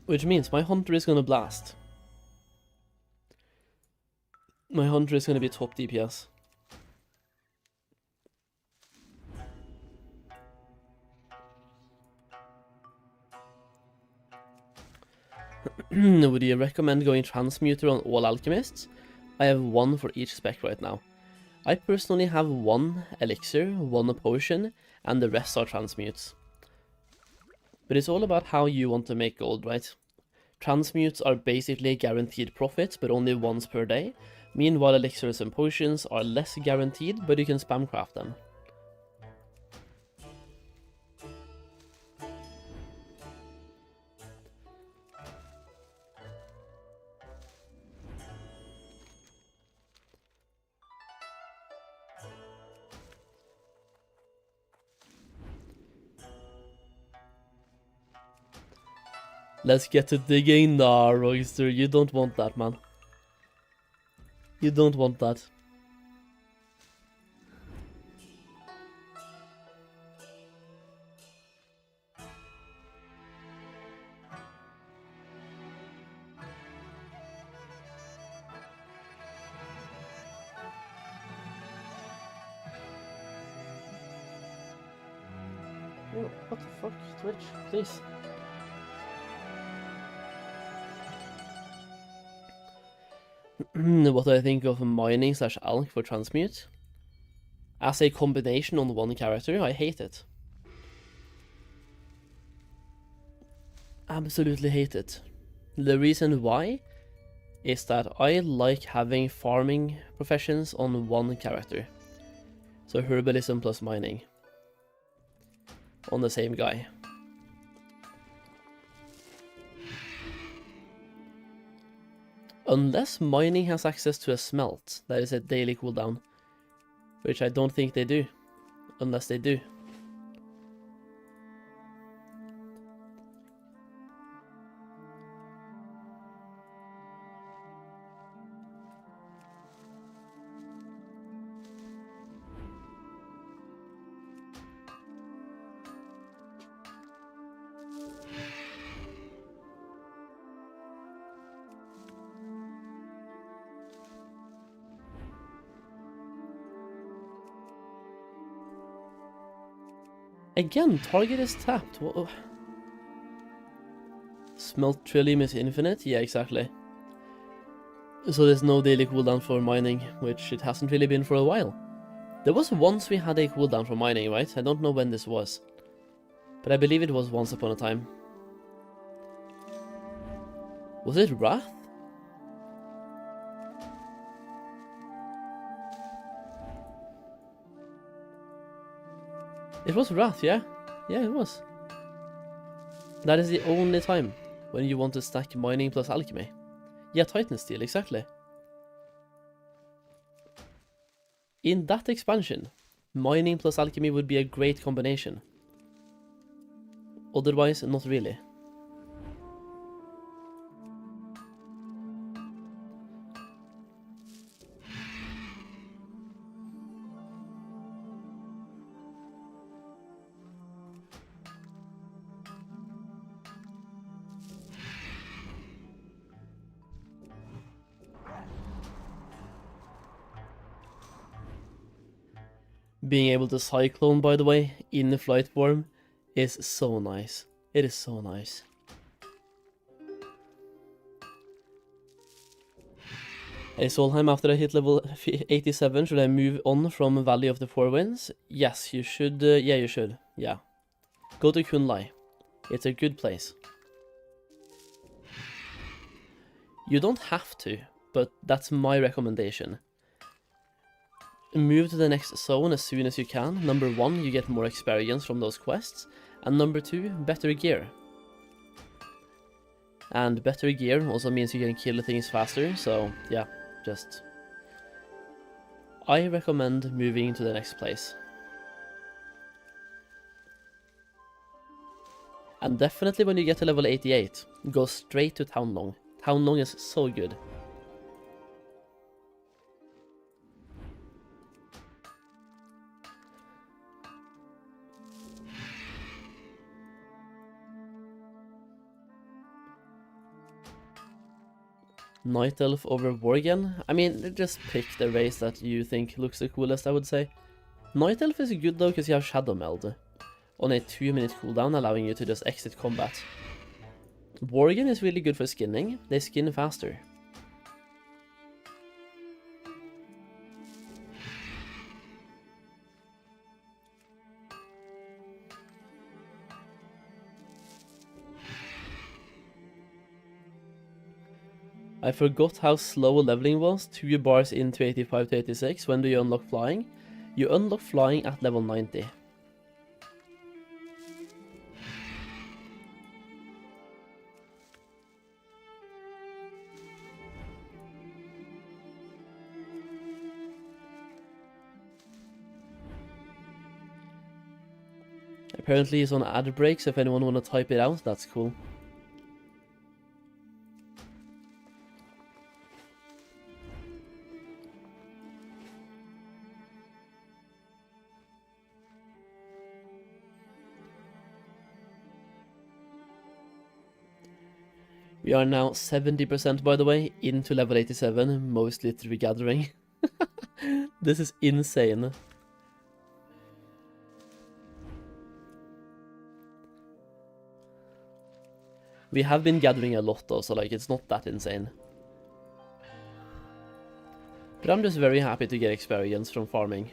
Which means my hunter is going to blast. My hunter is going to be top DPS. Would you recommend going Transmuter on all alchemists? I have 1 for each spec right now. I personally have 1 elixir, 1 potion, and the rest are transmutes. But it's all about how you want to make gold, right? Transmutes are basically guaranteed profit, but only once per day. Meanwhile, elixirs and potions are less guaranteed, but you can spam craft them. Let's get to digging. Nah, Royster, you don't want that, man. You don't want that. Oh, what the fuck? Twitch, please. What do I think of mining slash alch for transmute? As a combination on one character, I hate it. Absolutely hate it. The reason why is that I like having farming professions on one character. So herbalism plus mining on the same guy. Unless mining has access to a smelt, that is a daily cooldown, which I don't think they do, unless they do. Again, target is tapped. Whoa. Smelt Trillium is infinite? Yeah, exactly. So there's no daily cooldown for mining, which it hasn't really been for a while. There was once we had a cooldown for mining, right? I don't know when this was, but I believe it was once upon a time. Was it Wrath? It was Wrath, yeah? Yeah, it was. That is the only time when you want to stack mining plus alchemy. Yeah, Titan Steel, exactly. In that expansion, mining plus alchemy would be a great combination. Otherwise, not really. Being able to cyclone, by the way, in the flight form is so nice. It is so nice. Hey Solheim, after I hit level 87, should I move on from Valley of the Four Winds? Yes, you should. Yeah, you should. Yeah. Go to Kunlai. It's a good place. You don't have to, but that's my recommendation. Move to the next zone as soon as you can. Number 1, you get more experience from those quests. And number 2, better gear. And better gear also means you can kill things faster, so yeah, just... I recommend moving to the next place. And definitely when you get to level 88, go straight to Townlong. Townlong is so good. Night Elf over Worgen? I mean, just pick the race that you think looks the coolest, I would say. Night Elf is good though, because you have Shadow Meld on a 2-minute cooldown, allowing you to just exit combat. Worgen is really good for skinning, they skin faster. I forgot how slow leveling was, 2 bars into 85 to 86. When do you unlock flying? You unlock flying at level 90. Apparently it's on ad break, so if anyone want to type it out, that's cool. We are now 70%, by the way, into level 87, mostly through gathering. This is insane. We have been gathering a lot though, so like it's not that insane. But I'm just very happy to get experience from farming.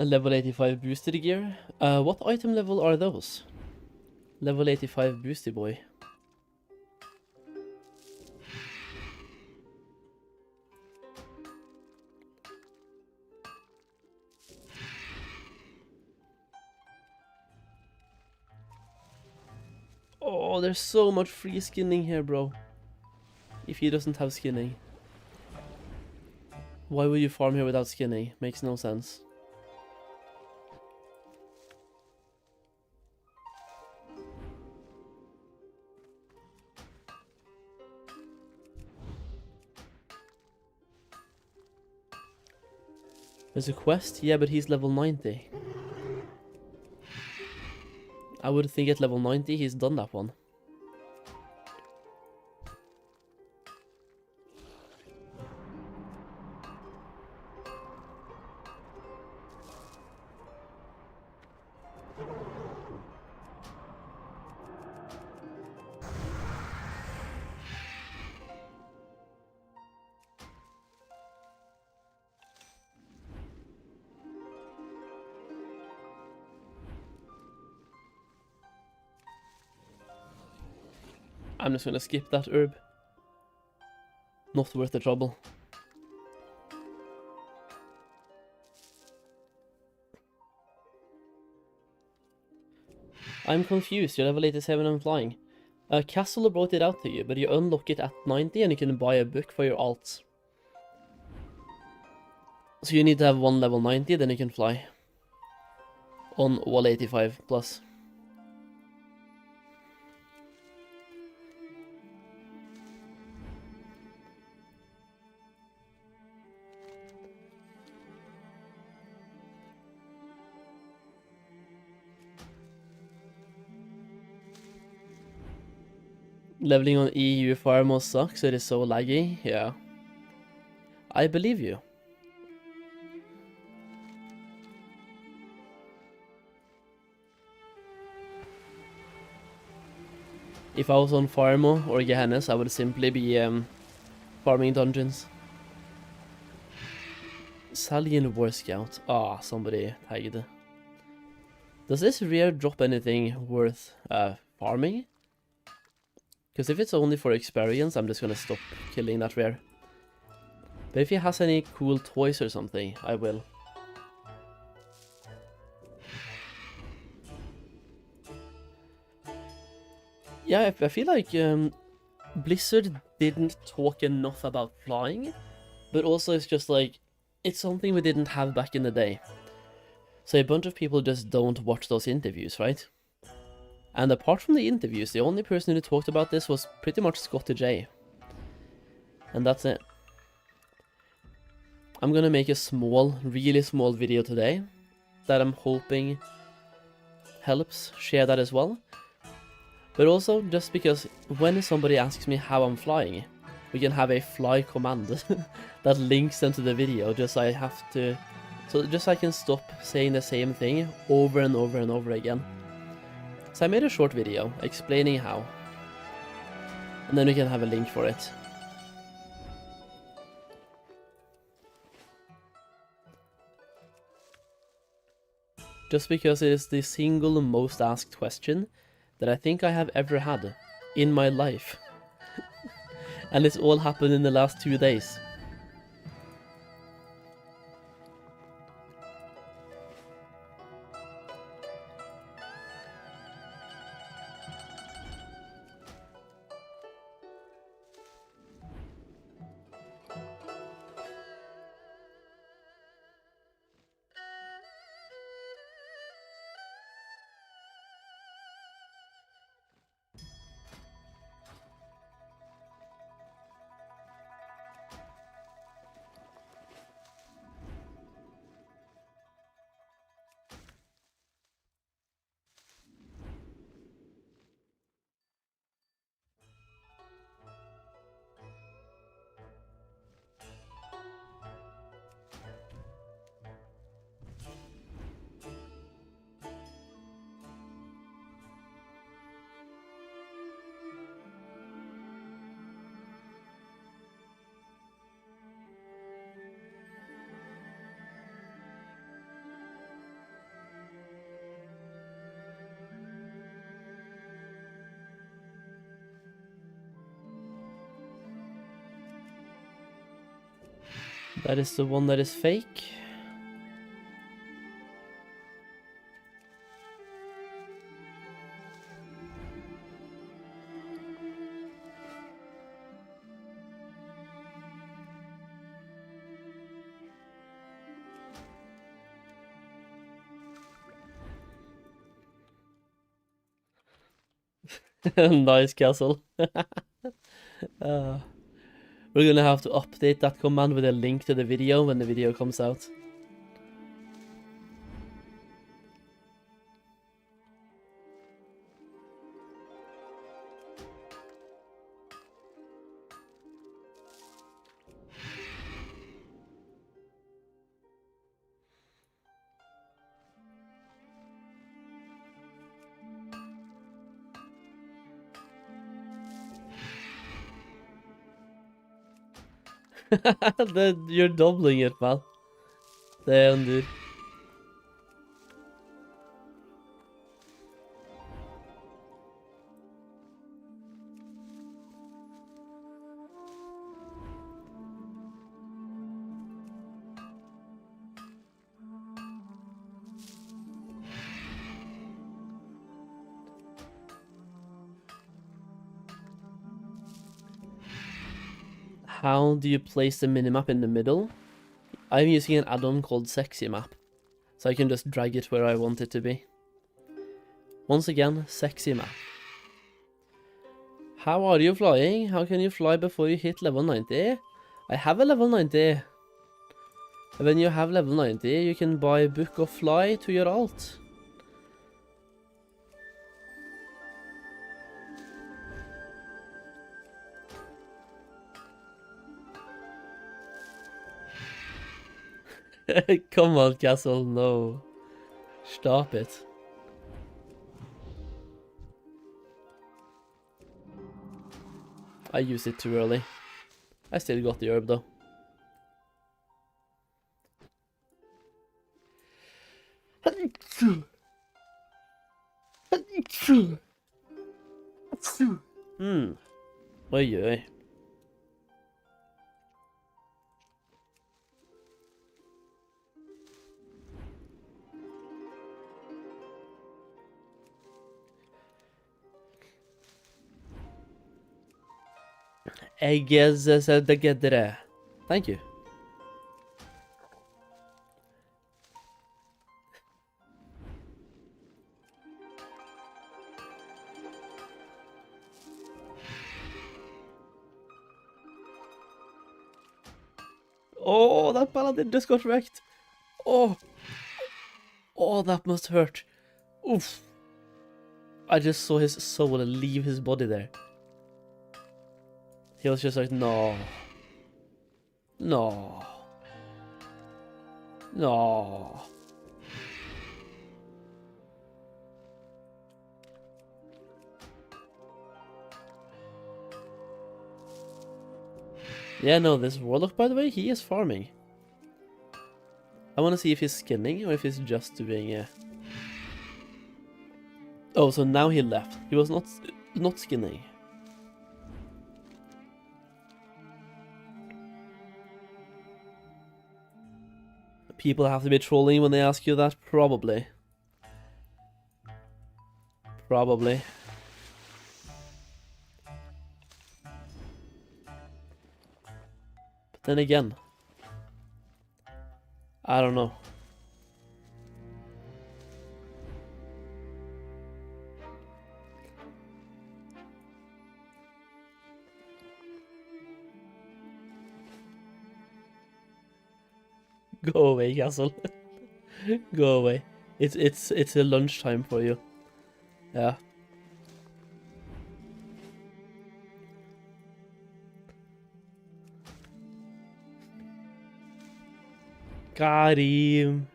A level 85 booster gear. What item level are those? Level 85 boosty boy. Oh, there's so much free skinning here, bro. If he doesn't have skinning. Why would you farm here without skinning? Makes no sense. There's a quest? Yeah, but he's level 90. I would think at level 90 he's done that one. I'm just gonna skip that herb. Not worth the trouble. I'm confused, you're level 87 and flying. Castle brought it out to you, but you unlock it at 90 and you can buy a book for your alts. So you need to have one level 90, then you can fly. On wall 85 plus. Leveling on EU fire must suck, so it is so laggy. Yeah. I believe you. If I was on Farmo or Gehennes, I would simply be farming dungeons. Salian War Scout. Ah, somebody tagged. Does this rare drop anything worth farming? Because if it's only for experience, I'm just gonna stop killing that rare. But if he has any cool toys or something, I will. Yeah, I feel like Blizzard didn't talk enough about flying, but also it's just like, it's something we didn't have back in the day. So a bunch of people just don't watch those interviews, right? And apart from the interviews, the only person who talked about this was pretty much Scotty J. And that's it. I'm gonna make a small, really small video today that I'm hoping helps share that as well. But also, just because when somebody asks me how I'm flying, we can have a fly command that links them to the video, just so I have to... So just so I can stop saying the same thing over and over and over again. So I made a short video explaining how. And then we can have a link for it. just because it is the single most asked question that I think I have ever had in my life. And it's all happened in the last 2 days. That is the one that is fake. Nice castle. We're gonna have to update that command with a link to the video when the video comes out. You're doubling it, man. Damn, dude. How do you place the minimap in the middle? I'm using an add-on called Sexy Map, so I can just drag it where I want it to be. Once again, Sexy Map. How are you flying? How can you fly before you hit level 90? I have a level 90. And when you have level 90, you can buy Book of Fly to your alt. Come on, Castle, no. Stop it. I used it too early. I still got the herb though. Oi, oi. I guess the get there. Thank you. Oh, that paladin just got wrecked. Oh. Oh, that must hurt. Oof. I just saw his soul leave his body there. He was just like, no. No. No. Yeah, no, this warlock, by the way, he is farming. I want to see if he's skinning or if he's just doing Oh, so now he left. He was not skinny. People have to be trolling when they ask you that, probably. Probably. But then again, I don't know. Go away, Castle. Go away. It's a lunchtime for you. Yeah. Got him.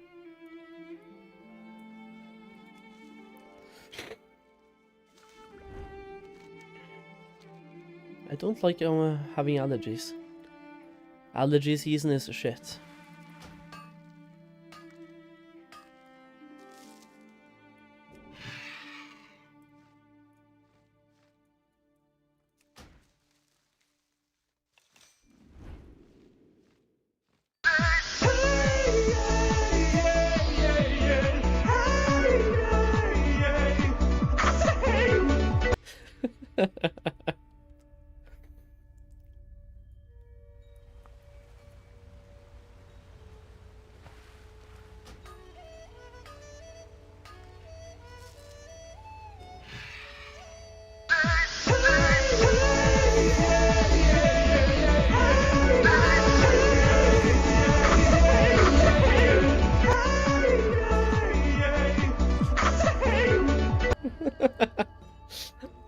I don't like having allergies. Allergy season is shit.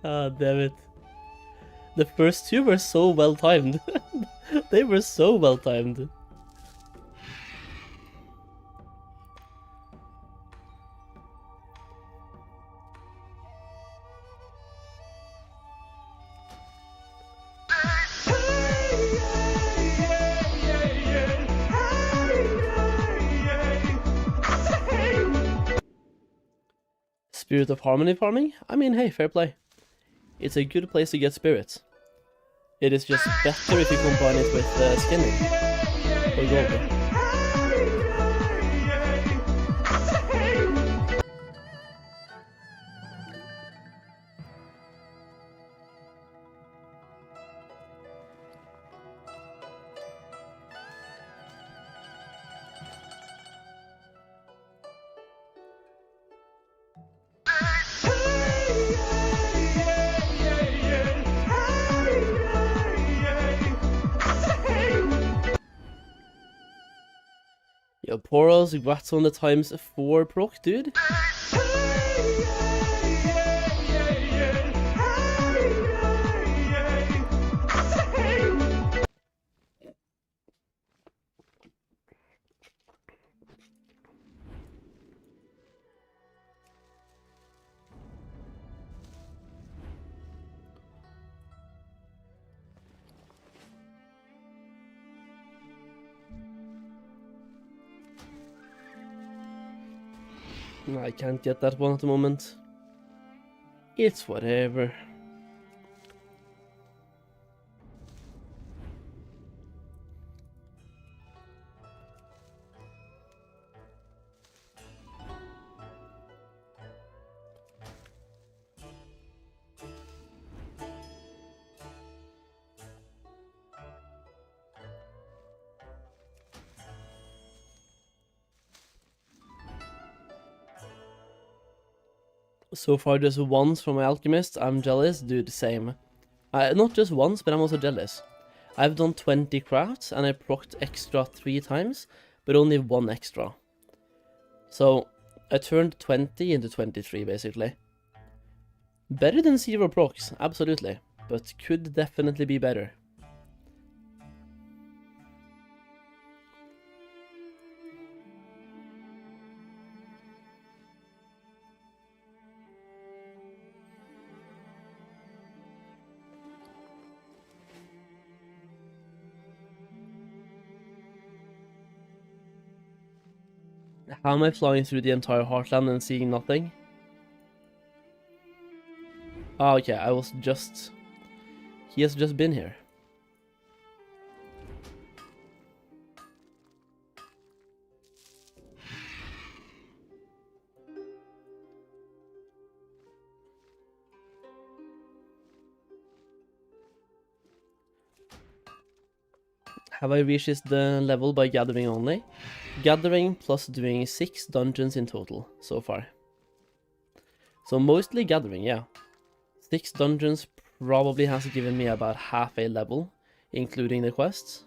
Ah, damn it. The first two were so well timed. They were so well timed. Spirit of Harmony farming? I mean, hey, fair play. It's a good place to get spirits. It is just better if you combine it with skinning. Or gold. Yo, Poros, congrats on the ×4 proc, dude. I can't get that one at the moment. It's whatever. So far just once from my alchemist. I'm jealous, dude, same. Not just once, but I'm also jealous. I've done 20 crafts and I procced extra 3 times, but only 1 extra. So I turned 20 into 23 basically. Better than 0 procs, absolutely, but could definitely be better. How am I flying through the entire Heartland and seeing nothing? Oh, okay, I was just... He has just been here. Have I reached this level by gathering only? Gathering plus doing 6 dungeons in total so far. So mostly gathering, yeah. 6 dungeons probably has given me about half a level, including the quests.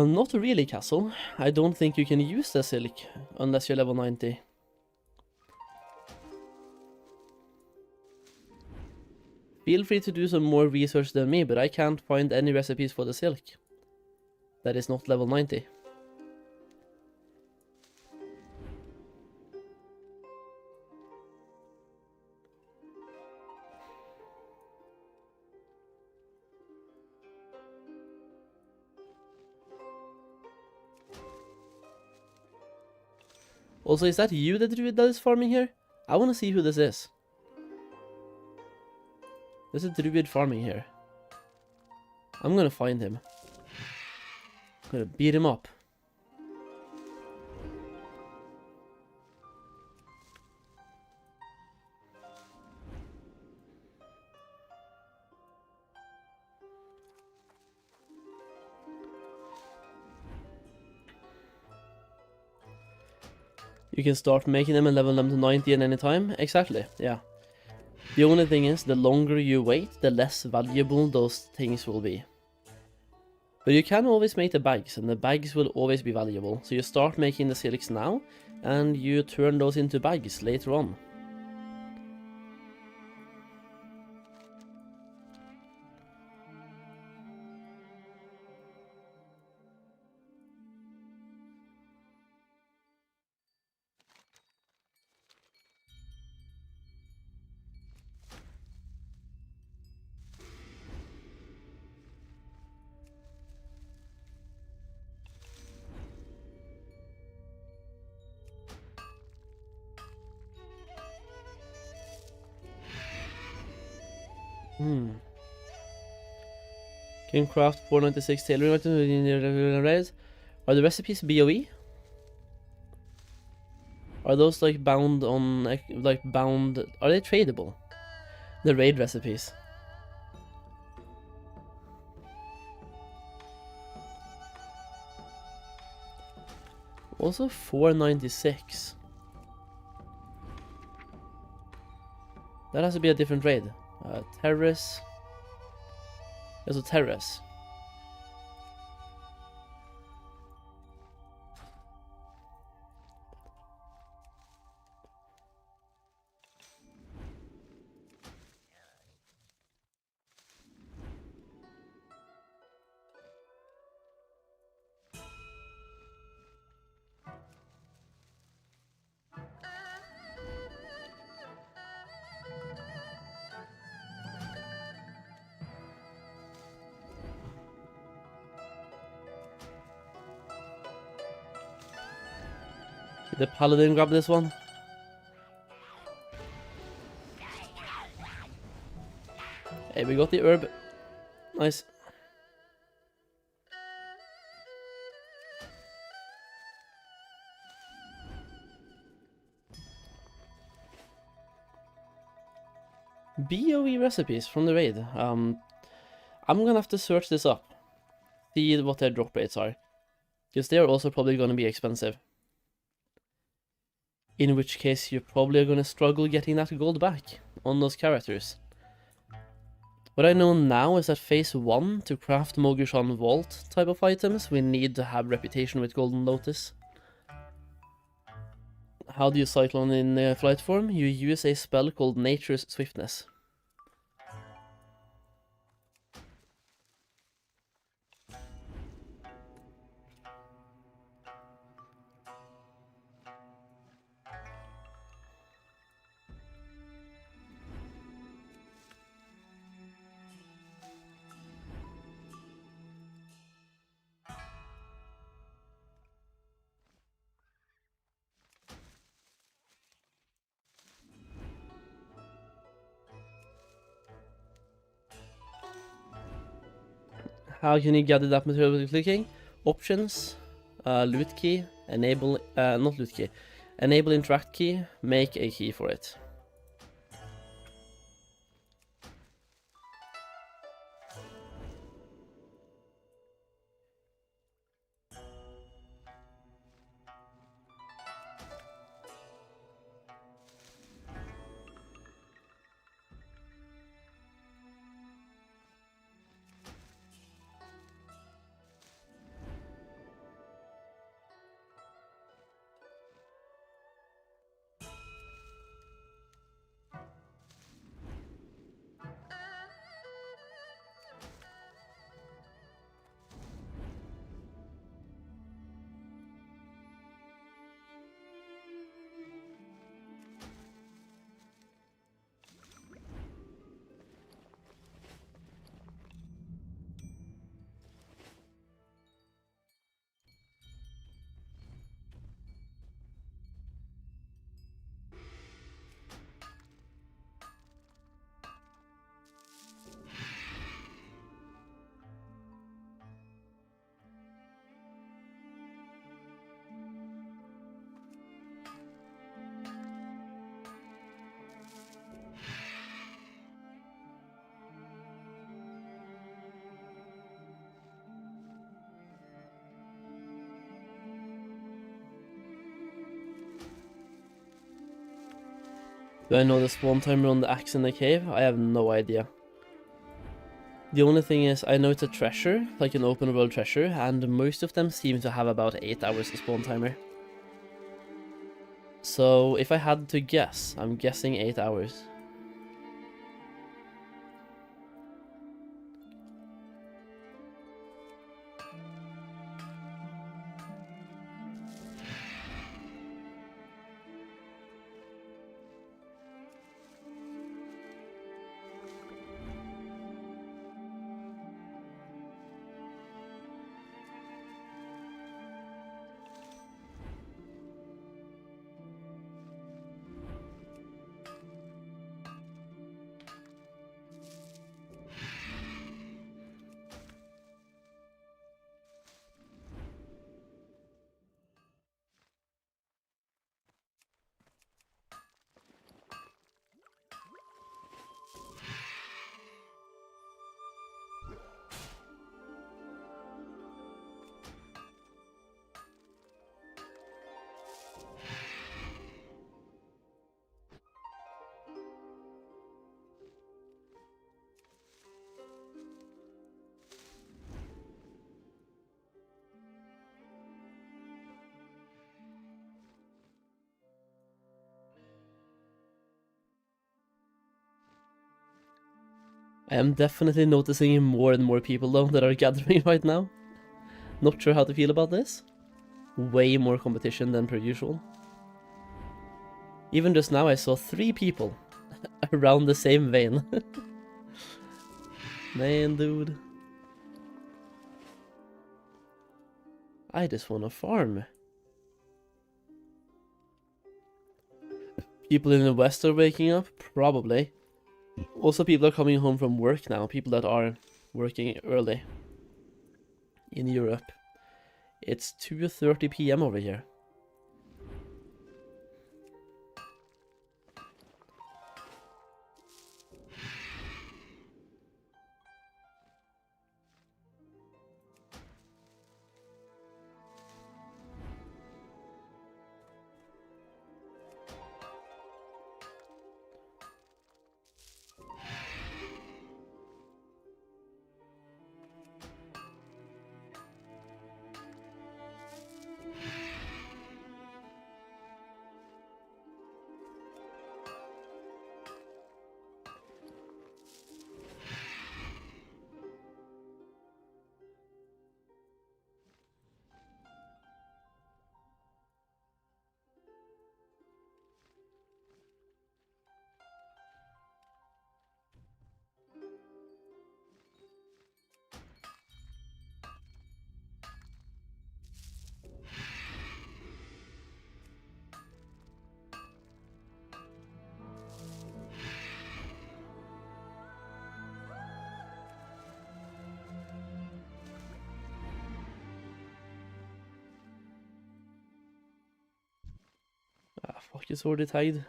Not really, Castle. I don't think you can use the silk unless you're level 90. Feel free to do some more research than me, but I can't find any recipes for the silk that is not level 90. Also, is that you, the druid that is farming here? I want to see who this is. There's a druid farming here. I'm gonna find him. I'm gonna beat him up. You can start making them and level them to 90 at any time. Exactly, yeah. The only thing is, the longer you wait, the less valuable those things will be. But you can always make the bags, and the bags will always be valuable. So you start making the silks now, and you turn those into bags later on. Can craft 496 tailoring items. Are the recipes BOE? Are those like bound on, like bound, are they tradable? The raid recipes. Also 496. That has to be a different raid. Terrace. There's a terrace. Did the paladin grab this one? Hey, we got the herb. Nice. BOE recipes from the raid. I'm gonna have to search this up. See what their drop rates are. Because they're also probably gonna be expensive. In which case you're probably gonna struggle getting that gold back on those characters. What I know now is that phase 1, to craft Mogushan Vault type of items, we need to have reputation with Golden Lotus. How do you cyclone in flight form? You use a spell called Nature's Swiftness. How can you gather that material with clicking? Options, loot key, enable, not loot key, enable interact key, make a key for it. Do I know the spawn timer on the axe in the cave? I have no idea. The only thing is, I know it's a treasure, like an open world treasure, and most of them seem to have about 8 hours of spawn timer. So if I had to guess, I'm guessing 8 hours. I am definitely noticing more and more people though that are gathering right now. Not sure how to feel about this. Way more competition than per usual. Even just now I saw 3 people around the same vein. Man, dude. I just wanna farm. People in the West are waking up? Probably. Also, people are coming home from work now. People that are working early in Europe. It's 2:30 PM over here. fuck, it's already tagged.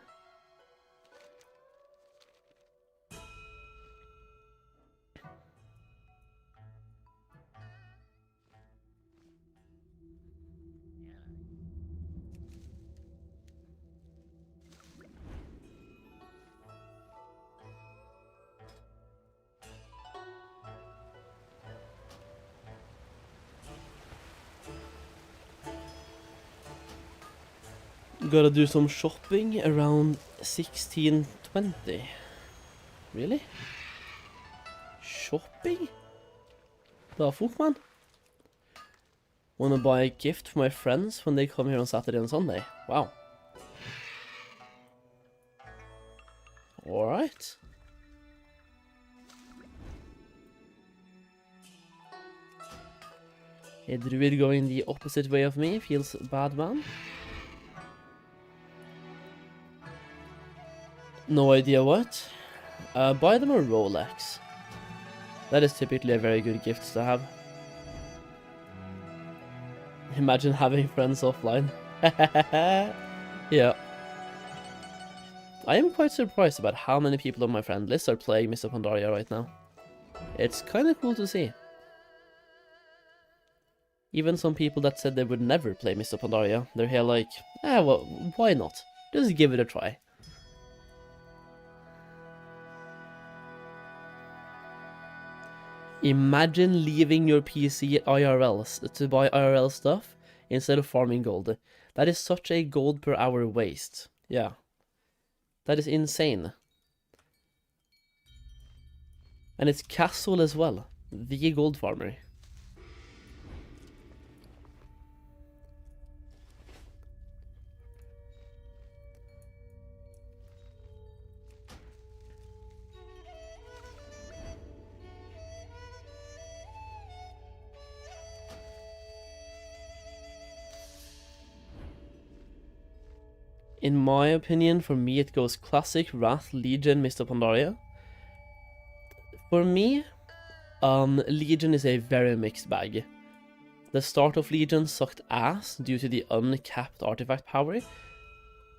Gotta do some shopping around 16:20. Really? Shopping? Da fuck, man. Wanna buy a gift for my friends when they come here on Saturday and Sunday? Wow. Alright. A druid going the opposite way of me feels bad, man. No idea what. Buy them a Rolex. That is typically a very good gift to have. Imagine having friends offline. Yeah. I am quite surprised about how many people on my friend list are playing Mists of Pandaria right now. It's kind of cool to see. Even some people that said they would never play Mists of Pandaria, they're here like, well, why not? Just give it a try. Imagine leaving your PC IRL to buy IRL stuff instead of farming gold. That is such a gold per hour waste. Yeah. That is insane. And it's Castle as well. The gold farmer. In my opinion, for me it goes Classic, Wrath, Legion, Mists of Pandaria. For me, Legion is a very mixed bag. The start of Legion sucked ass due to the uncapped artifact power.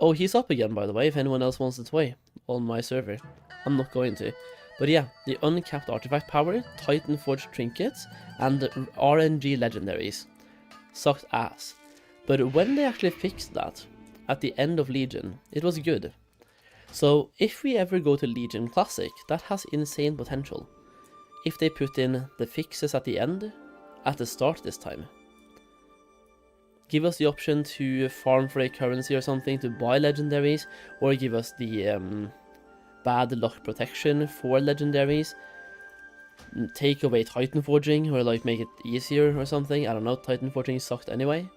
Oh, he's up again, by the way, if anyone else wants to play on my server. I'm not going to. But yeah, the uncapped artifact power, Titan Forged trinkets, and RNG legendaries sucked ass. But when they actually fixed that, at the end of Legion, it was good. So if we ever go to Legion Classic, that has insane potential. If they put in the fixes at the end, at the start this time. Give us the option to farm for a currency or something to buy legendaries, or give us the bad luck protection for legendaries. Take away Titan Forging, or like make it easier or something. I don't know, Titan Forging sucked anyway.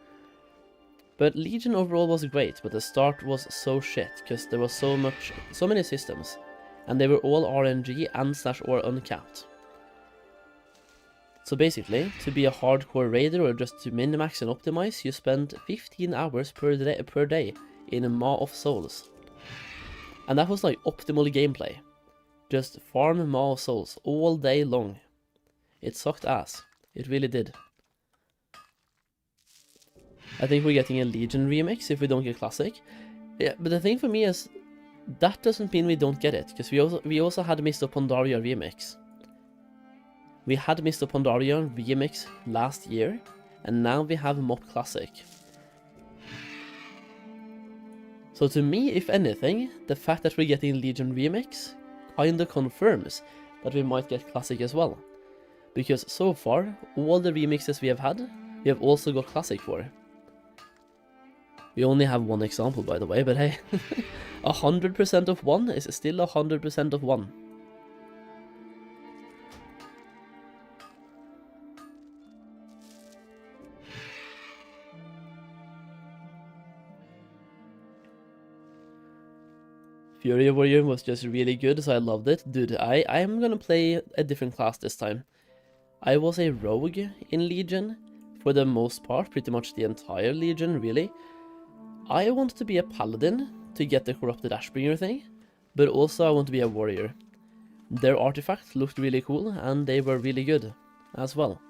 But Legion overall was great, but the start was so shit, because there was so many systems, and they were all RNG and /or uncapped. So basically, to be a hardcore raider or just to min-max and optimize, you spend 15 hours per day in Maw of Souls. And that was like optimal gameplay. Just farm Maw of Souls all day long. It sucked ass. It really did. I think we're getting a Legion remix if we don't get Classic. Yeah, but the thing for me is, that doesn't mean we don't get it, because we also had Mists of Pandaria remix. We had Mists of Pandaria remix last year, and now we have MOP Classic. So to me, if anything, the fact that we're getting Legion remix kinda confirms that we might get Classic as well. Because so far, all the remixes we have had, we have also got Classic for. We only have one example, by the way, but hey, 100% of one is still 100% of one. Fury Warrior was just really good, so I loved it. Dude, I'm gonna play a different class this time. I was a rogue in Legion, for the most part, pretty much the entire Legion, really. I want to be a paladin to get the corrupted Ashbringer thing, but also I want to be a warrior. Their artifacts looked really cool, and they were really good as well.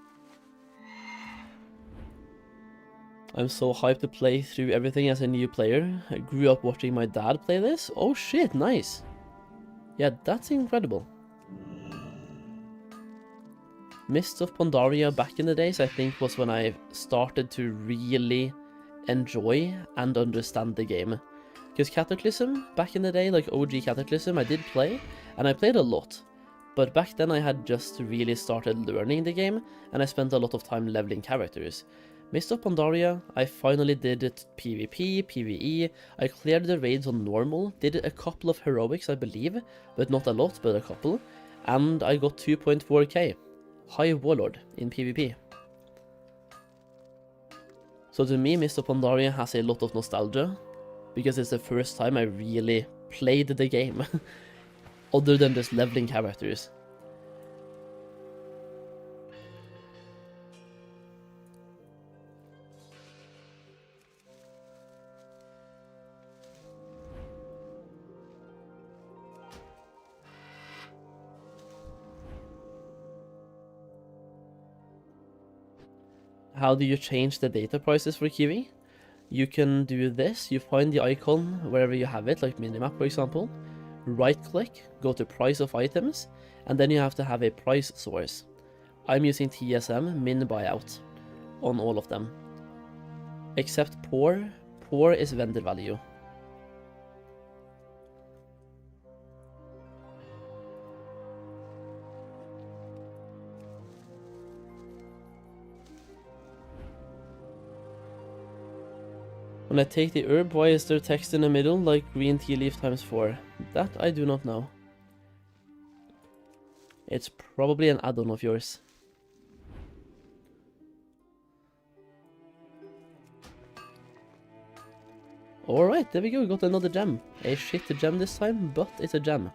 I'm so hyped to play through everything as a new player. I grew up watching my dad play this. Oh shit, nice. Yeah, that's incredible. Mists of Pandaria back in the days, I think, was when I started to really enjoy and understand the game. Because Cataclysm, back in the day, like OG Cataclysm, I did play, and I played a lot. But back then I had just really started learning the game, and I spent a lot of time leveling characters. Mists of Pandaria, I finally did it PvP, PvE, I cleared the raids on normal, did a couple of heroics I believe, but not a lot, but a couple, and I got 2.4k. High Warlord in PvP. So to me, Mists of Pandaria has a lot of nostalgia, because it's the first time I really played the game, other than just leveling characters. How do you change the data prices for Kiwi? You can do this, you find the icon wherever you have it, like minimap for example, right click, go to price of items, and then you have to have a price source. I'm using TSM min buyout on all of them. Except poor is vendor value. When I take the herb, why is there text in the middle like green tea leaf times 4? That I do not know. It's probably an add-on of yours. Alright, there we go, we got another gem. A shit gem this time, but it's a gem.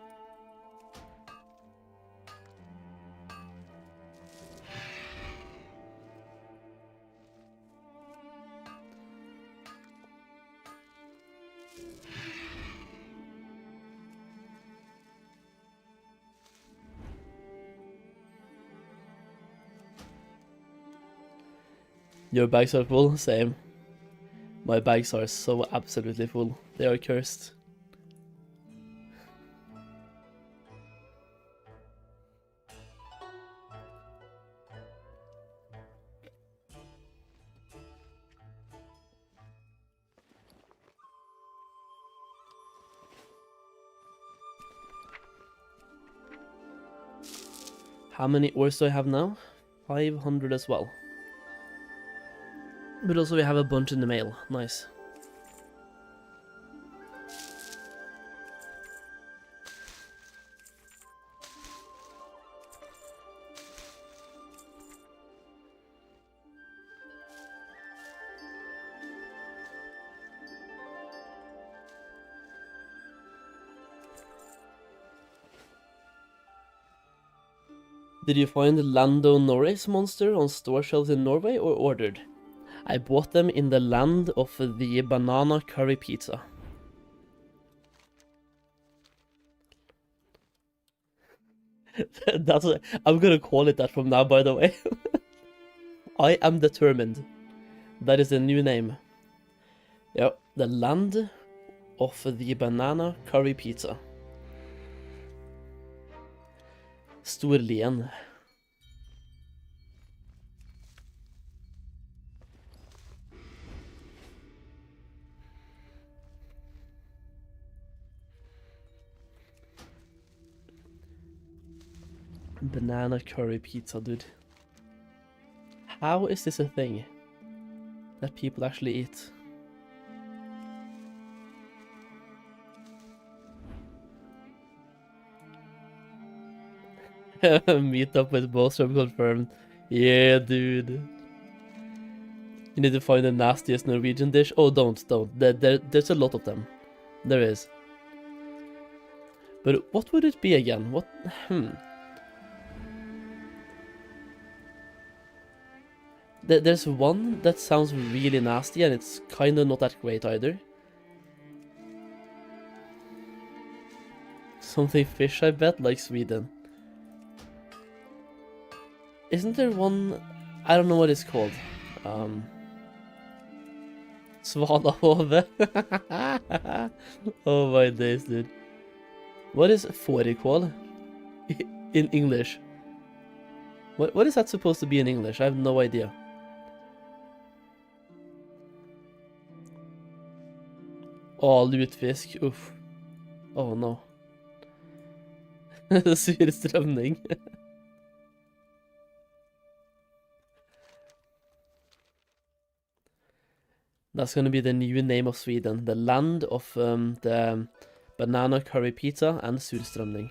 Your bags are full? Same. My bags are so absolutely full. They are cursed. How many ores do I have now? 500 as well. But also we have a bunch in the mail. Nice. Did you find Lando Norris monster on store shelves in Norway or ordered? I bought them in the land of the banana curry pizza. That's what, I'm gonna call it that from now, by the way. I am determined. That is a new name. Yep, the land of the banana curry pizza. Storlien. Banana curry pizza, dude. How is this a thing that people actually eat? Meet up with Bostrom confirmed. Yeah, dude. You need to find the nastiest Norwegian dish. Oh, don't. There's a lot of them. There is. But what would it be again? What? There's one that sounds really nasty and it's kind of not that great either. Something fish, I bet, like Sweden. Isn't there one? I don't know what it's called. Svanahove. Oh my days, dude. What is fårikål in English? What is that supposed to be in English? I have no idea. Oh, lutfisk. Uff. Oh no. Surstrømning. That's gonna be the new name of Sweden. The land of the banana curry pizza and surstrømning.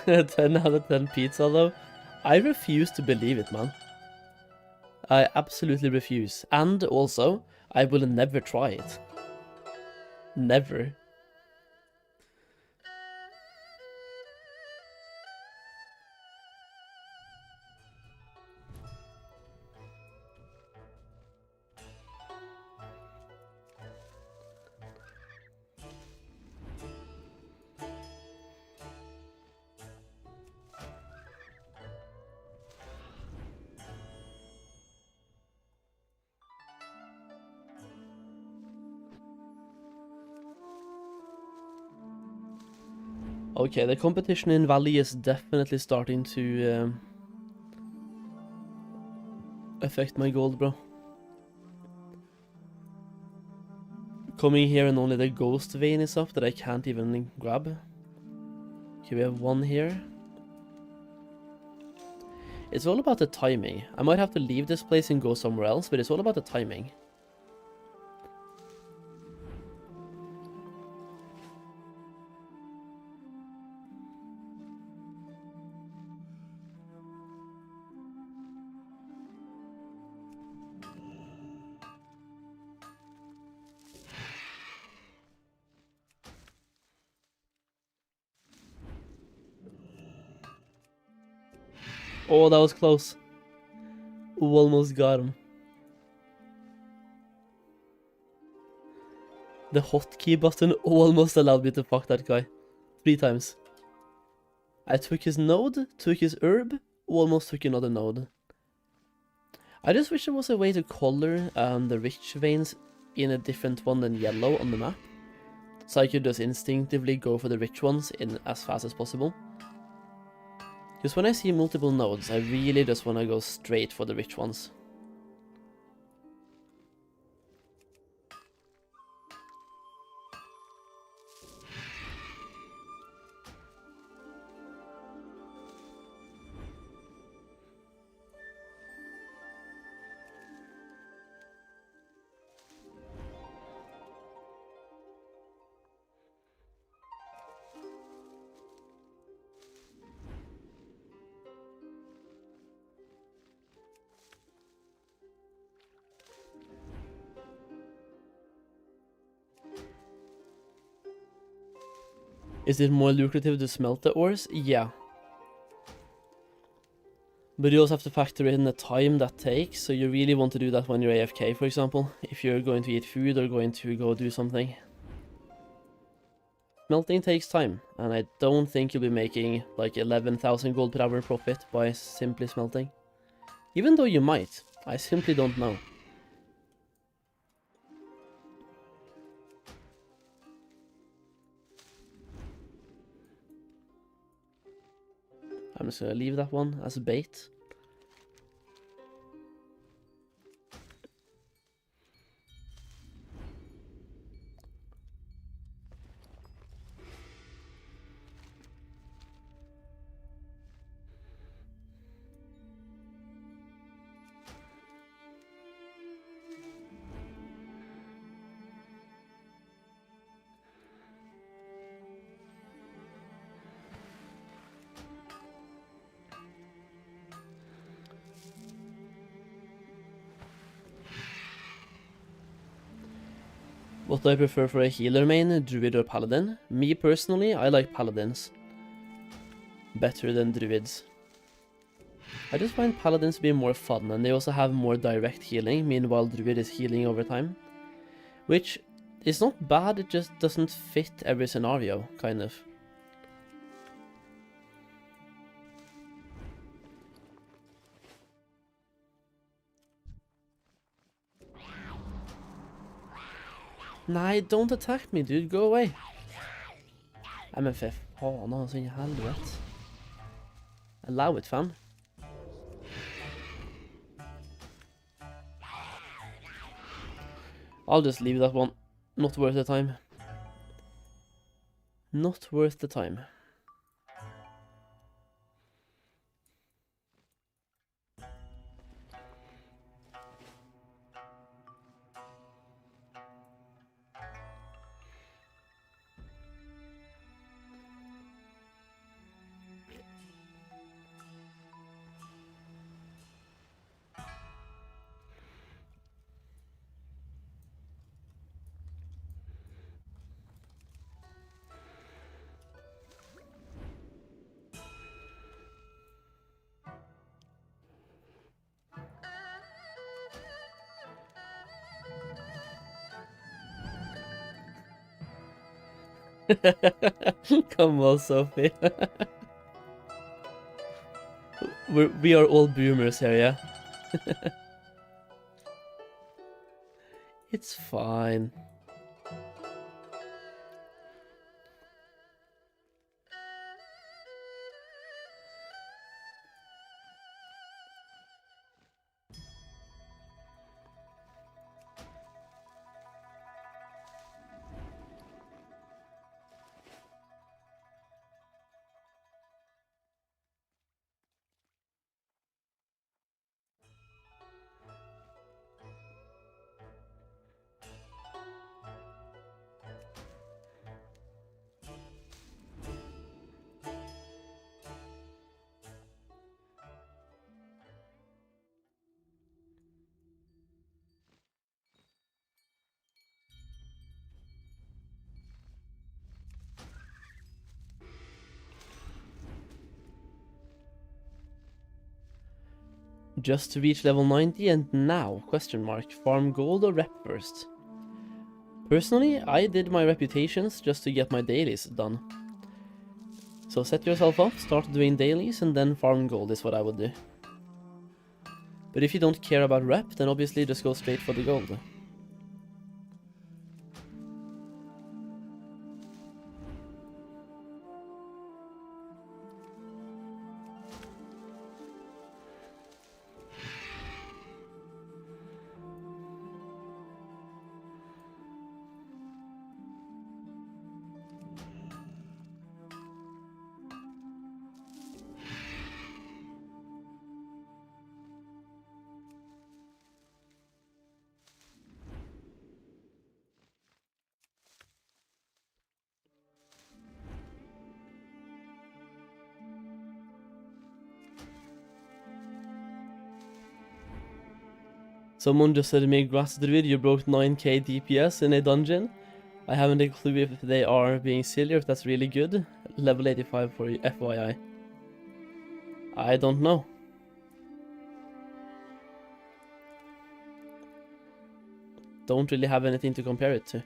Ten out of 10 pizza though. I refuse to believe it, man. I absolutely refuse. And also, I will never try it. Never. Okay, the competition in Valley is definitely starting to affect my gold, bro. Coming here and only the ghost vein is up that I can't even grab. Okay, we have one here. It's all about the timing. I might have to leave this place and go somewhere else, but it's all about the timing. Oh, that was close. Almost got him. The hotkey button almost allowed me to fuck that guy. 3 times. I took his node, took his herb, almost took another node. I just wish there was a way to color the rich veins in a different one than yellow on the map. So I could just instinctively go for the rich ones in as fast as possible. Because when I see multiple nodes, I really just want to go straight for the rich ones. Is it more lucrative to smelt the ores? Yeah. But you also have to factor in the time that takes, so you really want to do that when you're AFK, for example, if you're going to eat food or going to go do something. Smelting takes time, and I don't think you'll be making like 11,000 gold per hour profit by simply smelting. Even though you might, I simply don't know. I'm just gonna leave that one as a bait. What do I prefer for a healer main, druid or paladin? Me personally, I like paladins better than druids. I just find paladins to be more fun, and they also have more direct healing, meanwhile druid is healing over time. Which It's not bad, it just doesn't fit every scenario, kind of. Nei, don't attack me, dude. Go away. Nei, men fy faen, altså, i helvete. Allow it, fam. I'll just leave that one. Not worth the time. Not worth the time. Come on, Sophie. We are all boomers here, yeah? It's fine. Just to reach level 90 and now, question mark, farm gold or rep first? Personally, I did my reputations just to get my dailies done. So set yourself up, start doing dailies, and then farm gold is what I would do. But if you don't care about rep, then obviously just go straight for the gold. Someone just said to me, "Grass Druid, you broke 9k DPS in a dungeon." I haven't a clue if they are being silly or if that's really good. Level 85 for you, FYI. I don't know. Don't really have anything to compare it to.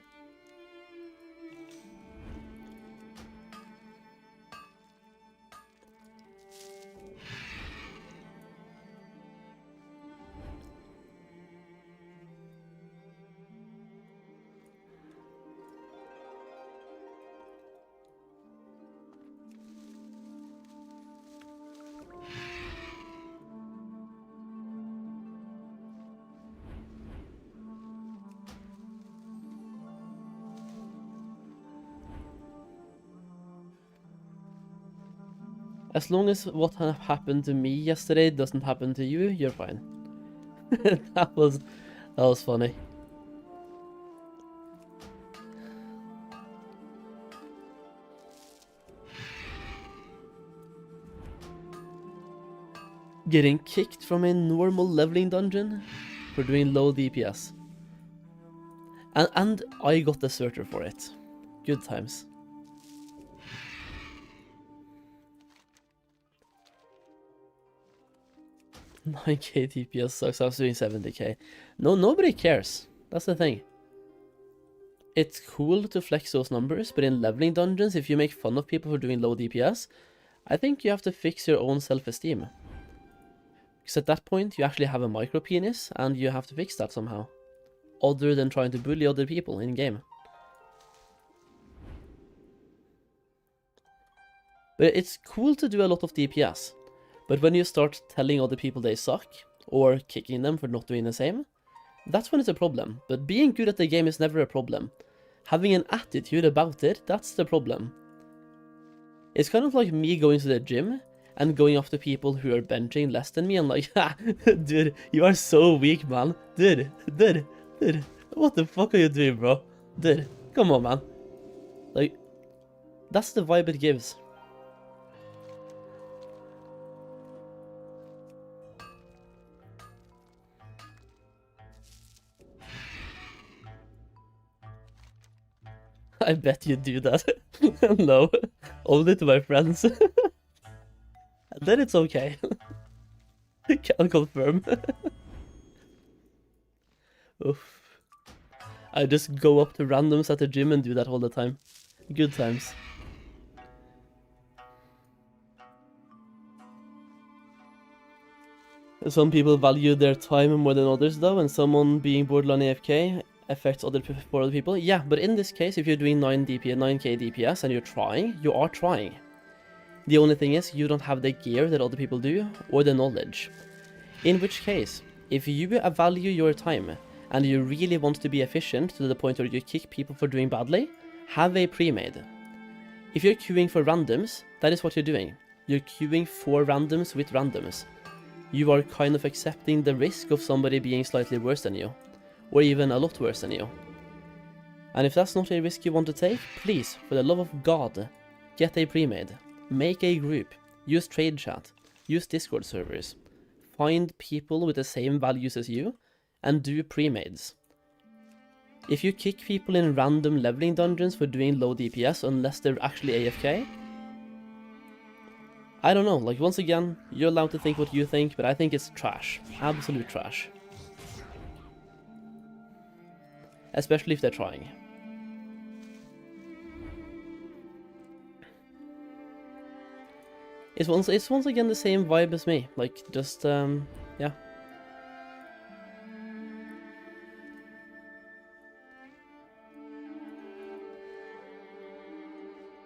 As long as what happened to me yesterday doesn't happen to you, you're fine. That was funny. Getting kicked from a normal leveling dungeon for doing low DPS. And I got the searcher for it. Good times. 9k DPS sucks. I was doing 70k. No, nobody cares. That's the thing. it's cool to flex those numbers, but in leveling dungeons, if you make fun of people for doing low DPS, I think you have to fix your own self-esteem. Because at that point, you actually have a micro penis, and you have to fix that somehow. Other than trying to bully other people in-game. But it's cool to do a lot of DPS. But when you start telling other people they suck, or kicking them for not doing the same, that's when it's a problem. But being good at the game is never a problem. Having an attitude about it, that's the problem. It's kind of like me going to the gym and going up to people who are benching less than me and like, ha, dude, you are so weak, man. Dude, what the fuck are you doing, bro? Dude, come on, man. Like, that's the vibe it gives. I bet you do that. No, only to my friends. Then it's okay. Can't confirm. Oof. I just go up to randoms at the gym and do that all the time. Good times. Some people value their time more than others though, and someone being borderline AFK affects for other people. Yeah, but in this case, if you're doing 9k DPS and you are trying. The only thing is, you don't have the gear that other people do, or the knowledge. In which case, if you value your time, and you really want to be efficient to the point where you kick people for doing badly, have a pre-made. If you're queuing for randoms, that is what you're doing. You're queuing for randoms with randoms. You are kind of accepting the risk of somebody being slightly worse than you, or even a lot worse than you. And if that's not a risk you want to take, please, for the love of God, get a pre-made. Make a group, use trade chat, use Discord servers, find people with the same values as you, and do pre-mades. If you kick people in random leveling dungeons for doing low DPS unless they're actually AFK, I don't know, like once again, you're allowed to think what you think, but I think it's trash. Absolute trash. Especially if they're trying. It's once again the same vibe as me, like just yeah.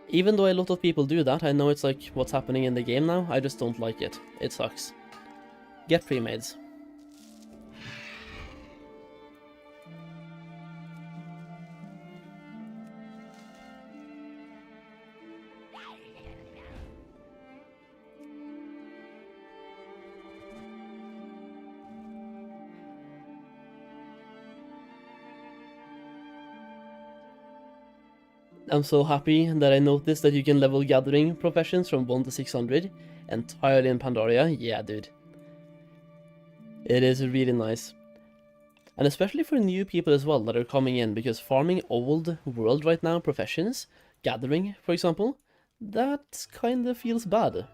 Even though a lot of people do that, I know it's like what's happening in the game now, I just don't like it. It sucks. Get pre-mades. I'm so happy that I noticed that you can level gathering professions from 1 to 600 entirely in Pandaria. Yeah, dude. It is really nice. And especially for new people as well that are coming in, because farming old world right now professions, gathering for example, that kinda feels bad.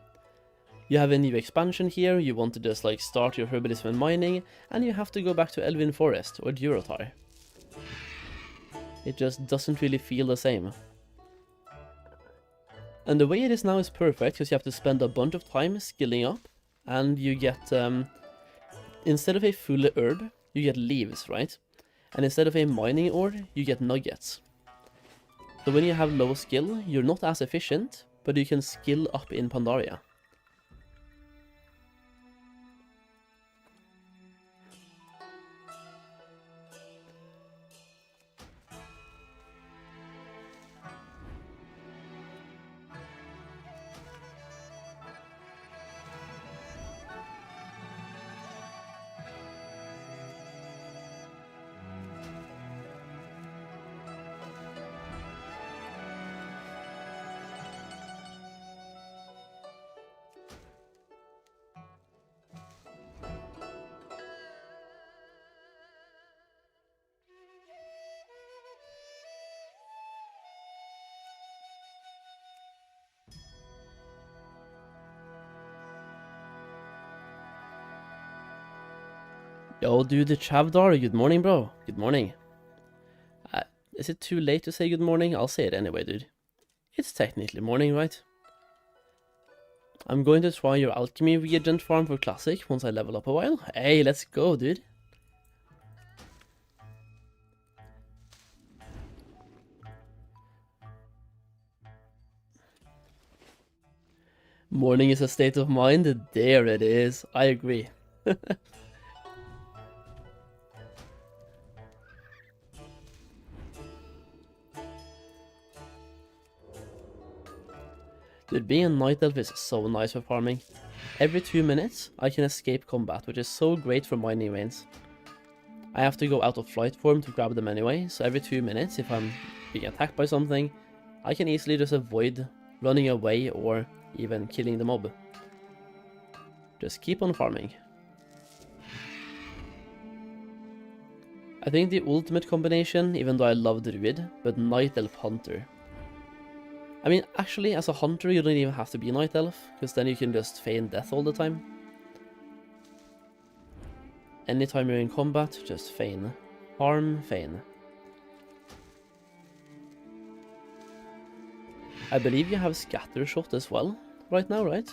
You have a new expansion here, you want to just like start your herbalism and mining, and you have to go back to Elven Forest or Durotar. It just doesn't really feel the same. And the way it is now is perfect, because you have to spend a bunch of time skilling up, and you get, instead of a full herb, you get leaves, right? And instead of a mining ore, you get nuggets. So when you have low skill, you're not as efficient, but you can skill up in Pandaria. Yo, dude, Chavdar, good morning, bro. Good morning. Is it too late to say good morning? I'll say it anyway, dude. It's technically morning, right? I'm going to try your Alchemy reagent farm for Classic once I level up a while. Hey, let's go, dude. Morning is a state of mind. There it is. I agree. Dude, being a night elf is so nice for farming. Every 2 minutes, I can escape combat, which is so great for mining veins. I have to go out of flight form to grab them anyway, so every 2 minutes, if I'm being attacked by something, I can easily just avoid running away or even killing the mob. Just keep on farming. I think the ultimate combination, even though I love Druid, but Night Elf Hunter. I mean, actually, as a hunter, you don't even have to be Night Elf, because then you can just feign death all the time. Anytime you're in combat, just feign. Harm, feign. I believe you have Scatter Shot as well, right now, right?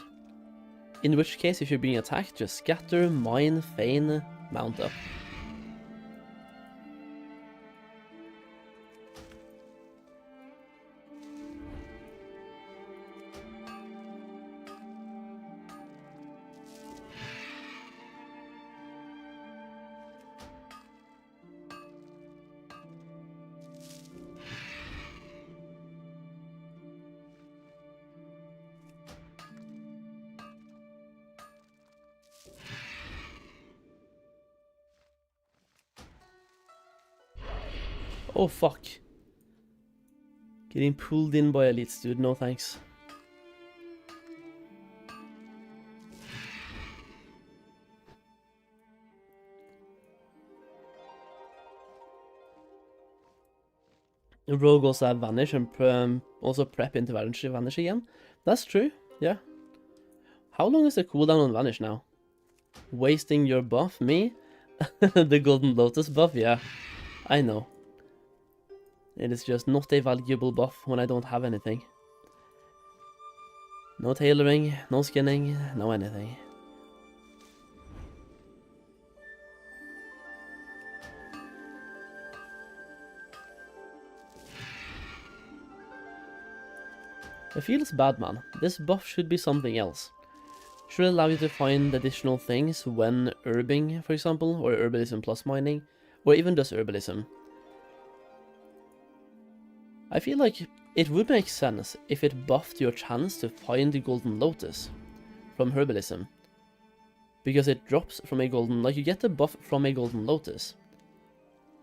In which case, if you're being attacked, just scatter, mine, feign, mount up. Oh fuck. Getting pulled in by elites, dude, no thanks. Rogue also have Vanish and also prep into Vanish again. That's true, yeah. How long is the cooldown on Vanish now? Wasting your buff? Me? The Golden Lotus buff? Yeah, I know. It is just not a valuable buff when I don't have anything. No tailoring, no skinning, no anything. It feels bad, man. This buff should be something else. Should allow you to find additional things when herbing, for example, or herbalism plus mining, or even just herbalism. I feel like it would make sense if it buffed your chance to find the Golden Lotus from herbalism. Because it drops from a golden, like you get the buff from a Golden Lotus.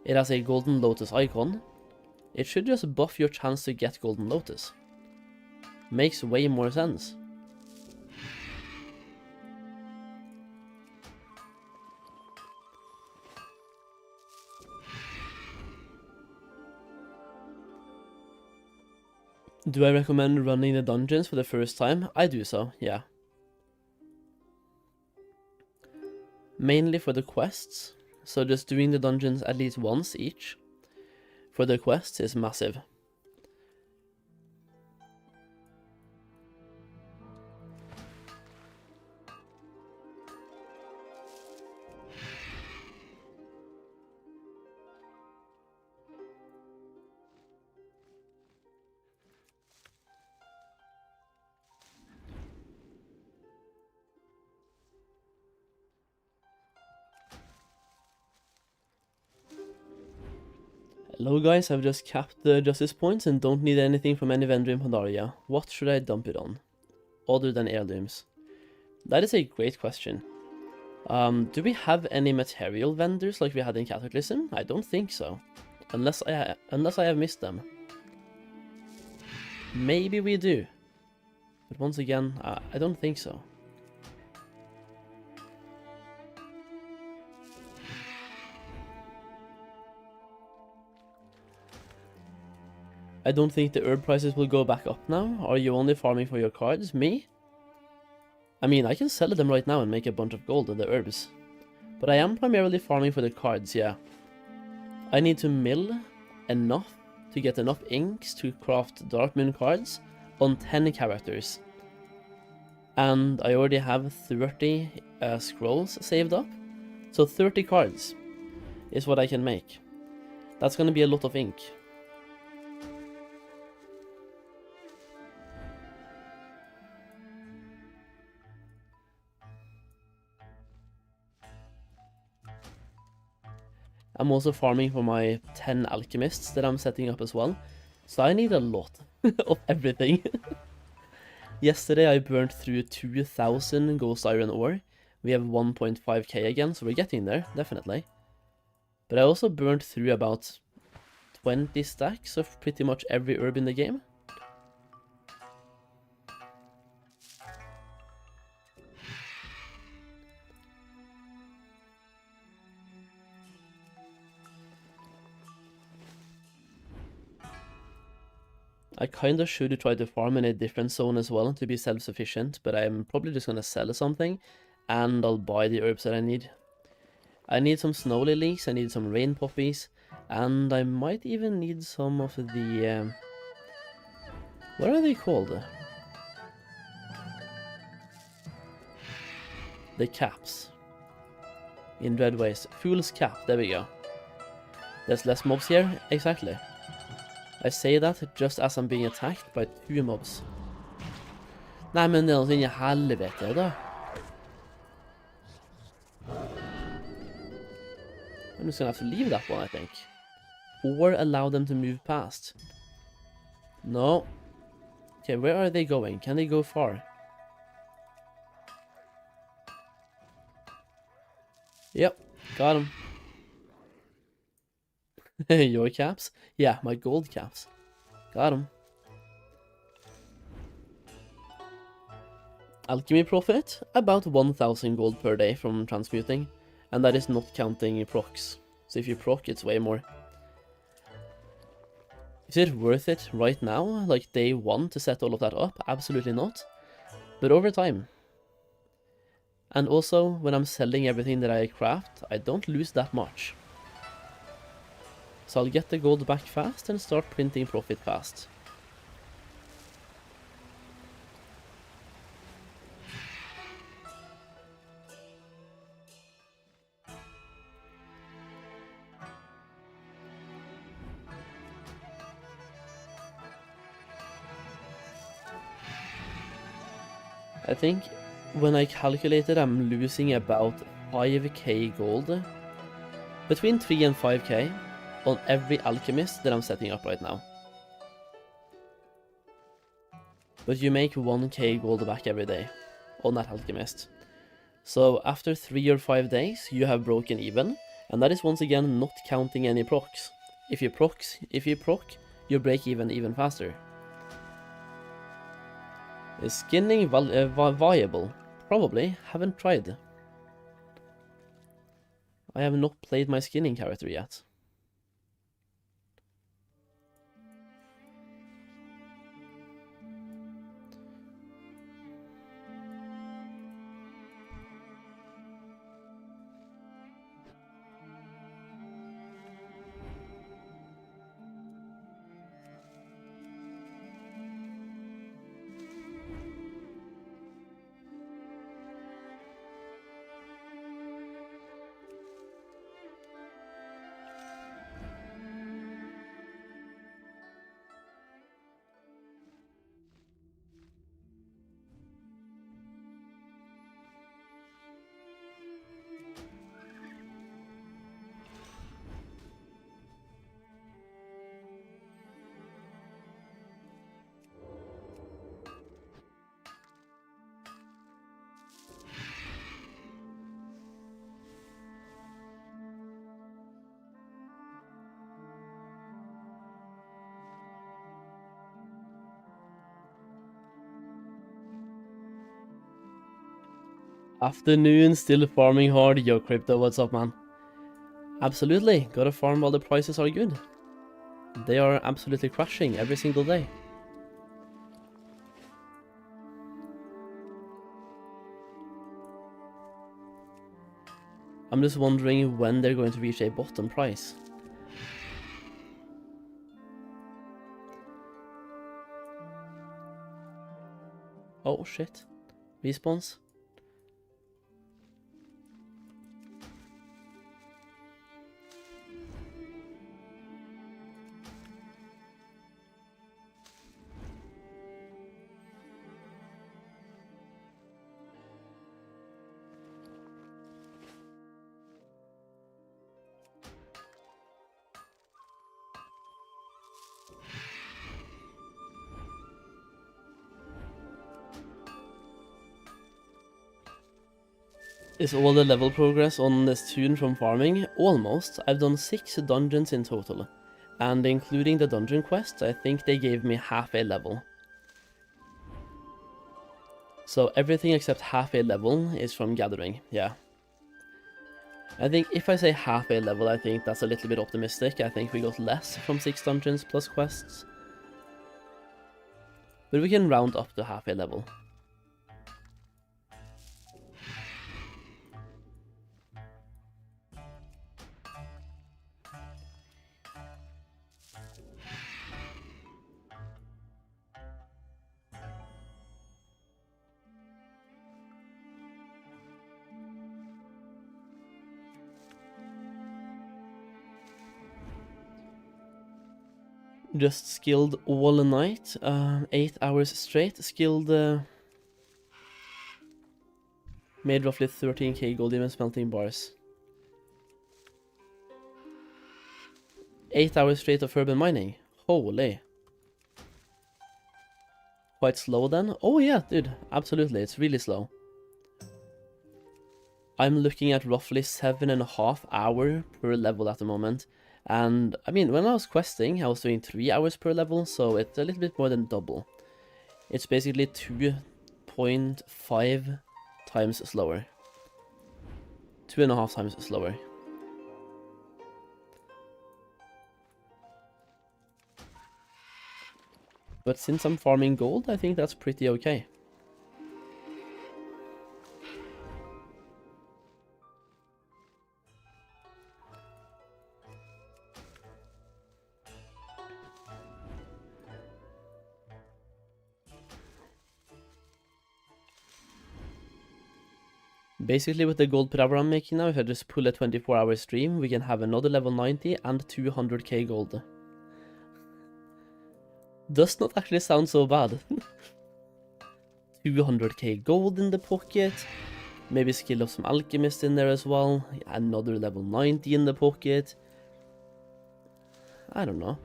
It has a Golden Lotus icon. It should just buff your chance to get Golden Lotus. Makes way more sense. Do I recommend running the dungeons for the first time? I do so, yeah. Mainly for the quests, so just doing the dungeons at least once each for the quests is massive. Hello guys, I've just capped the justice points and don't need anything from any vendor in Pandaria. What should I dump it on? Other than heirlooms? That is a great question. Do we have any material vendors like we had in Cataclysm? I don't think so. Unless I have missed them. Maybe we do. But once again, I don't think so. I don't think the herb prices will go back up now. Are you only farming for your cards? Me? I mean, I can sell them right now and make a bunch of gold of the herbs. But I am primarily farming for the cards, yeah. I need to mill enough to get enough inks to craft Dark Moon cards on 10 characters. And I already have 30 scrolls saved up, so 30 cards is what I can make. That's gonna be a lot of ink. I'm also farming for my 10 alchemists that I'm setting up as well, so I need a lot of everything. Yesterday I burned through 2,000 ghost iron ore. We have 1.5k again, so we're getting there, definitely. But I also burned through about 20 stacks of pretty much every herb in the game. I kinda should try to farm in a different zone as well to be self-sufficient, but I'm probably just gonna sell something, and I'll buy the herbs that I need. I need some snow lilies, I need some rain poppies, and I might even need some of the... what are they called? The caps. In Dreadways. Fool's cap, there we go. There's less mobs here, exactly. I say that just as I'm being attacked by 2 mobs. Nej men det är något in i helvete då. I'm just gonna have to leave that one, I think. Or allow them to move past. No. Okay, where are they going? Can they go far? Yep, got him. Your caps? Yeah, my gold caps. Got him. Alchemy profit? About 1,000 gold per day from transmuting. And that is not counting procs. So if you proc, it's way more. Is it worth it right now, like day 1, to set all of that up? Absolutely not. But over time. And also, when I'm selling everything that I craft, I don't lose that much. So I'll get the gold back fast and start printing profit fast. I think when I calculated, I'm losing about 5k gold. Between 3 and 5k on every alchemist that I'm setting up right now. But you make 1k gold back every day on that alchemist. So after 3 or 5 days, you have broken even, and that is once again not counting any procs. If you proc, you break even faster. Is skinning viable? Probably, haven't tried. I have not played my skinning character yet. Afternoon, still farming hard. Yo, Crypto, what's up, man? Absolutely, gotta farm while the prices are good. They are absolutely crashing every single day. I'm just wondering when they're going to reach a bottom price. Oh shit. Respawns. Is all the level progress on this tune from farming? Almost. I've done 6 dungeons in total. And including the dungeon quest, I think they gave me half a level. So everything except half a level is from gathering, yeah. I think if I say half a level, I think that's a little bit optimistic. I think we got less from 6 dungeons plus quests. But we can round up to half a level. Just skilled all night, 8 hours straight, skilled, made roughly 13k gold even smelting bars. 8 hours straight of urban mining, holy. Quite slow then? Oh yeah, dude, absolutely, it's really slow. I'm looking at roughly 7.5 hours per level at the moment. And, I mean, when I was questing, I was doing 3 hours per level, so it's a little bit more than double. It's basically 2.5 times slower. 2.5 times slower. But since I'm farming gold, I think that's pretty okay. Basically with the gold per hour I'm making now, if I just pull a 24-hour stream, we can have another level 90 and 200k gold. Does not actually sound so bad. 200k gold in the pocket, maybe skill of some alchemist in there as well, another level 90 in the pocket. I don't know.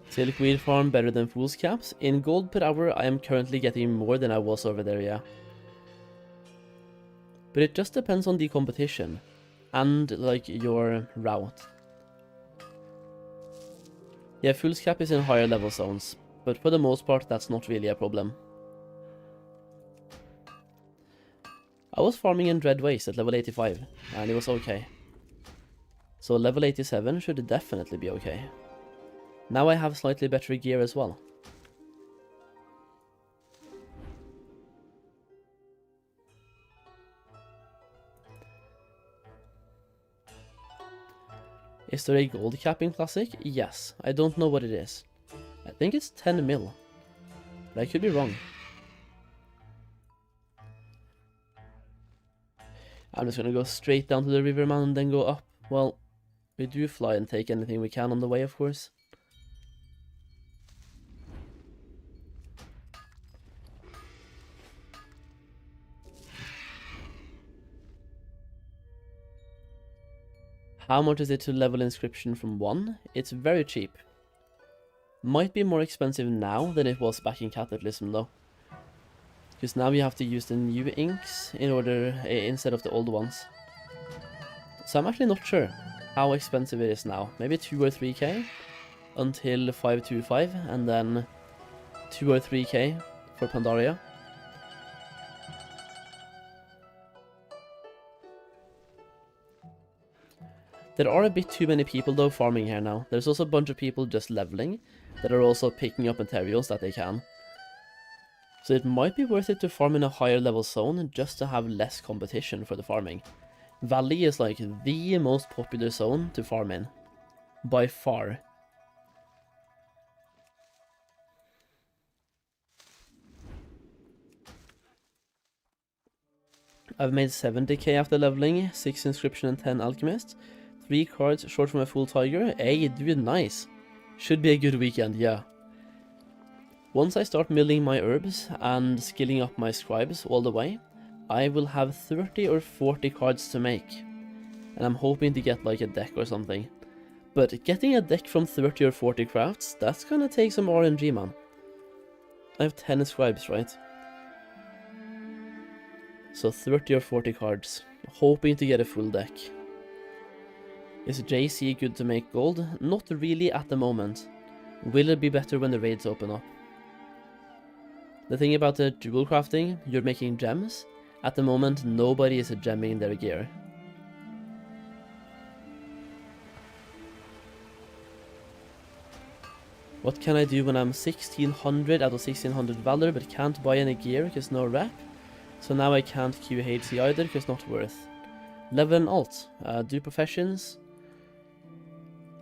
Silkweed farm better than fool's caps. In gold per hour, I am currently getting more than I was over there, yeah. But it just depends on the competition and like your route. Yeah, fool's cap is in higher level zones, but for the most part, that's not really a problem. I was farming in Dread Waste at level 85, and it was okay. So level 87 should definitely be okay. Now I have slightly better gear as well. Is there a gold capping classic? Yes. I don't know what it is. I think it's 10 mil. But I could be wrong. I'm just gonna go straight down to the river, man, and then go up. Well, we do fly and take anything we can on the way, of course. How much is it to level inscription from 1? It's very cheap. Might be more expensive now than it was back in Cataclysm though. Because now you have to use the new inks in order instead of the old ones. So I'm actually not sure how expensive it is now. Maybe 2 or 3k until 525 and then 2 or 3k for Pandaria. There are a bit too many people though farming here now. There's also a bunch of people just leveling that are also picking up materials that they can. So it might be worth it to farm in a higher level zone just to have less competition for the farming. Valley is like the most popular zone to farm in. By far. I've made 70k after leveling, 6 inscription and 10 alchemist. 3 cards short from a full tiger. Hey, dude, nice. Should be a good weekend, yeah. Once I start milling my herbs and skilling up my scribes all the way, I will have 30 or 40 cards to make. And I'm hoping to get like a deck or something. But getting a deck from 30 or 40 crafts, that's gonna take some RNG, man. I have 10 scribes, right? So 30 or 40 cards. Hoping to get a full deck. Is JC good to make gold? Not really at the moment. Will it be better when the raids open up? The thing about the jewel crafting, you're making gems. At the moment, nobody is gemming their gear. What can I do when I'm 1600 out of 1600 valor but can't buy any gear because no rep? So now I can't QHC either because not worth. Level and alt. Do professions.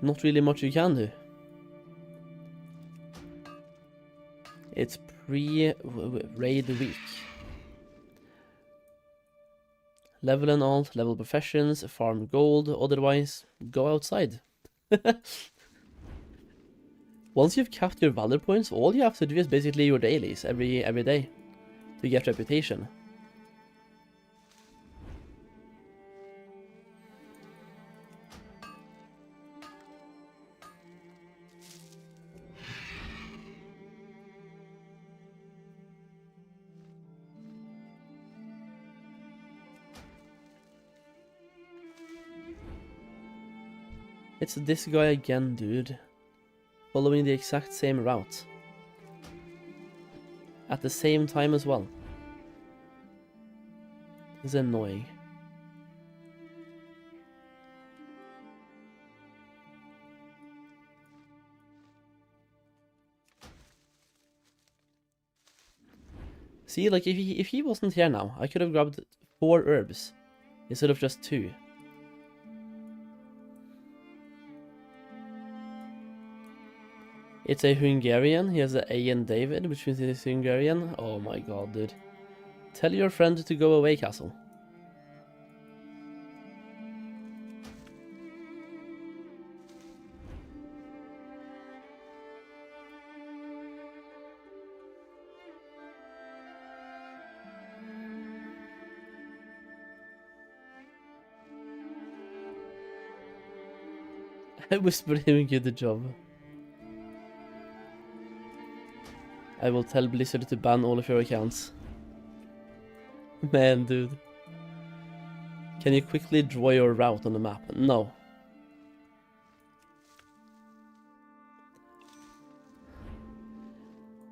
Not really much you can do. It's pre-raid week. Level and alt, level professions, farm gold, otherwise go outside. Once you've capped your valor points, all you have to do is basically your dailies every day to get reputation. It's this guy again, dude. Following the exact same route. At the same time as well. It's annoying. See, like, if he wasn't here now, I could have grabbed 4 herbs instead of just 2. It's a Hungarian. He has an A in David, which means he's Hungarian. Oh my god, dude. Tell your friend to go away, Castle. I whispered him good job. I will tell Blizzard to ban all of your accounts. Man, dude. Can you quickly draw your route on the map? No.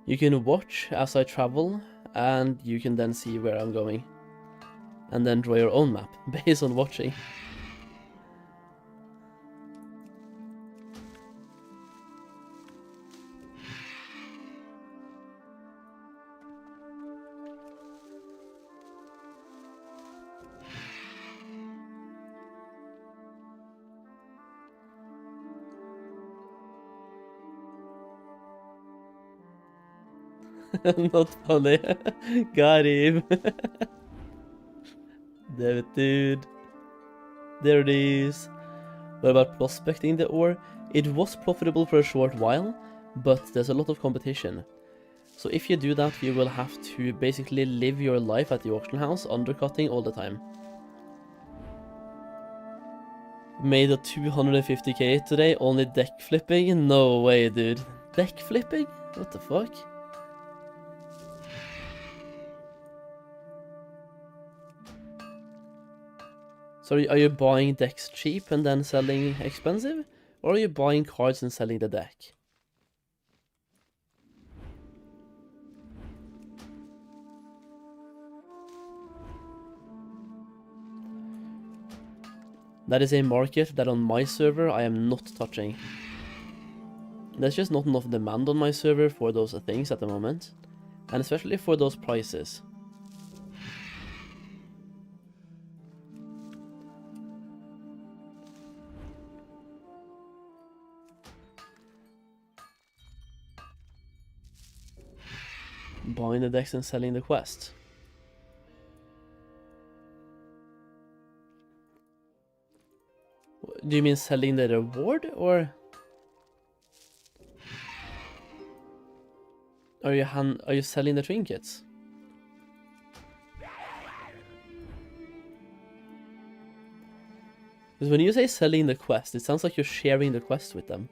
You can watch as I travel, and you can then see where I'm going. And then draw your own map, based on watching. Not funny. Got him. Damn it, dude. There it is. What about prospecting the ore? It was profitable for a short while, but there's a lot of competition. So if you do that, you will have to basically live your life at the auction house, undercutting all the time. Made a 250k today, only deck flipping? No way, dude. Deck flipping? What the fuck? So are you buying decks cheap and then selling expensive? Or are you buying cards and selling the deck? That is a market that on my server I am not touching. There's just not enough demand on my server for those things at the moment. And especially for those prices. Buying the decks and selling the quest. Do you mean selling the reward, or are you selling the trinkets? Because when you say selling the quest, it sounds like you're sharing the quest with them.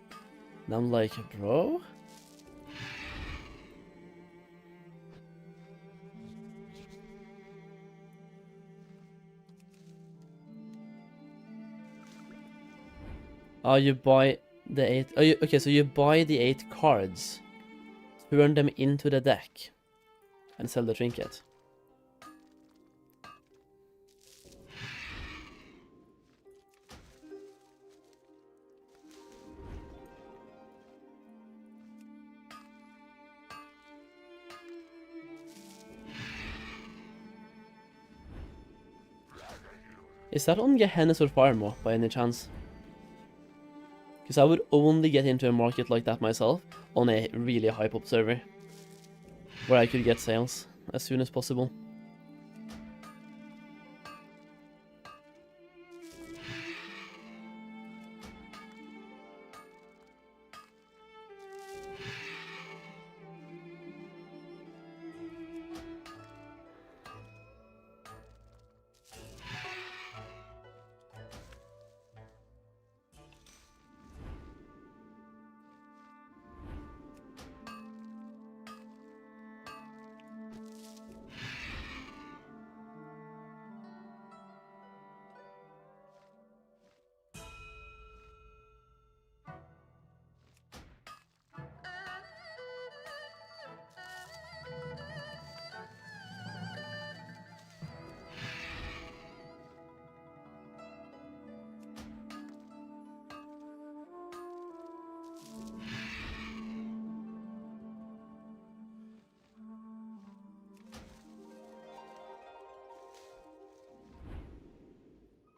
And I'm like, bro? Oh, you buy the 8... Oh, okay, so you buy the 8 cards, turn them into the deck, and sell the trinket. Is that on Gehenna's or Firemo, by any chance? Because I would only get into a market like that myself on a really hype-up server, where I could get sales as soon as possible.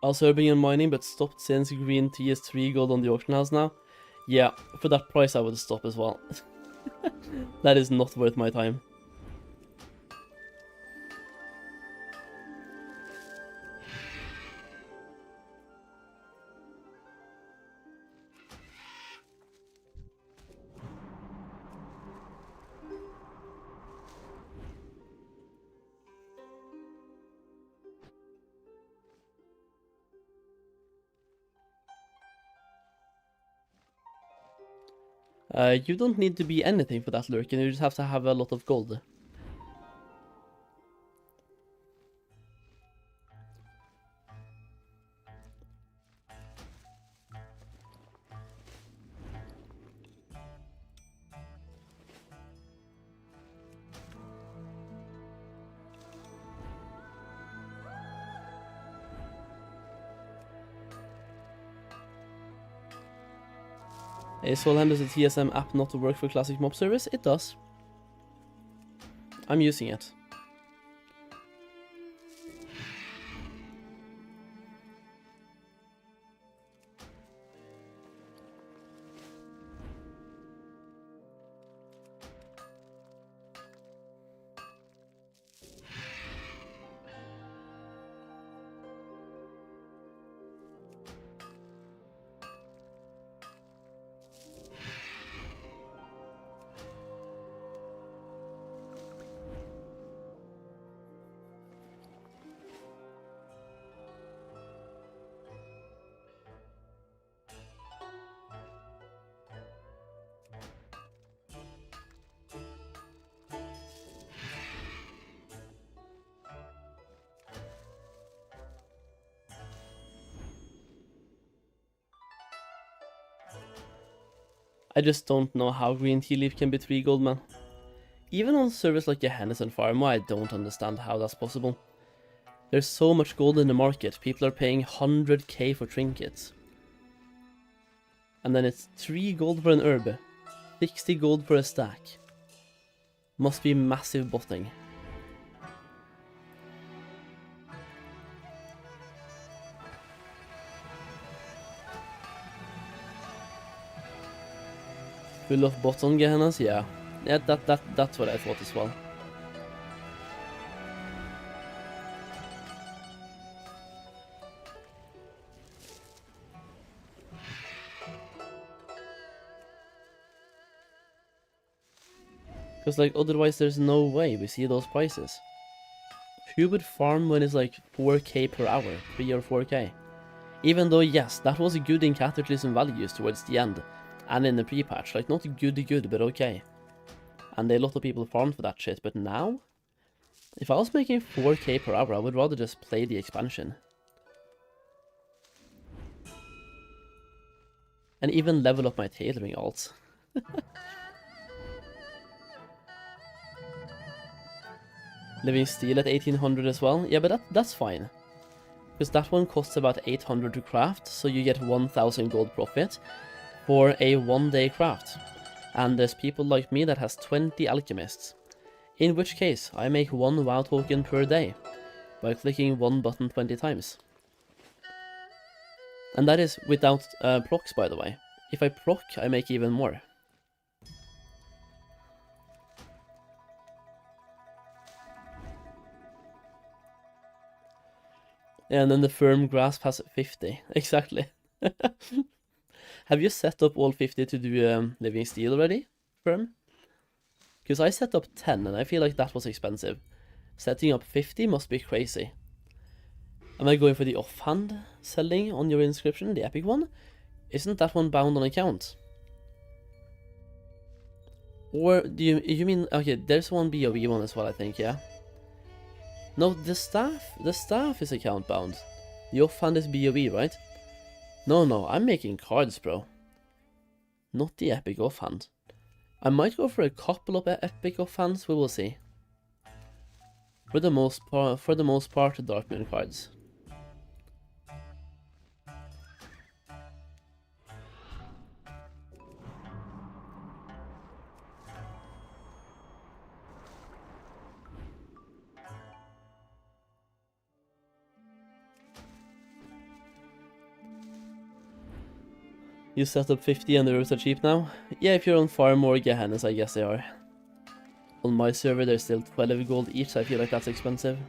Also urban and mining, but stopped since green tea is 3 gold on the auction house now. Yeah, for that price I would stop as well. That is not worth my time. You don't need to be anything for that lurk, and you just have to have a lot of gold. Is Solheim, does the TSM app not work for classic MOP service? It does. I'm using it. I just don't know how green tea leaf can be 3 gold, man. Even on servers like Gehenna's and Firemo, I don't understand how that's possible. There's so much gold in the market, people are paying 100k for trinkets. And then it's 3 gold for an herb, 60 gold for a stack. Must be massive botting. Full of bots on Gehenna's? Yeah. Yeah, that's what I thought as well. Because like otherwise there's no way we see those prices. Who would farm when it's like 4k per hour, 3 or 4k? Even though yes, that was good in Cataclysm values towards the end, and in the pre-patch, like not good, but okay. And a lot of people farmed for that shit, but now? If I was making 4k per hour, I would rather just play the expansion. And even level up my tailoring alts. Living Steel at 1800 as well. Yeah, but that's fine. Because that one costs about 800 to craft, so you get 1000 gold profit for a 1-day craft. And there's people like me that has 20 alchemists. In which case, I make 1 WoW token per day by clicking one button 20 times. And that is without procs, by the way. If I proc, I make even more. And then the firm grasp has 50. Exactly. Have you set up all 50 to do Living Steel already, firm? Because I set up 10 and I feel like that was expensive. Setting up 50 must be crazy. Am I going for the offhand selling on your inscription, the epic one? Isn't that one bound on account? Or do you mean, okay, there's one BOE one as well, I think, yeah? No, the staff is account bound. The offhand is BOE, right? No, I'm making cards, bro. Not the epic offhand. I might go for a couple of epic offhands, we will see. For the most part, Darkmoon cards. You set up 50 and the roofs are cheap now? Yeah, if you're on farm or Gehennas, I guess they are. On my server, they're still 12 gold each, so I feel like that's expensive.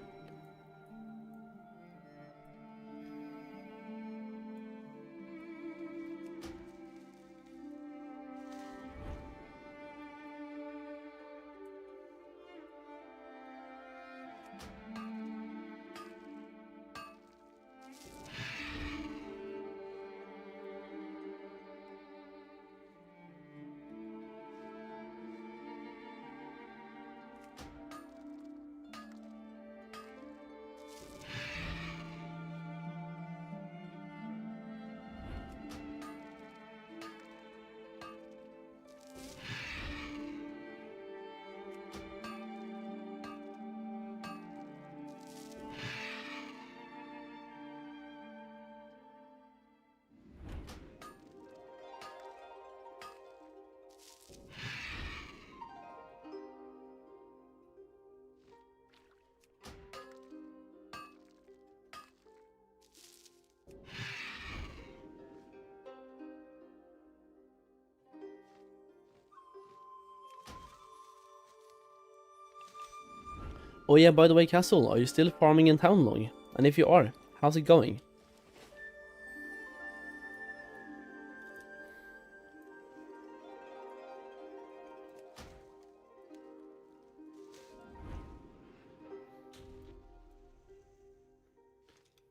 Oh yeah, by the way, Castle, are you still farming in Townlong? And if you are, how's it going?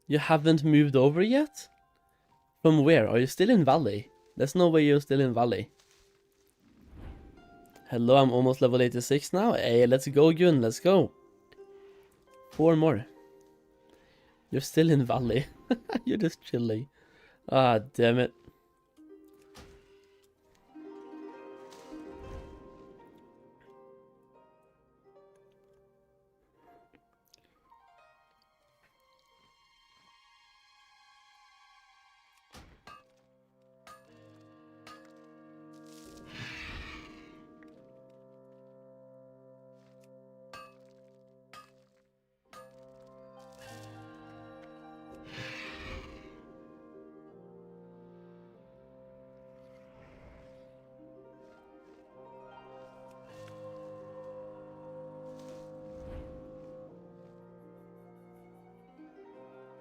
You haven't moved over yet? From where? Are you still in Valley? There's no way you're still in Valley. Hello, I'm almost level 86 now. Hey, let's go, Gun, let's go. 4 more. You're still in Valley. You're just chilling. Ah, damn it.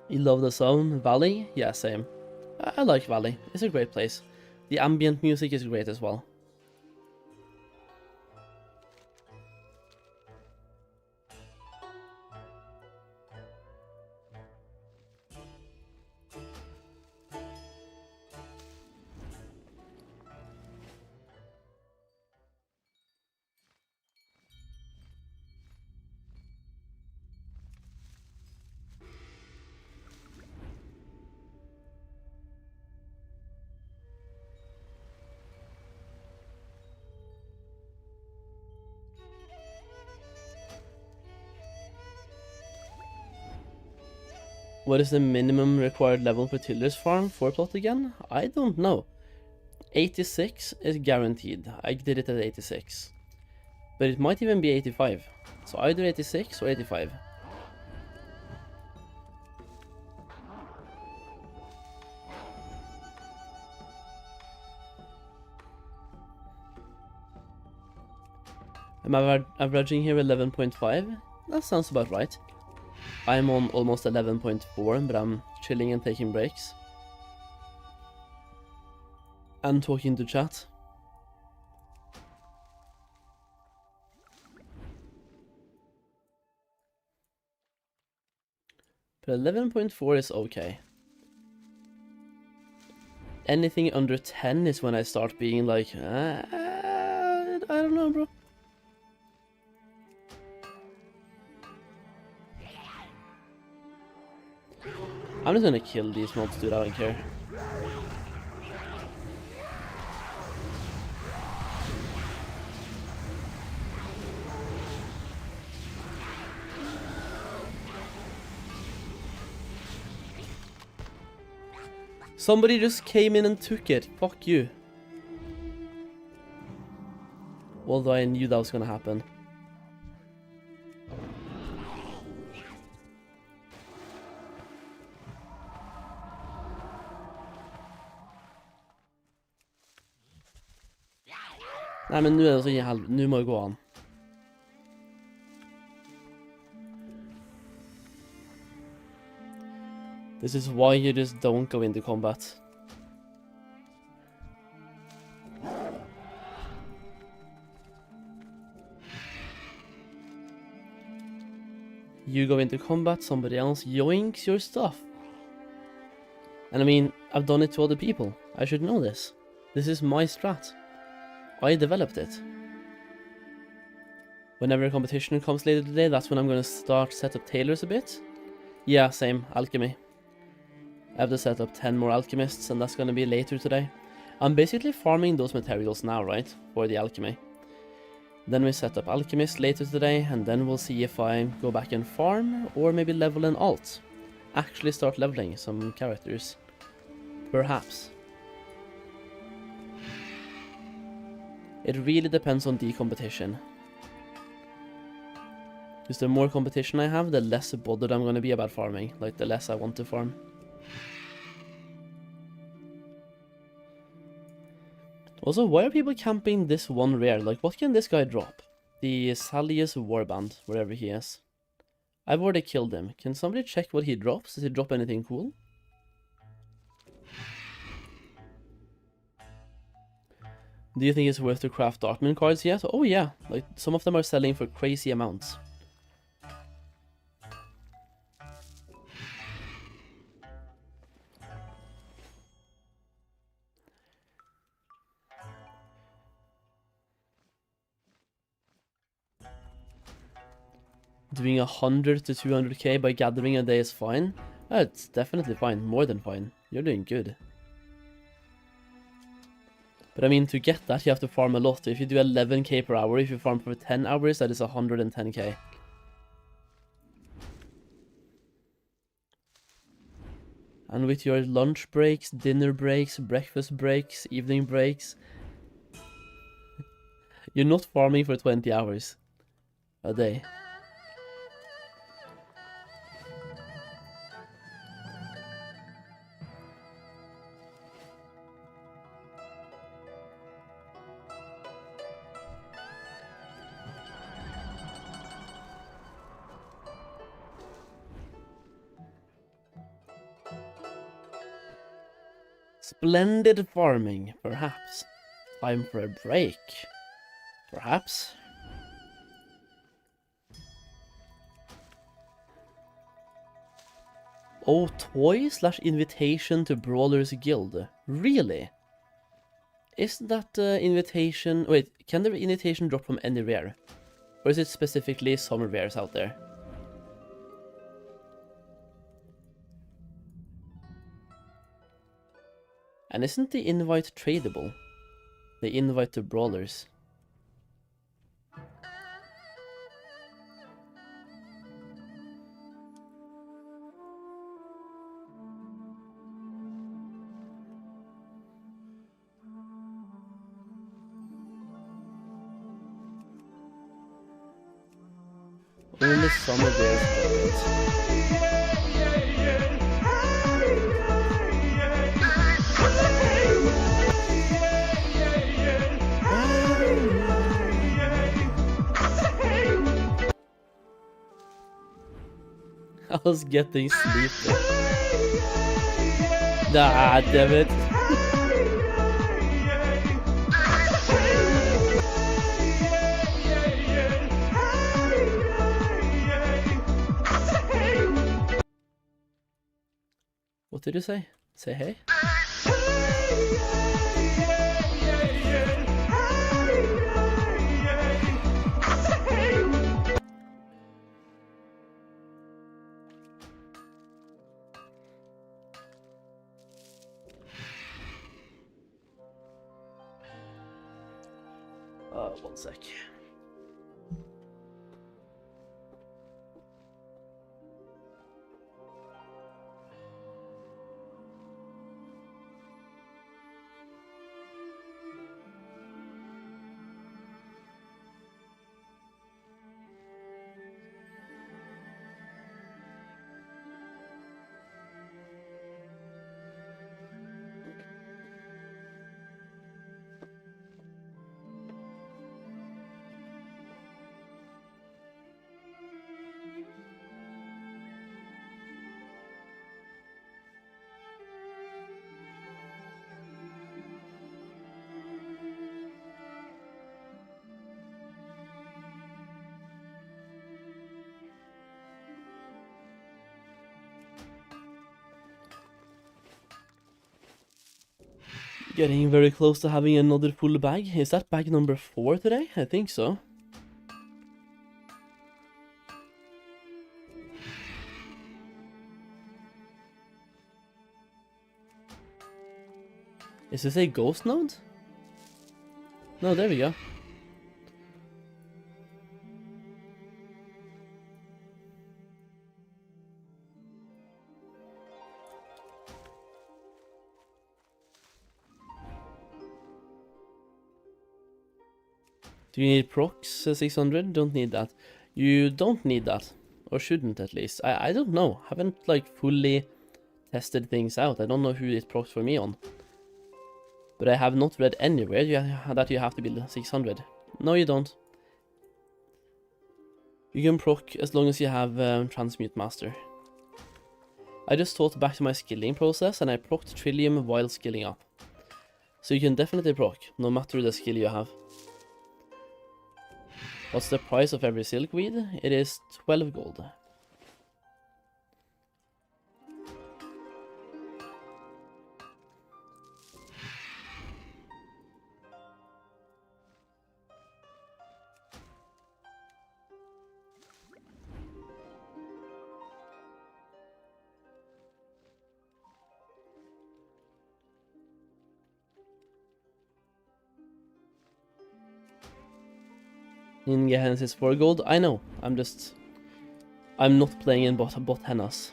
You love the zone? Valley? Yeah, same. I like Valley. It's a great place. The ambient music is great as well. What is the minimum required level for Tiller's farm for plot again? I don't know. 86 is guaranteed. I did it at 86. But it might even be 85. So either 86 or 85. I'm averaging here 11.5. That sounds about right. I'm on almost 11.4, but I'm chilling and taking breaks. And talking to chat. But 11.4 is okay. Anything under 10 is when I start being like, I don't know, bro. I'm just gonna kill these mobs, dude, I don't care. Somebody just came in and took it. Fuck you. Although I knew that was gonna happen. Nei, men nå er det så jævlig. Nå må det gå an. This is why you just don't go into combat. You go into combat, somebody else yoinks your stuff. And I mean, I've done it to other people. I should know this. This is my strat. I developed it. Whenever a competition comes later today, that's when I'm going to start set up tailors a bit. Yeah, same. Alchemy. I have to set up 10 more alchemists, and that's going to be later today. I'm basically farming those materials now, right? For the alchemy. Then we set up alchemist later today, and then we'll see if I go back and farm, or maybe level an alt. Actually start leveling some characters. Perhaps. It really depends on the competition. Because the more competition I have, the less bothered I'm going to be about farming. Like, the less I want to farm. Also, why are people camping this one rare? Like, what can this guy drop? The Salius Warband, wherever he is. I've already killed him. Can somebody check what he drops? Does he drop anything cool? Do you think it's worth to craft Darkmoon cards yet? Oh yeah, like some of them are selling for crazy amounts. Doing 100 to 200k by gathering a day is fine? It's definitely fine, more than fine. You're doing good. But I mean, to get that, you have to farm a lot. If you do 11k per hour, if you farm for 10 hours, that is 110k. And with your lunch breaks, dinner breaks, breakfast breaks, evening breaks, you're not farming for 20 hours a day. Splendid farming, perhaps. Time for a break. Perhaps. Oh, toy / invitation to Brawlers Guild. Really? Is that invitation... Wait, can the invitation drop from any rare? Or is it specifically some rares out there? And isn't the invite tradable? The invite to Brawlers. Only summer bears got it. I was getting sleepy. Ah, damn it. What did you say? Say hey? One sec. Getting very close to having another full bag. Is that bag number 4 today? I think so. Is this a ghost node? No, there we go. Do you need procs 600? Don't need that. You don't need that. Or shouldn't at least. I don't know. Haven't like fully tested things out. I don't know who it procs for me on. But I have not read anywhere that you have to build 600. No, you don't. You can proc as long as you have Transmute Master. I just thought back to my skilling process and I procced Trillium while skilling up. So you can definitely proc, no matter the skill you have. What's the price of every silkweed? It is 12 gold. In Gehennas is 4 gold. I know. I'm not playing in bot Hennas.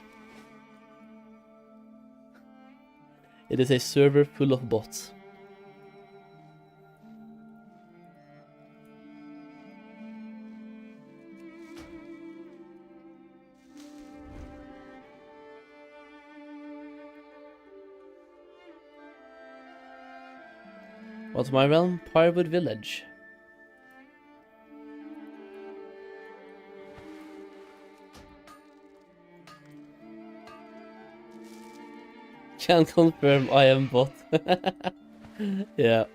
It is a server full of bots. What's my realm? Firewood Village. Can confirm I am bot. Yeah.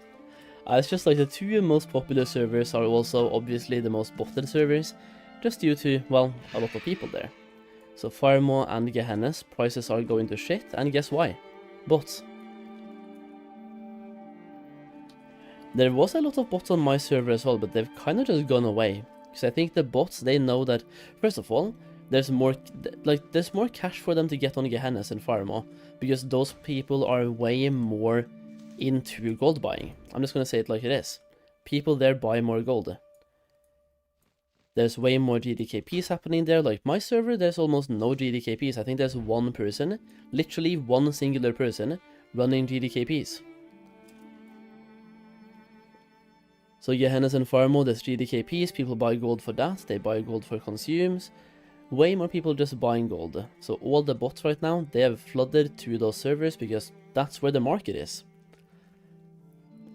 It's just like the 2 most popular servers are also obviously the most botted servers, just due to, well, a lot of people there. So Firemo and Gehennas prices are going to shit, and guess why? Bots. There was a lot of bots on my server as well, but they've kind of just gone away. Because I think the bots, they know that, first of all, there's more cash for them to get on Gehennas and Firemo, because those people are way more into gold buying. I'm just gonna say it like it is. People there buy more gold. There's way more GDKPs happening there. Like my server, there's almost no GDKPs. I think there's one person, literally one singular person, running GDKPs. So Gehennas and Fire mode, there's 3DK piece, people buy gold for that, they buy gold for consumes. Way more people just buying gold. So all the bots right now, they have flooded to those servers because that's where the market is.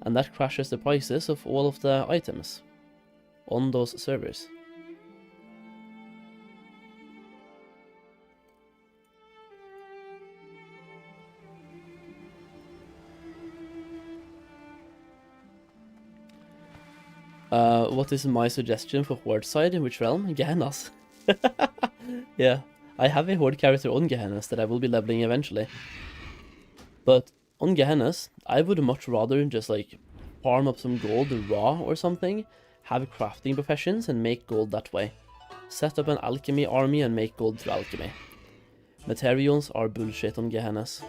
And that crashes the prices of all of the items on those servers. What is my suggestion for Horde side? In which realm? Gehennas. Yeah, I have a Horde character on Gehennas that I will be leveling eventually. But on Gehennas, I would much rather just like farm up some gold raw or something, have crafting professions and make gold that way. Set up an alchemy army and make gold through alchemy. Materials are bullshit on Gehennas.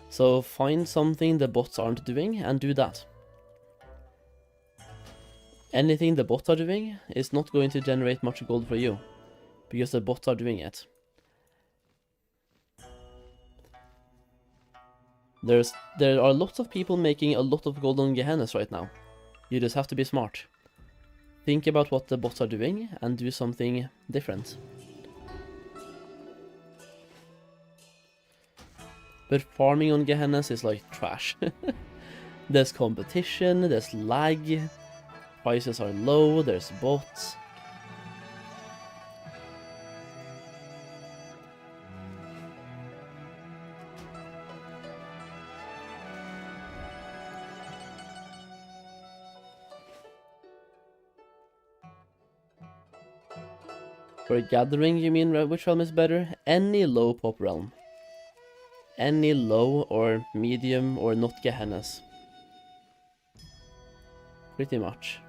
So find something the bots aren't doing and do that. Anything the bots are doing is not going to generate much gold for you, because the bots are doing it. There are lots of people making a lot of gold on Gehennas right now. You just have to be smart. Think about what the bots are doing and do something different. But farming on Gehennas is like trash. There's competition, there's lag, prices are low, there's bots. For a gathering, you mean which realm is better? Any low pop realm. Any low or medium or not Gehennas. Pretty much.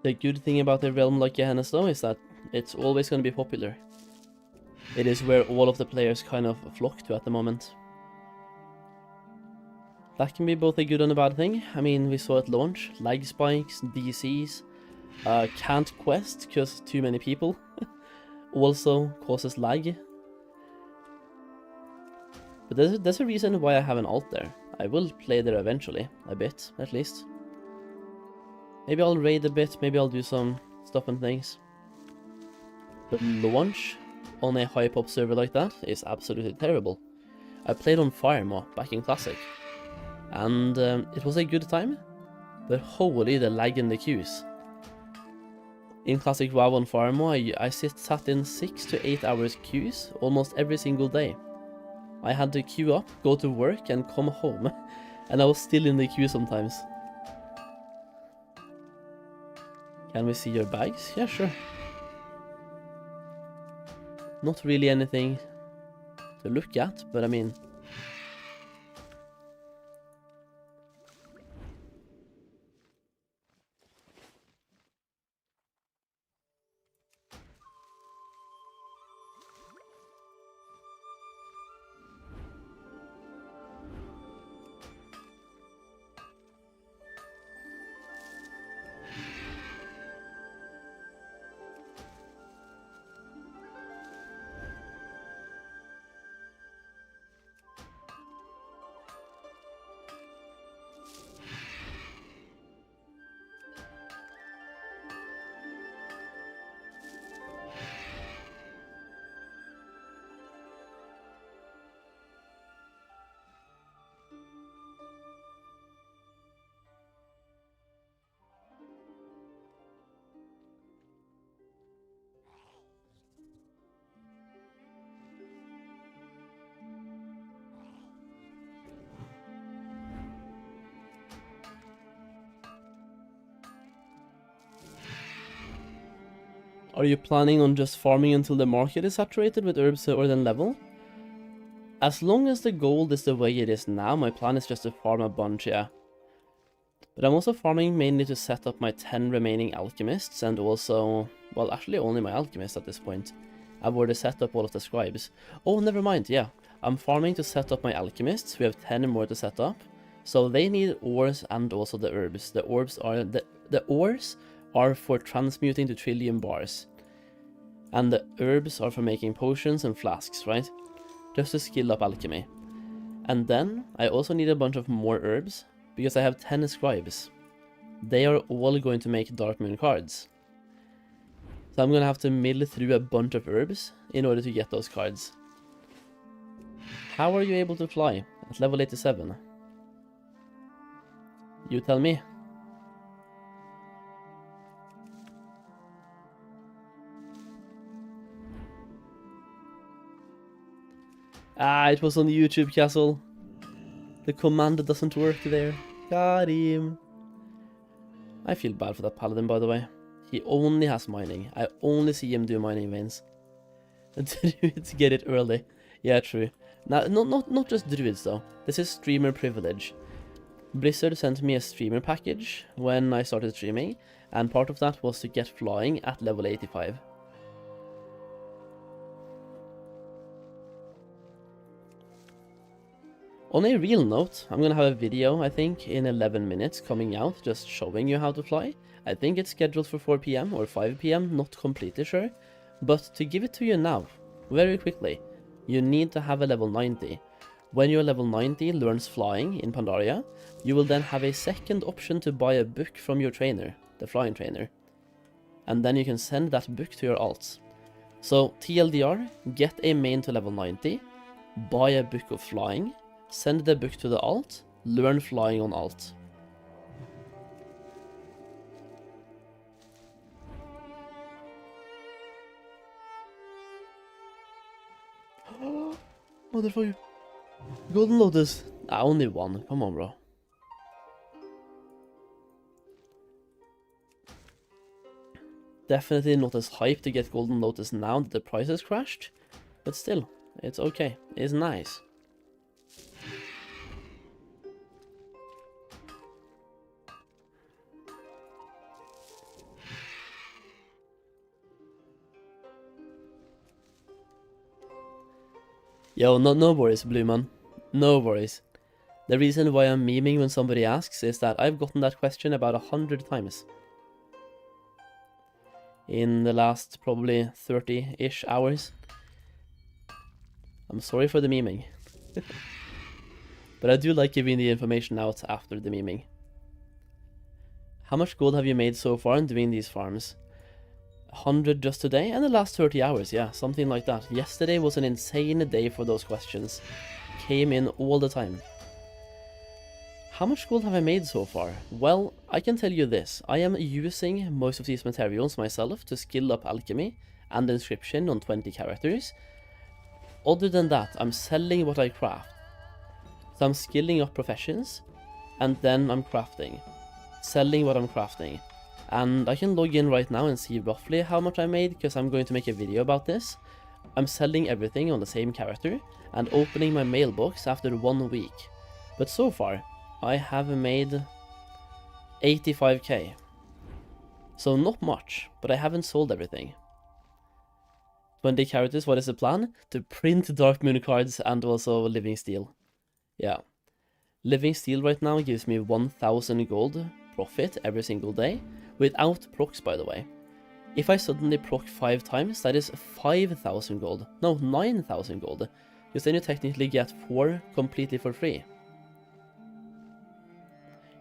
The good thing about a realm like Gehennas though is that it's always going to be popular. It is where all of the players kind of flock to at the moment. That can be both a good and a bad thing. I mean, we saw at launch, lag spikes, DCs, can't quest because too many people also causes lag. But there's a reason why I have an alt there. I will play there eventually, a bit at least. Maybe I'll raid a bit, maybe I'll do some stuff and things. But launch on a high pop server like that is absolutely terrible. I played on Fire MOP back in Classic, and it was a good time, but holy the lag in the queues. In Classic WoW on Fire MOP, I sat in 6 to 8 hours queues almost every single day. I had to queue up, go to work and come home, and I was still in the queue sometimes. Can we see your bags? Yeah, sure. Not really anything to look at, but I mean... Are you planning on just farming until the market is saturated with herbs or then level? As long as the gold is the way it is now, my plan is just to farm a bunch, yeah. But I'm also farming mainly to set up my 10 remaining alchemists and also, well, actually only my alchemists at this point. I've already set up all of the scribes. Oh, never mind, yeah. I'm farming to set up my alchemists. We have 10 more to set up. So they need ores and also the herbs. The ores are for transmuting to trillium bars. And the herbs are for making potions and flasks, right? Just to skill up alchemy. And then I also need a bunch of more herbs, because I have 10 scribes. They are all going to make Dark Moon cards. So I'm gonna have to mill through a bunch of herbs in order to get those cards. How are you able to fly at level 87? You tell me. Ah, it was on the YouTube, Castle. The command doesn't work there. Got him. I feel bad for that paladin, by the way. He only has mining. I only see him do mining veins. Druids get it early. Yeah, true. Now, not just druids though. This is streamer privilege. Blizzard sent me a streamer package when I started streaming, and part of that was to get flying at level 85. On a real note, I'm gonna have a video, I think, in 11 minutes coming out, just showing you how to fly. I think it's scheduled for 4 PM or 5 PM, not completely sure. But to give it to you now, very quickly, you need to have a level 90. When your level 90 learns flying in Pandaria, you will then have a second option to buy a book from your trainer, the flying trainer. And then you can send that book to your alts. So TLDR, get a main to level 90, buy a book of flying, send the book to the alt, learn flying on alt. Motherfucker. Golden Lotus. Only one. Come on, bro. Definitely not as hyped to get Golden Lotus now that the price has crashed. But still, it's okay. It's nice. Yo, no worries, Blue Man. No worries. The reason why I'm memeing when somebody asks is that I've gotten that question about 100 times. In the last probably 30-ish hours. I'm sorry for the memeing. But I do like giving the information out after the memeing. How much gold have you made so far in doing these farms? 100 just today, and the last 30 hours, yeah, something like that. Yesterday was an insane day for those questions. Came in all the time. How much gold have I made so far? Well, I can tell you this. I am using most of these materials myself to skill up alchemy and inscription on 20 characters. Other than that, I'm selling what I craft. So I'm skilling up professions, and then I'm crafting. Selling what I'm crafting. And I can log in right now and see roughly how much I made, because I'm going to make a video about this. I'm selling everything on the same character, and opening my mailbox after 1 week. But so far, I have made 85k. So not much, but I haven't sold everything. 20 characters, what is the plan? To print Dark Moon cards and also Living Steel. Yeah. Living Steel right now gives me 1000 gold profit every single day. Without procs, by the way. If I suddenly proc 5 times, that is 5,000 gold. No, 9,000 gold. Because then you technically get 4 completely for free.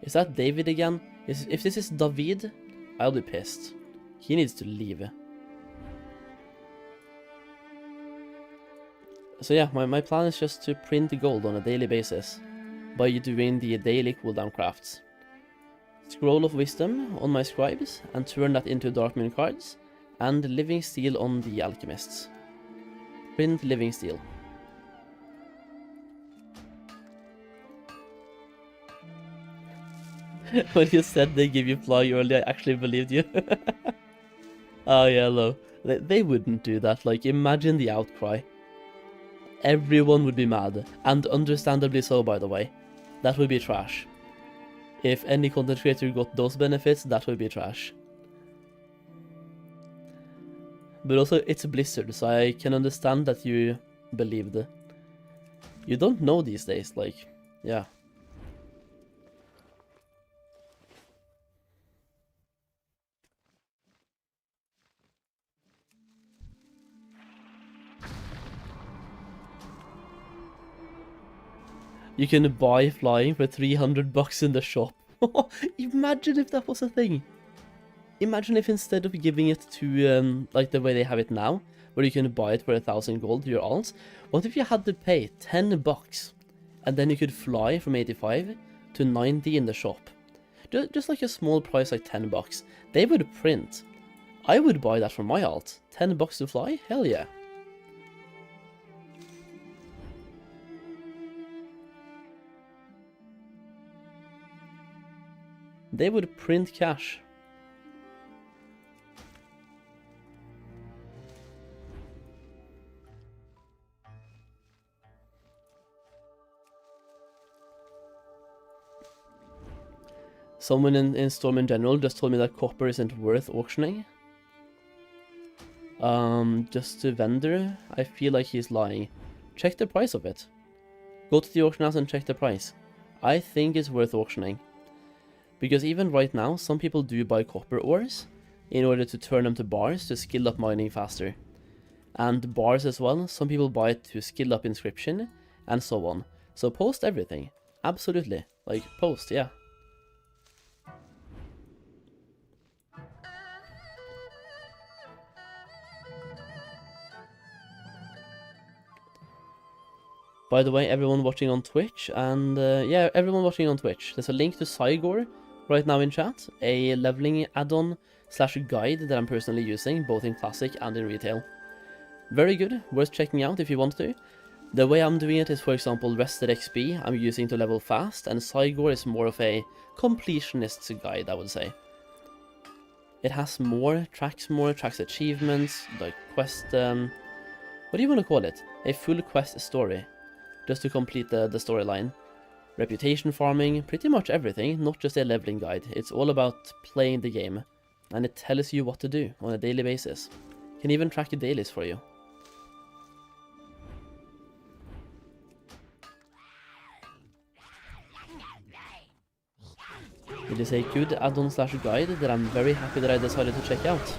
Is that David again? If this is David, I'll be pissed. He needs to leave. So yeah, my plan is just to print gold on a daily basis. By doing the daily cooldown crafts. Scroll of Wisdom on my scribes, and turn that into Dark Moon cards, and Living Steel on the alchemists. Print Living Steel. When you said they give you fly early, I actually believed you. Oh yeah, no. They wouldn't do that. Like, imagine the outcry. Everyone would be mad, and understandably so, by the way. That would be trash. If any content creator got those benefits, that would be trash. But also, it's Blizzard, so I can understand that you believed. You don't know these days, like, yeah. You can buy flying for 300 bucks in the shop. Imagine if that was a thing. Imagine if instead of giving it to, like the way they have it now, where you can buy it for 1,000 gold, your alts, what if you had to pay 10 bucks, and then you could fly from 85 to 90 in the shop? Just like a small price like 10 bucks. They would print. I would buy that for my alt. 10 bucks to fly? Hell yeah. They would print cash. Someone in Storm in general just told me that copper isn't worth auctioning. Just a vendor, I feel like he's lying. Check the price of it. Go to the auction house and check the price. I think it's worth auctioning. Because even right now, some people do buy copper ores in order to turn them to bars to skill up mining faster. And bars as well, some people buy it to skill up inscription and so on. So post everything. Absolutely. Like, post, yeah. By the way, everyone watching on Twitch, and yeah, everyone watching on Twitch, there's a link to Zygor right now in chat, a leveling add-on / guide that I'm personally using, both in Classic and in Retail. Very good, worth checking out if you want to. The way I'm doing it is, for example, Rested XP I'm using to level fast, and Zygor is more of a completionist's guide, I would say. It has more tracks achievements, like quest, what do you want to call it? A full quest story. Just to complete the storyline. Reputation farming, pretty much everything, not just a leveling guide. It's all about playing the game, and it tells you what to do on a daily basis. Can even track your dailies for you. It is a good add-on / guide that I'm very happy that I decided to check out.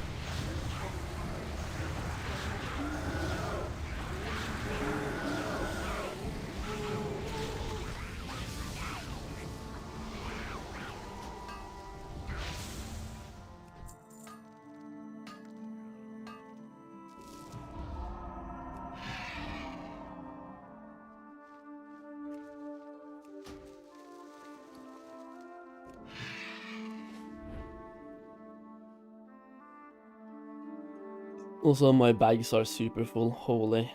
Also, my bags are super full, holy.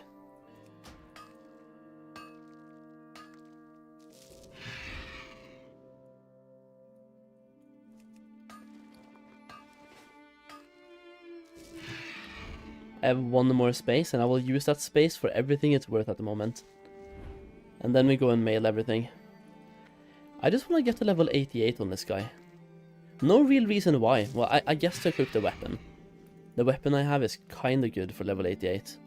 I have one more space, and I will use that space for everything it's worth at the moment. And then we go and mail everything. I just want to get to level 88 on this guy. No real reason why. Well, I guess to equip the weapon. The weapon I have is kinda good for level 88.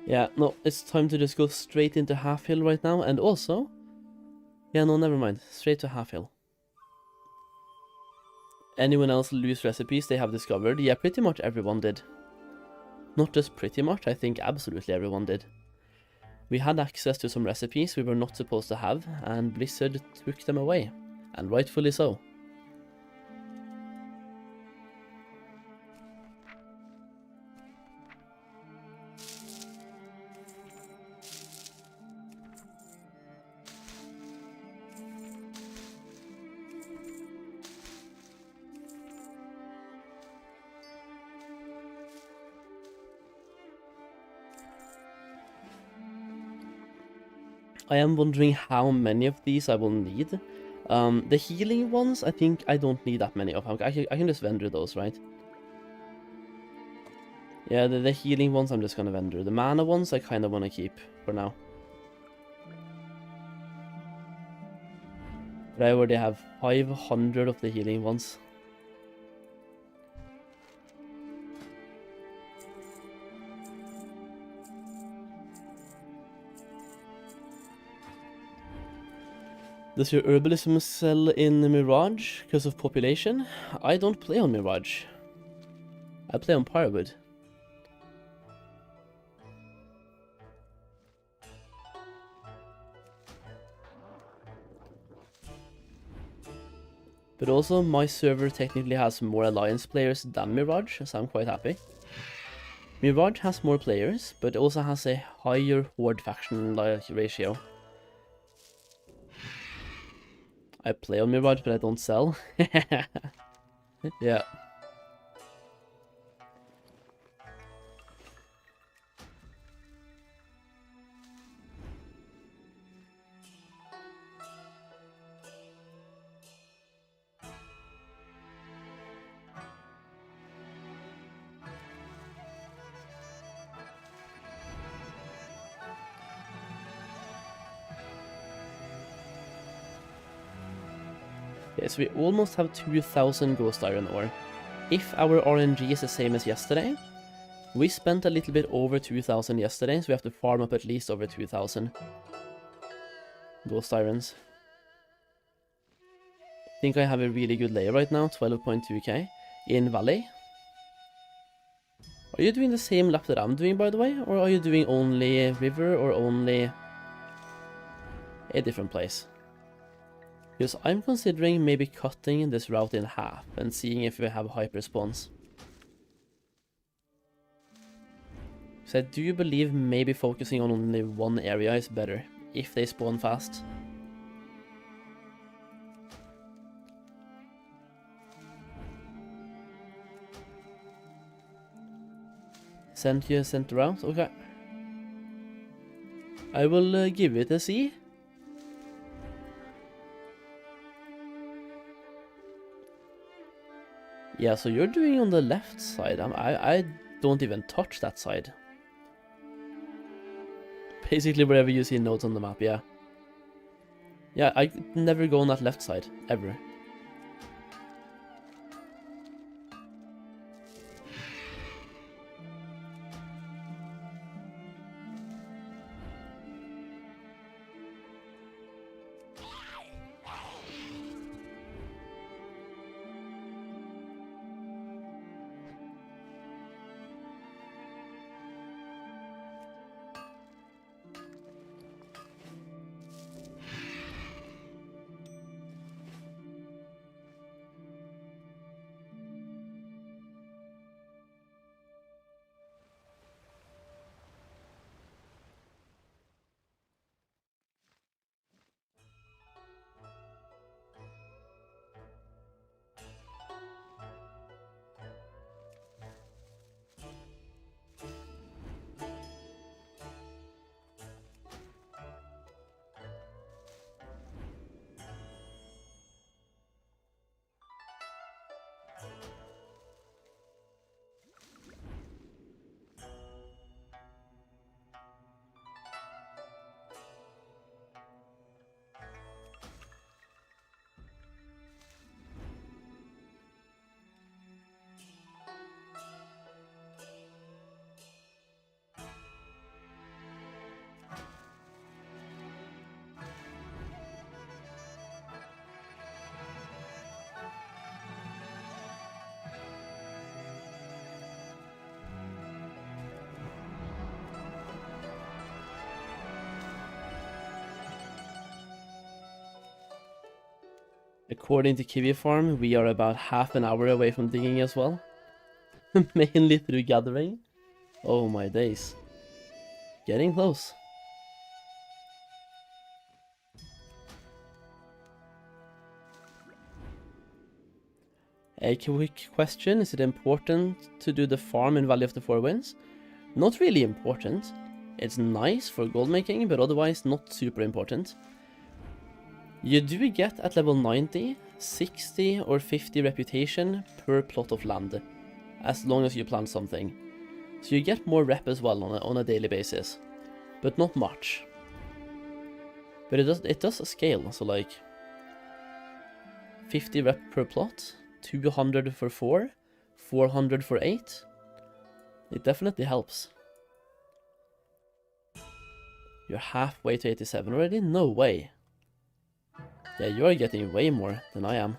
Yeah, no, it's time to just go straight into Half Hill right now, and also... Yeah, no, never mind. Straight to Half Hill. Anyone else lose recipes they have discovered? Yeah, pretty much everyone did. Not just pretty much, I think absolutely everyone did. We had access to some recipes we were not supposed to have, and Blizzard took them away. And rightfully so. I am wondering how many of these I will need. The healing ones, I think I don't need that many of. I can just vendor those, right? Yeah, the healing ones I'm just gonna vendor. The mana ones I kind of want to keep for now. But I already have 500 of the healing ones. Does your herbalism sell in Mirage because of population? I don't play on Mirage. I play on Pyrowood. But also, my server technically has more Alliance players than Mirage, so I'm quite happy. Mirage has more players, but also has a higher Horde faction ratio. I play on Mirage, but I don't sell. Yeah. Yes, we almost have 2,000 Ghost Iron ore. If our RNG is the same as yesterday, we spent a little bit over 2,000 yesterday, so we have to farm up at least over 2,000 Ghost Irons. I think I have a really good layer right now, 12.2k, in Valley. Are you doing the same lap that I'm doing, by the way? Or are you doing only River or only a different place? Because I'm considering maybe cutting this route in half and seeing if we have hyper spawns. So I do believe maybe focusing on only one area is better, if they spawn fast. Sent you a center route? Okay. I will give it a C. Yeah, so you're doing on the left side. I don't even touch that side. Basically wherever you see notes on the map, yeah. Yeah, I never go on that left side, ever. According to Kiwi Farm, we are about half an hour away from digging as well. Mainly through gathering. Oh my days. Getting close. A quick question, is it important to do the farm in Valley of the Four Winds? Not really important. It's nice for gold making, but otherwise not super important. You do get at level 90, 60 or 50 reputation per plot of land, as long as you plant something. So you get more rep as well on a daily basis, but not much. But it does scale, so like 50 rep per plot, 200 for 4, 400 for 8. It definitely helps. You're halfway to 87 already? No way. Yeah, you're getting way more than I am.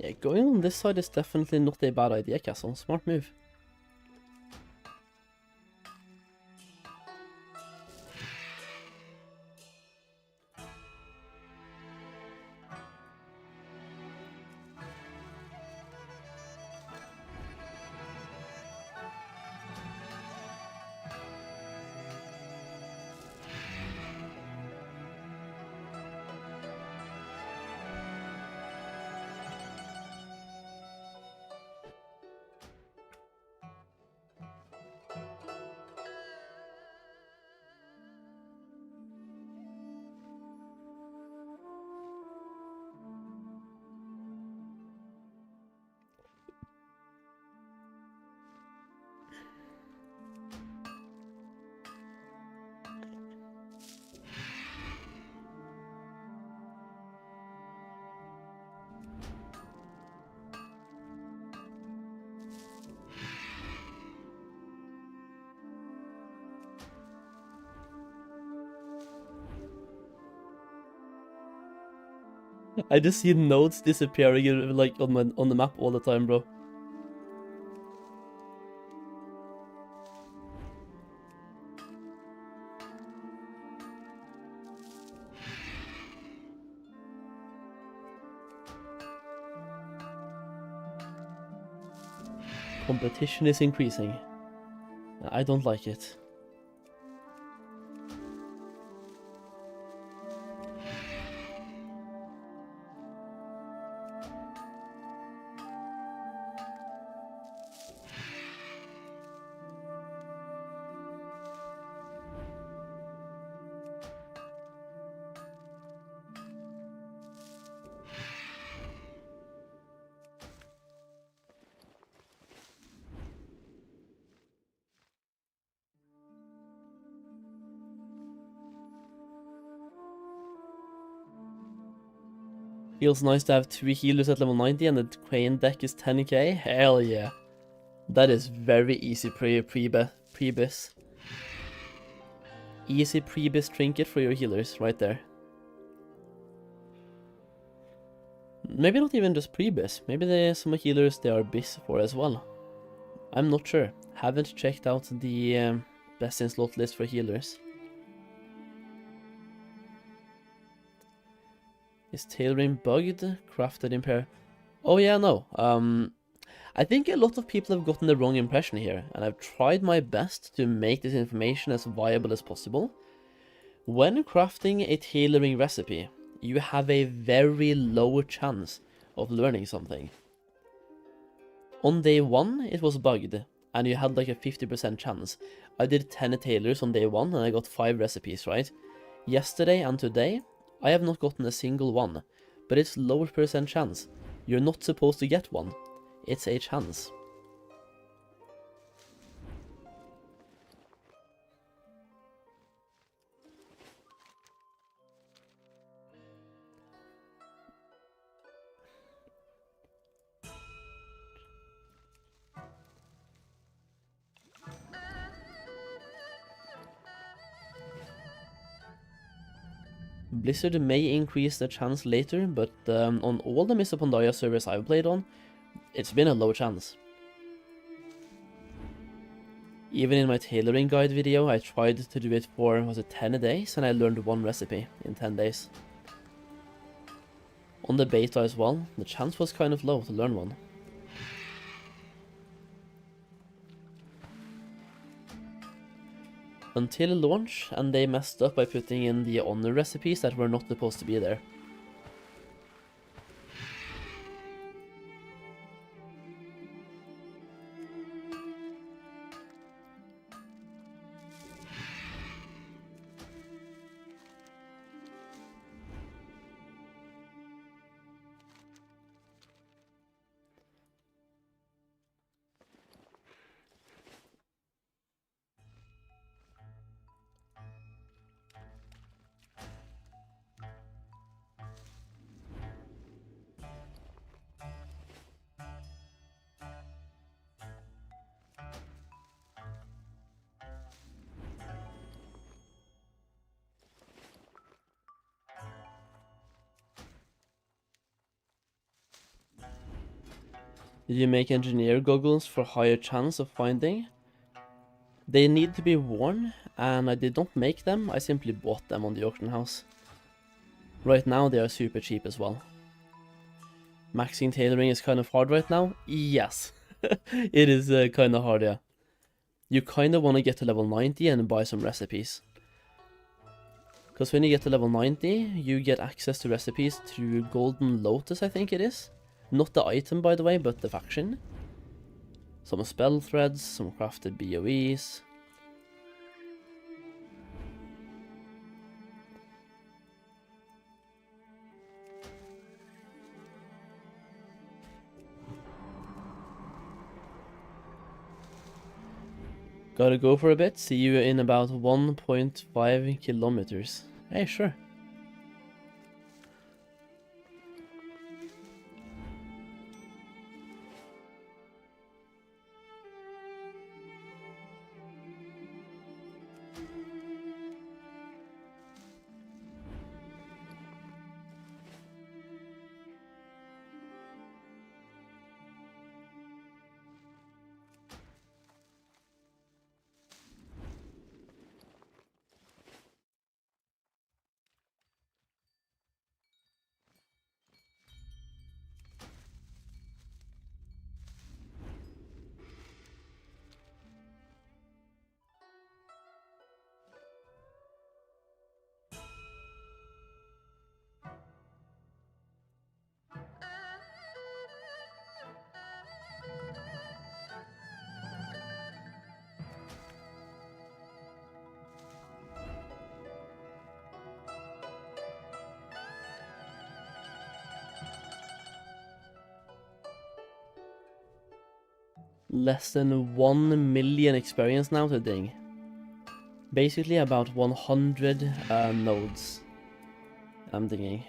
Yeah, going on this side is definitely not a bad idea, Castle. Smart move. I just see nodes disappearing like on the map all the time, bro. Competition is increasing. I don't like it. Feels nice to have 2 healers at level 90 and the Crane deck is 10k. Hell yeah. That is very easy pre-bis. Easy pre-bis trinket for your healers right there. Maybe not even just pre-bis. Maybe there's some healers they are bis for as well. I'm not sure. Haven't checked out the best in slot list for healers. Is tailoring bugged? Crafted in pair? Oh yeah, no. I think a lot of people have gotten the wrong impression here, and I've tried my best to make this information as viable as possible. When crafting a tailoring recipe, you have a very low chance of learning something. On day 1, it was bugged, and you had like a 50% chance. I did 10 tailors on day 1, and I got 5 recipes, right? Yesterday and today, I have not gotten a single one, but it's lower percent chance. You're not supposed to get one. It's a chance. Blizzard may increase the chance later, but on all the Mists of Pandaria servers I've played on, it's been a low chance. Even in my tailoring guide video, I tried to do it for, was it 10 days, and I learned 1 recipe in 10 days. On the beta as well, the chance was kind of low to learn one. Until launch, and they messed up by putting in the honor recipes that were not supposed to be there. Did you make engineer goggles for higher chance of finding? They need to be worn, and I did not make them, I simply bought them on the auction house. Right now they are super cheap as well. Maxing tailoring is kind of hard right now? Yes, it is kind of hard, yeah. You kind of want to get to level 90 and buy some recipes. Because when you get to level 90, you get access to recipes through Golden Lotus, I think it is. Not the item, by the way, but the faction. Some spell threads, some crafted BOEs. Gotta go for a bit, see you in about 1.5 kilometers. Hey, sure. less than 1 million experience now to ding. Basically about 100 nodes I'm dinging.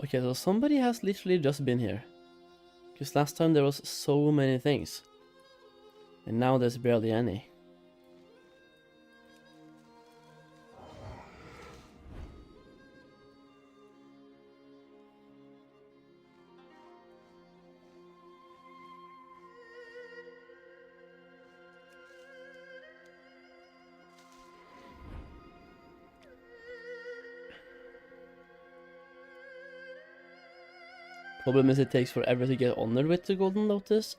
Okay, so somebody has literally just been here. Because last time there was so many things. And now there's barely any. Problem is it takes forever to get honored with the Golden Lotus.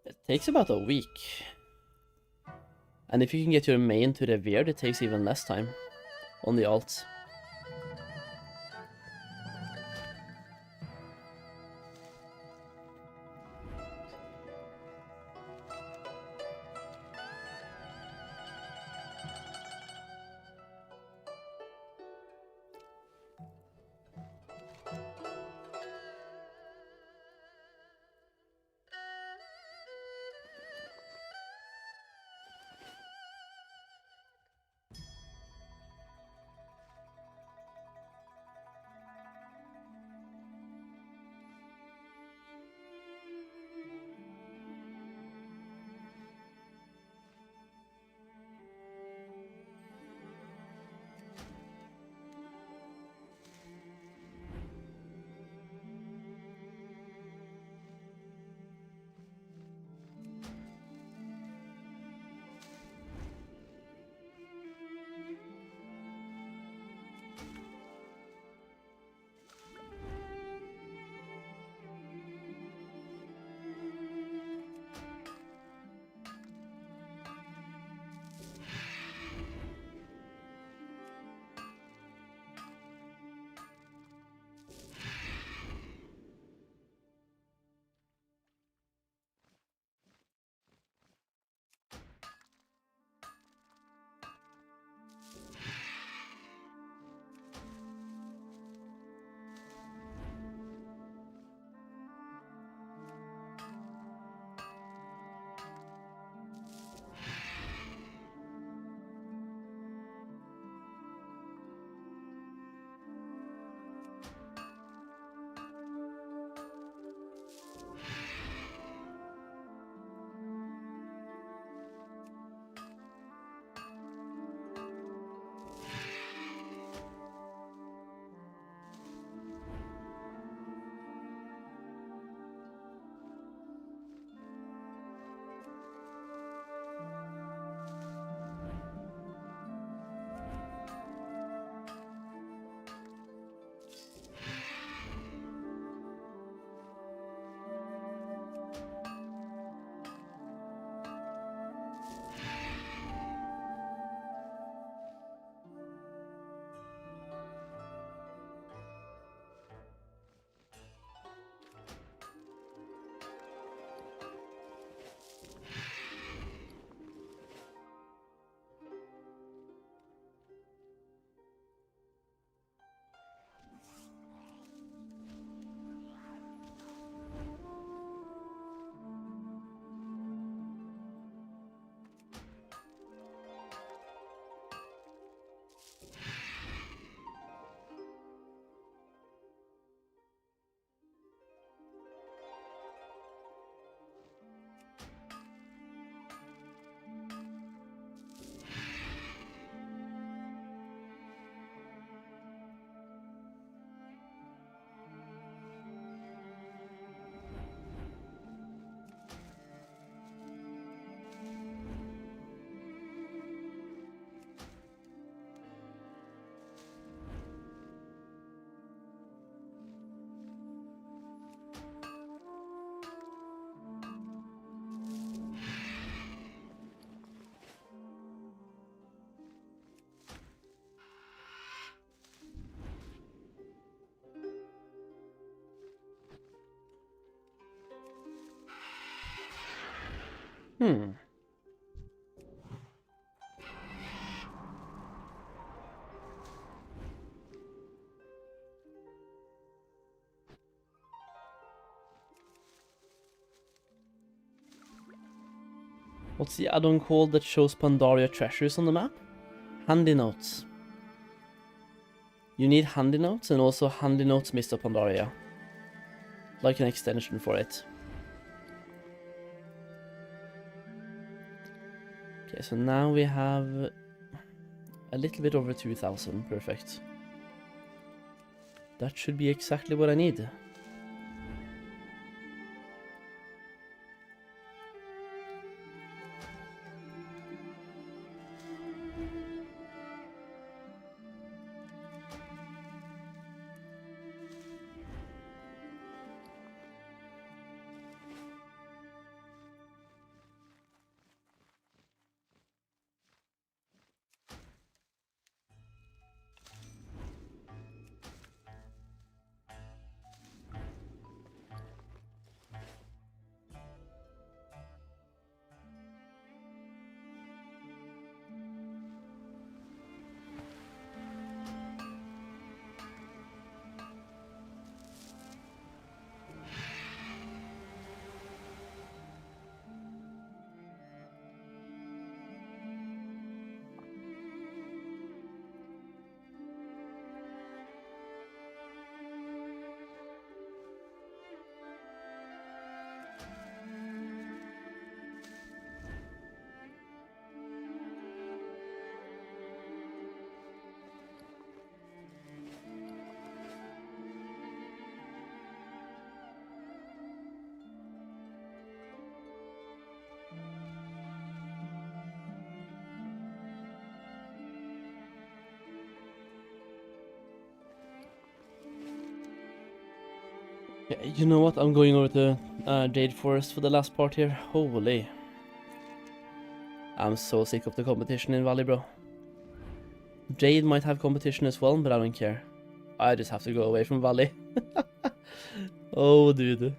It takes about a week. And if you can get your main to revered, it takes even less time on the alts. Hmm. What's the add-on called that shows Pandaria treasures on the map? Handy notes. You need handy notes and also handy notes Mists of Pandaria. Like an extension for it. Okay, so now we have a little bit over 2,000. Perfect. That should be exactly what I need. Yeah, you know what? I'm going over to Jade Forest for the last part here. Holy. I'm so sick of the competition in Valley, bro. Jade might have competition as well, but I don't care. I just have to go away from Valley. Oh, dude.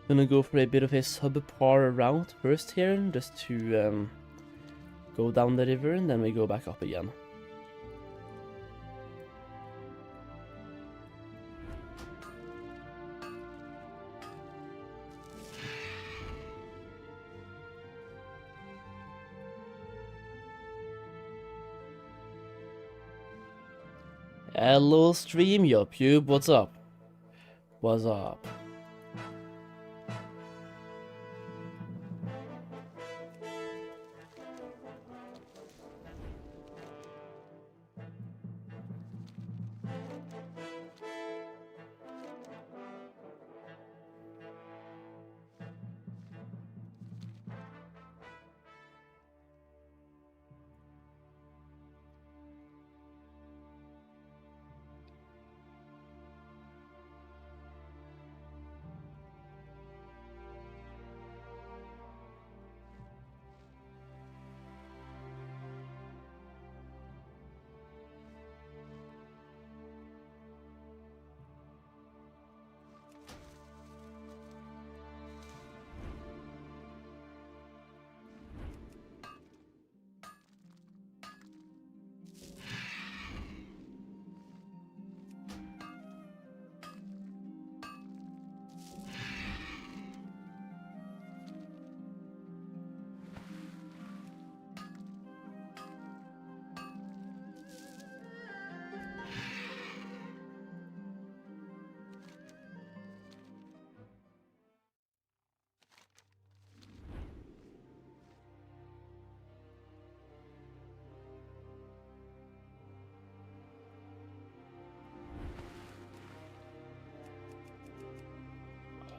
Gonna go for a bit of a subpar route first here, just to go down the river, and then we go back up again. Hello stream, yo pube, what's up? What's up?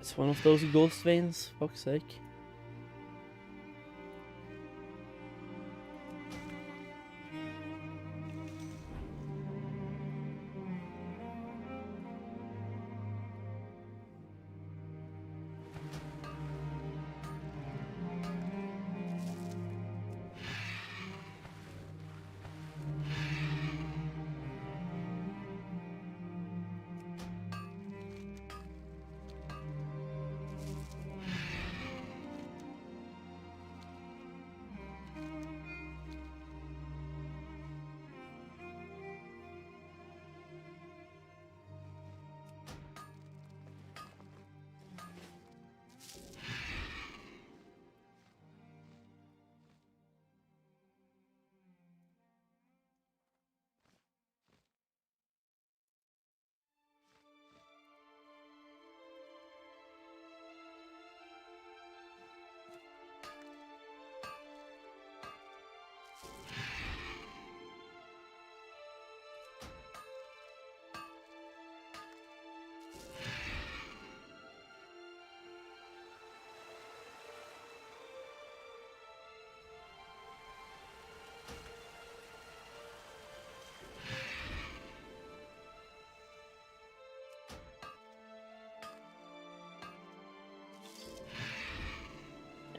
It's one of those ghost veins, fuck's sake.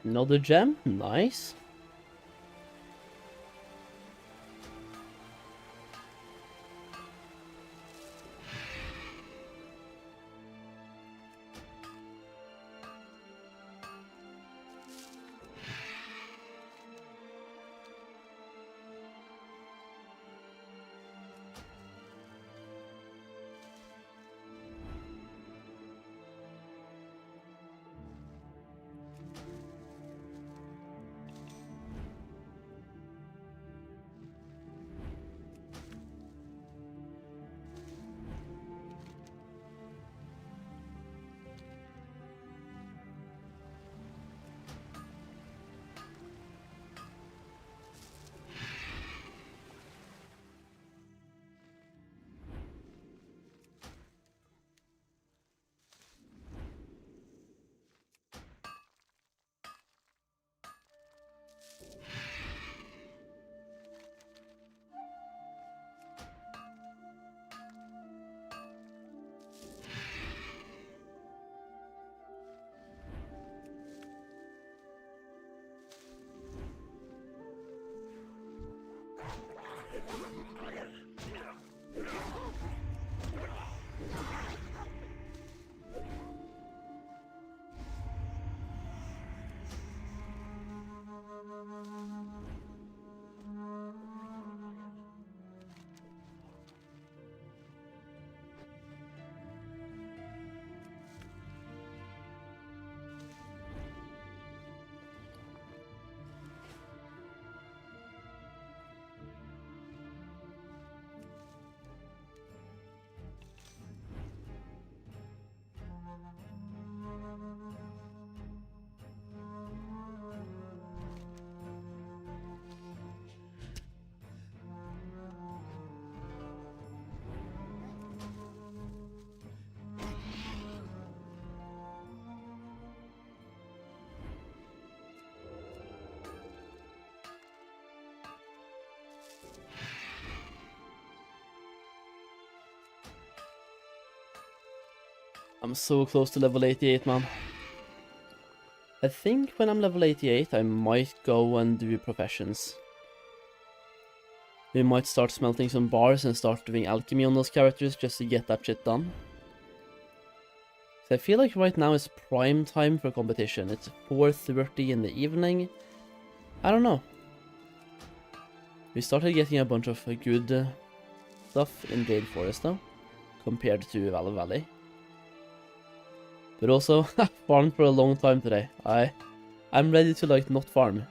Another gem, nice. I'm so close to level 88, man. I think when I'm level 88, I might go and do professions. We might start smelting some bars and start doing alchemy on those characters just to get that shit done. So I feel like right now is prime time for competition. It's 4:30 in the evening. I don't know. We started getting a bunch of good stuff in Jade Forest though, compared to Valor Valley. But also, farmed for a long time today. I'm ready to like not farm.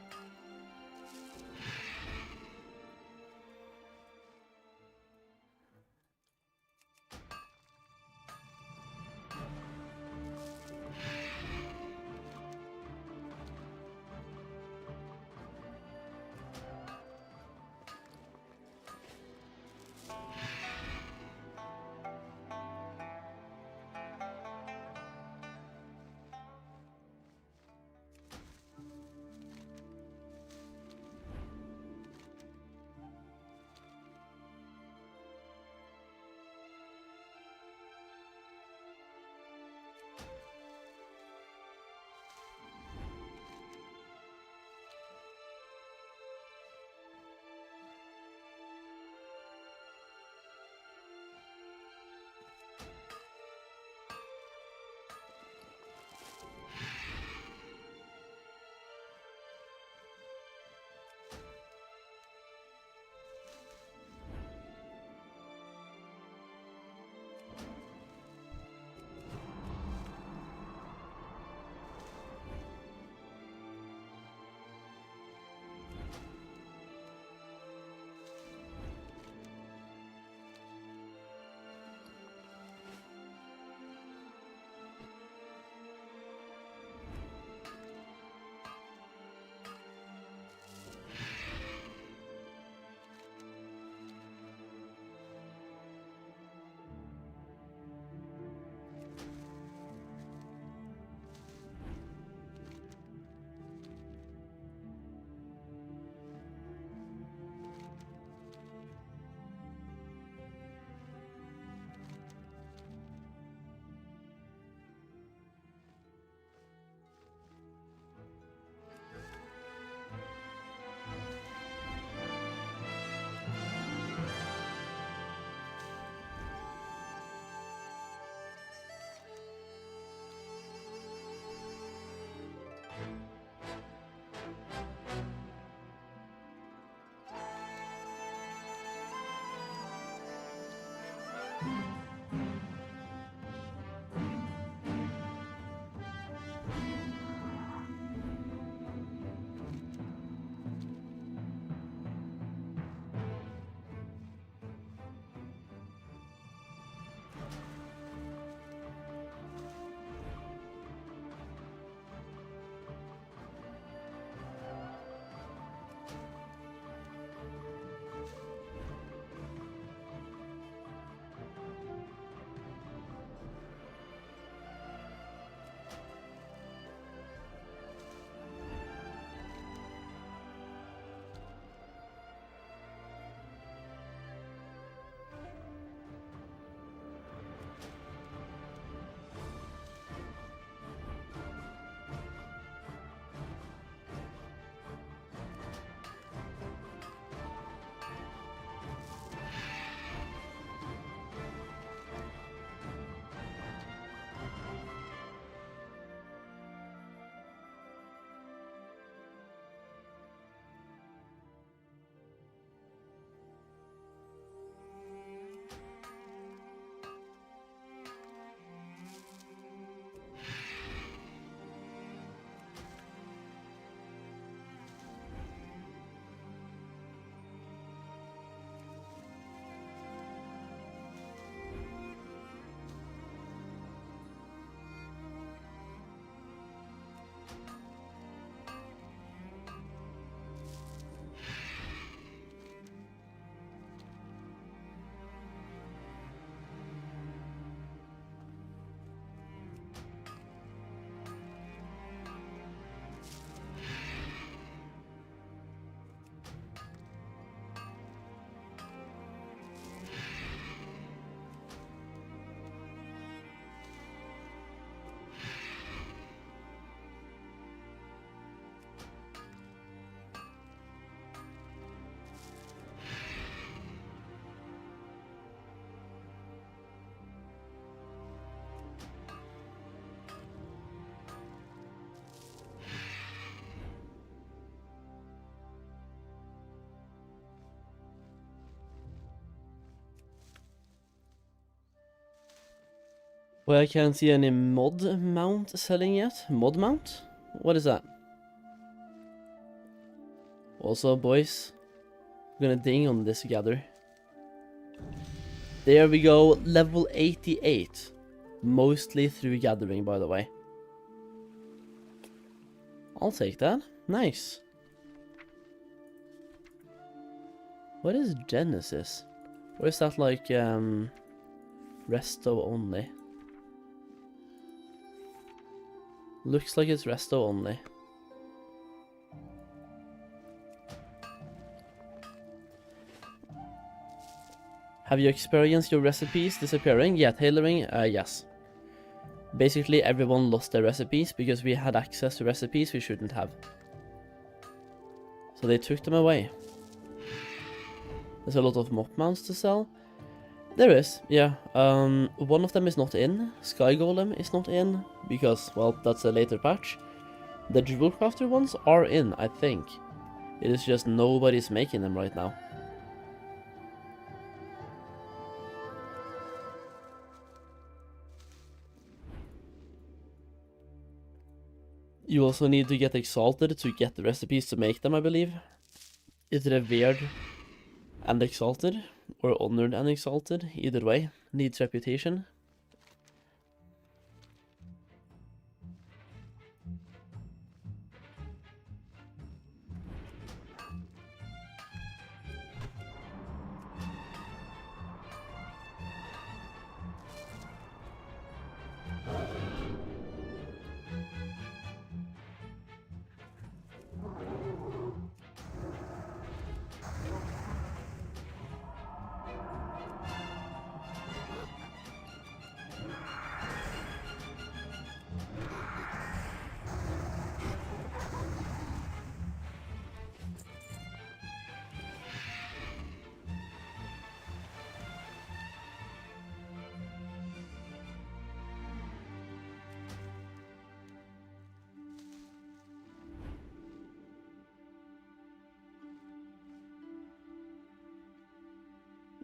Well, I can't see any mod mount selling yet. Mod mount? What is that? Also, boys, I'm gonna ding on this gather. There we go, level 88. Mostly through gathering, by the way. I'll take that. Nice. What is Genesis? Or is that like, resto only? Looks like it's resto only. Have you experienced your recipes disappearing? Yeah, tailoring, yes. Basically everyone lost their recipes because we had access to recipes we shouldn't have. So they took them away. There's a lot of MOP mounts to sell. There is, yeah. One of them is not in. Sky Golem is not in because, well, that's a later patch. The Jewel Crafter ones are in, I think. It is just nobody's making them right now. You also need to get exalted to get the recipes to make them, I believe. It's revered and exalted, or honored and exalted, either way. Needs reputation.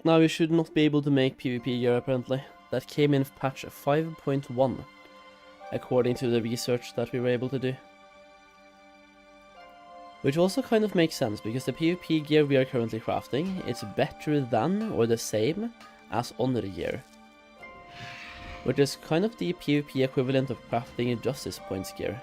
Now we should not be able to make PvP gear apparently. That came in patch 5.1, according to the research that we were able to do. Which also kind of makes sense, because the PvP gear we are currently crafting is better than or the same as Honor gear. Which is kind of the PvP equivalent of crafting a Justice Points gear.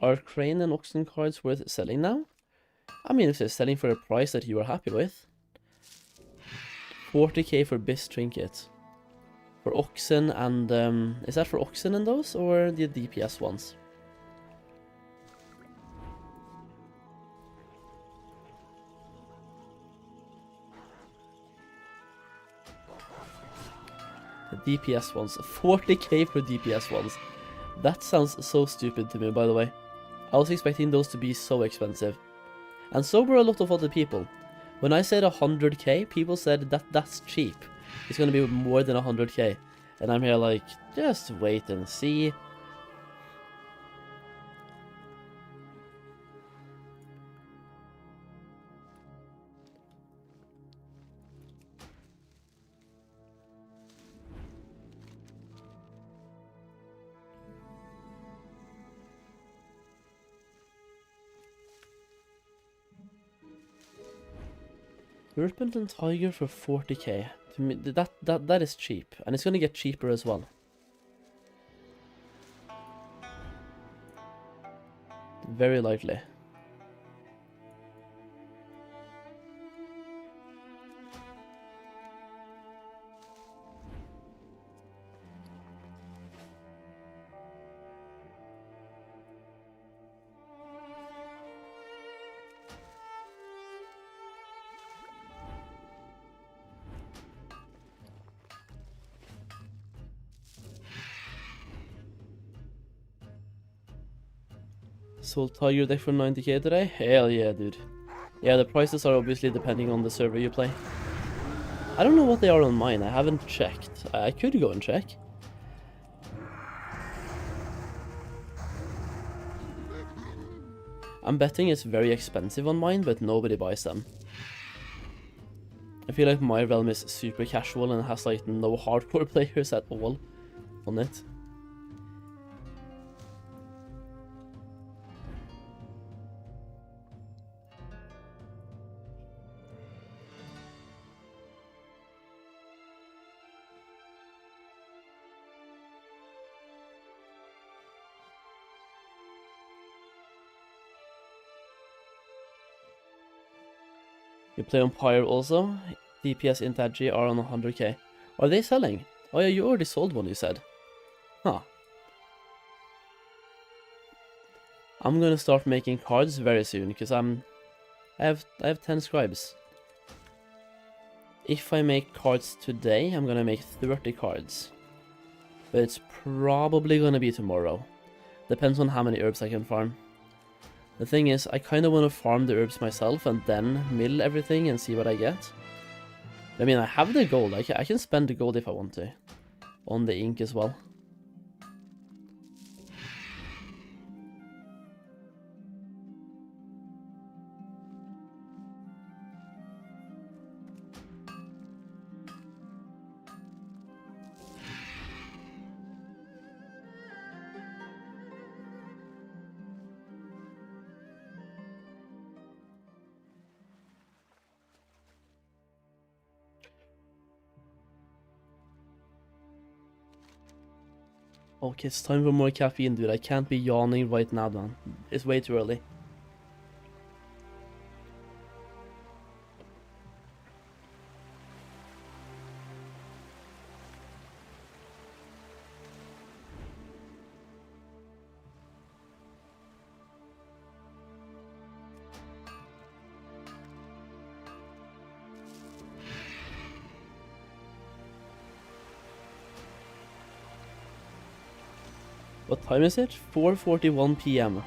Are Crane and Oxen cards worth selling now? I mean, if they're selling for a price that you are happy with. 40k for Bis Trinket. For Oxen and, is that for Oxen and those, or the DPS ones? The DPS ones. 40k for DPS ones. That sounds so stupid to me, by the way. I was expecting those to be so expensive. And so were a lot of other people. When I said 100k, people said that that's cheap. It's gonna be more than 100k. And I'm here like, just wait and see. Serpent and Tiger for 40k. To me, that is cheap, and it's gonna get cheaper as well. Very likely. Sold Tiger deck for 90k today? Hell yeah, dude. Yeah, the prices are obviously depending on the server you play. I don't know what they are on mine, I haven't checked. I could go and check. I'm betting it's very expensive on mine, but nobody buys them. I feel like my realm is super casual and has like no hardcore players at all on it. You play on Pyre also? DPS int Agi are on 100k. Are they selling? Oh yeah, you already sold one, you said. Huh. I'm gonna start making cards very soon, because I have 10 scribes. If I make cards today, I'm gonna make 30 cards. But it's probably gonna be tomorrow. Depends on how many herbs I can farm. The thing is, I kind of want to farm the herbs myself and then mill everything and see what I get. I mean, I have the gold. I can spend the gold if I want to. On the ink as well. Okay, it's time for more caffeine, dude. I can't be yawning right now, man. It's way too early. What time is it? 4:41 PM.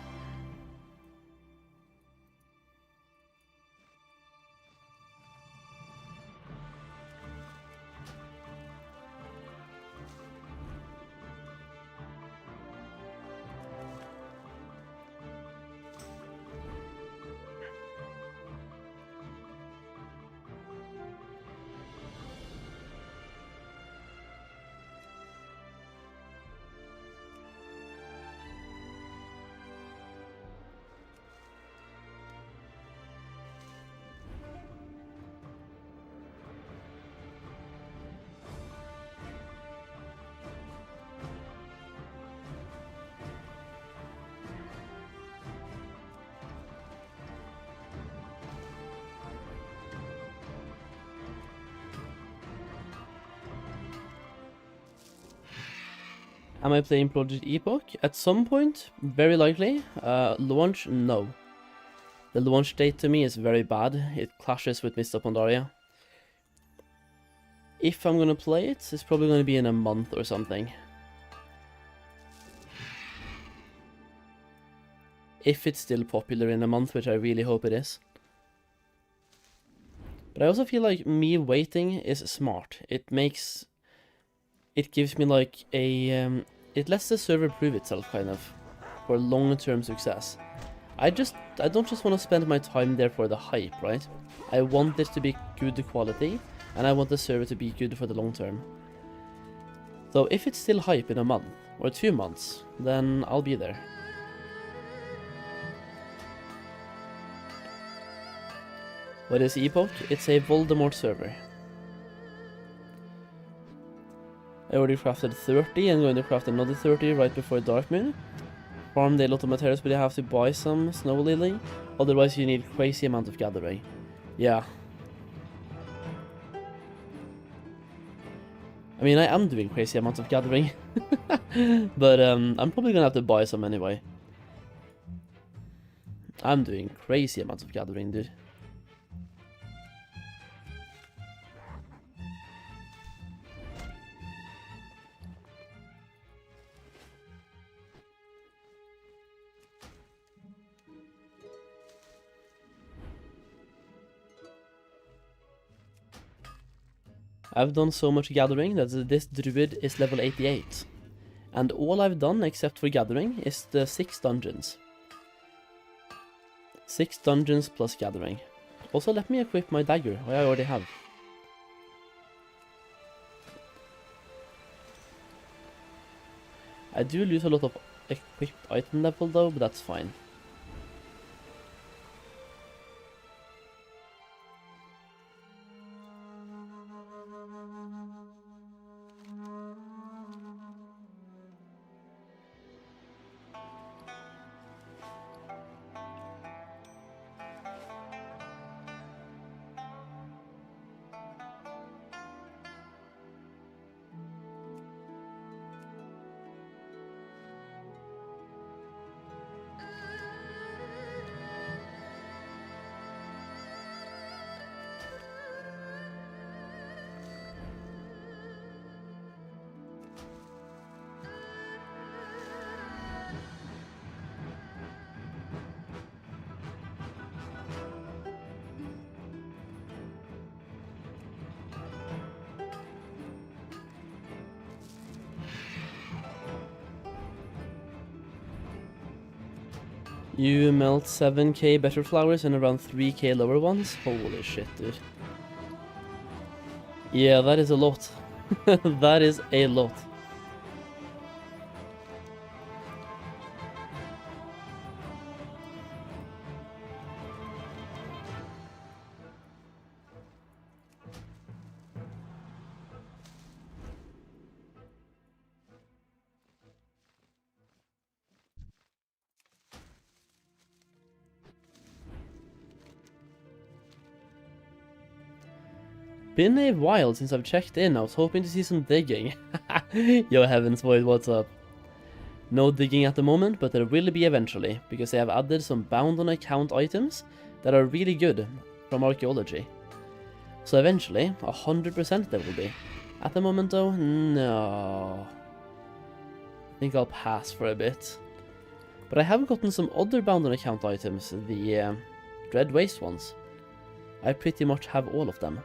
Am I playing Project Epoch? At some point, very likely. Launch, no. The launch date to me is very bad. It clashes with Mists of Pandaria. If I'm gonna play it, it's probably gonna be in a month or something. If it's still popular in a month, which I really hope it is. But I also feel like me waiting is smart. It gives me like a, it lets the server prove itself kind of, for long-term success. I don't just want to spend my time there for the hype, right? I want this to be good quality, and I want the server to be good for the long term. So if it's still hype in a month, or 2 months, then I'll be there. What is Epoch? It's a Voldemort server. I already crafted 30, and going to craft another 30 right before Dark Moon. Farmed a lot of materials, but you have to buy some Snow Lily, otherwise you need crazy amount of gathering. Yeah. I mean, I am doing crazy amounts of gathering, but I'm probably gonna have to buy some anyway. I'm doing crazy amounts of gathering, dude. I've done so much gathering that this druid is level 88. And all I've done except for gathering is the 6 dungeons. 6 dungeons plus gathering. Also, let me equip my dagger, I already have. I do lose a lot of equipped item level though, but that's fine. You melt 7k better flowers and around 3k lower ones? Holy shit, dude. Yeah, that is a lot. That is a lot. Been a while since I've checked in. I was hoping to see some digging. Yo, Heavens Void, what's up? No digging at the moment, but there will be eventually, because they have added some bound on account items that are really good from archaeology. So eventually, 100% there will be. At the moment though, no. I think I'll pass for a bit. But I have gotten some other bound on account items, the Dread Waste ones. I pretty much have all of them.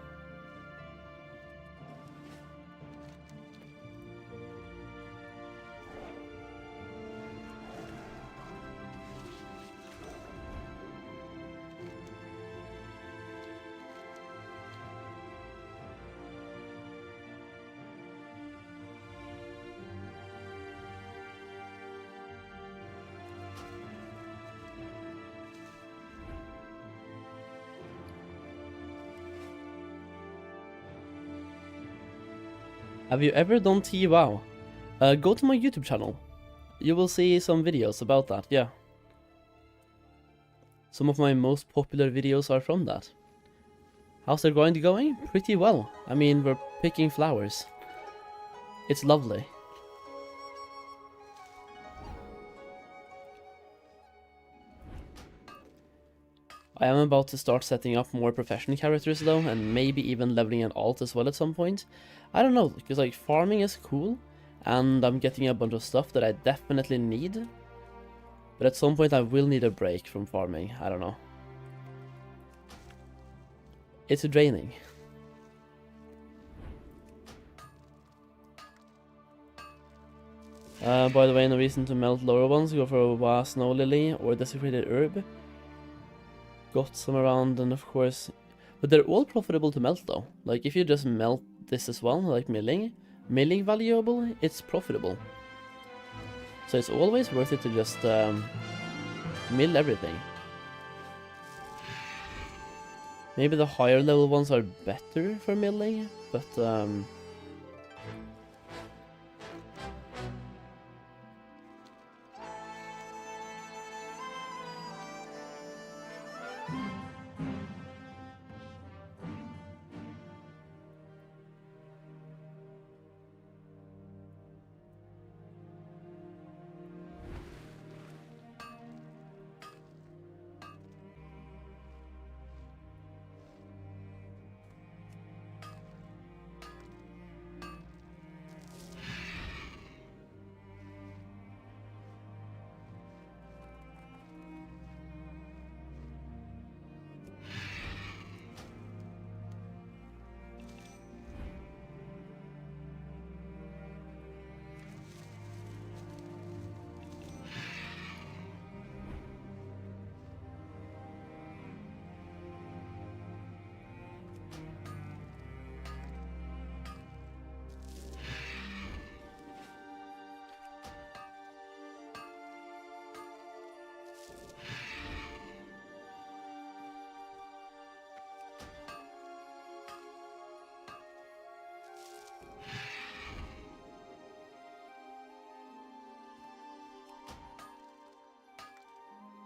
Have you ever done TWoW? Go to my YouTube channel. You will see some videos about that, yeah. Some of my most popular videos are from that. How's the grind going? Pretty well. I mean, we're picking flowers. It's lovely. I am about to start setting up more profession characters though, and maybe even leveling an alt as well at some point. I don't know, because like farming is cool, and I'm getting a bunch of stuff that I definitely need. But at some point I will need a break from farming, I don't know. It's draining. By the way, no reason to melt lower ones, go for a Wa Snow Lily or Desecrated Herb. Got some around, and of course... But they're all profitable to melt though. Like if you just melt this as well, like milling valuable, it's profitable. So it's always worth it to just mill everything. Maybe the higher level ones are better for milling, but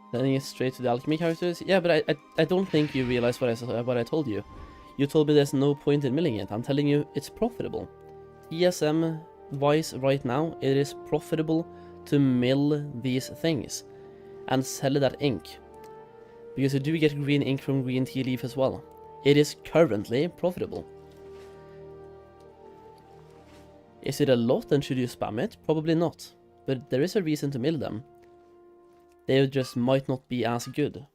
sending it straight to the Alchemy characters? Yeah, but I don't think you realize what I told you. You told me there's no point in milling it. I'm telling you, it's profitable. TSM-wise right now, it is profitable to mill these things and sell it at ink. Because you do get green ink from green tea leaf as well. It is currently profitable. Is it a lot and should you spam it? Probably not. But there is a reason to mill them. They just might not be as good.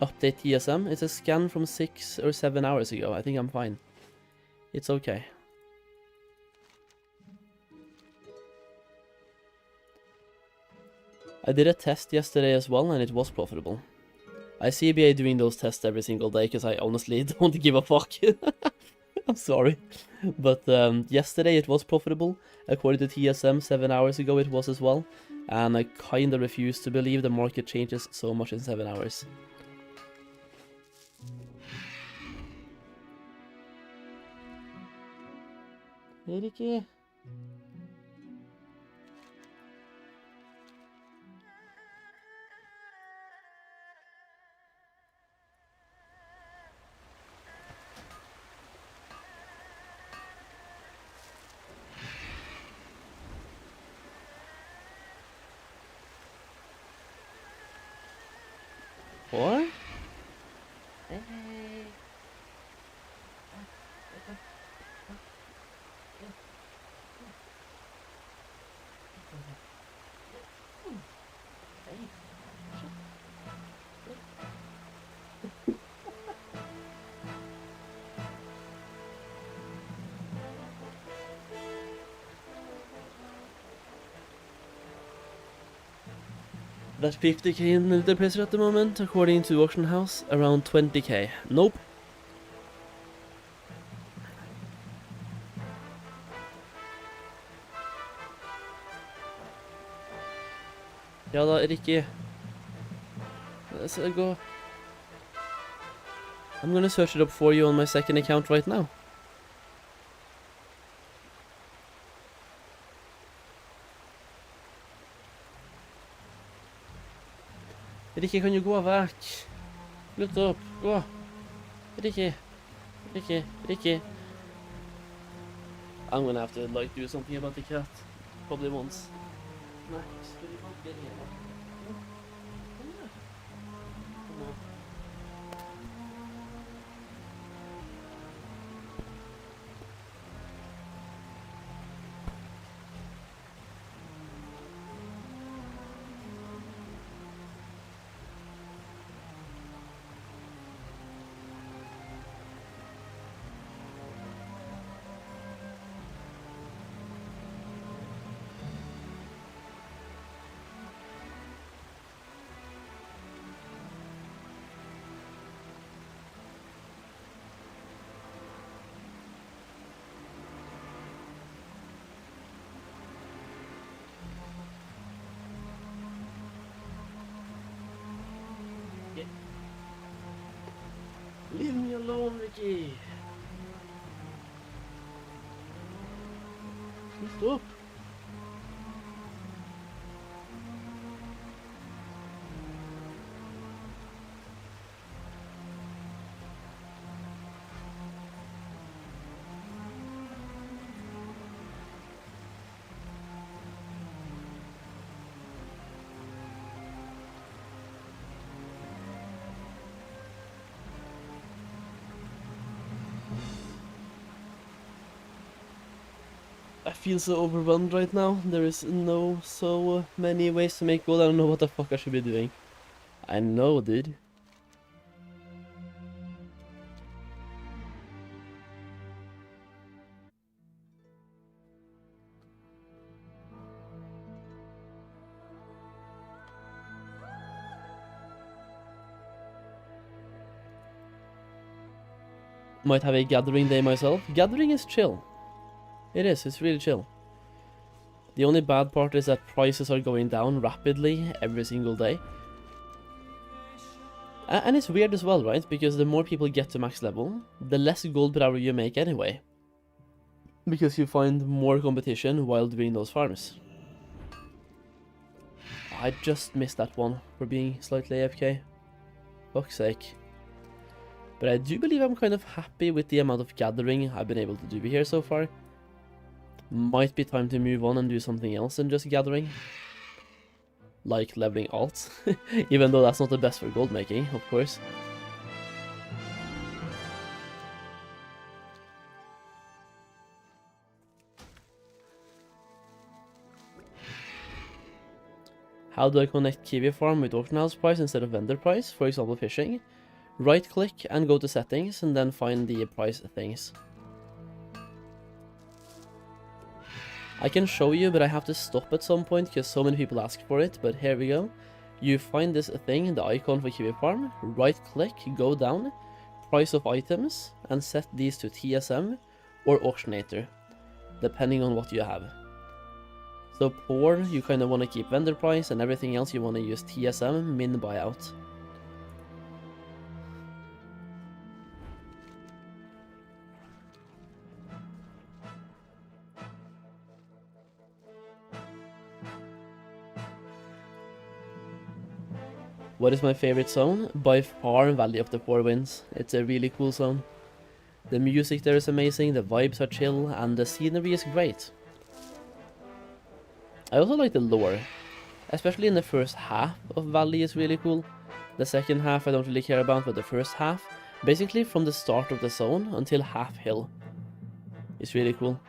Update TSM. It's a scan from 6 or 7 hours ago. I think I'm fine. It's okay. I did a test yesterday as well, and it was profitable. I see BA doing those tests every single day, because I honestly don't give a fuck. I'm sorry. But yesterday it was profitable. According to TSM, 7 hours ago it was as well. And I kinda refuse to believe the market changes so much in 7 hours. Hey, Ricky. What? Hey. That 50k in military pressure at the moment, according to Auction House, around 20k. Nope. Ja da, Ricky. Let's go. I'm gonna search it up for you on my second account right now. Ricky, kan ju gå väck. Slutt opp. Gå. Ricky. Ricky. Ricky. I'm gonna have to, like, do something about the cat. Probably once. Max, can you not get here? Come here. Come on. Leave me alone, Ricky. Stop. I feel so overwhelmed right now. There is so many ways to make gold. I don't know what the fuck I should be doing. I know, dude. Might have a gathering day myself. Gathering is chill. It is, it's really chill. The only bad part is that prices are going down rapidly every single day. And it's weird as well, right? Because the more people get to max level, the less gold per hour you make anyway. Because you find more competition while doing those farms. I just missed that one for being slightly AFK. Fuck's sake. But I do believe I'm kind of happy with the amount of gathering I've been able to do here so far. Might be time to move on and do something else than just gathering. Like leveling alts. Even though that's not the best for gold making, of course. How do I connect Kiwi Farm with auction house price instead of vendor price? For example, fishing. Right click and go to settings and then find the price things. I can show you, but I have to stop at some point because so many people ask for it, but here we go. You find this thing, the icon for Kiwi Farm, right click, go down, price of items, and set these to TSM or auctionator, depending on what you have. So poor, you kind of want to keep vendor price, and everything else you want to use TSM, min buyout. What is my favorite zone? By far Valley of the Four Winds. It's a really cool zone. The music there is amazing, the vibes are chill, and the scenery is great. I also like the lore, especially in the first half of Valley is really cool. The second half I don't really care about, but the first half, basically from the start of the zone until half hill, is really cool.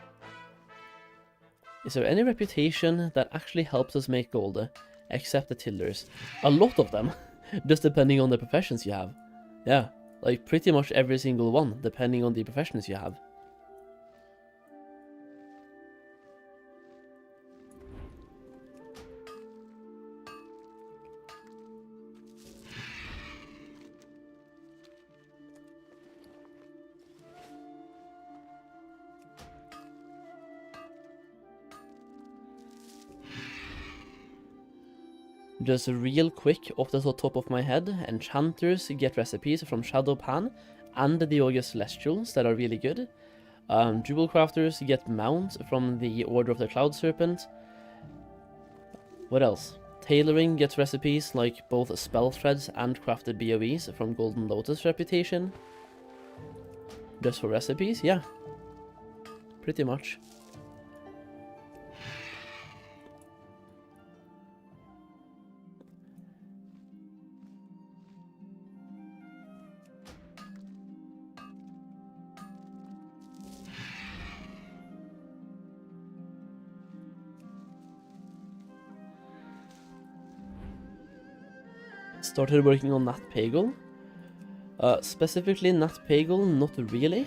Is there any reputation that actually helps us make gold? Except the tillers. A lot of them, just depending on the professions you have. Yeah, like pretty much every single one, depending on the professions you have. Just real quick, off the top of my head, enchanters get recipes from Shadow Pan and the August Celestials that are really good. Jewel crafters get mounts from the Order of the Cloud Serpent. What else? Tailoring gets recipes like both spell threads and crafted BOEs from Golden Lotus reputation. Just for recipes, yeah. Pretty much. Started working on Nat Pagel. Specifically Nat Pagel, not really.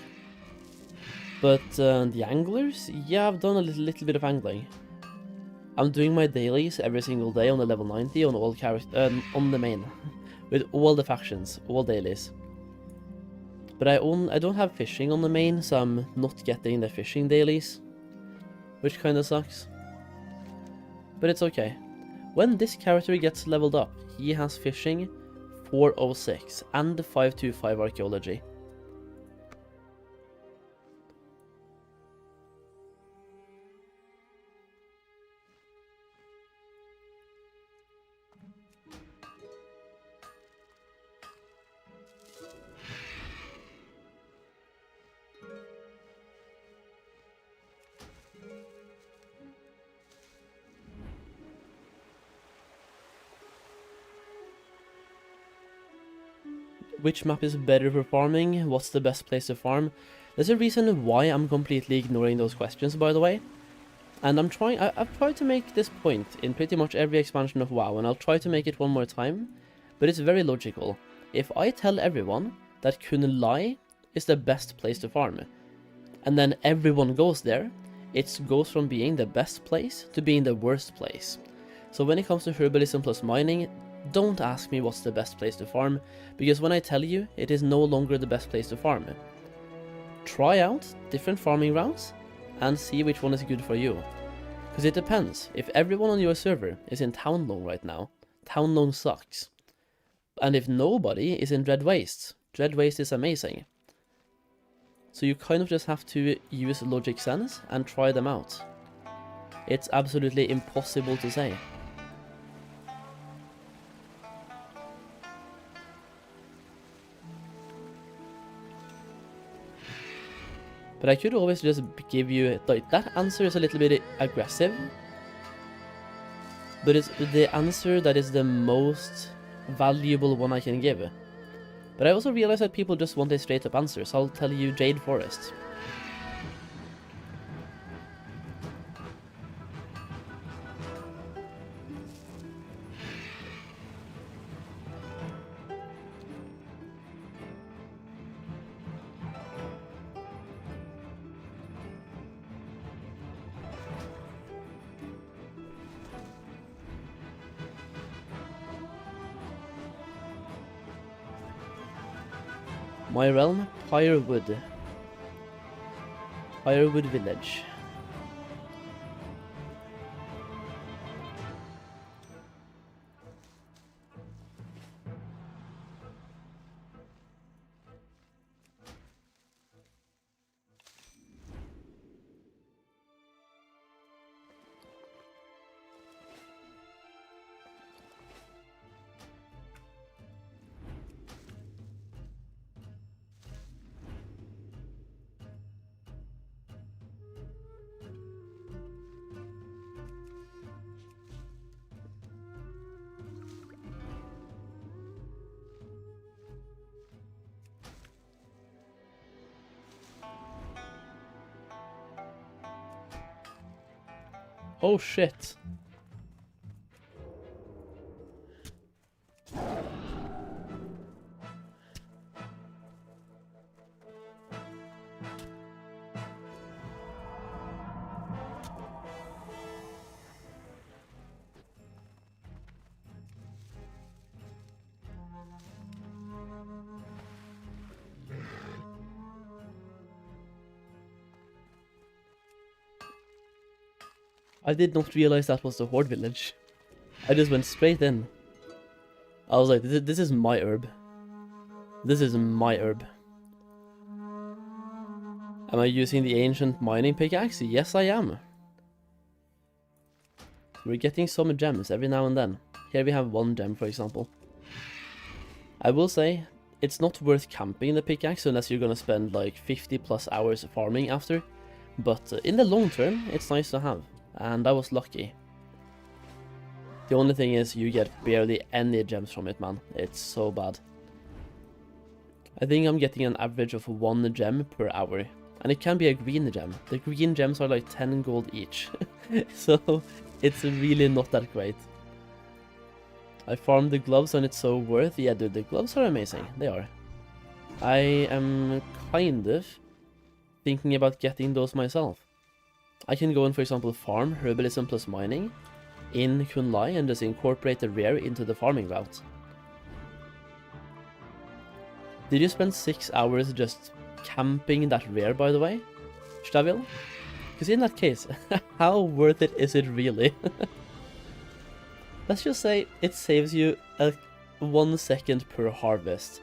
But the anglers, yeah, I've done a little bit of angling. I'm doing my dailies every single day on the level 90 on all on the main, with all the factions, all dailies. But I don't have fishing on the main, so I'm not getting the fishing dailies, which kind of sucks. But it's okay. When this character gets leveled up, he has fishing 406 and 525 archaeology. Which map is better for farming? What's the best place to farm? There's a reason why I'm completely ignoring those questions, by the way. And I've tried to make this point in pretty much every expansion of WoW, and I'll try to make it one more time. But it's very logical. If I tell everyone that Kunlai is the best place to farm, and then everyone goes there, it goes from being the best place to being the worst place. So when it comes to herbalism plus mining, don't ask me what's the best place to farm, because when I tell you, it is no longer the best place to farm. Try out different farming routes and see which one is good for you. Because it depends. If everyone on your server is in Townlong right now, Townlong sucks. And if nobody is in Dread Waste is amazing. So you kind of just have to use logic sense and try them out. It's absolutely impossible to say. But I could always just give you, like, that answer is a little bit aggressive. But it's the answer that is the most valuable one I can give. But I also realize that people just want a straight up answer, so I'll tell you Jade Forest. My realm, Firewood. Firewood Village. Oh shit. I did not realize that was the Horde village. I just went straight in. I was like, this is my herb. This is my herb. Am I using the ancient mining pickaxe? Yes, I am. We're getting some gems every now and then. Here we have 1 gem, for example. I will say, it's not worth camping the pickaxe unless you're gonna spend like 50 plus hours farming after. But in the long term, it's nice to have. And I was lucky. The only thing is you get barely any gems from it, man. It's so bad. I think I'm getting an average of 1 gem per hour. And it can be a green gem. The green gems are like 10 gold each. So it's really not that great. I farmed the gloves and it's so worth. Yeah, dude, the gloves are amazing. They are. I am kind of thinking about getting those myself. I can go and, for example, farm herbalism plus mining in Kunlai and just incorporate the rare into the farming route. Did you spend 6 hours just camping that rare, by the way, Stavil? Because in that case, how worth it is it really? Let's just say it saves you 1 second per harvest.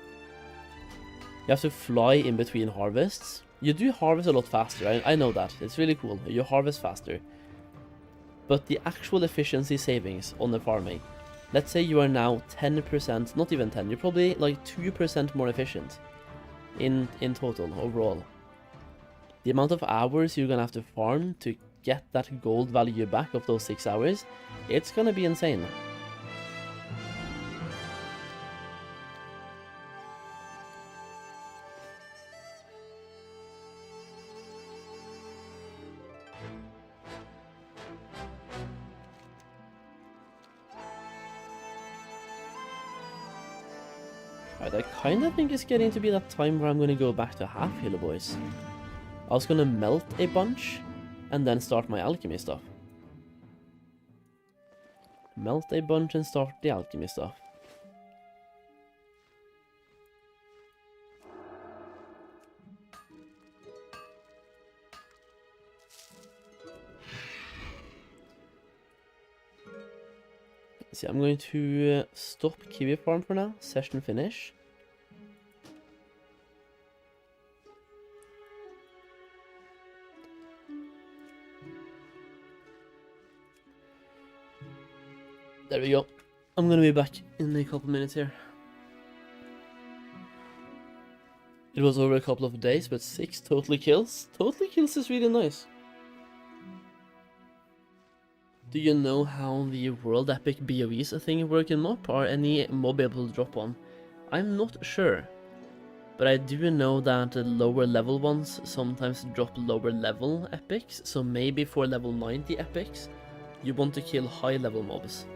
You have to fly in between harvests. You do harvest a lot faster, I know that. It's really cool. You harvest faster. But the actual efficiency savings on the farming, let's say you are now 10%, not even 10, you're probably like 2% more efficient in total, overall. The amount of hours you're gonna have to farm to get that gold value back of those 6 hours, it's gonna be insane. Alright, I kinda think it's getting to be that time where I'm gonna go back to half healer, boys. I was gonna melt a bunch and then start my alchemy stuff. Melt a bunch and start the alchemy stuff. See, I'm going to stop kiwi farm for now. Session finish. There we go. I'm gonna be back in a couple minutes here. It was over a couple of days, but 6 total kills. Total kills is really nice. Do you know how the World Epic BOEs thing work in MOP? Are any mob able to drop one? I'm not sure. But I do know that the lower level ones sometimes drop lower level epics. So maybe for level 90 epics, you want to kill high level mobs.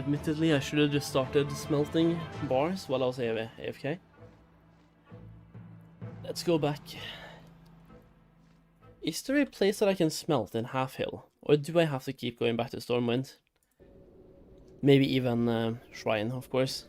Admittedly, I should have just started smelting bars while I was AFK. Let's go back. Is there a place that I can smelt in Half Hill? Or do I have to keep going back to Stormwind? Maybe even Shrine, of course.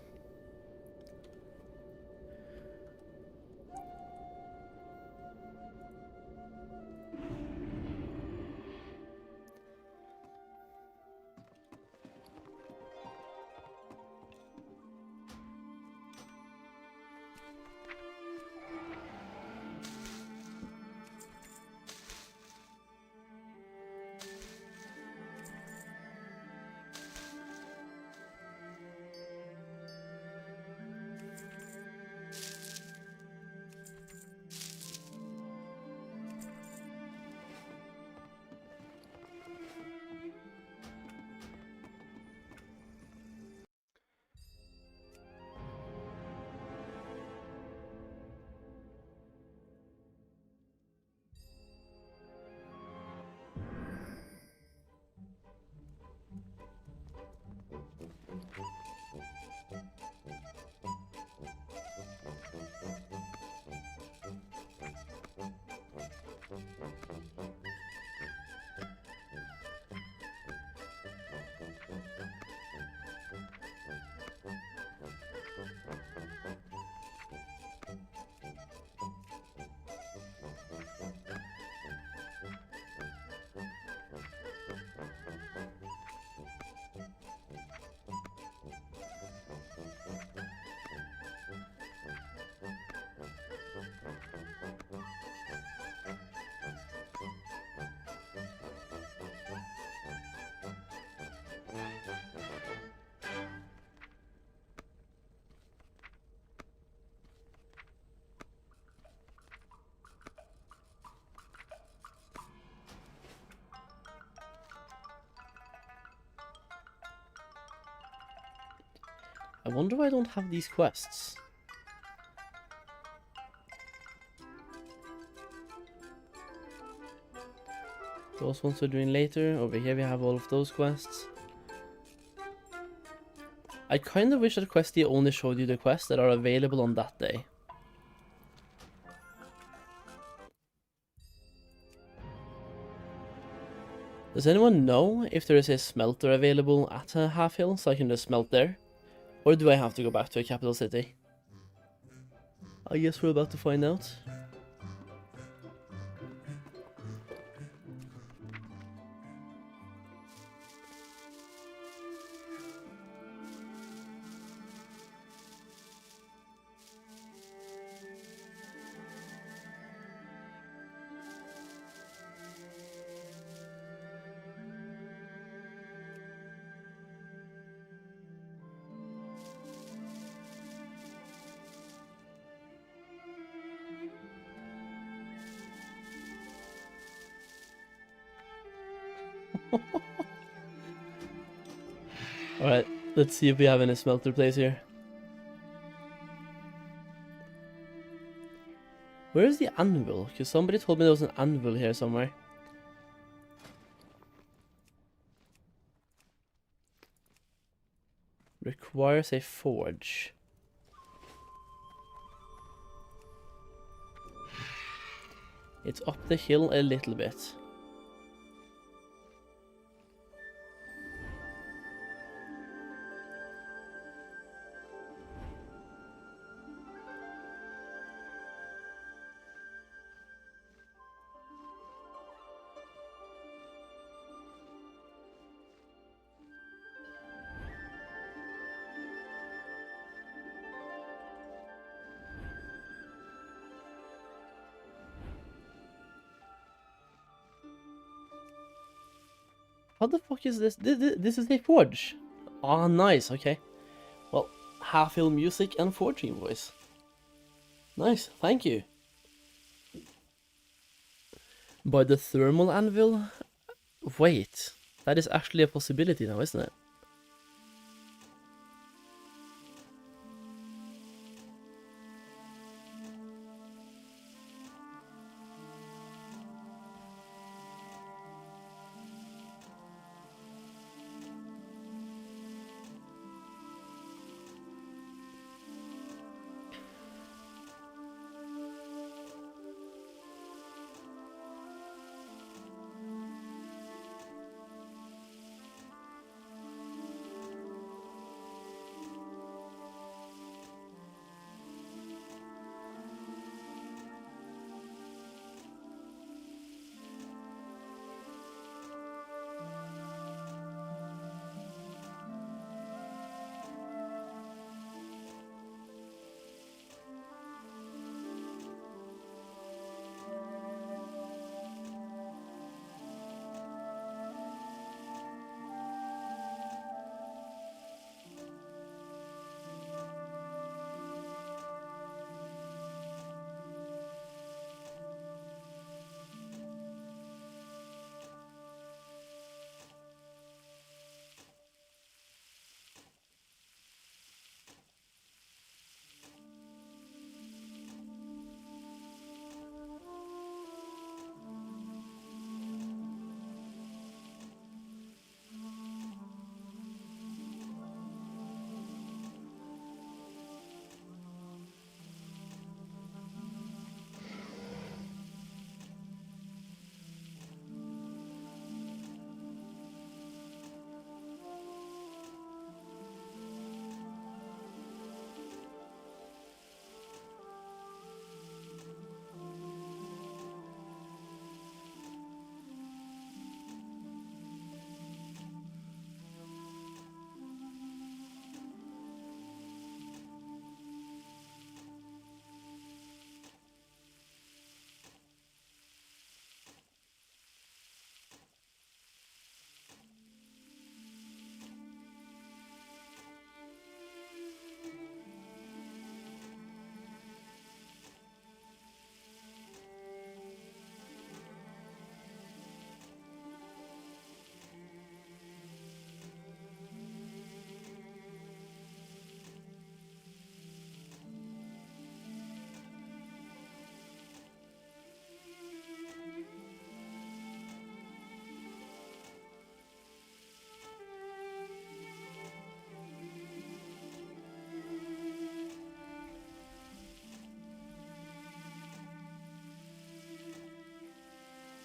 I wonder why I don't have these quests. Those ones we're doing later. Over here we have all of those quests. I kind of wish that Questy only showed you the quests that are available on that day. Does anyone know if there is a smelter available at Half Hill so I can just smelt there? Or do I have to go back to a capital city? I guess we're about to find out. Alright, let's see if we have any smelter place here. Where is the anvil? Because somebody told me there was an anvil here somewhere. Requires a forge. It's up the hill a little bit. How the fuck is this? This is a forge. Ah, nice, okay. Well, Half Hill music and forging voice. Nice, thank you. By the thermal anvil? Wait, that is actually a possibility now, isn't it?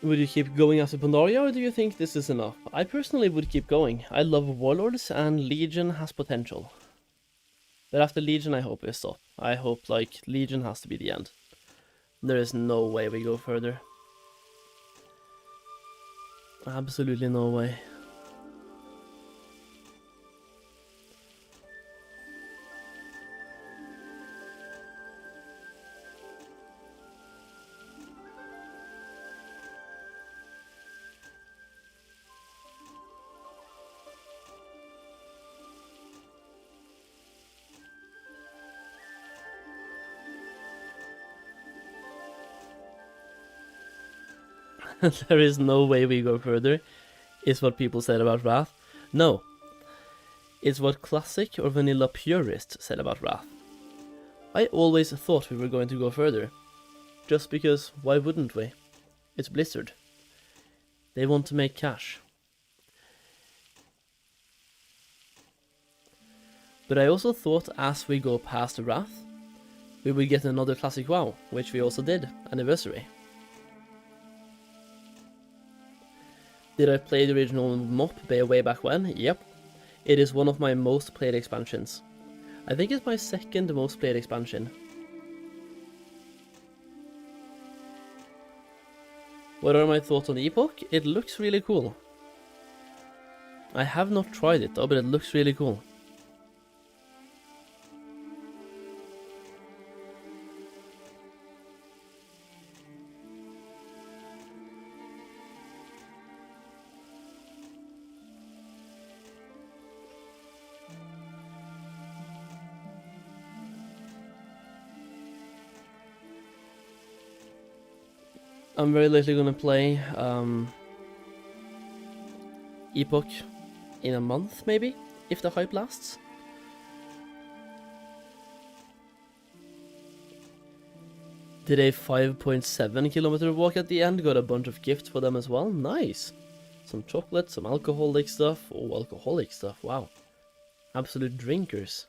Would you keep going after Pandaria, or do you think this is enough? I personally would keep going. I love Warlords, and Legion has potential. But after Legion, I hope we stop. I hope, like, Legion has to be the end. There is no way we go further. Absolutely no way. There is no way we go further, is what people said about Wrath. No. It's what Classic or Vanilla Purist said about Wrath. I always thought we were going to go further. Just because, why wouldn't we? It's Blizzard. They want to make cash. But I also thought as we go past Wrath, we would get another Classic WoW, which we also did, Anniversary. Did I play the original MOP way back when? Yep. It is one of my most played expansions. I think it's my second most played expansion. What are my thoughts on Epoch? It looks really cool. I have not tried it though, but it looks really cool. I'm very likely gonna play Epoch in a month, maybe, if the hype lasts. Did a 5.7 kilometer walk at the end, got a bunch of gifts for them as well. Nice! Some chocolate, some alcoholic stuff. Oh, alcoholic stuff, wow. Absolute drinkers.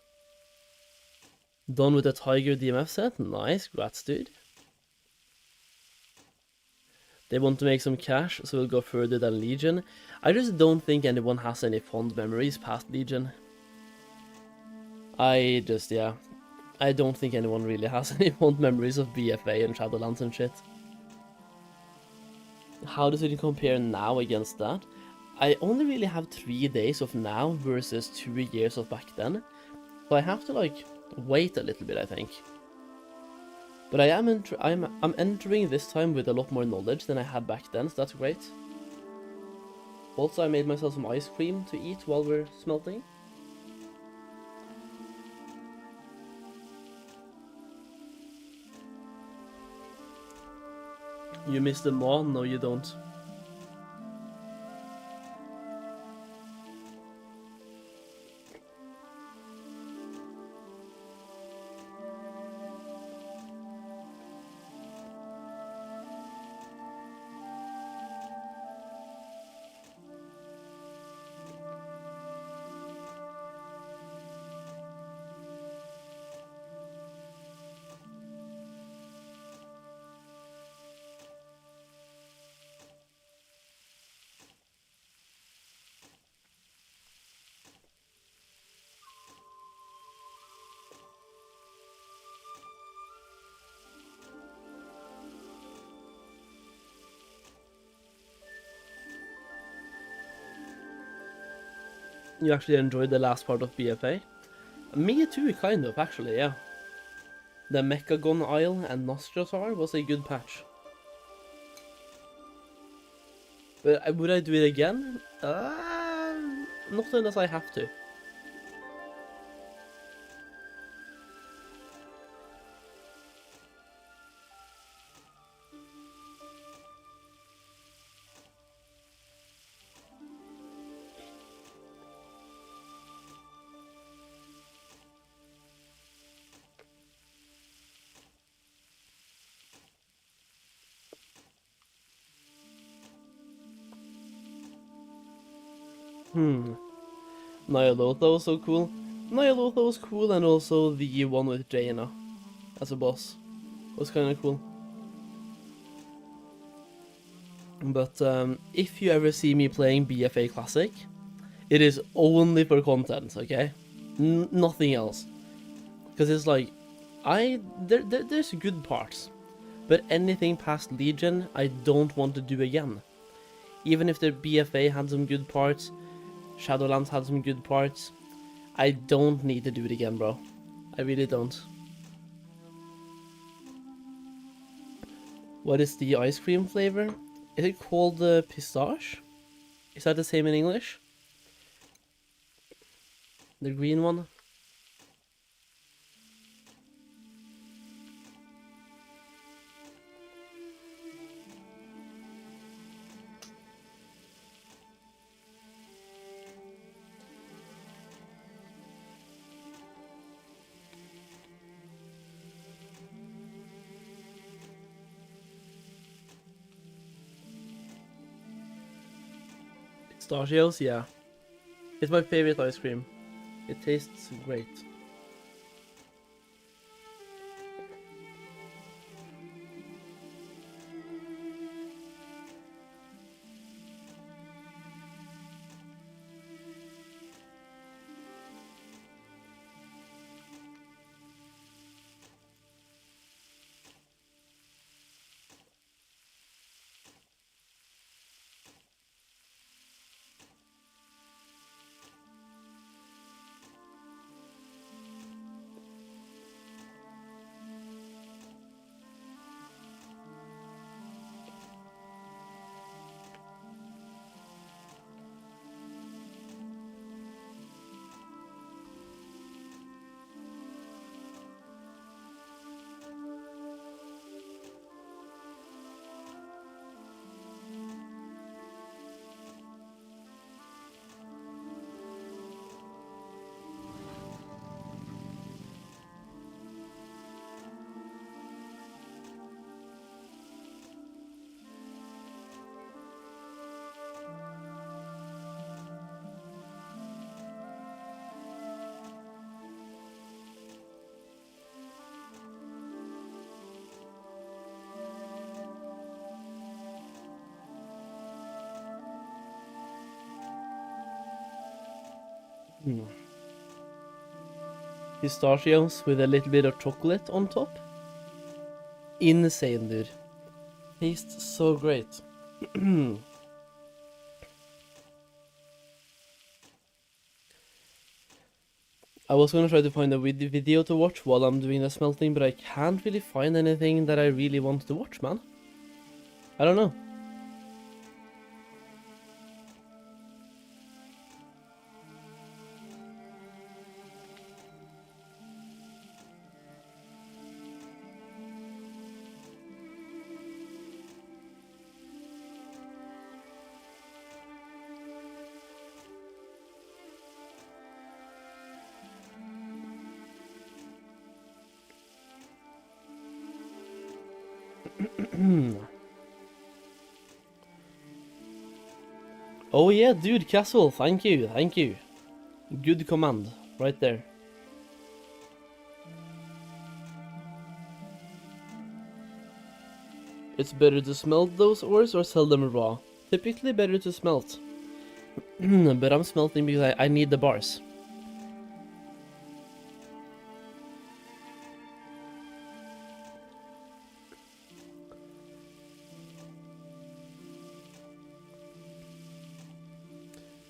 Done with a Tiger DMF set, nice, grats dude. They want to make some cash, so we'll go further than Legion. I just don't think anyone has any fond memories past Legion. I don't think anyone really has any fond memories of BFA and Shadowlands and shit. How does it compare now against that? I only really have 3 days of now versus 2 years of back then. So I have to, like, wait a little bit, I think. But I'm entering this time with a lot more knowledge than I had back then, so that's great. Also, I made myself some ice cream to eat while we're smelting. You missed the maw? No, you don't. You actually enjoyed the last part of BFA? Me too, kind of, actually, yeah. The Mechagon Isle and Nostratar was a good patch. But would I do it again? Not unless I have to. Nyalotha was so cool. Nyalotha was cool, and also the one with Jaina as a boss was kind of cool. But if you ever see me playing BFA Classic, it is only for content, okay? Nothing else. Because it's like, there's good parts, but anything past Legion, I don't want to do again. Even if the BFA had some good parts, Shadowlands had some good parts, I don't need to do it again, bro. I really don't. What is the ice cream flavor? Is it called pistache? Is that the same in English? The green one? Pistachios, yeah. It's my favorite ice cream. It tastes great. Pistachios with a little bit of chocolate on top. Insane, dude. Tastes so great. I was gonna try to find a video to watch while I'm doing the smelting, but I can't really find anything that I really want to watch, man. I don't know. Oh yeah, dude, Castle, thank you, thank you. Good command, right there. It's better to smelt those ores or sell them raw. Typically better to smelt. But I'm smelting because I need the bars.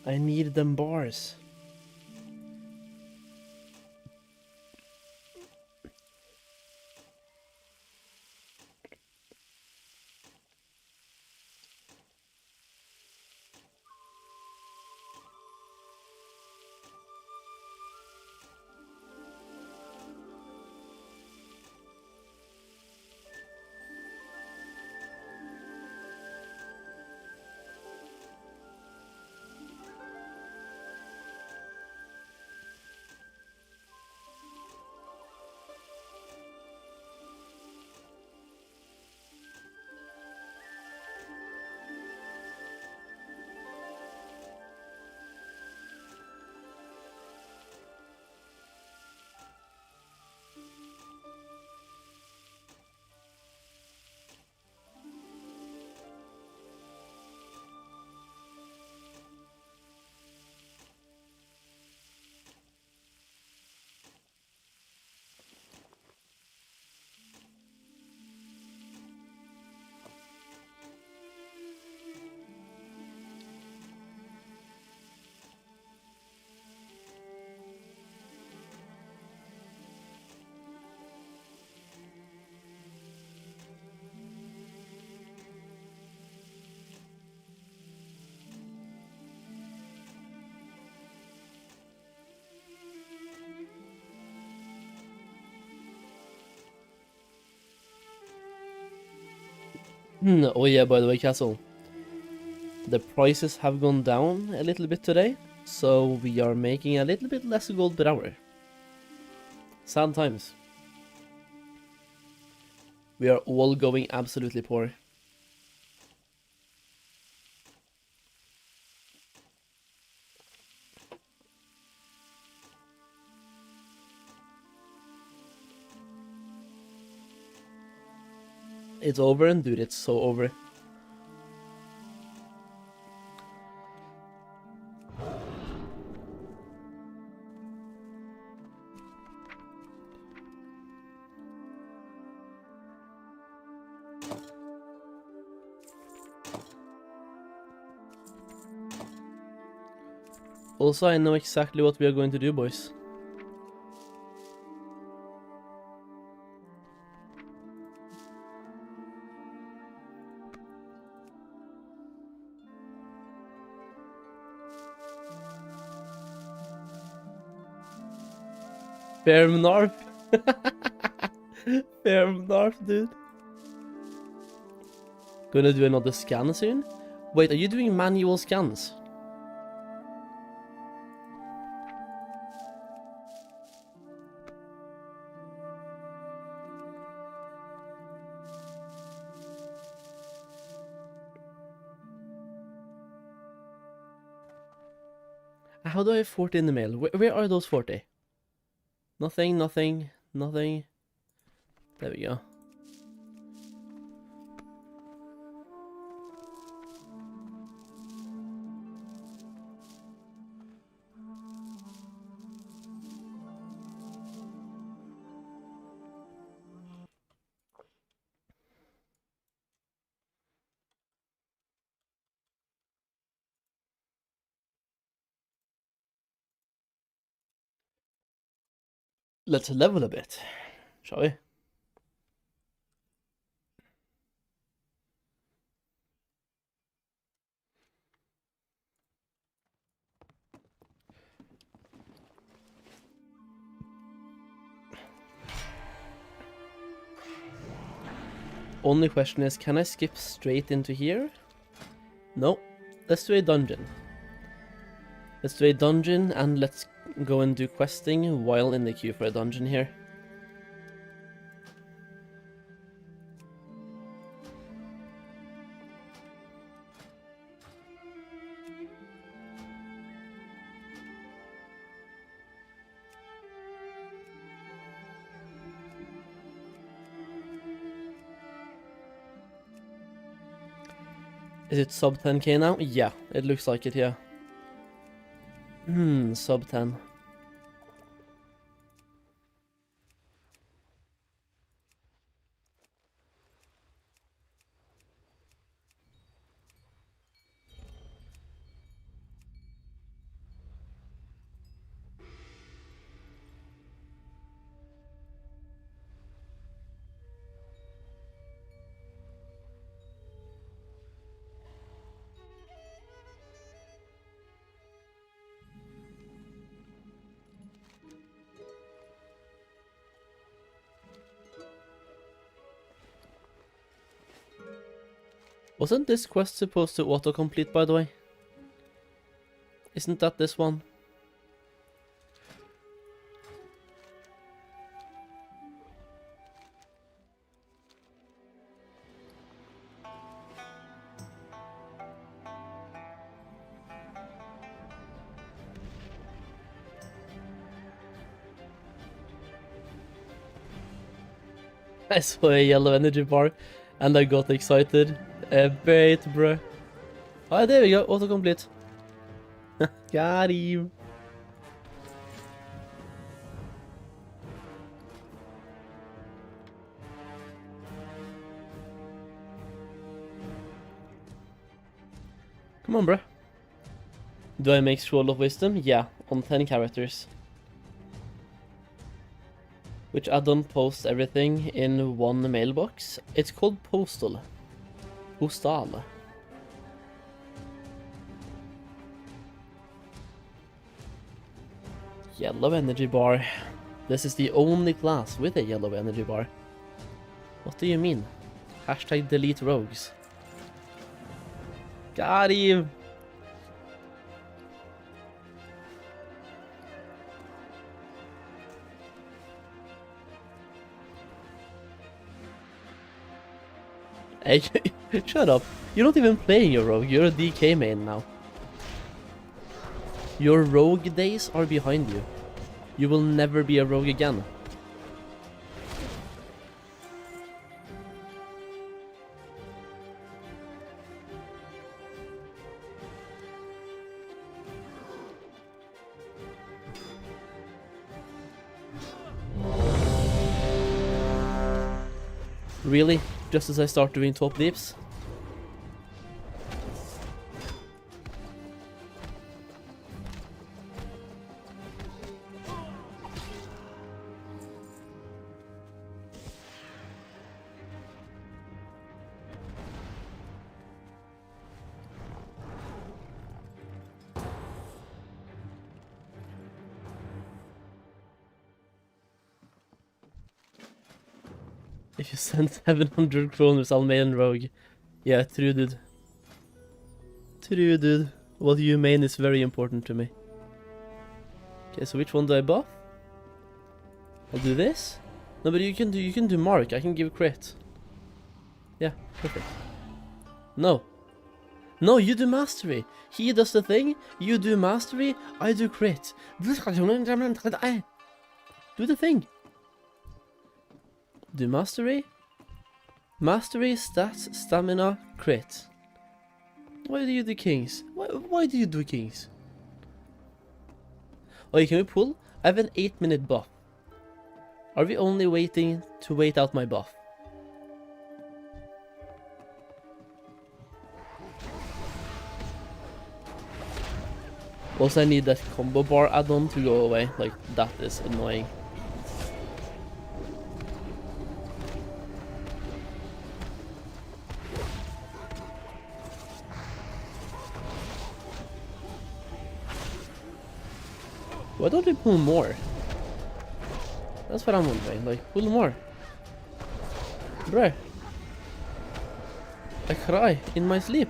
I need them bars. Oh yeah, by the way, Castle. The prices have gone down a little bit today, so we are making a little bit less gold per hour. Sad times. We are all going absolutely poor. It's over, and dude, it's so over. Also, I know exactly what we are going to do, boys. Fair Narf. Fair Narf, dude. Gonna do another scan soon? Wait, are you doing manual scans? How do I have 40 in the mail? Where are those 40? Nothing, nothing, nothing. There we go. Let's level a bit, shall we? Only question is, can I skip straight into here? No. Let's do a dungeon. Let's do a dungeon, and let's go and do questing while in the queue for a dungeon here. Is it sub 10k now? Yeah, it looks like it, yeah. Sub 10. Wasn't this quest supposed to autocomplete, by the way? Isn't that this one? I saw a yellow energy bar and I got excited. A bait, bruh. Ah, there we go, autocomplete. Got him. Come on, bruh. Do I make Scroll of Wisdom? Yeah, on 10 characters. Which add-on posts everything in one mailbox. It's called Postal. Postal. Yellow energy bar. This is the only class with a yellow energy bar. What do you mean? Hashtag delete rogues. Got him. Hey, shut up. You're not even playing your rogue, you're a DK main now. Your rogue days are behind you. You will never be a rogue again. Really? Just as I start doing top deeps? If you send 700 kroners, I'll main rogue. Yeah, true dude. True dude. What you main is very important to me. Okay, so which one do I buff? I'll do this. No, but you can do mark. I can give crit. Yeah, perfect. No. No, you do mastery. He does the thing, you do mastery, I do crit. Do the thing. Do mastery. Mastery, stats, stamina, crit. Why do you do kings? Why do you do kings? Okay, can we pull? I have an 8-minute buff. Are we only waiting to wait out my buff? Also, I need that combo bar add-on to go away. Like, that is annoying. Why don't we pull more? That's what I'm wondering. Like, pull more. Bruh. I cry in my sleep.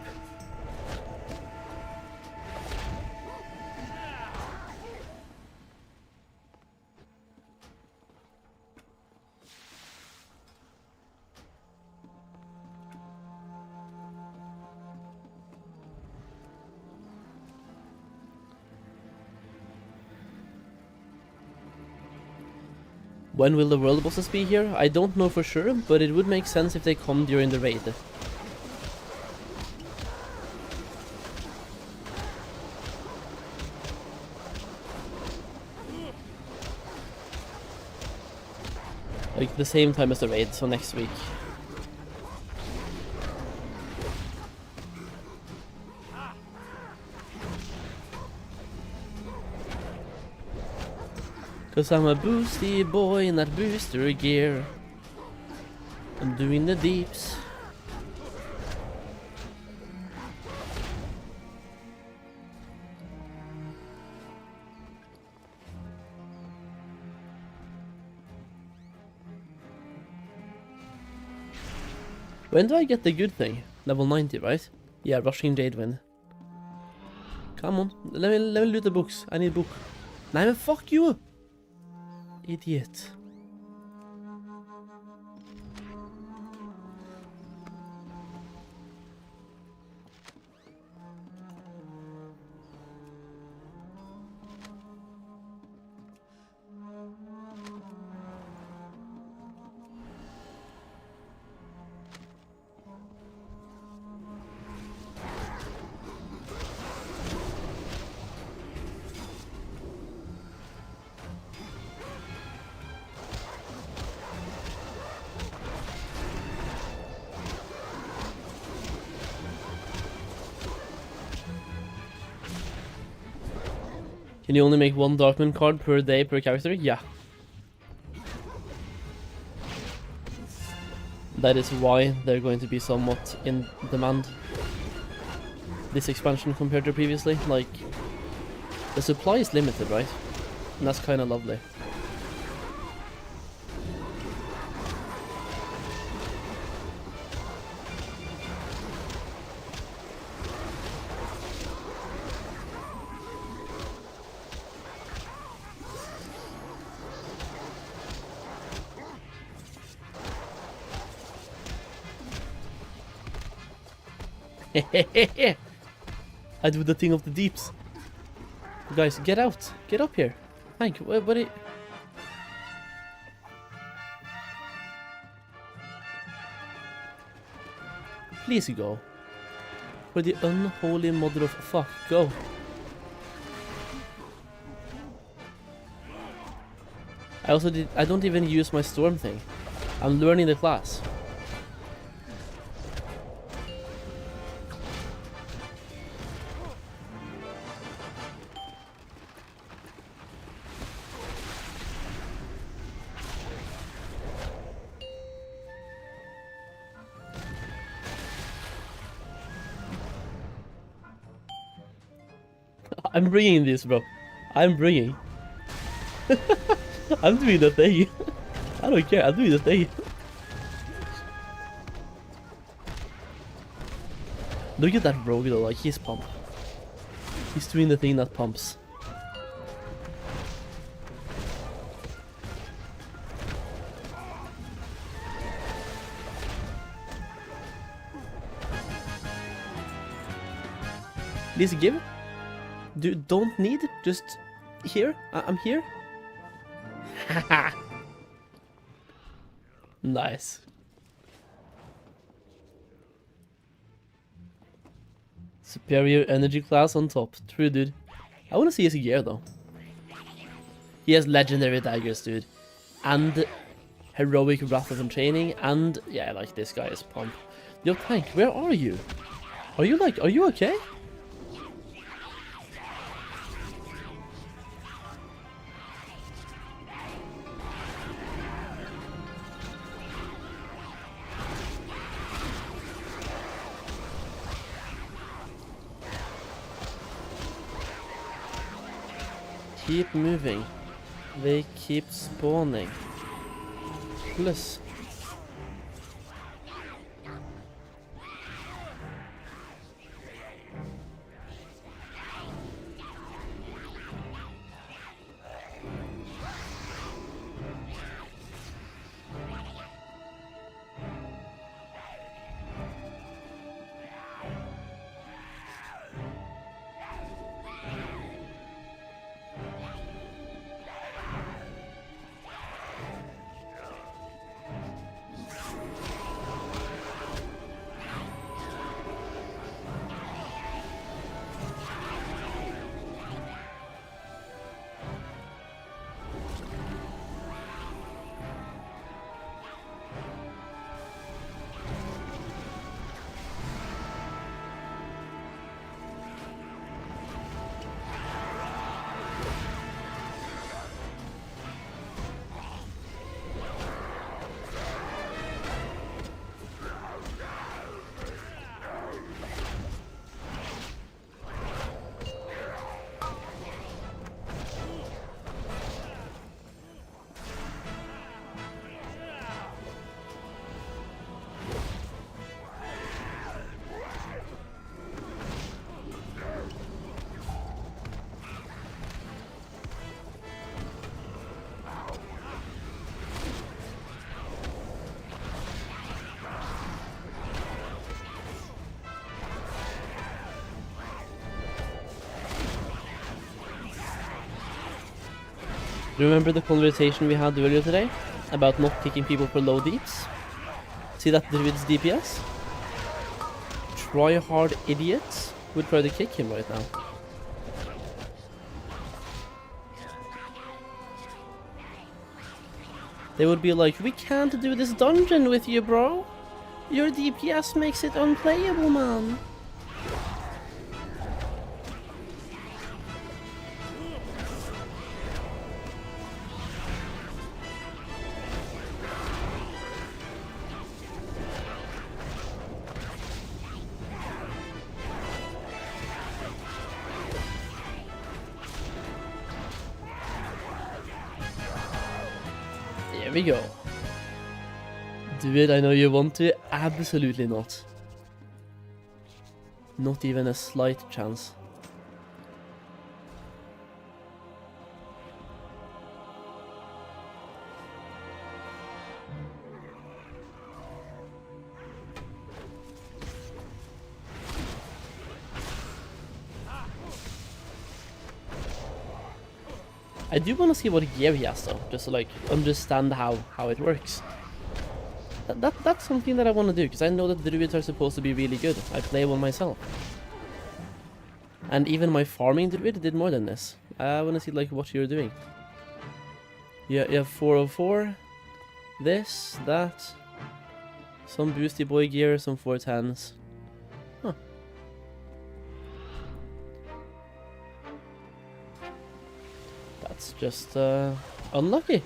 When will the world bosses be here? I don't know for sure, but it would make sense if they come during the raid. Like the same time as the raid, so next week. Cause I'm a boosty boy in that booster gear. I'm doing the deeps. When do I get the good thing? Level 90, right? Yeah, Rushing Jadewind. Come on, let me loot the books. I need a book. Nah, man, fuck you! Idiot. Can you only make one Darkman card per day per character? Yeah. That is why they're going to be somewhat in demand this expansion compared to previously. Like, the supply is limited, right? And that's kind of lovely. I do the thing of the deeps. Guys, get out. Get up here. Hank, what are you... Please go. For the unholy mother of fuck, go. I don't even use my storm thing. I'm learning the class. I'm bringing this, bro. I'm bringing. I'm doing the thing. I don't care. I'm doing the thing. Look at that rogue though. Like he's pumped. He's doing the thing that pumps. Please give. Don't need, just here. I'm here. Haha. Nice. Superior energy class on top. True, dude. I want to see his gear though. He has legendary daggers, dude, and heroic wrath of training, and yeah, like this guy is pumped. Yo, Tank, where are you? Are you okay? Keep moving. They keep spawning. Plus. Remember the conversation we had earlier today about not kicking people for low deeps? See that David's DPS? Try hard idiots would try to kick him right now. They would be like, we can't do this dungeon with you, bro. Your DPS makes it unplayable, man. There we go. Do it, I know you want to. Absolutely not. Not even a slight chance. I do want to see what gear he has though, just to like understand how it works. That's something that I want to do, because I know that druids are supposed to be really good. I play one myself. And even my farming druid did more than this. I want to see like what you're doing. Yeah, you have 404, this, that, some boosty boy gear, some 410s. Huh. That's just unlucky.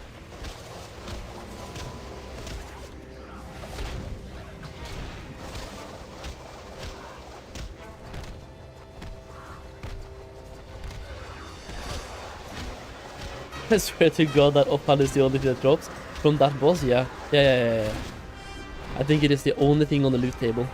I swear to God that offhand is the only thing that drops from that boss. Yeah. I think it is the only thing on the loot table.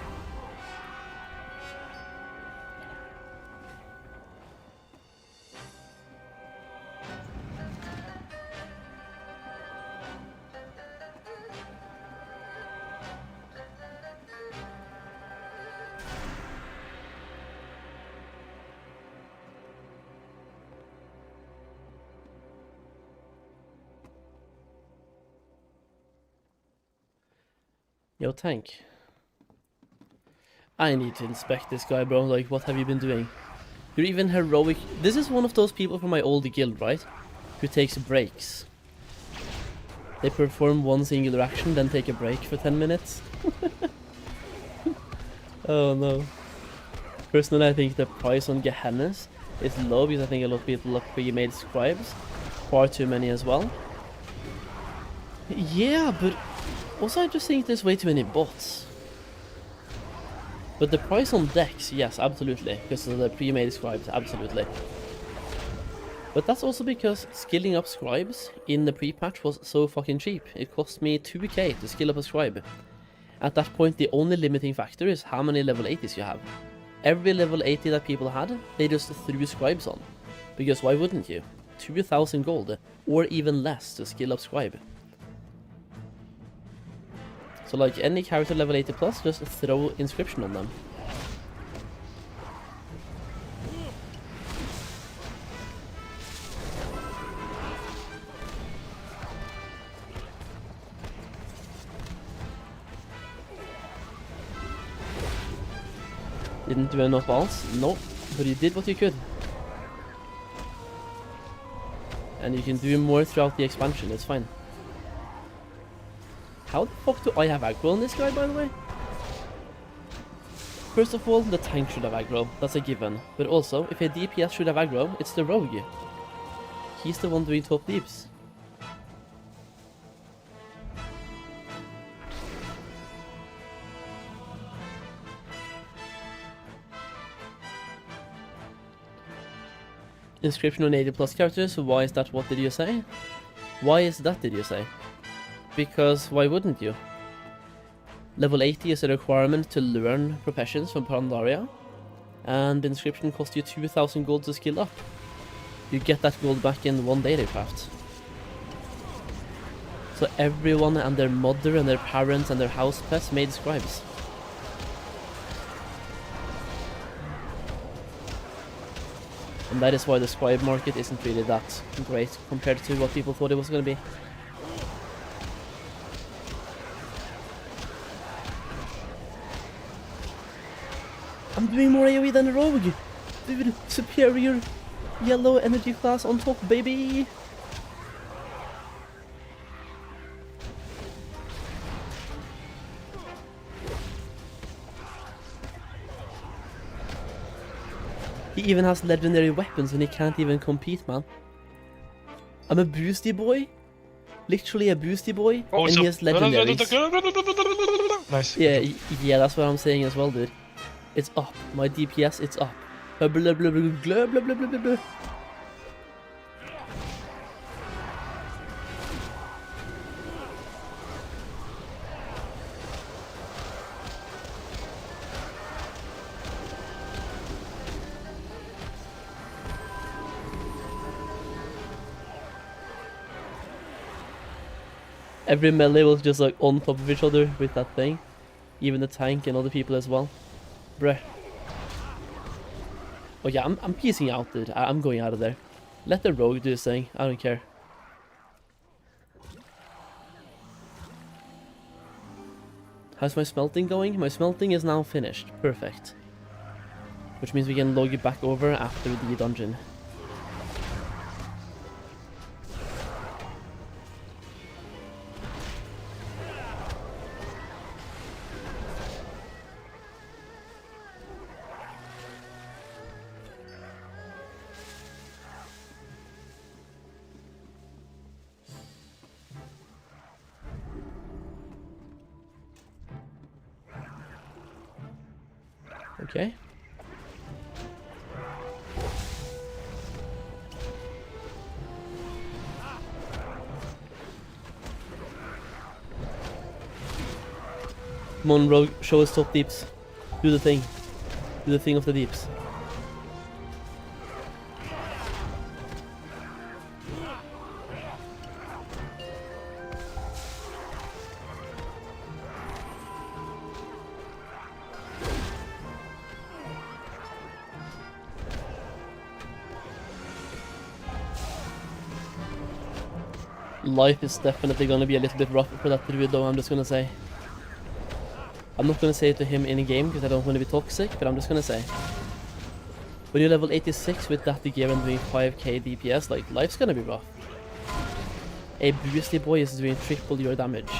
Yo, tank. I need to inspect this guy, bro. Like, what have you been doing? You're even heroic. This is one of those people from my old guild, right? Who takes breaks. They perform one singular action, then take a break for 10 minutes. Oh no. Personally, I think the price on Gehennas is low, because I think a lot of people look pre-made scribes. Far too many as well. Yeah, but also I just think there's way too many bots. But the price on decks, yes, absolutely. Because of the pre-made scribes, absolutely. But that's also because skilling up scribes in the pre-patch was so fucking cheap. It cost me 2k to skill up a scribe. At that point, the only limiting factor is how many level 80s you have. Every level 80 that people had, they just threw scribes on. Because why wouldn't you? 2,000 gold, or even less to skill up scribe. So like any character level 80 plus, just throw inscription on them. Didn't do enough else? No, but you did what you could. And you can do more throughout the expansion, it's fine. How the fuck do I have aggro on this guy, by the way? First of all, the tank should have aggro, that's a given. But also, if a DPS should have aggro, it's the rogue. He's the one doing top deeps. Inscription on 80 plus characters, why is that, what did you say? Why is that, did you say? Because why wouldn't you? Level 80 is a requirement to learn professions from Pandaria, and the inscription costs you 2,000 gold to skill up. You get that gold back in one daily craft. So everyone and their mother and their parents and their house pets made scribes. And that is why the scribe market isn't really that great compared to what people thought it was going to be. I'm doing more AoE than a rogue! Dude, superior yellow energy class on top, baby! He even has legendary weapons and he can't even compete, man. I'm a boosty boy? Literally a boosty boy? Oh, and so he has legendaries. Nice. Yeah, that's what I'm saying as well, dude. It's up. My DPS, it's up. Blah, blah, blah, blah, blah, blah, blah, blah, blah. Every melee was just like on top of each other with that thing. Even the tank and other people as well. Bruh. Oh yeah, I'm peacing out, dude. I'm going out of there. Let the rogue do his thing. I don't care. How's my smelting going? My smelting is now finished. Perfect. Which means we can log it back over after the dungeon. Okay. Come on, rogue, show us top deeps. Do the thing. Do the thing of the deeps. Life is definitely gonna be a little bit rough for that druid though, I'm just gonna say. I'm not gonna say it to him in game because I don't want to be toxic, but I'm just gonna say. When you're level 86 with that gear and doing 5k DPS, like, life's gonna be rough. A boosty boy is doing triple your damage.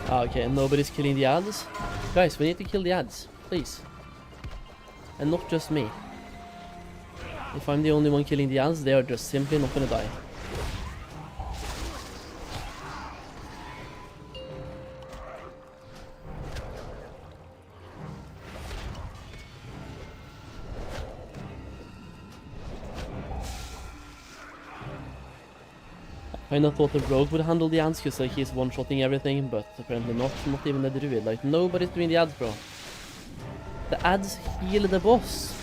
Okay, nobody's killing the ads. Guys, we need to kill the ads, please. And not just me. If I'm the only one killing the ads, they are just simply not gonna die. I kinda thought the rogue would handle the ads because like, he's one-shotting everything, but apparently not even the druid. Like, nobody's doing the ads, bro. The ads heal the boss.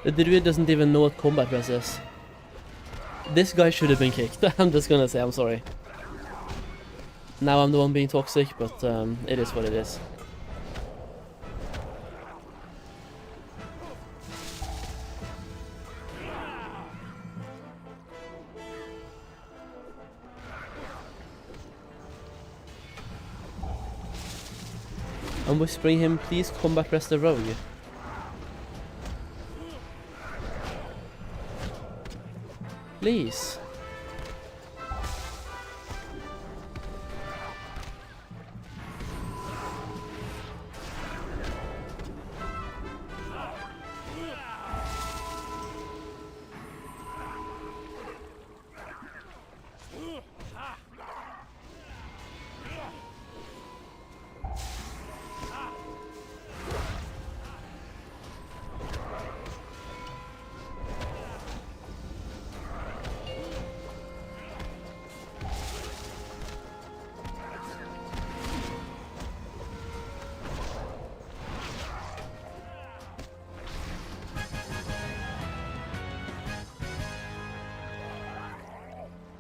The druid doesn't even know what combat press is. This guy should have been kicked. I'm just gonna say, I'm sorry. Now I'm the one being toxic, but it is what it is. I'm whispering him, please combat press the rogue. Please.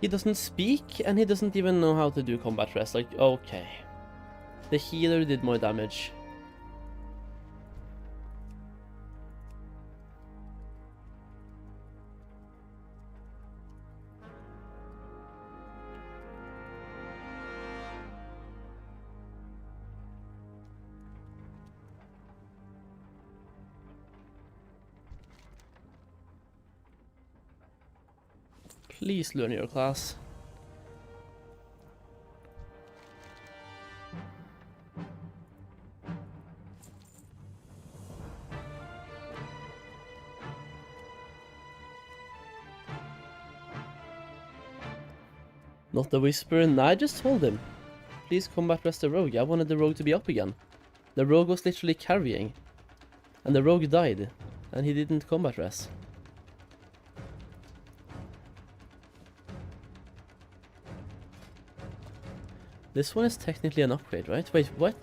He doesn't speak, and he doesn't even know how to do combat rest. Like, okay. The healer did more damage. Please learn your class. Not the Whisper, and I just told him, please combat rest the rogue. I wanted the rogue to be up again. The rogue was literally carrying, and the rogue died, and he didn't combat rest. This one is technically an upgrade, right? Wait, what?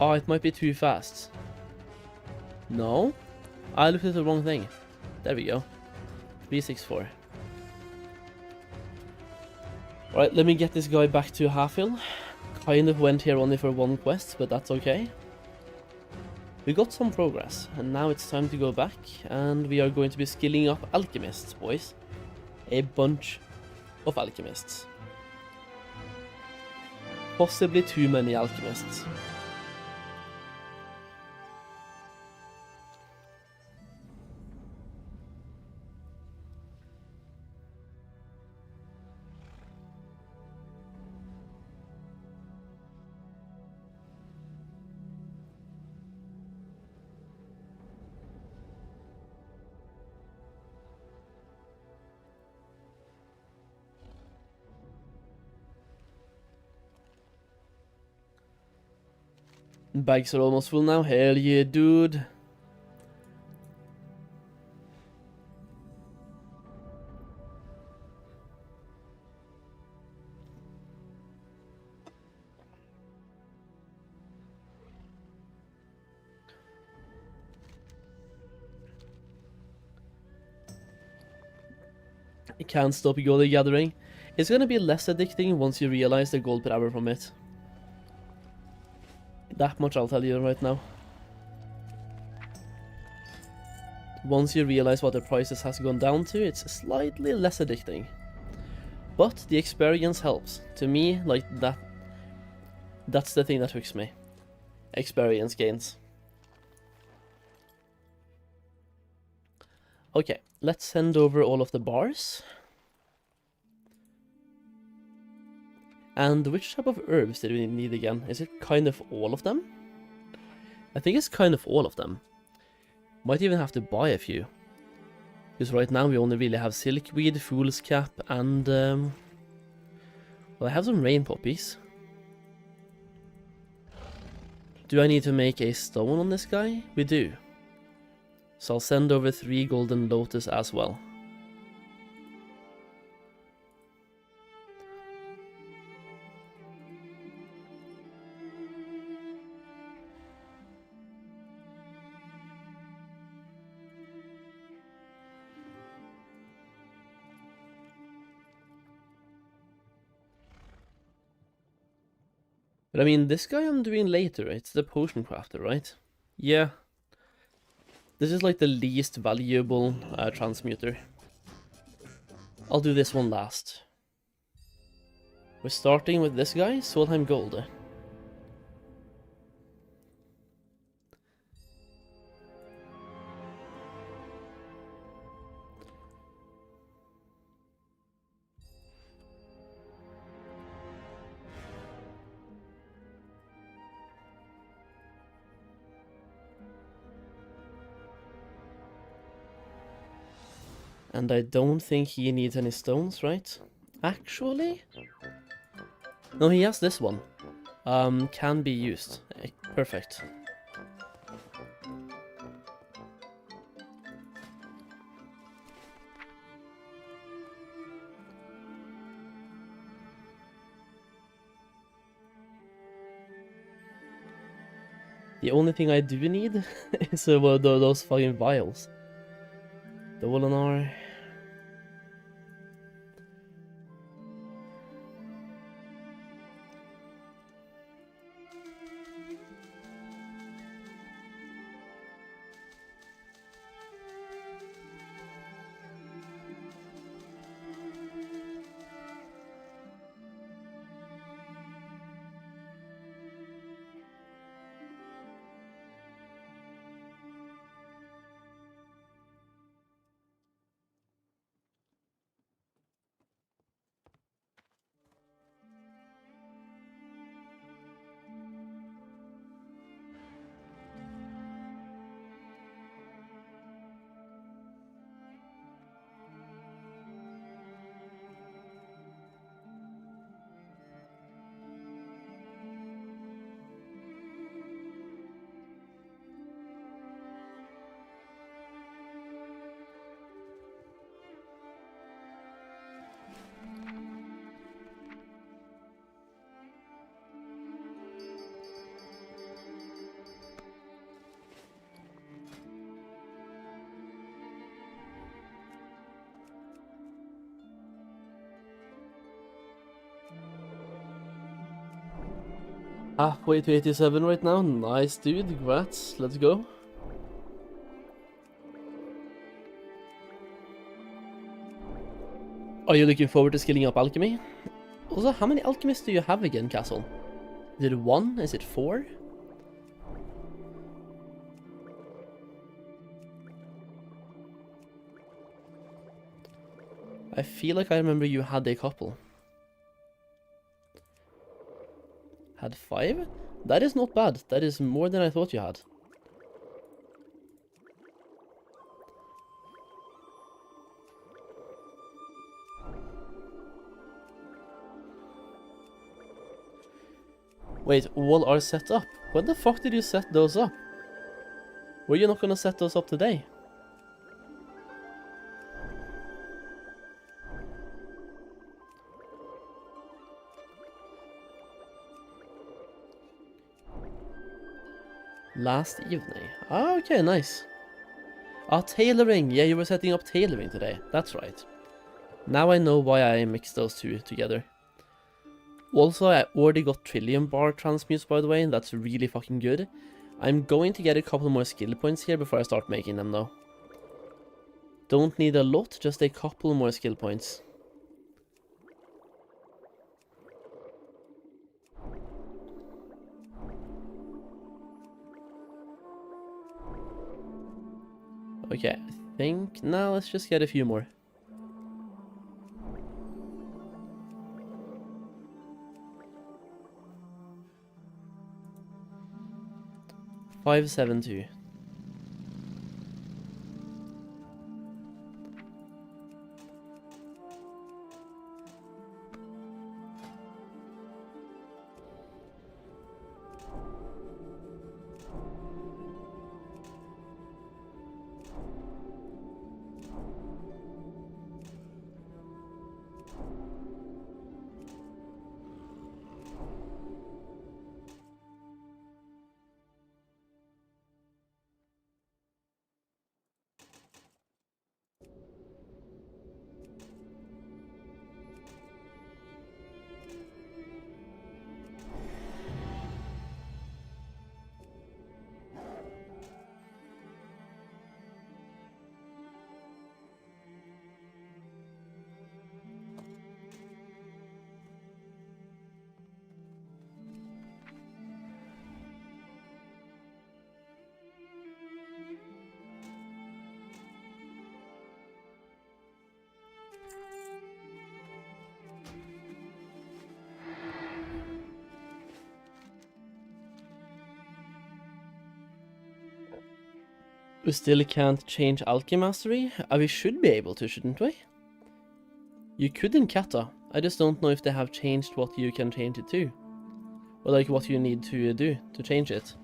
Oh, it might be too fast. No? I looked at the wrong thing. There we go. 364. Alright, let me get this guy back to half heal. Kind of went here only for one quest, but that's okay. We got some progress, and now it's time to go back, and we are going to be skilling up alchemists, boys. A bunch of alchemists. Possibly too many alchemists. Bags are almost full now. Hell yeah, dude. I can't stop gold gathering. It's gonna be less addicting once you realize the gold per hour from it. That much I'll tell you right now. Once you realize what the prices has gone down to, it's slightly less addicting. But the experience helps. To me, like that's the thing that hooks me. Experience gains. Okay, let's send over all of the bars. And which type of herbs did we need again? Is it kind of all of them? I think it's kind of all of them. Might even have to buy a few. Because right now we only really have silkweed, fool's cap, and well, I have some rain poppies. Do I need to make a stone on this guy? We do. So I'll send over 3 golden lotus as well. But I mean, this guy I'm doing later, it's the potion crafter, right? Yeah. This is like the least valuable transmuter. I'll do this one last. We're starting with this guy, Solheim Gold. And I don't think he needs any stones, right? Actually? No, he has this one. Can be used. Perfect. The only thing I do need is those fucking vials. The Wolonar. Halfway to 87 right now. Nice, dude. Congrats. Let's go. Are you looking forward to scaling up Alchemy? Also, how many alchemists do you have again, Castle? Is it 1? Is it 4? I feel like I remember you had a couple. Had 5? That is not bad. That is more than I thought you had. Wait, all are set up? When the fuck did you set those up? Were you not gonna set those up today? Last evening. Ah, okay, nice. Ah, tailoring. Yeah, you were setting up tailoring today. That's right. Now I know why I mixed those two together. Also, I already got trillion bar transmutes, by the way, and that's really fucking good. I'm going to get a couple more skill points here before I start making them, though. Don't need a lot, just a couple more skill points. Okay, I think now let's just get a few more. Five, 7, 2. We still can't change Alchemy Mastery? We should be able to, shouldn't we? You could in Kata. I just don't know if they have changed what you can change it to. Or like what you need to do to change it.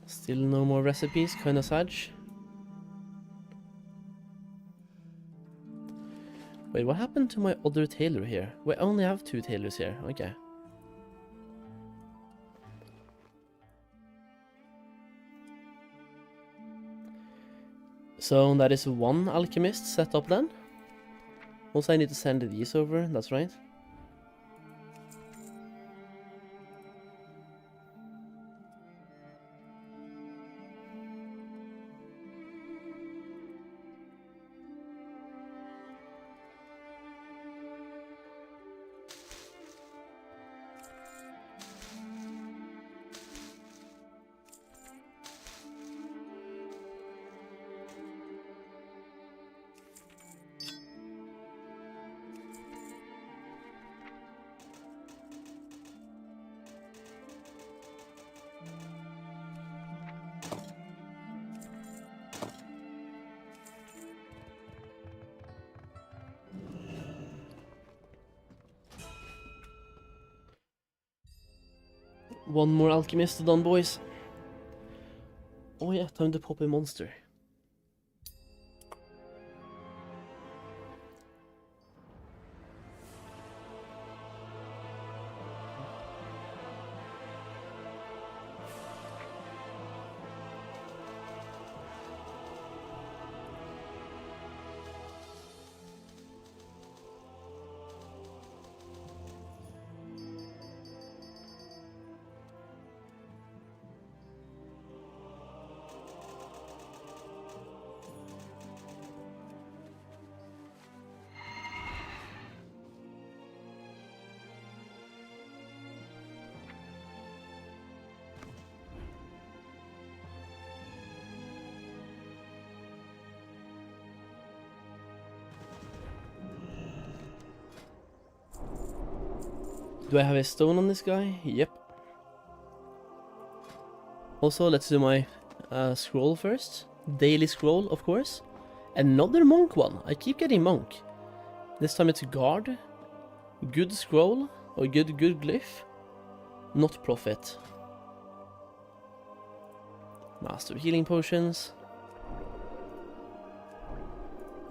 Still no more recipes, kinda sad. Wait, what happened to my other tailor here? We only have 2 tailors here, okay. So that is 1 alchemist set up then. Also I need to send these over, that's right. One more alchemist done, boys. Oh yeah, time to pop a monster. Do I have a stone on this guy? Yep. Also, let's do my scroll first. Daily scroll, of course. Another monk one. I keep getting monk. This time it's guard. Good scroll. Or good glyph. Not profit. Master of healing potions.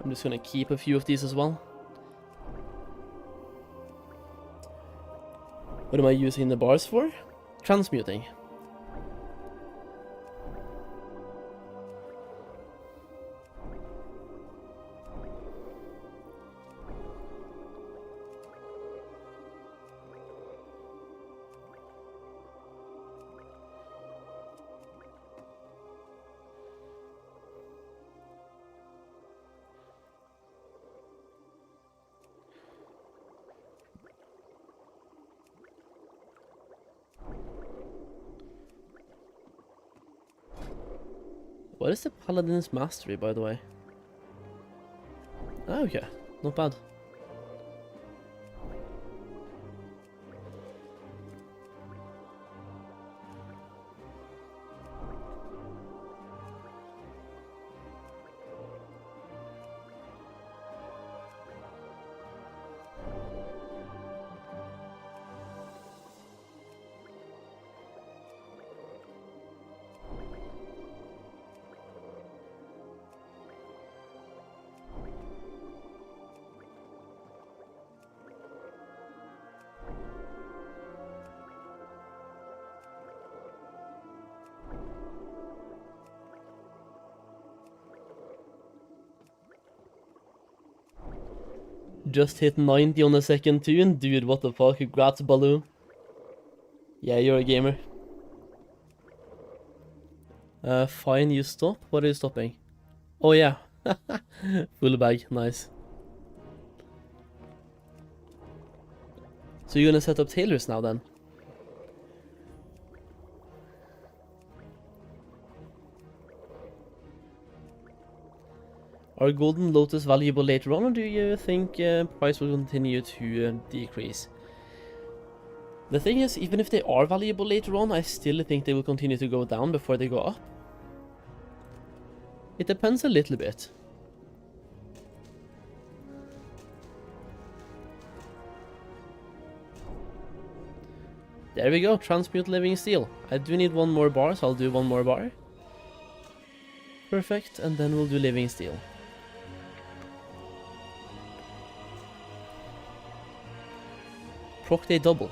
I'm just gonna keep a few of these as well. What am I using the bars for? Transmuting. What is the Paladin's Mastery, by the way? Oh, okay, not bad. Just hit 90 on the second tune? Dude, what the fuck? Congrats, Baloo. Yeah, you're a gamer. Fine, you stop? What are you stopping? Oh yeah. Full bag, nice. So you're gonna set up tailors now then? Are Golden Lotus valuable later on, or do you think price will continue to decrease? The thing is, even if they are valuable later on, I still think they will continue to go down before they go up. It depends a little bit. There we go, transmute living steel. I do need one more bar, so I'll do one more bar. Perfect, and then we'll do living steel. Proc they double.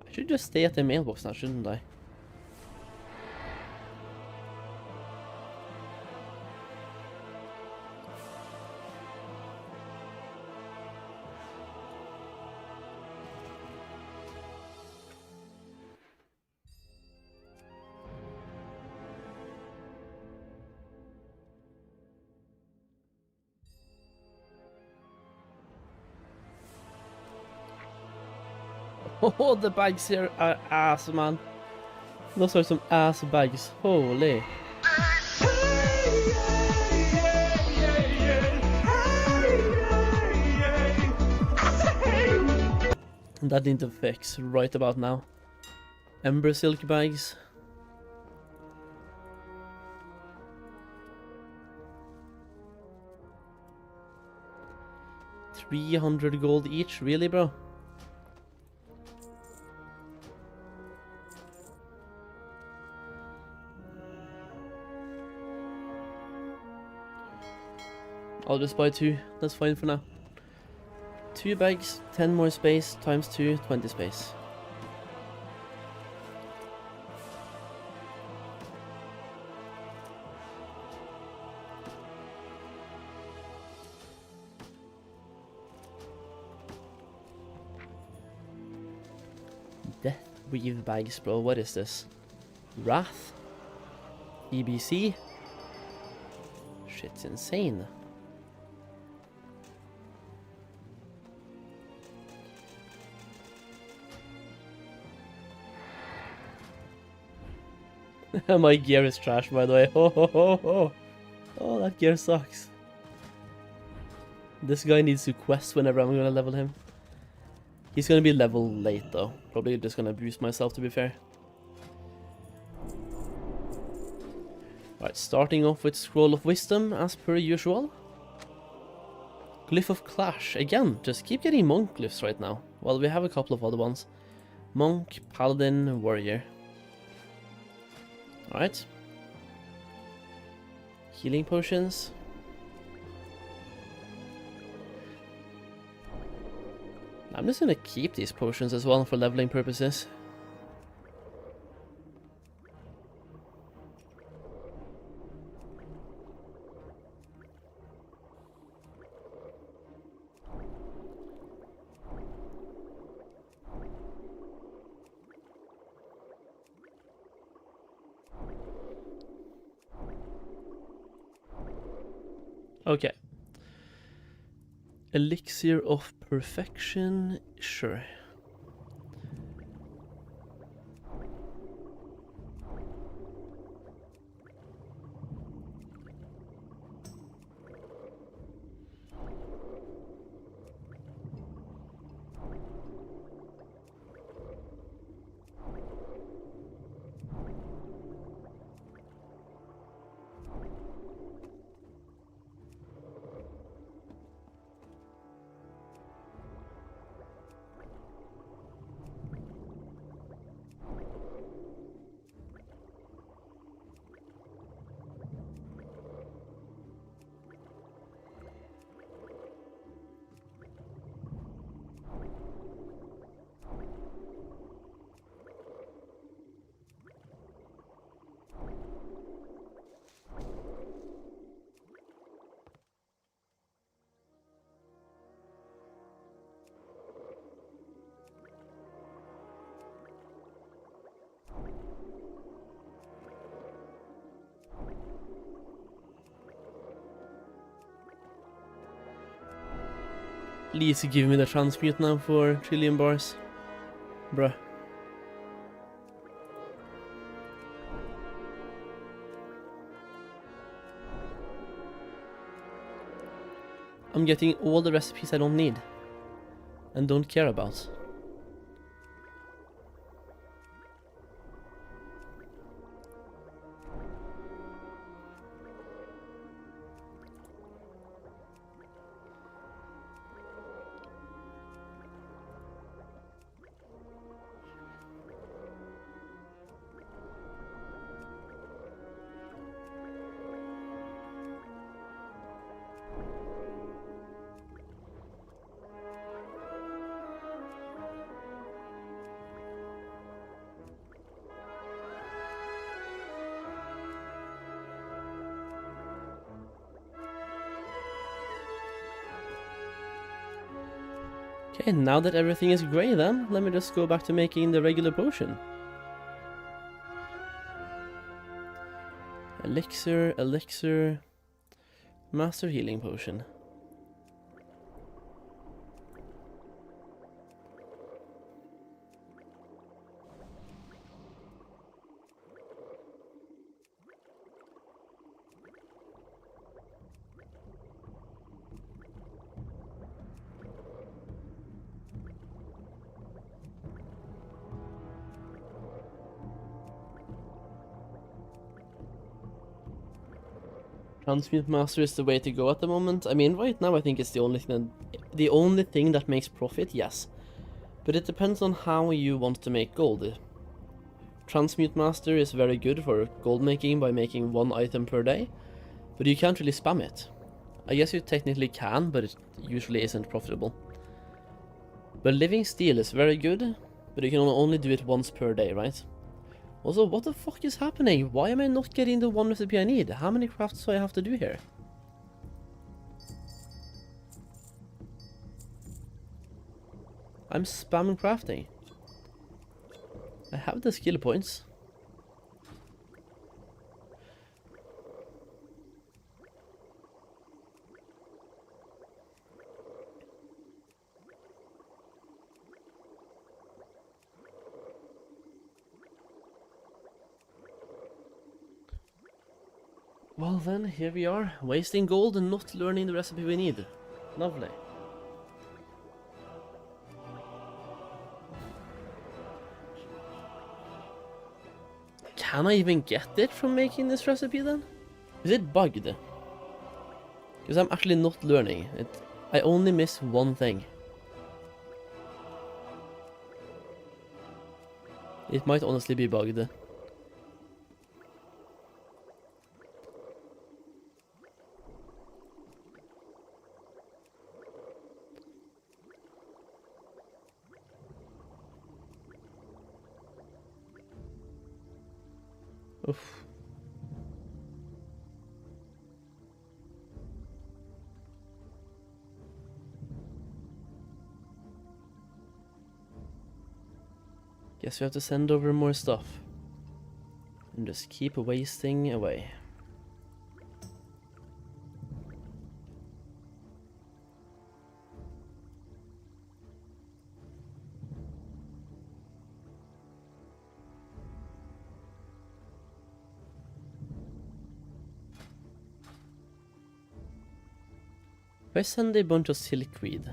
I should just stay at the mailbox now, shouldn't I? Oh, the bags here are ass, man. Those are some ass bags. Holy. That need to fix right about now. Ember silk bags. $300 gold each, really, bro? I'll just buy 2. That's fine for now. 2 bags, 10 more space, times 2, 20 space. Death Weave bags, bro. What is this? Wrath? EBC? Shit's insane. My gear is trash, by the way. Oh, that gear sucks. This guy needs to quest whenever I'm gonna level him. He's gonna be level late though. Probably just gonna boost myself, to be fair. Alright, starting off with Scroll of Wisdom as per usual. Glyph of Clash. Again, just keep getting monk glyphs right now. Well, we have a couple of other ones. Monk, Paladin, Warrior. Alright. Healing potions. I'm just gonna keep these potions as well for leveling purposes. Okay. Elixir of Perfection, sure. Please give me the transmute now for trillion bars. Bruh. I'm getting all the recipes I don't need and don't care about. Okay, now that everything is grey then, let me just go back to making the regular potion. Elixir, Master Healing Potion. Transmute Master is the way to go at the moment. I mean, right now I think it's the only thing that makes profit, yes. But it depends on how you want to make gold. Transmute Master is very good for gold making by making 1 item per day, but you can't really spam it. I guess you technically can, but it usually isn't profitable. But living steel is very good, but you can only do it once per day, right? Also, what the fuck is happening? Why am I not getting the one recipe I need? How many crafts do I have to do here? I'm spamming crafting. I have the skill points. Well then, here we are, wasting gold and not learning the recipe we need. Lovely. Can I even get it from making this recipe then? Is it bugged? Because I'm actually not learning. I only miss one thing. It might honestly be bugged. Oof. Guess we have to send over more stuff. And just keep wasting away. If I send a bunch of silkweed.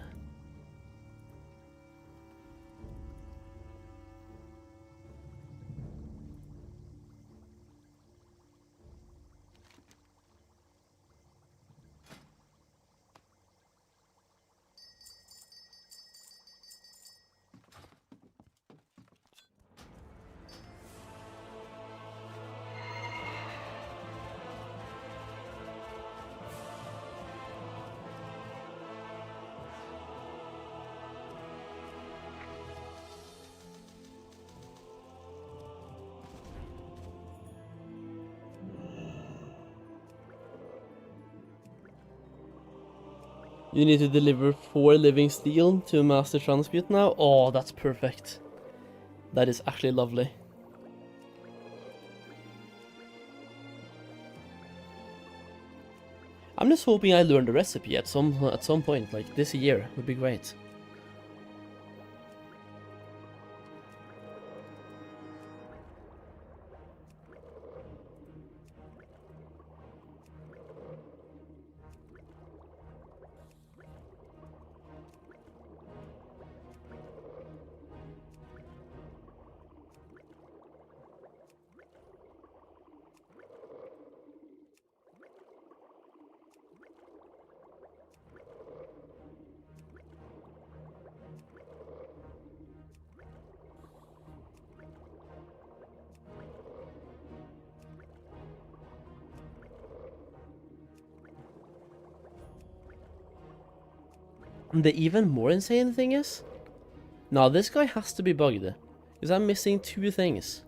You need to deliver 4 living steel to Master Transmute now? Oh, that's perfect. That is actually lovely. I'm just hoping I learn the recipe at some point, like this year would be great. And the even more insane thing is, now this guy has to be bugged, because I'm missing 2 things.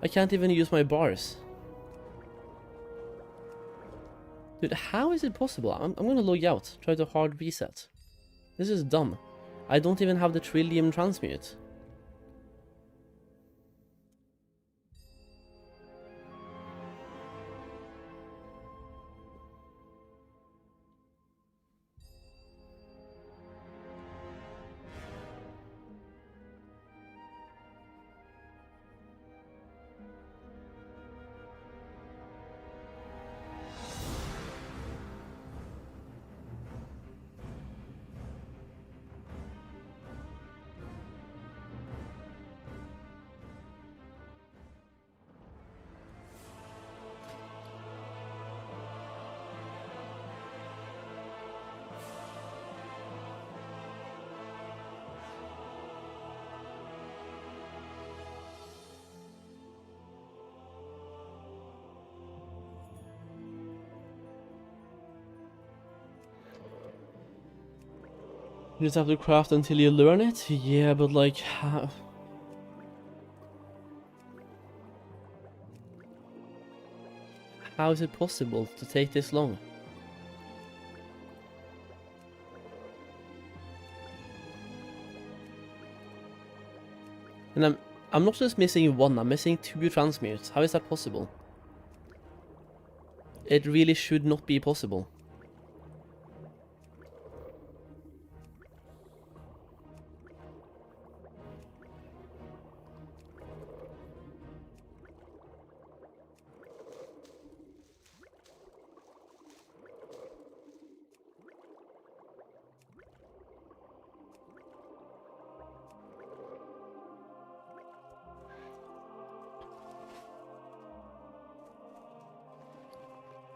I can't even use my bars. Dude, how is it possible? I'm gonna log out, try to hard reset. This is dumb. I don't even have the Trillium Transmute. You just have to craft until you learn it? Yeah, but like, how is it possible to take this long? And I'm not just missing one, I'm missing 2 transmutes. How is that possible? It really should not be possible.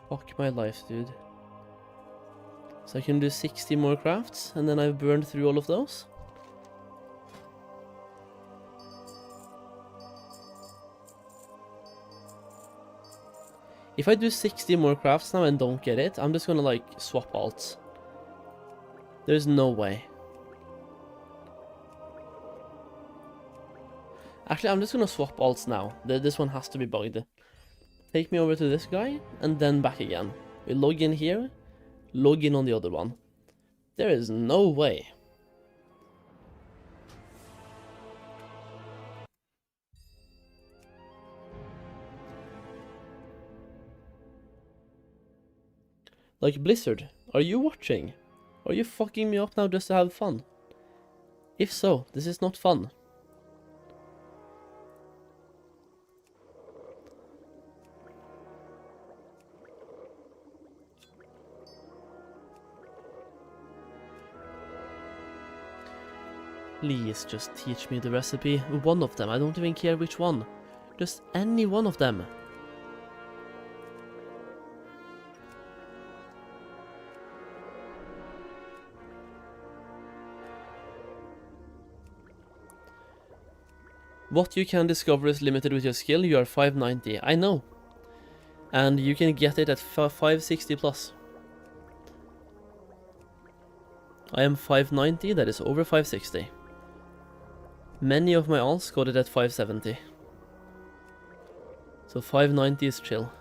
Fuck my life, dude. So I can do 60 more crafts, and then I've burned through all of those? If I do 60 more crafts now and don't get it, I'm just gonna like swap alts. There's no way. Actually, I'm just gonna swap alts now. This one has to be bugged. Take me over to this guy, and then back again. We log in here, log in on the other one. There is no way. Like, Blizzard, are you watching? Are you fucking me up now just to have fun? If so, this is not fun. Please just teach me the recipe. One of them, I don't even care which one. Just any one of them. What you can discover is limited with your skill. You are 590. I know. And you can get it at 560 plus. I am 590, that is over 560. Many of my alts got it at 570. So 590 is chill.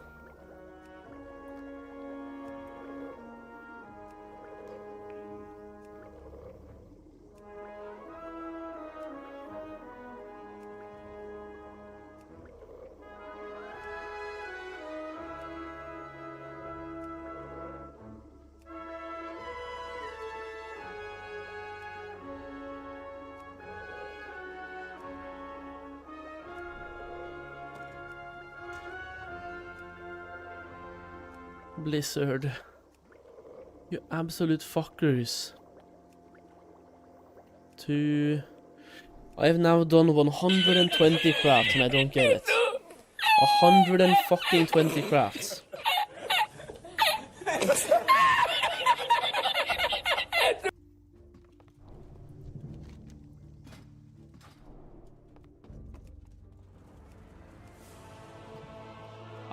Blizzard. You absolute fuckers. I have now done 120 crafts and I don't get it. 120 crafts.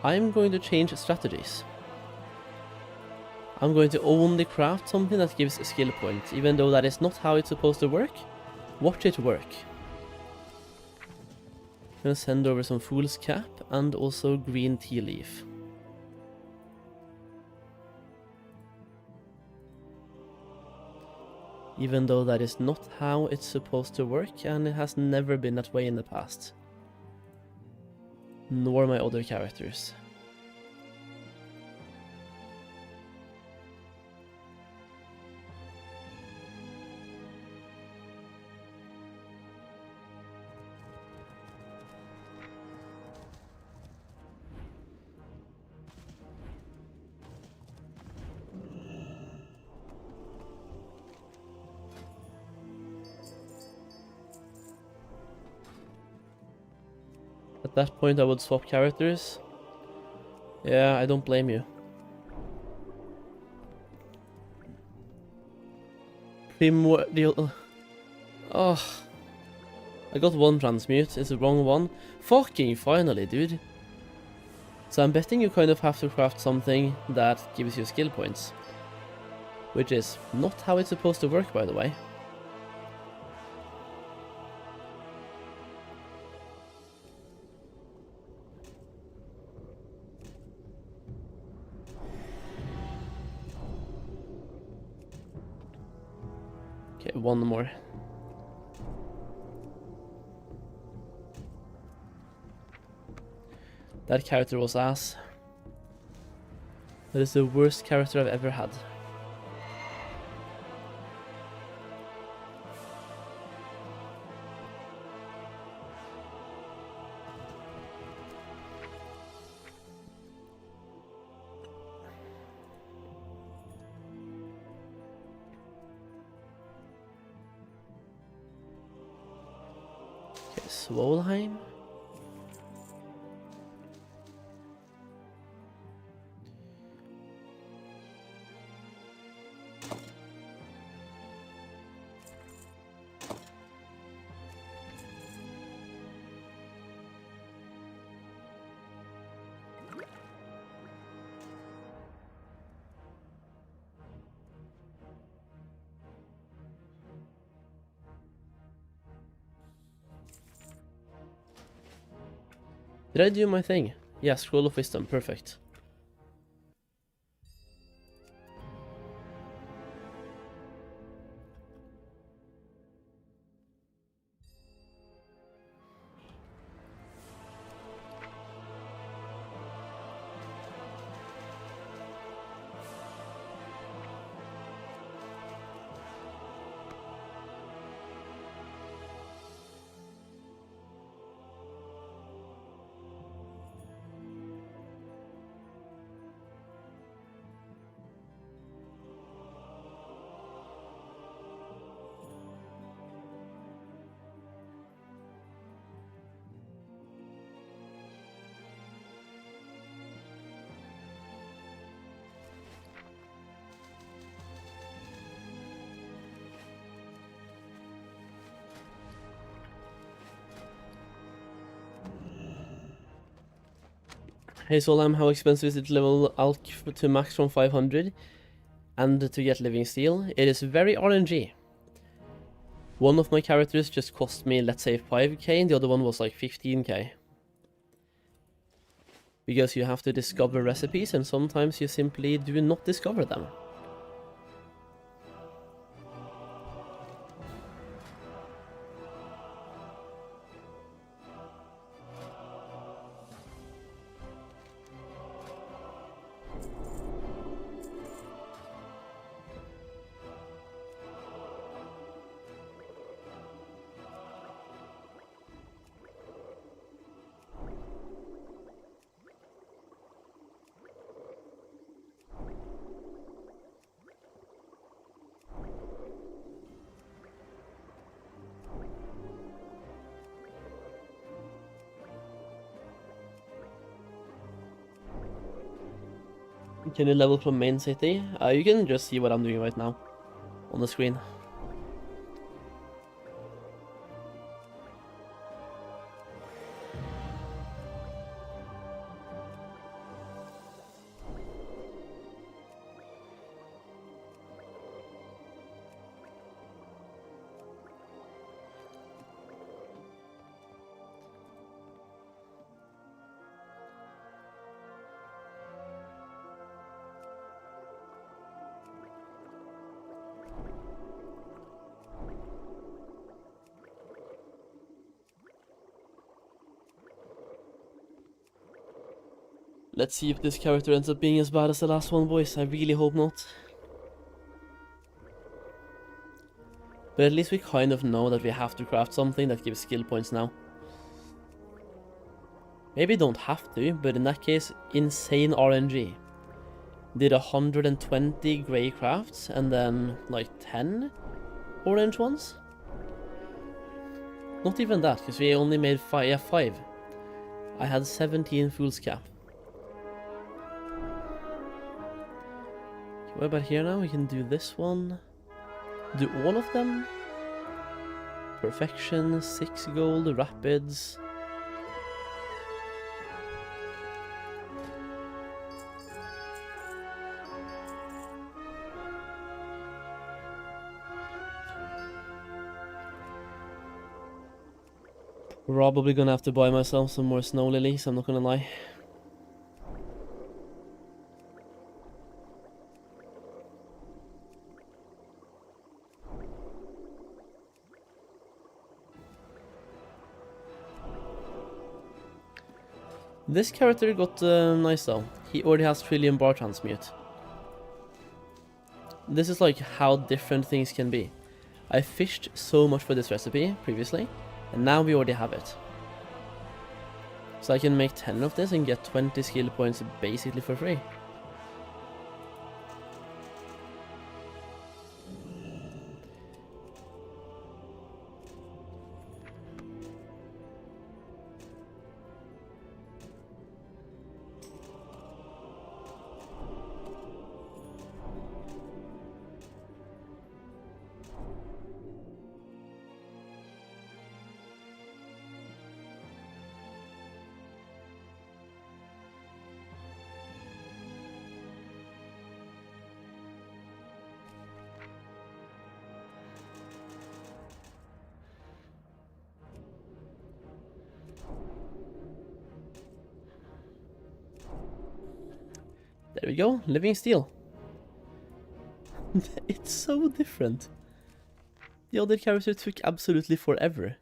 I'm going to change strategies. I'm going to only craft something that gives a skill point, even though that is not how it's supposed to work. Watch it work. I'm gonna send over some Fool's Cap and also green tea leaf. Even though that is not how it's supposed to work, and it has never been that way in the past. Nor my other characters. At that point I would swap characters. Yeah, I don't blame you. Primordial... Oh. I got one transmute, it's the wrong one. Fucking finally, dude. So I'm betting you kind of have to craft something that gives you skill points. Which is not how it's supposed to work, by the way. Okay, one more. That character was ass. That is the worst character I've ever had. Okay, Solheim. Did I do my thing? Yeah, Scroll of Wisdom, perfect. Hey Solheim, how expensive is it to level Alch to max from 500 and to get Living Steel? It is very RNG. One of my characters just cost me, let's say, 5k, and the other one was like 15k. Because you have to discover recipes, and sometimes you simply do not discover them. Can you level from main city? You can just see what I'm doing right now on the screen. Let's see if this character ends up being as bad as the last one, boys. I really hope not. But at least we kind of know that we have to craft something that gives skill points now. Maybe don't have to, but in that case, insane RNG. Did 120 grey crafts and then like 10 orange ones? Not even that, because we only made 5. I had 17 fool's cap. What about here now? We can do this one. Do all of them? Perfection, 6 gold, rapids. Probably gonna have to buy myself some more snow lilies, I'm not gonna lie. This character got nice though. He already has trillion bar transmute. This is like how different things can be. I fished so much for this recipe previously, and now we already have it. So I can make 10 of this and get 20 skill points basically for free. There we go, living steel. It's so different. The other character took absolutely forever.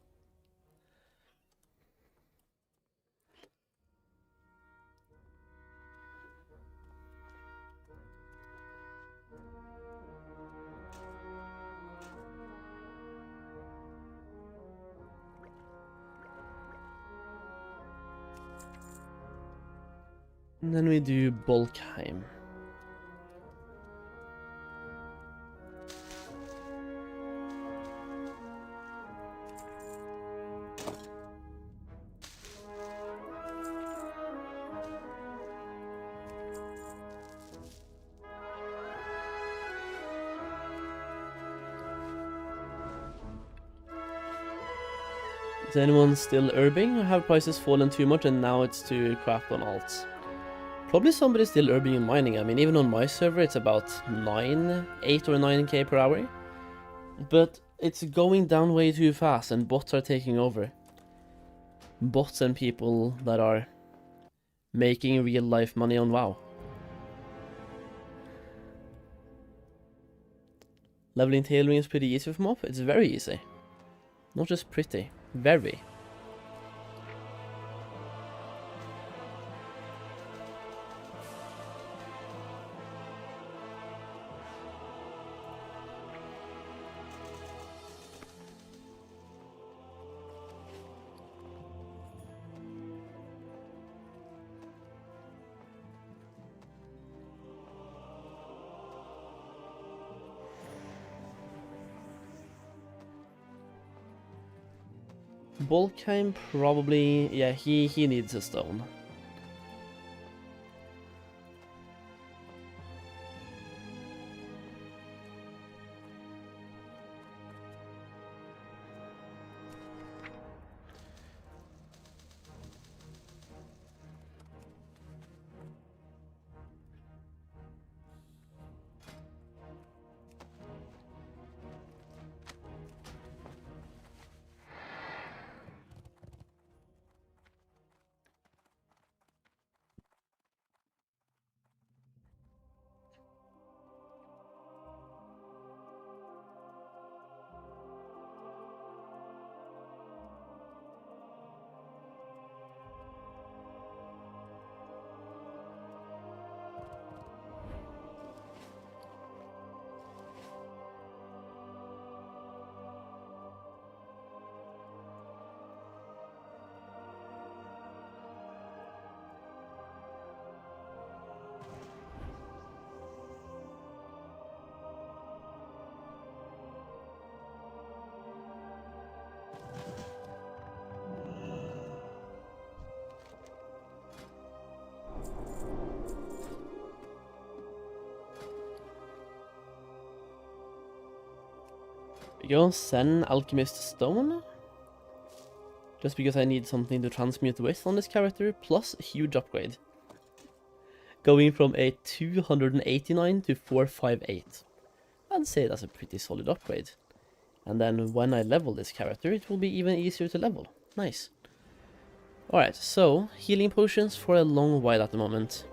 And then we do Solheim. Is anyone still herbing, or have prices fallen too much and now it's too crap on alts? Probably somebody still herbing and mining. I mean, even on my server it's about 8 or 9k per hour. But it's going down way too fast and bots are taking over. Bots and people that are making real life money on WoW. Leveling Tailoring is pretty easy for MOP. It's very easy. Not just pretty. Very. Solheim probably, yeah, he needs a stone. We go send Alchemist Stone. Just because I need something to transmute with on this character, plus a huge upgrade. Going from a 289 to 458. I'd say that's a pretty solid upgrade. And then when I level this character, it will be even easier to level. Nice. Alright, so healing potions for a long while at the moment.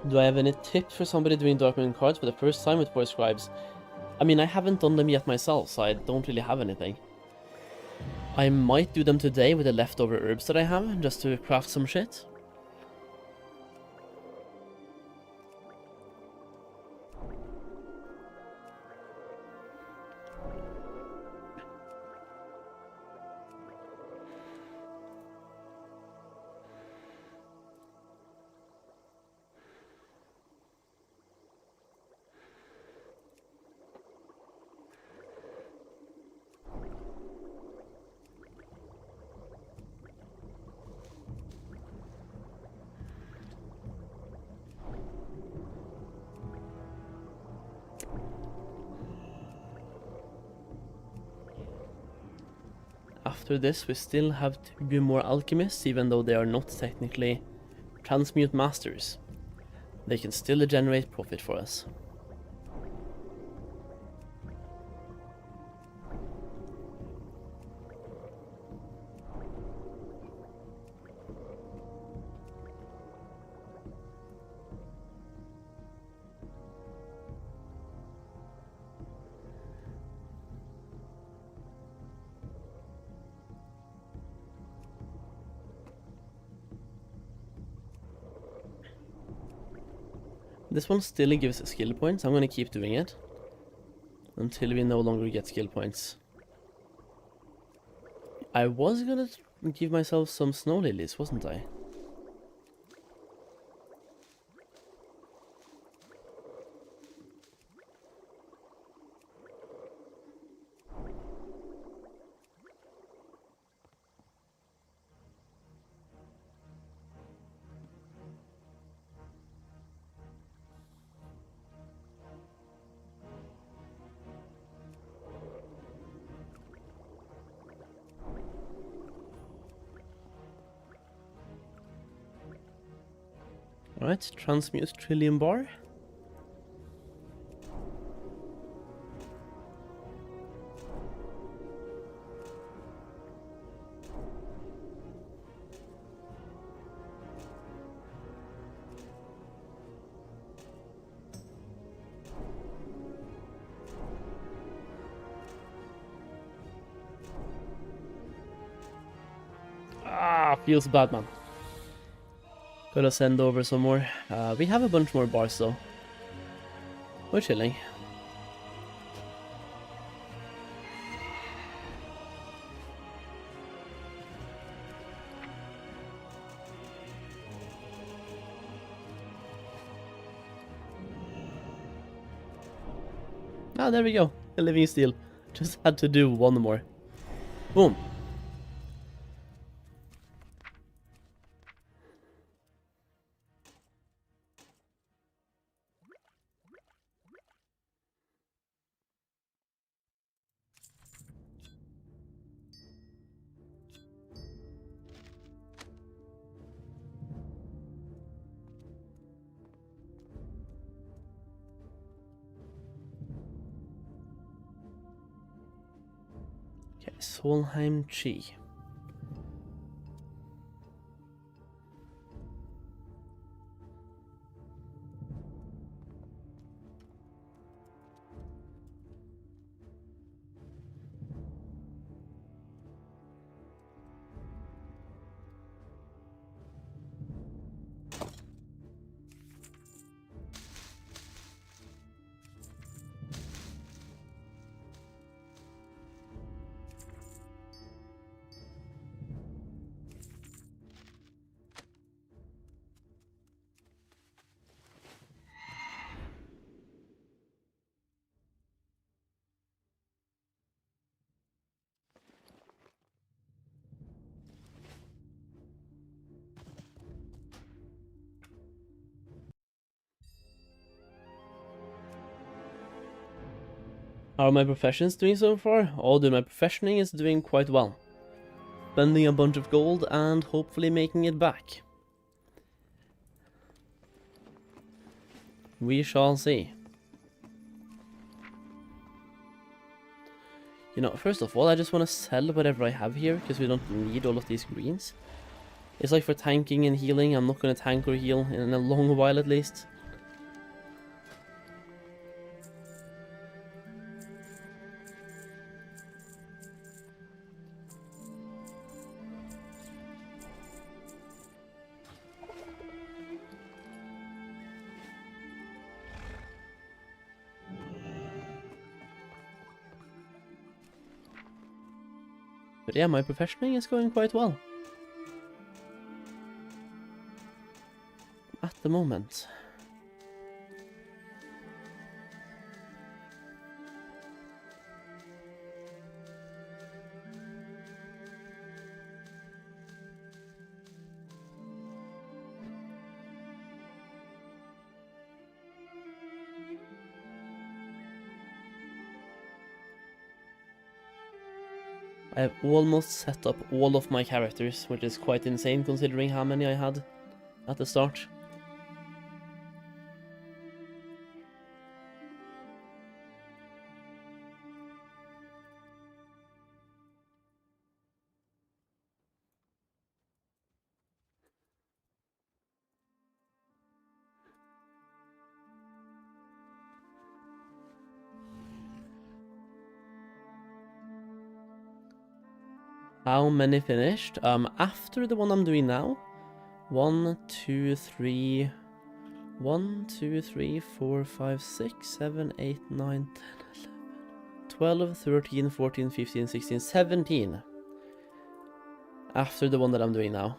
Do I have any tips for somebody doing Darkmoon cards for the first time with 4 scribes? I mean, I haven't done them yet myself, so I don't really have anything. I might do them today with the leftover herbs that I have, just to craft some shit. After this, we still have 2 more alchemists, even though they are not technically transmute masters. They can still generate profit for us. This one still gives skill points. I'm gonna keep doing it until we no longer get skill points. I was gonna give myself some snow lilies, wasn't I? Alright, transmute trillium bar. Ah, feels bad, man. Gotta send over some more. We have a bunch more bars though. We're chilling. Ah, there we go. A living steel. Just had to do one more. Boom. Okay, Solheim Chi. How are my professions doing so far? Oh dude, my professioning is doing quite well. Spending a bunch of gold and hopefully making it back. We shall see. You know, first of all, I just want to sell whatever I have here, because we don't need all of these greens. It's like for tanking and healing, I'm not going to tank or heal in a long while at least. But yeah, my professioning is going quite well. At the moment. I have almost set up all of my characters, which is quite insane considering how many I had at the start. How many finished? After the one I'm doing now, 1, 2, 3, 1, 2, 3, 4, 5, 6, 7, 8, 9, 10, 11, 12, 13, 14, 15, 16, 17. After the one that I'm doing now.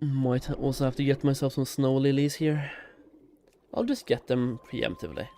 Might also have to get myself some snow lilies here. I'll just get them preemptively.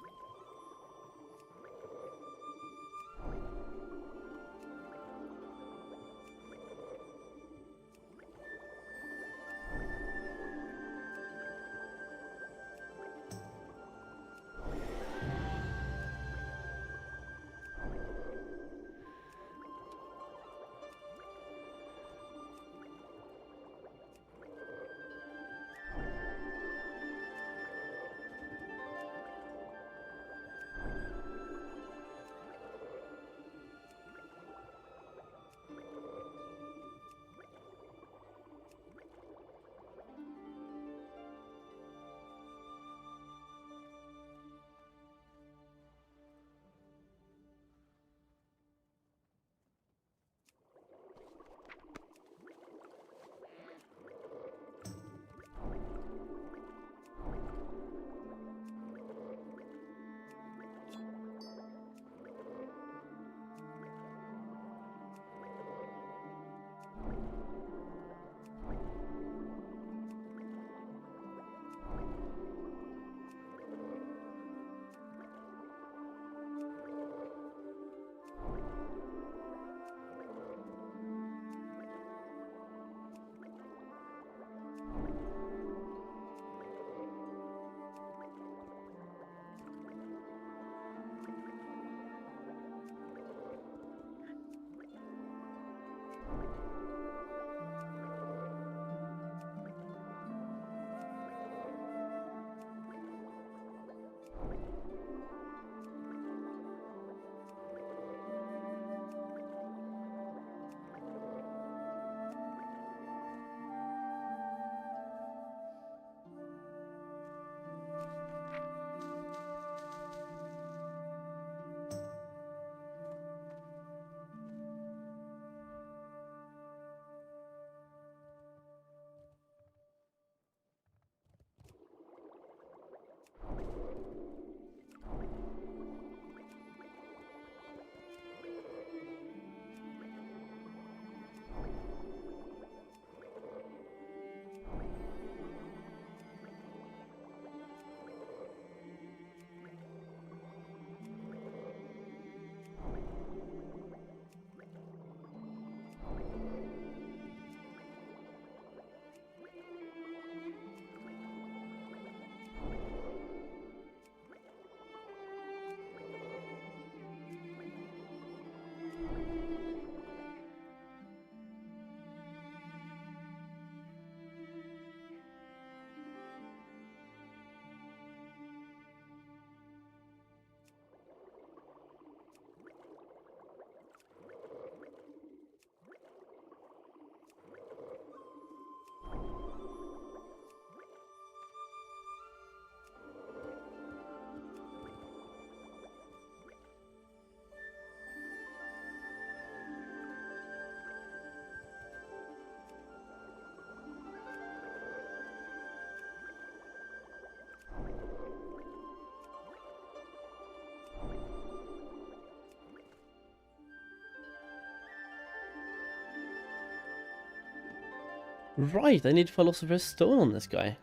Right, I need Philosopher's Stone on this guy.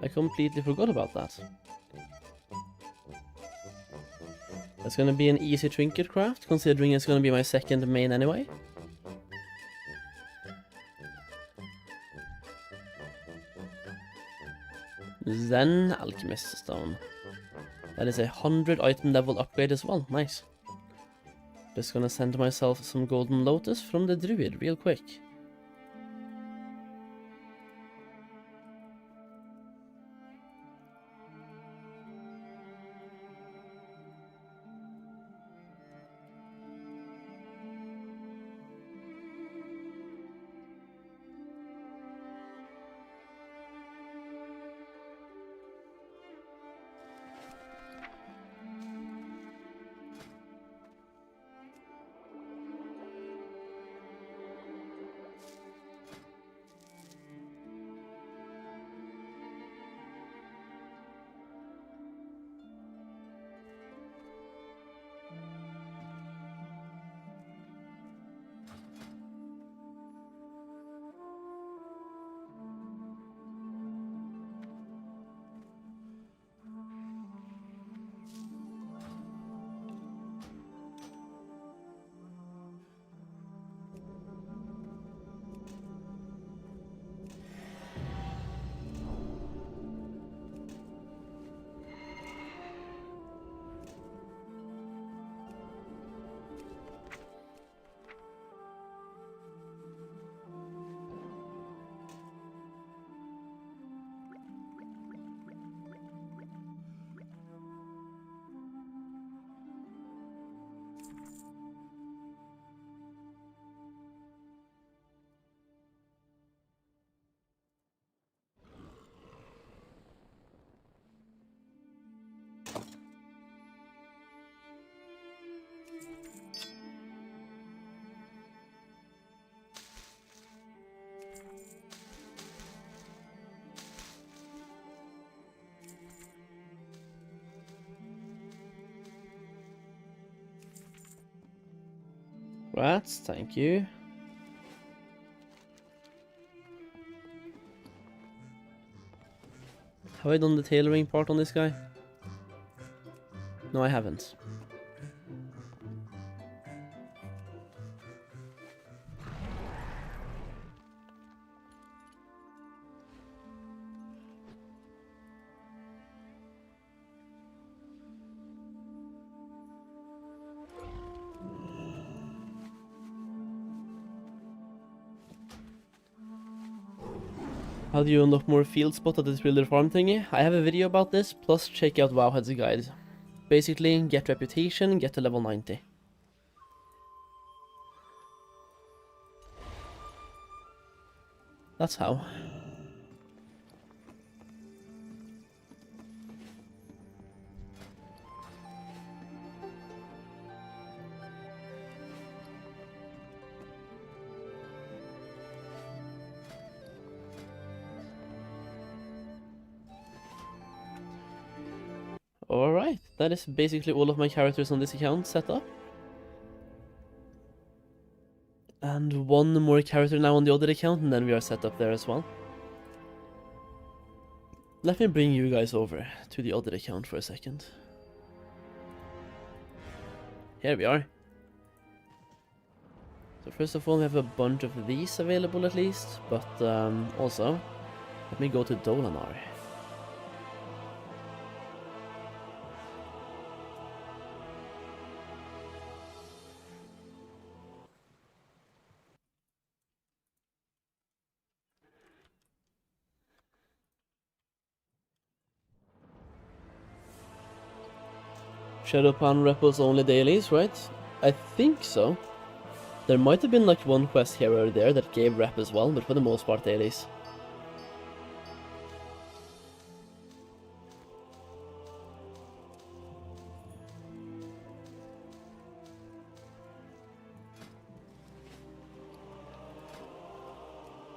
I completely forgot about that. That's gonna be an easy trinket craft, considering it's gonna be my second main anyway. Then Alchemist Stone. That is a 100 item level upgrade as well, nice. Just gonna send myself some Golden Lotus from the Druid real quick. Rats, thank you. Have I done the tailoring part on this guy? No, I haven't. How do you unlock more field spot at this builder farm thingy? I have a video about this, plus check out Wowhead's guide. Basically, get reputation, get to level 90. That's how. Alright, that is basically all of my characters on this account set up. And one more character now on the other account, and then we are set up there as well. Let me bring you guys over to the other account for a second. Here we are. So first of all, we have a bunch of these available at least, but also, let me go to Dolanar. Shadowpan repos only dailies, right? I think so. There might have been like one quest here or there that gave rep as well, but for the most part dailies.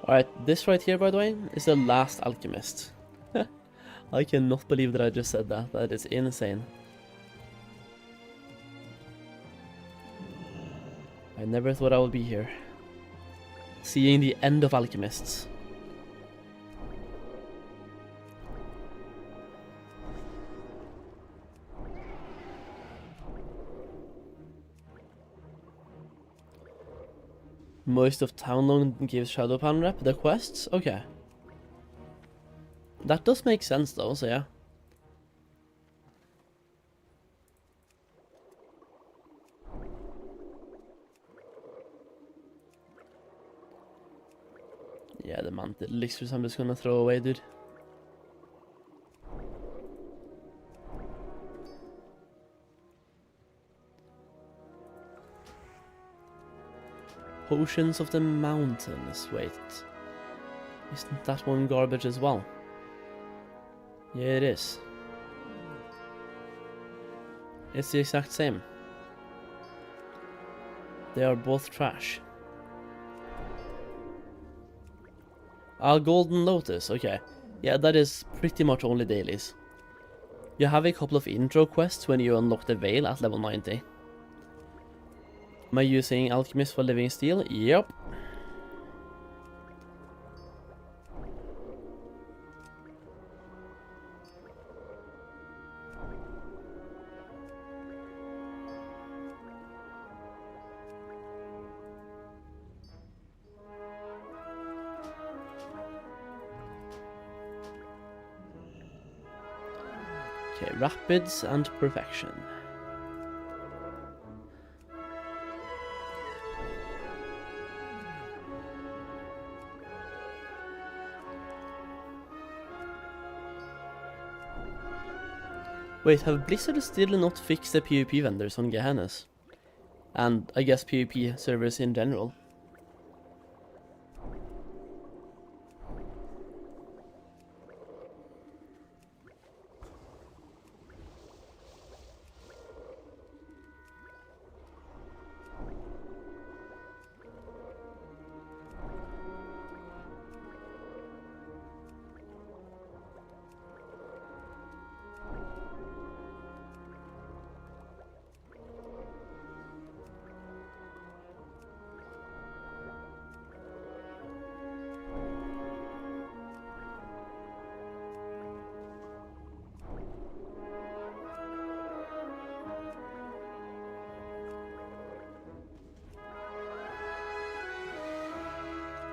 Alright, this right here, by the way, is the last alchemist. I cannot believe that I just said that. That is insane. I never thought I would be here. seeing the end of alchemists. Most of Townlong gives Shadowpan rep the quests? Okay. That does make sense though, so yeah. Yeah, the mantle elixirs I'm just gonna throw away, dude. Potions of the Mountains, wait. Isn't that one garbage as well? Yeah, it is. It's the exact same. They are both trash. Ah, Golden Lotus, okay. Yeah, that is pretty much only dailies. You have a couple of intro quests when you unlock the Veil at level 90. Am I using Alchemist for Living Steel? Yep. Okay, Rapids and Perfection. Wait, have Blizzard still not fixed the PvP vendors on Gehennas? And I guess PvP servers in general?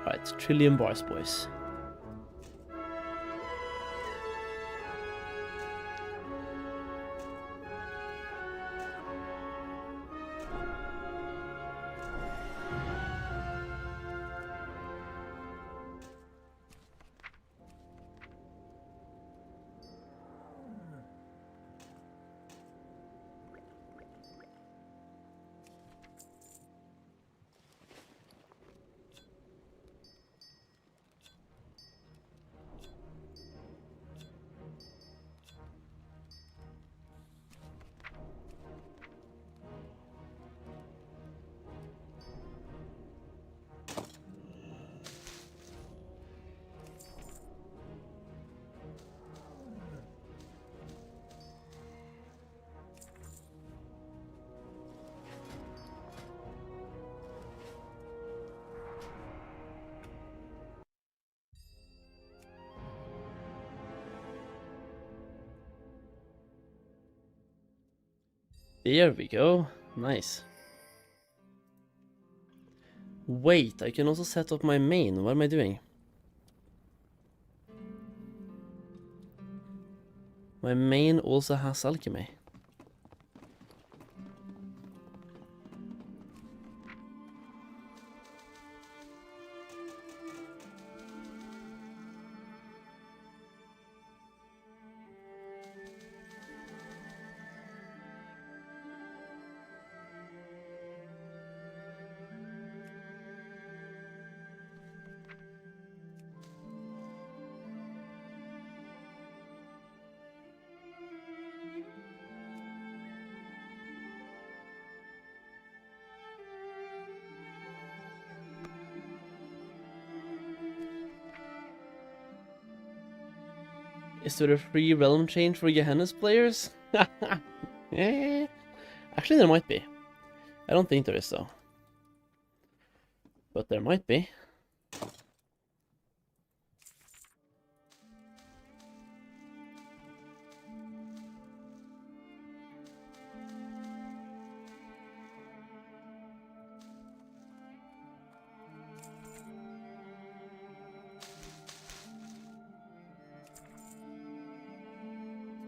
Alright, trillion bars, boys. There we go. Nice. Wait, I can also set up my main. What am I doing? My main also has alchemy. Is there a free realm change for Gehenna's players? Eh. Actually, there might be. I don't think there is, though. But there might be.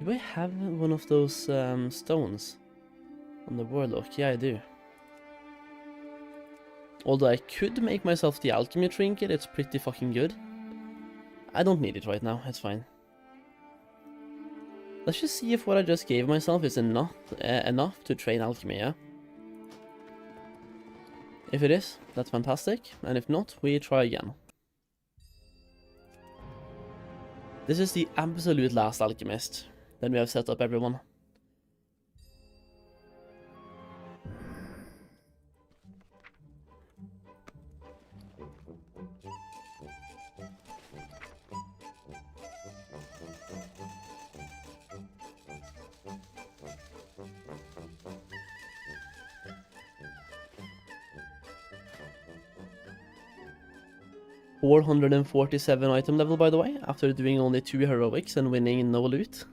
Do I have one of those stones on the warlock? Yeah, I do. Although I could make myself the alchemy trinket, it's pretty fucking good. I don't need it right now, it's fine. Let's just see if what I just gave myself is enough to train alchemy, yeah? If it is, that's fantastic, and if not, we try again. This is the absolute last alchemist. Then we have set up everyone. $447 item level, by the way, after doing only 2 heroics and winning no loot.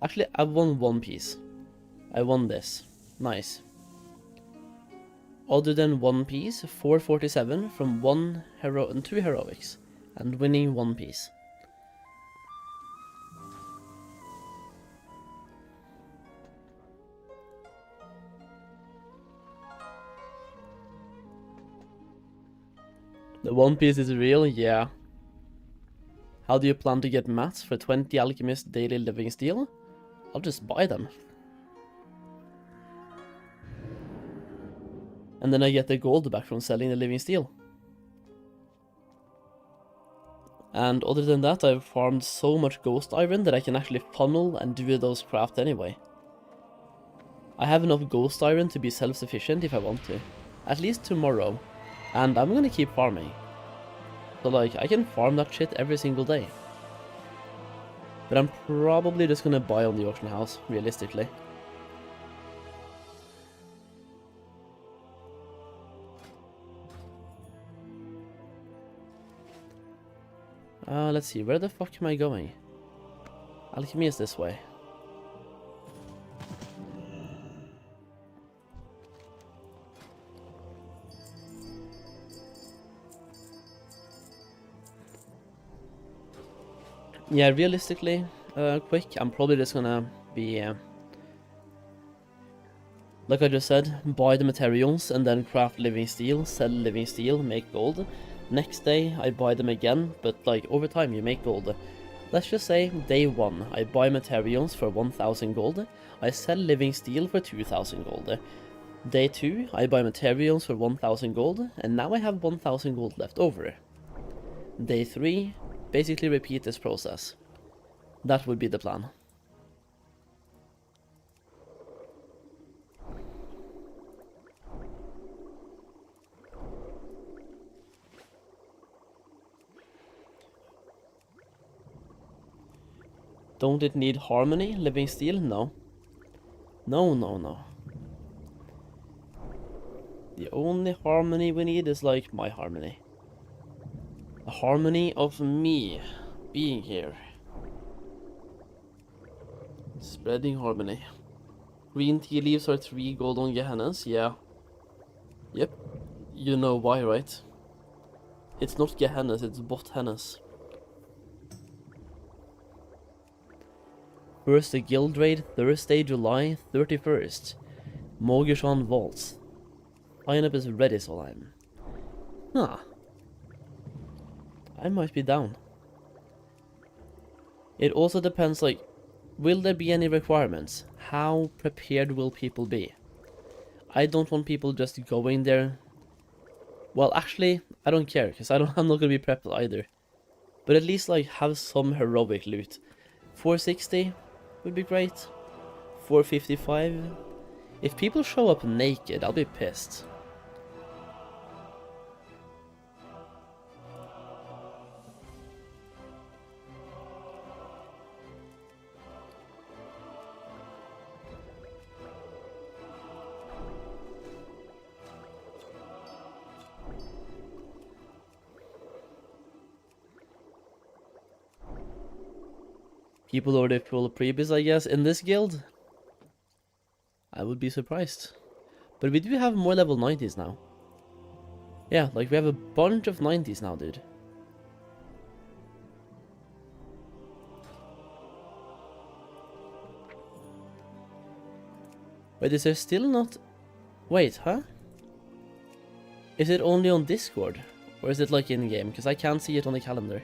Actually, I won 1 piece. I won this. Nice. Other than 1 piece, 447 from 2 heroics, and winning 1 piece. The 1 piece is real, yeah. How do you plan to get mats for 20 alchemist daily living steel? I'll just buy them. And then I get the gold back from selling the living steel. And other than that, I've farmed so much ghost iron that I can actually funnel and do those craft anyway. I have enough ghost iron to be self-sufficient if I want to. At least tomorrow. And I'm gonna keep farming. So like, I can farm that shit every single day. But I'm probably just gonna buy on the auction house, realistically. Let's see, where the fuck am I going? Alchemy is this way. Yeah, realistically, quick, I'm probably just gonna be, like I just said, buy the materials and then craft living steel, sell living steel, make gold. Next day, I buy them again, but like over time you make gold. Let's just say day 1, I buy materials for 1000 gold, I sell living steel for 2000 gold. Day 2, I buy materials for 1000 gold, and now I have 1000 gold left over. Day 3, basically repeat this process. That would be the plan. Don't it need harmony, living steel? No. No, no, no. The only harmony we need is like my harmony. The harmony of me being here. Spreading harmony. Green tea leaves are 3 golden Gehennas, yeah. Yep. You know why, right? It's not Gehennas, it's Bothennas. First the guild raid, Thursday, July 31st. Mogishan Vaults. Lineup is ready, Solheim. Huh. I might be down. It also depends, like, will there be any requirements? How prepared will people be? I don't want people just going there. Well, actually, I don't care, because I'm not gonna be prepped either. But at least, like, have some heroic loot. 460 would be great. 455. If people show up naked, I'll be pissed. People already full previous, I guess, in this guild? I would be surprised. But we do have more level 90s now. Yeah, like we have a bunch of 90s now, dude. Wait, is there still not... Wait, huh? Is it only on Discord? Or is it like in-game? Because I can't see it on the calendar.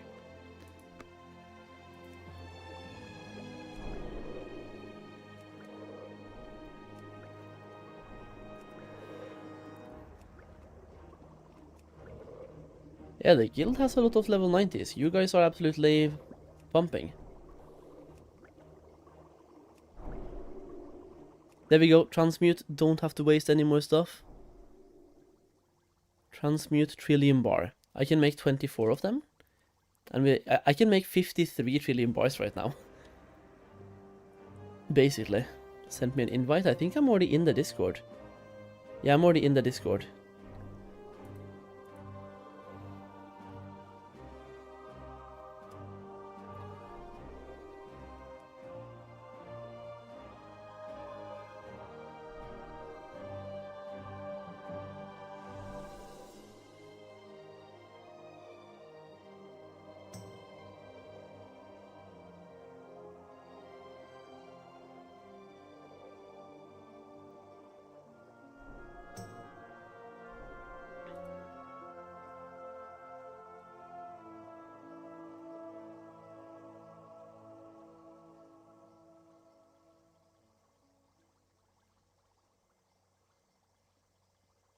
Yeah, the guild has a lot of level 90s. You guys are absolutely pumping. There we go. Transmute. Don't have to waste any more stuff. Transmute trillium bar. I can make 24 of them. And I can make 53 trillium bars right now. Basically. Sent me an invite. I think I'm already in the Discord. Yeah, I'm already in the Discord.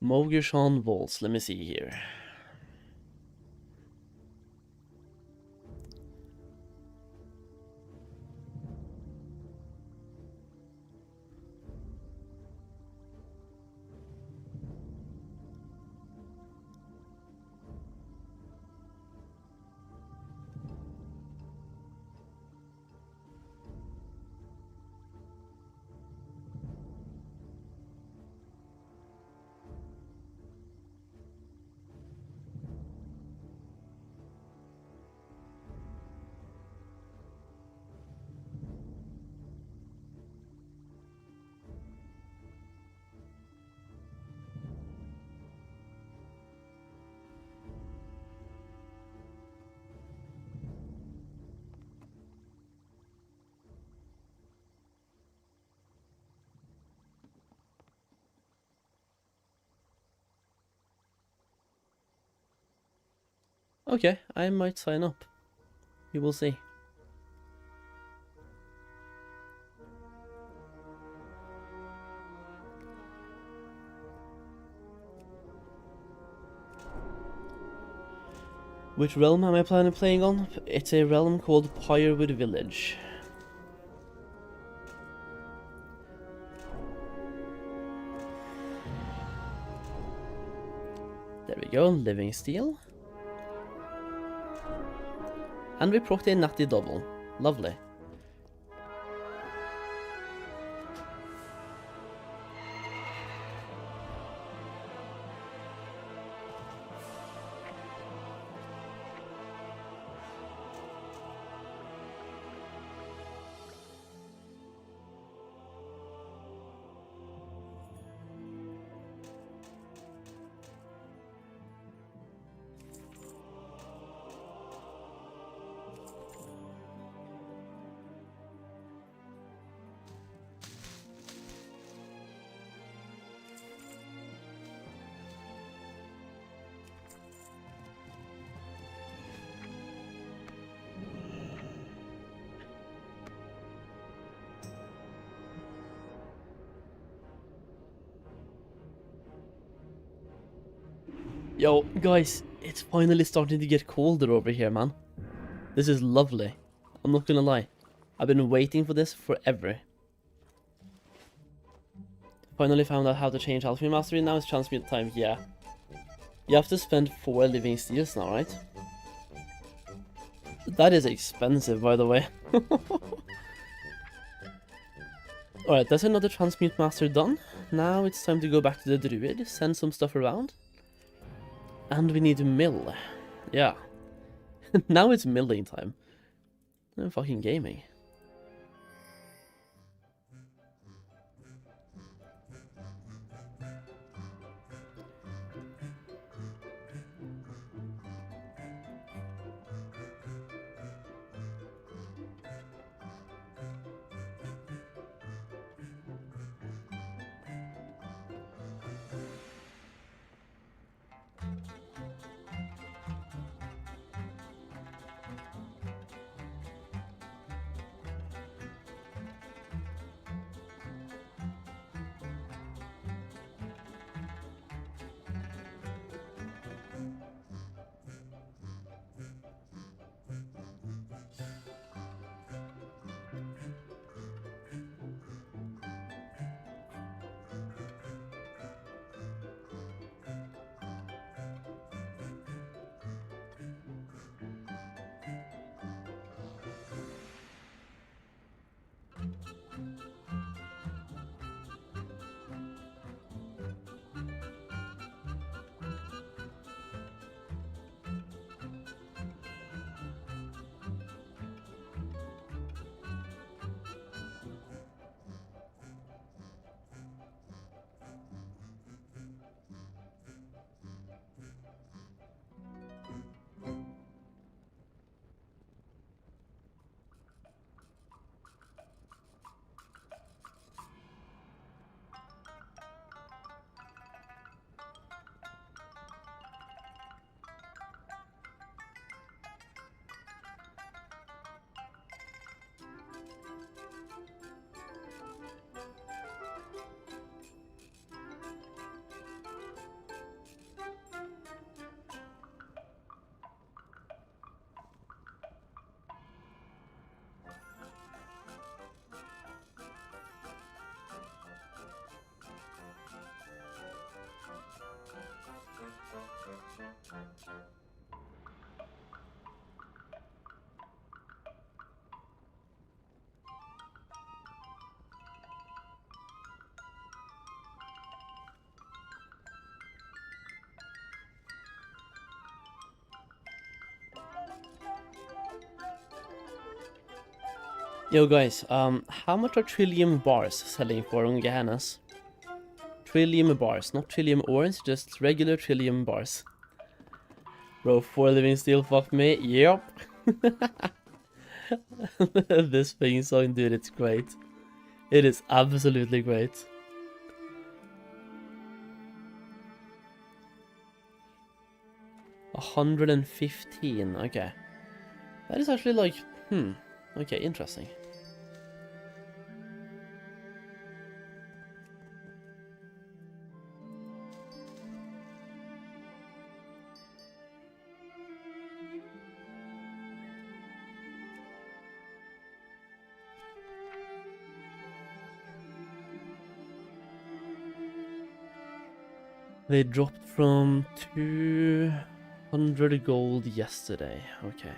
Mogershan Walls. Let me see here. Okay, I might sign up. We will see. Which realm am I planning on playing on? It's a realm called Pyrewood Village. There we go, Living Steel. And we procced a natty double. Lovely. Yo, guys, it's finally starting to get colder over here, man. This is lovely. I'm not gonna lie. I've been waiting for this forever. Finally found out how to change Alchemy Mastery. Now it's transmute time, yeah. You have to spend 4 living steels now, right? That is expensive, by the way. Alright, that's another transmute master done. Now it's time to go back to the druid, send some stuff around. And we need to mill. Yeah. Now it's milling time. I'm fucking gaming. Yo guys, how much are Trillium bars selling for on Gehennas? Trillium bars, not Trillium orange, just regular Trillium bars. Bro, 4 living steel fucked me. Yep. This thing song, dude, it's great. It is absolutely great. $115, okay. That is actually like, okay, interesting. They dropped from 200 gold yesterday, okay.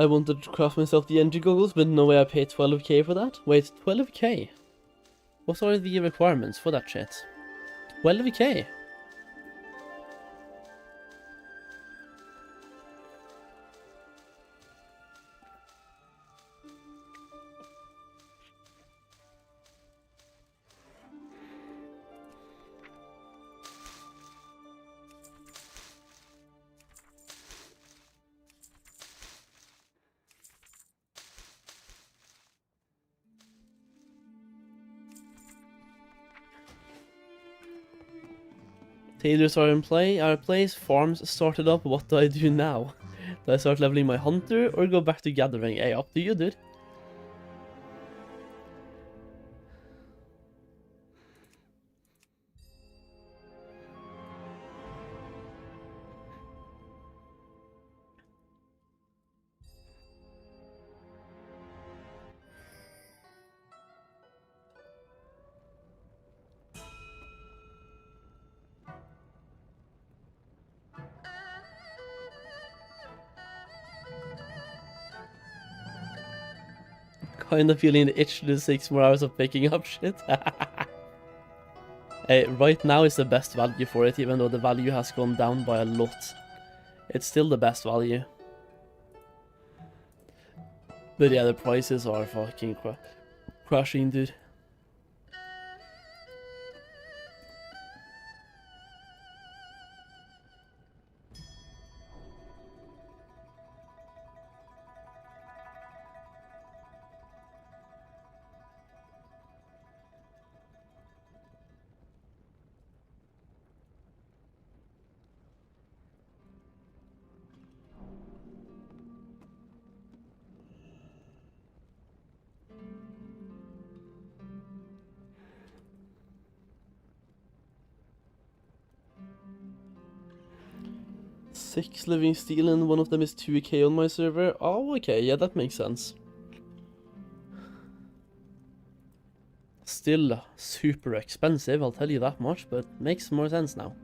I wanted to craft myself the energy goggles, but no way I paid 12k for that. Wait, 12k? What are the requirements for that shit? 12k? Tailors are in play. Our place, farms started up. What do I do now? Do I start leveling my hunter or go back to gathering? Hey, up to you, dude. Kinda feeling the itch to do 6 more hours of picking up shit. Hey, right now is the best value for it, even though the value has gone down by a lot. It's still the best value. But yeah, the prices are fucking crashing, dude. Six living steel and one of them is 2k on my server. Oh, okay, yeah, that makes sense. Still super expensive, I'll tell you that much, but makes more sense now.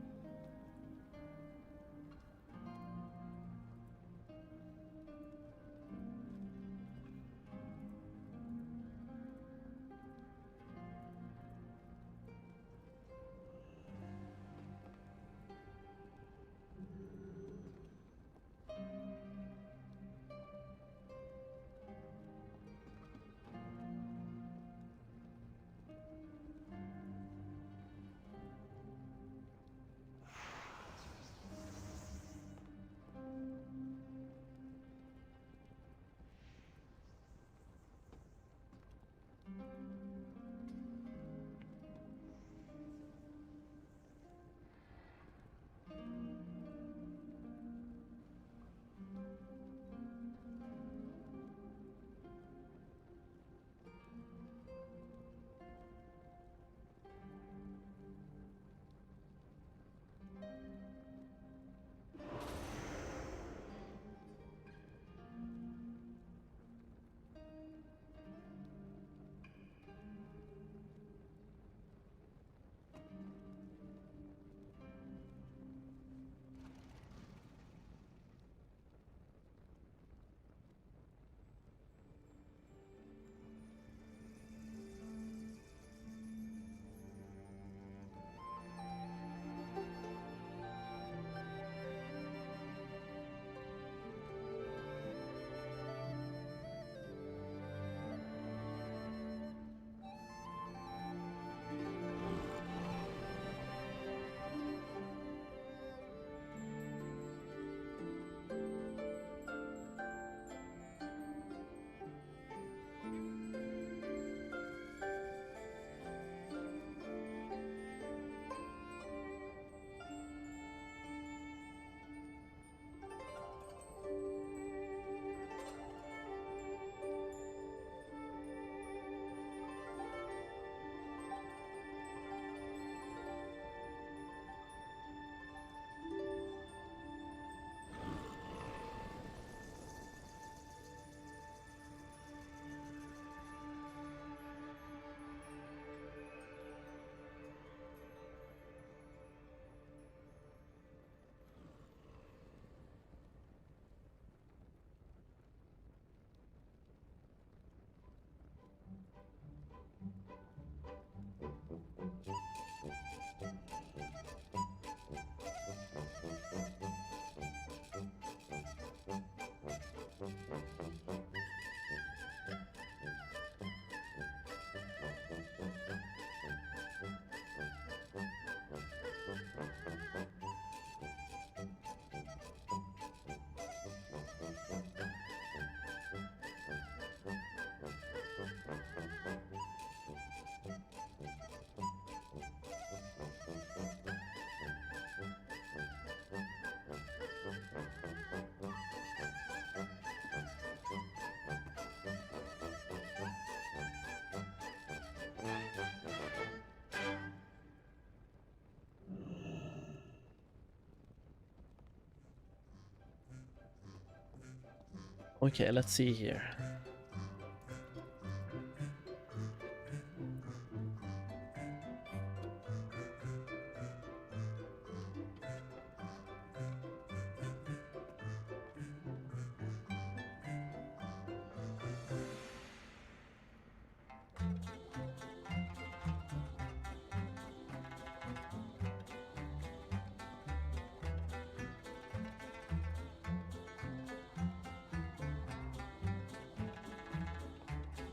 Okay, let's see here.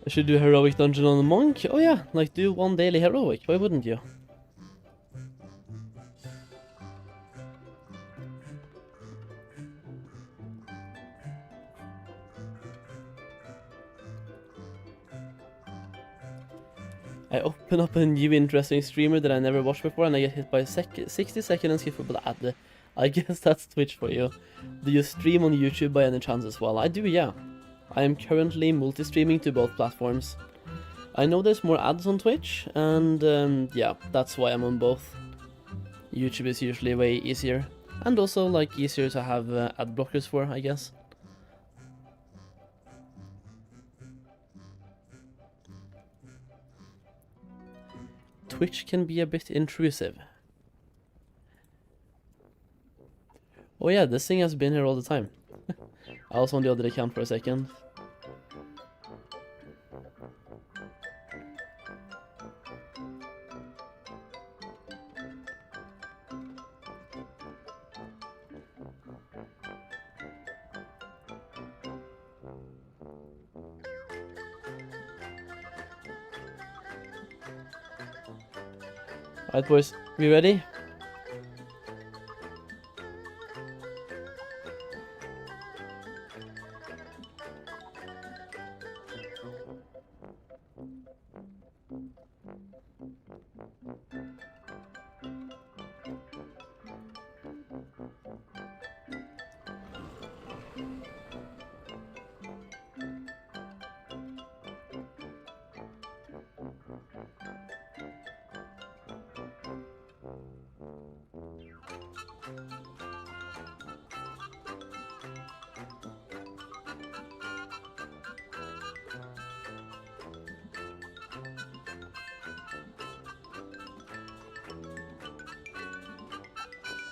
I should do heroic dungeon on the monk. Oh yeah, like do one daily heroic. Why wouldn't you? I open up a new interesting streamer that I never watched before and I get hit by a 60-second unskippable ad. I guess that's Twitch for you. Do you stream on YouTube by any chance as well? I do, yeah. I am currently multi-streaming to both platforms. I know there's more ads on Twitch, and yeah, that's why I'm on both. YouTube is usually way easier, and also like easier to have ad blockers for, I guess. Twitch can be a bit intrusive. Oh yeah, this thing has been here all the time. I was on the other account for a second. Alright boys, we ready?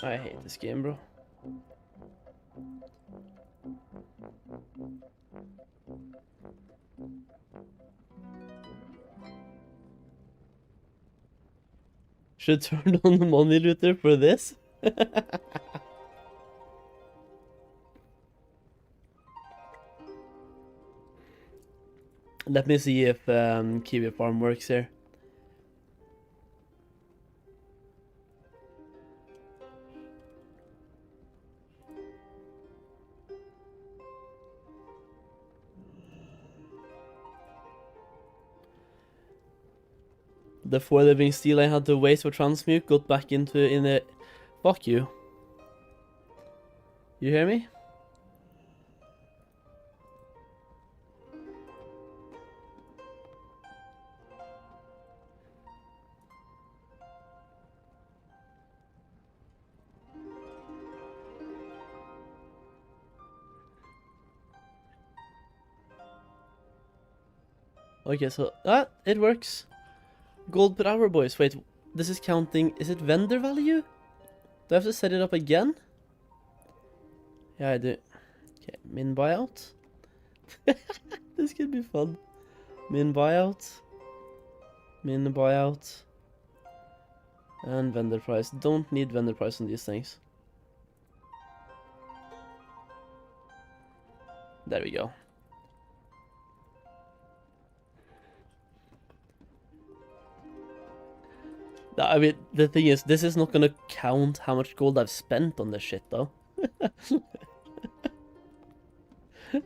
I hate this game, bro. Should turn on the money looter for this? Let me see if Kiwi Farm works here. The 4 living steel I had to waste for transmute got back into in a... Fuck you. You hear me? Okay, so it works. Gold per hour, boys. Wait, this is counting. Is it vendor value? Do I have to set it up again? Yeah, I do. Okay, min buyout. This could be fun. Min buyout. Min buyout. And vendor price. Don't need vendor price on these things. There we go. I mean, the thing is, this is not gonna count how much gold I've spent on this shit, though.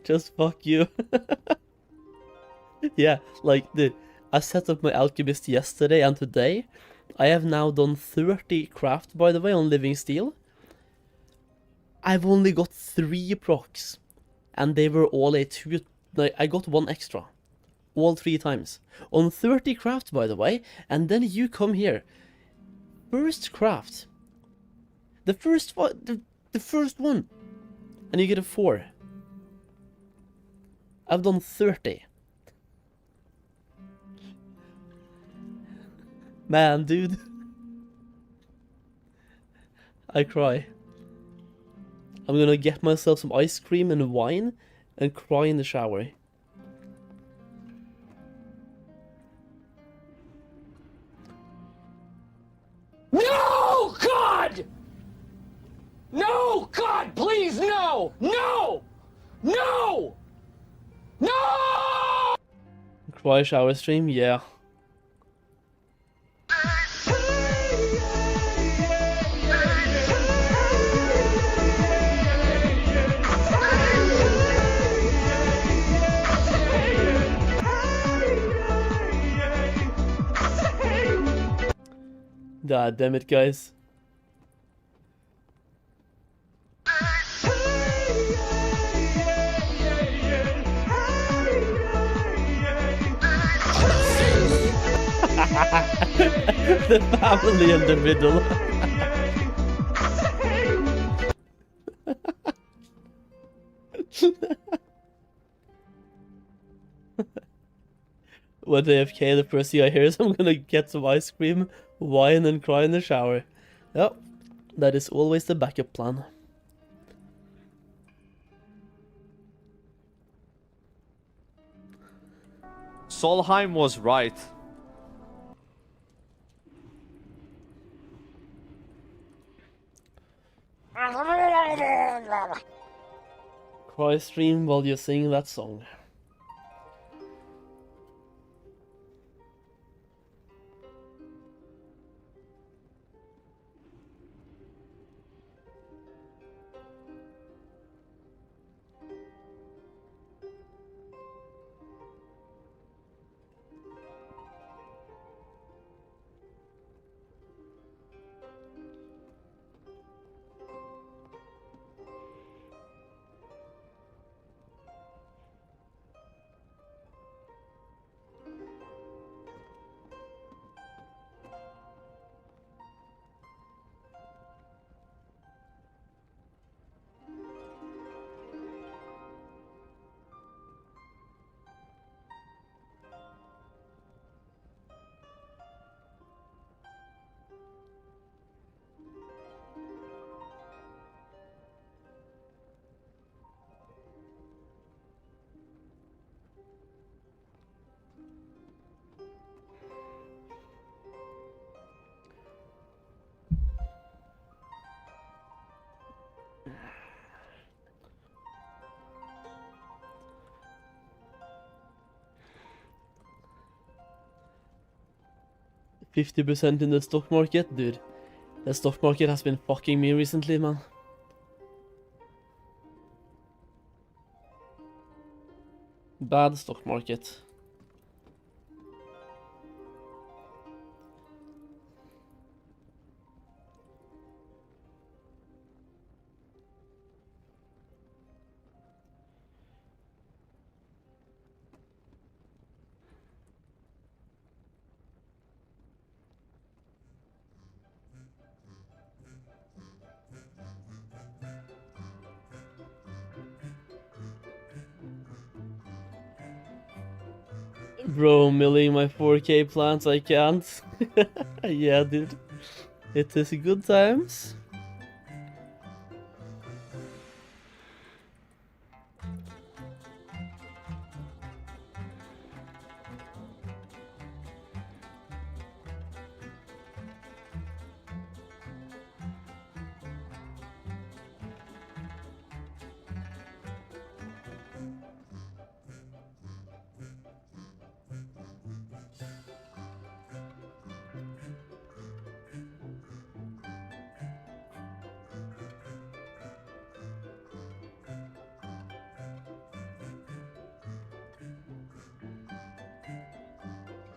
Just fuck you. Yeah, like, dude, I set up my alchemist yesterday and today. I have now done 30 craft, by the way, on living steel. I've only got 3 procs, and they were all a 2... Like, I got 1 extra. All 3 times. On 30 craft, by the way, and then you come here. First craft. The first one. The first one. And you get a 4. I've done 30. Man, dude. I cry. I'm gonna get myself some ice cream and wine and cry in the shower. No, God! No, God, please, no! No! No! No! Cry shower stream, yeah. God damn it, guys. The family in the middle. When AFK, the first thing I hear is I'm gonna get some ice cream, wine, and cry in the shower. Yep, that is always the backup plan. Solheim was right. Cry stream while you sing that song. $50% in the stock market, dude. The stock market has been fucking me recently, man. Bad stock market. Bro, milling my 4K plants, I can't. Yeah, dude. It is good times.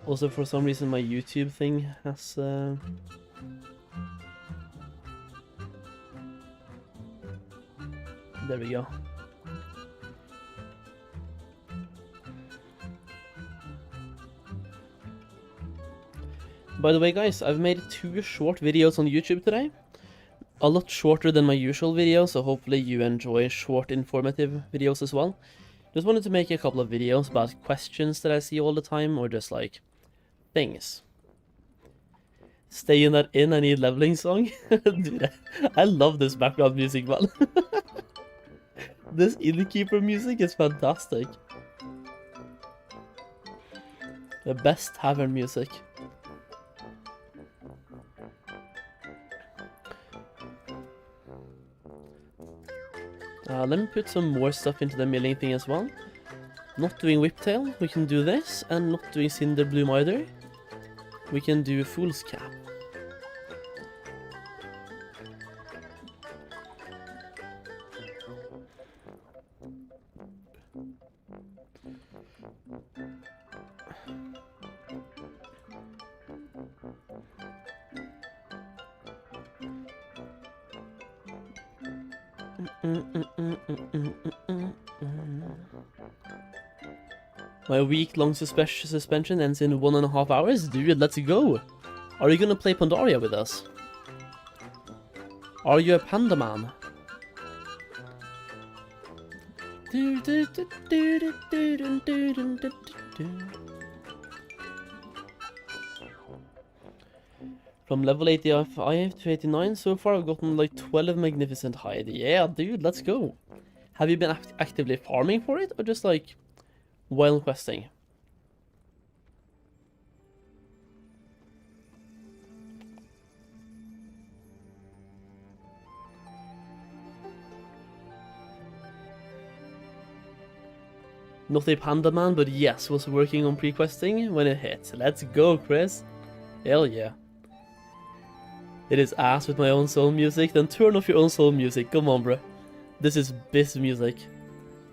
Also, for some reason, my YouTube thing has... There we go. By the way, guys, I've made 2 short videos on YouTube today. A lot shorter than my usual videos, so hopefully you enjoy short, informative videos as well. Just wanted to make a couple of videos about questions that I see all the time, or just like things. Stay in that inn, I need leveling song. Dude, I love this background music, man. This innkeeper music is fantastic. The best tavern music. Let me put some more stuff into the milling thing as well. Not doing Whiptail, we can do this, and not doing Cinder Bloom either. We can do Fool's Cap. My week-long suspension ends in 1.5 hours? Dude, let's go! Are you gonna play Pandaria with us? Are you a panda man? From level 85 to 89, so far I've gotten like 12 magnificent hide. Yeah, dude, let's go. Have you been actively farming for it, or just like wild questing? Not a panda man, but yes, was working on pre-questing when it hit. Let's go, Chris. Hell yeah. It is ass with my own soul music, then turn off your own soul music. Come on, bro. This is Biz music.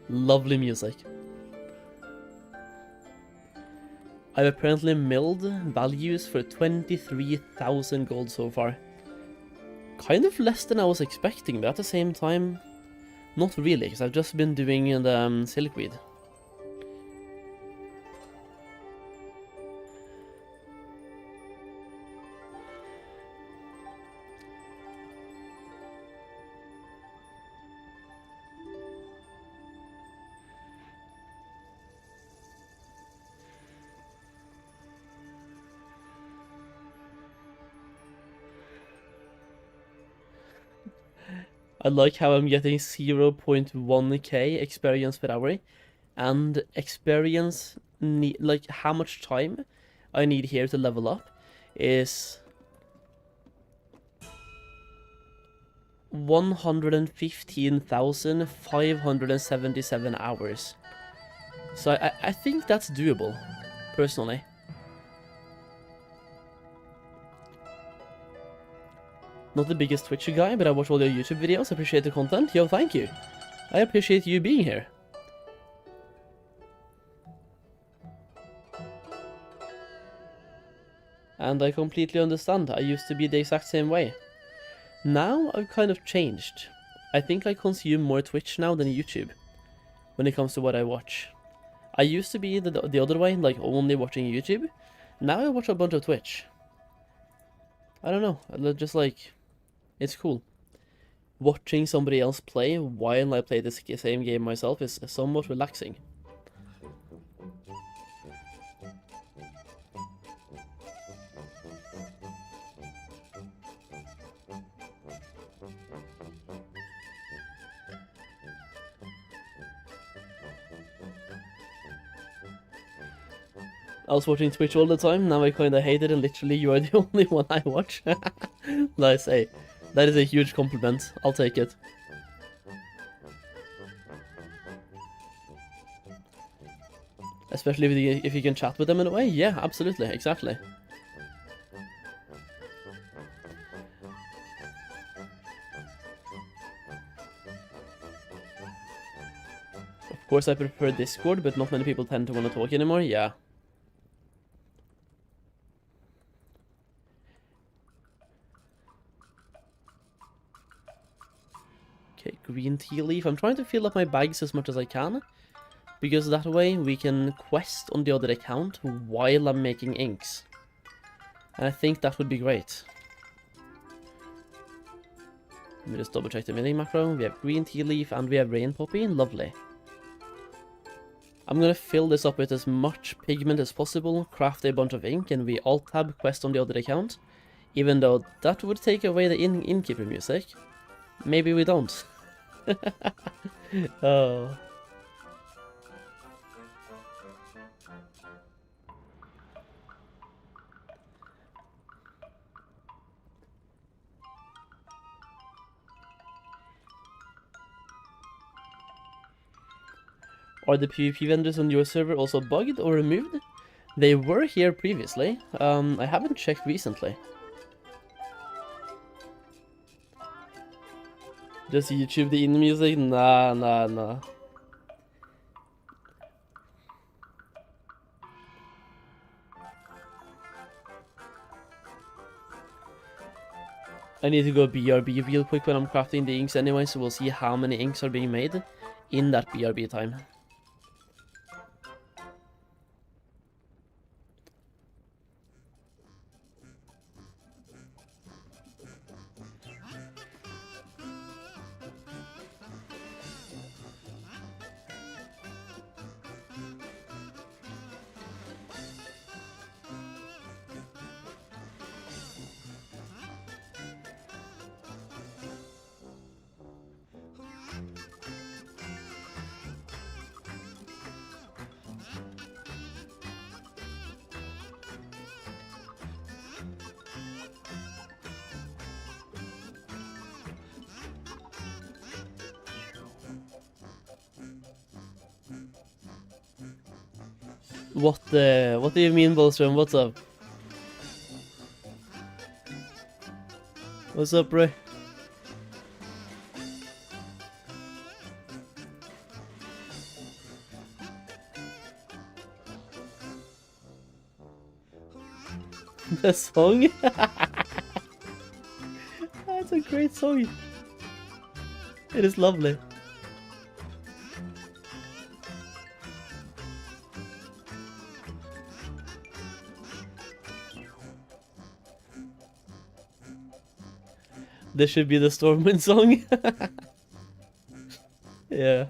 Lovely music. I've apparently milled values for 23,000 gold so far. Kind of less than I was expecting, but at the same time, not really, because I've just been doing the silkweed. I like how I'm getting 0.1k experience per hour, and experience like how much time I need here to level up is 115,577 hours. So I think that's doable, personally. Not the biggest Twitch guy, but I watch all your YouTube videos, appreciate the content. Yo, thank you. I appreciate you being here. And I completely understand. I used to be the exact same way. Now, I've kind of changed. I think I consume more Twitch now than YouTube, when it comes to what I watch. I used to be the other way, like only watching YouTube. Now I watch a bunch of Twitch. I don't know, just like... It's cool. Watching somebody else play while I play the same game myself is somewhat relaxing. I was watching Twitch all the time, now I kinda hate it, and literally you are the only one I watch. Nice, hey. That is a huge compliment. I'll take it. Especially if you can chat with them in a way. Yeah, absolutely, exactly. Of course I prefer Discord, but not many people tend to want to talk anymore. Yeah. Green tea leaf. I'm trying to fill up my bags as much as I can, because that way we can quest on the other account while I'm making inks. And I think that would be great. Let me just double check the milling macro. We have green tea leaf and we have rain poppy. Lovely. I'm gonna fill this up with as much pigment as possible, craft a bunch of ink, and we alt-tab quest on the other account. Even though that would take away the innkeeper music. Maybe we don't. Oh. Are the PvP vendors on your server also bugged or removed? They were here previously. I haven't checked recently. Just YouTube the in music? Nah. I need to go BRB real quick when I'm crafting the inks anyway, so we'll see how many inks are being made in that BRB time. What do you mean, Bolstrom? What's up? What's up, bro? The song? That's a great song. It is lovely. This should be the Stormwind song. Yeah.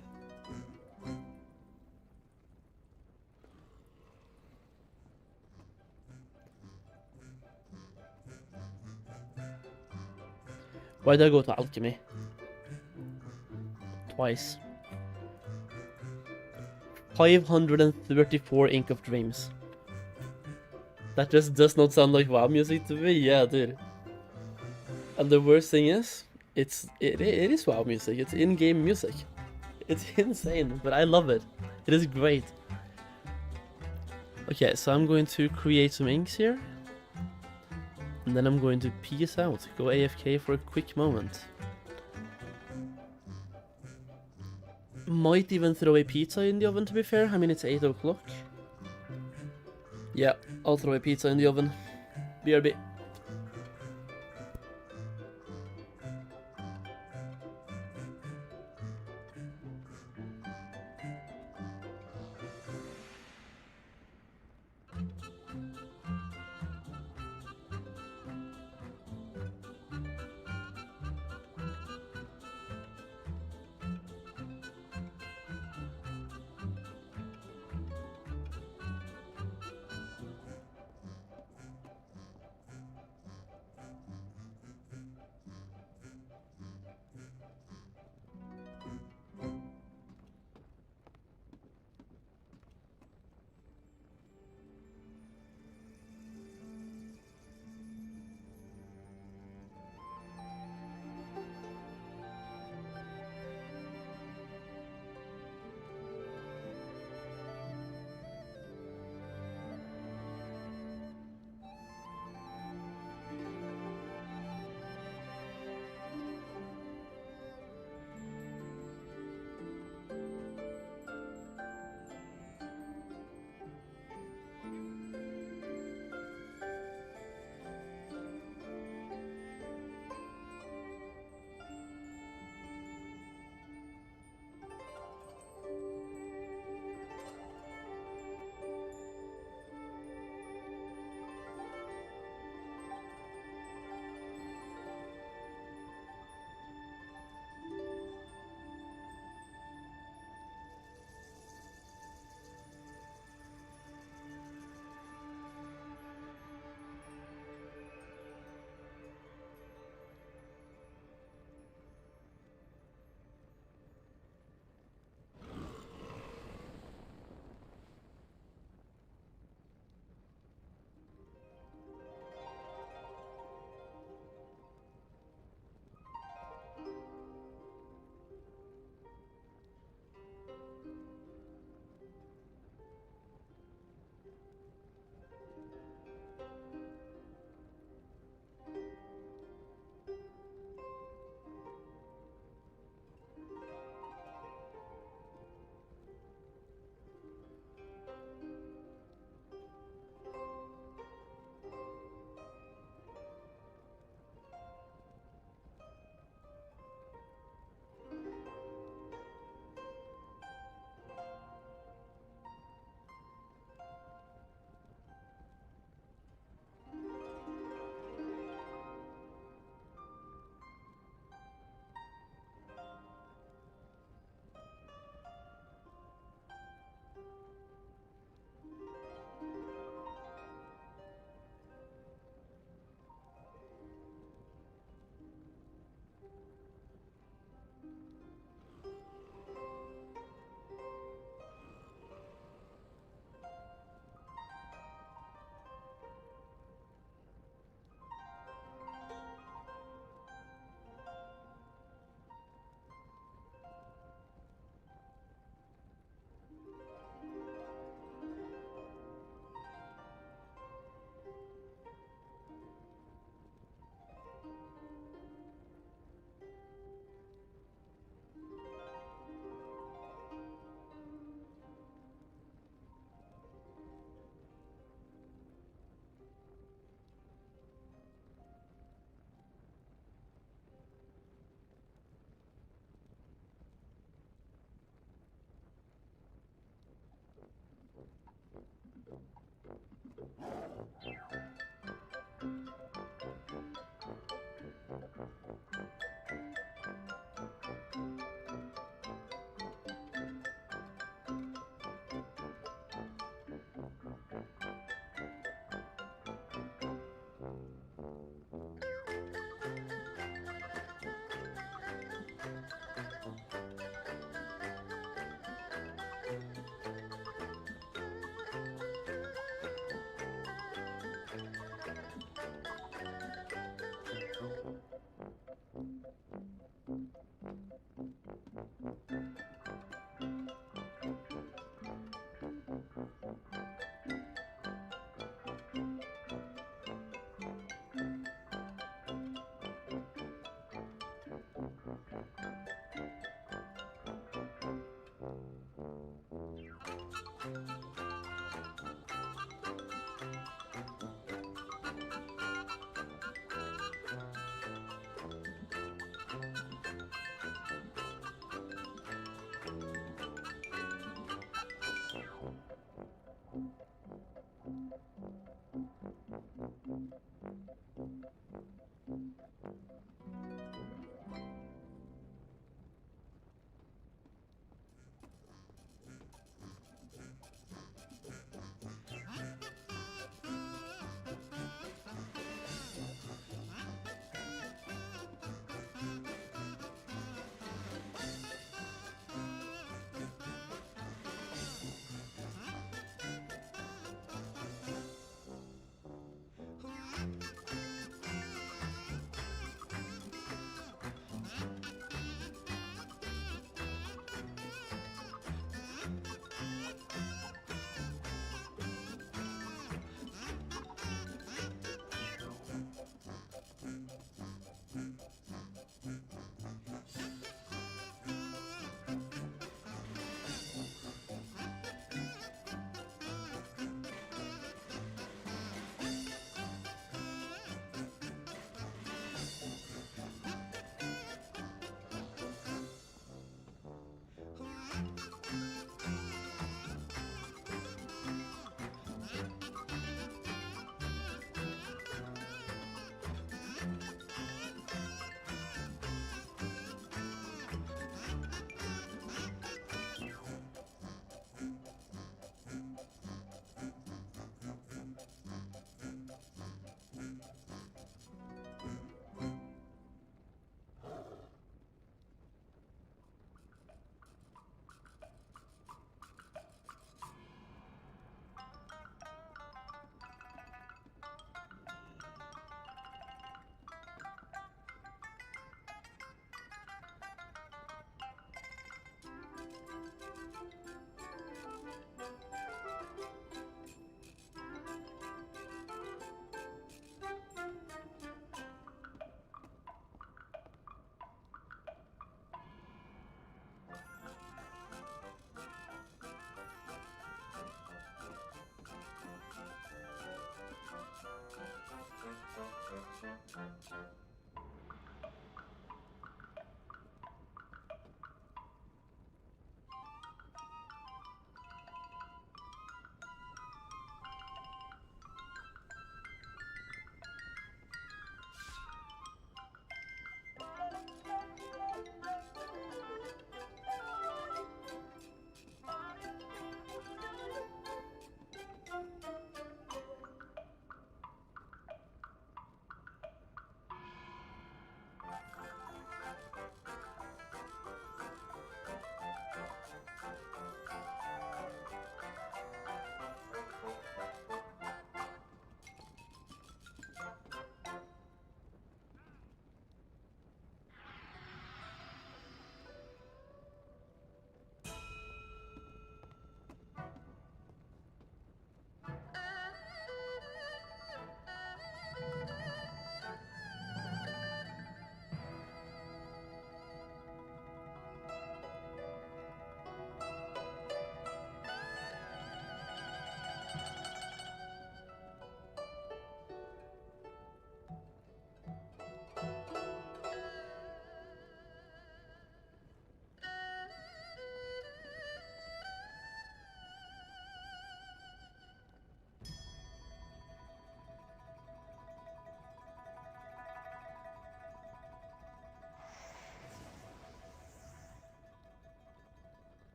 Why did I go to Alchemy? Twice. 534 Ink of Dreams. That just does not sound like WoW music to me. Yeah, dude. And the worst thing is, it is WoW music. It's in-game music. It's insane, but I love it. It is great. Okay, so I'm going to create some inks here. And then I'm going to peace out. Go AFK for a quick moment. Might even throw a pizza in the oven, to be fair. I mean, it's 8 o'clock. Yeah, I'll throw a pizza in the oven. BRB.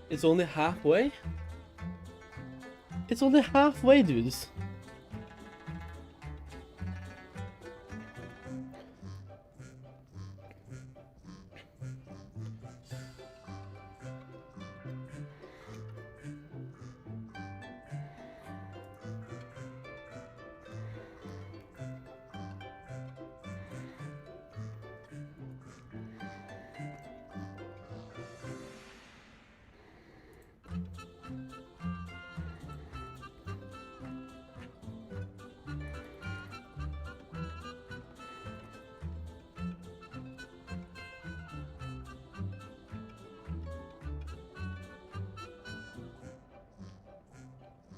It's only halfway? It's only halfway, dudes.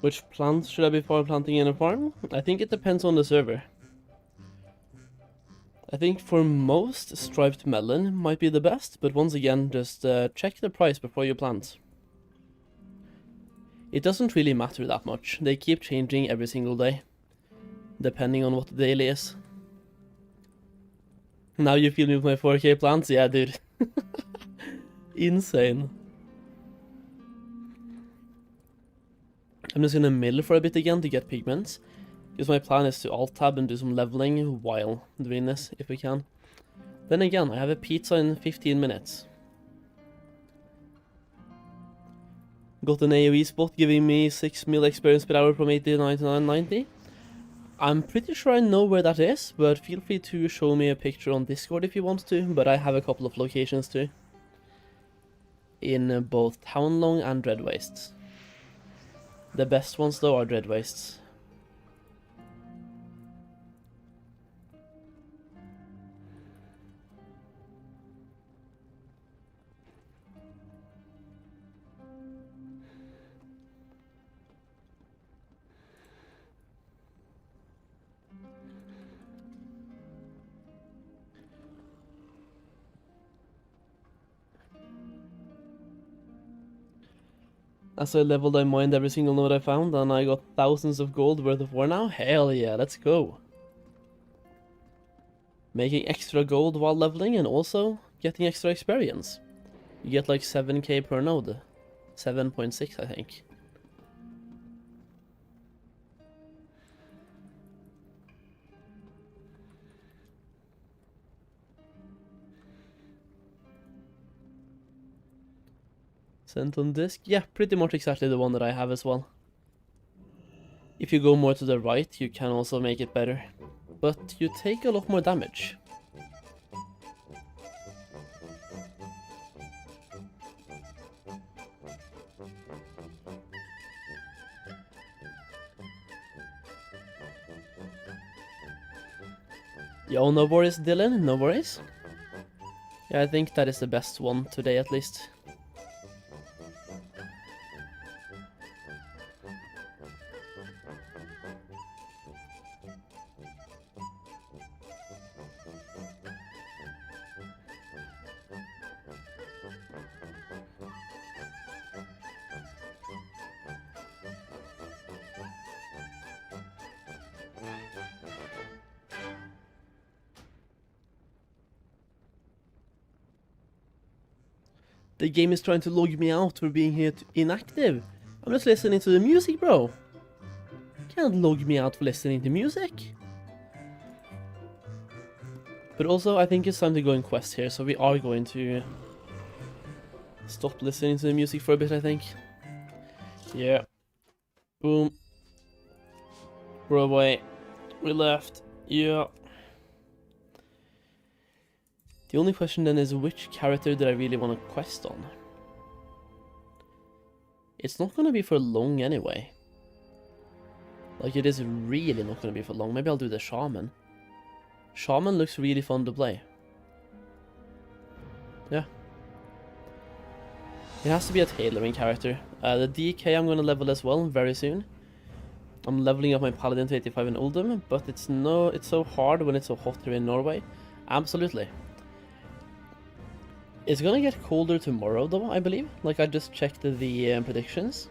Which plants should I be power planting in a farm? I think it depends on the server. I think for most, striped melon might be the best, but once again, just check the price before you plant. It doesn't really matter that much. They keep changing every single day, depending on what the daily is. Now you feel me with my 4K plants? Yeah, dude. Insane. I'm just gonna mill for a bit again to get pigments, because my plan is to alt-tab and do some leveling while doing this, if we can. Then again, I have a pizza in 15 minutes. Got an AoE spot giving me 6 mil experience per hour from 89 to 90. I'm pretty sure I know where that is, but feel free to show me a picture on Discord if you want to, but I have a couple of locations too. In both Townlong and Dread Wastes. The best ones though are Dread Wastes. As I leveled, I mined every single node I found, and I got thousands of gold worth of ore now. Hell yeah, let's go. Making extra gold while leveling, and also getting extra experience. You get like 7k per node. 7.6, I think. Sent on disk? Yeah, pretty much exactly the one that I have as well. If you go more to the right, you can also make it better. But you take a lot more damage. Yo, no worries, Dylan, no worries. Yeah, I think that is the best one today at least. The game is trying to log me out for being here inactive. I'm just listening to the music, bro. Can't log me out for listening to music. But also, I think it's time to go in quest here, so we are going to stop listening to the music for a bit, I think. Yeah. Boom. We're away. We left. Yeah. The only question then is, which character did I really want to quest on? It's not going to be for long anyway. Like, it is really not going to be for long. Maybe I'll do the Shaman. Shaman looks really fun to play. Yeah. It has to be a tailoring character. The DK I'm going to level as well very soon. I'm leveling up my Paladin to 85 in Uldum, but it's so hard when it's so hot here in Norway. Absolutely. It's gonna get colder tomorrow though, I believe. Like, I just checked the predictions.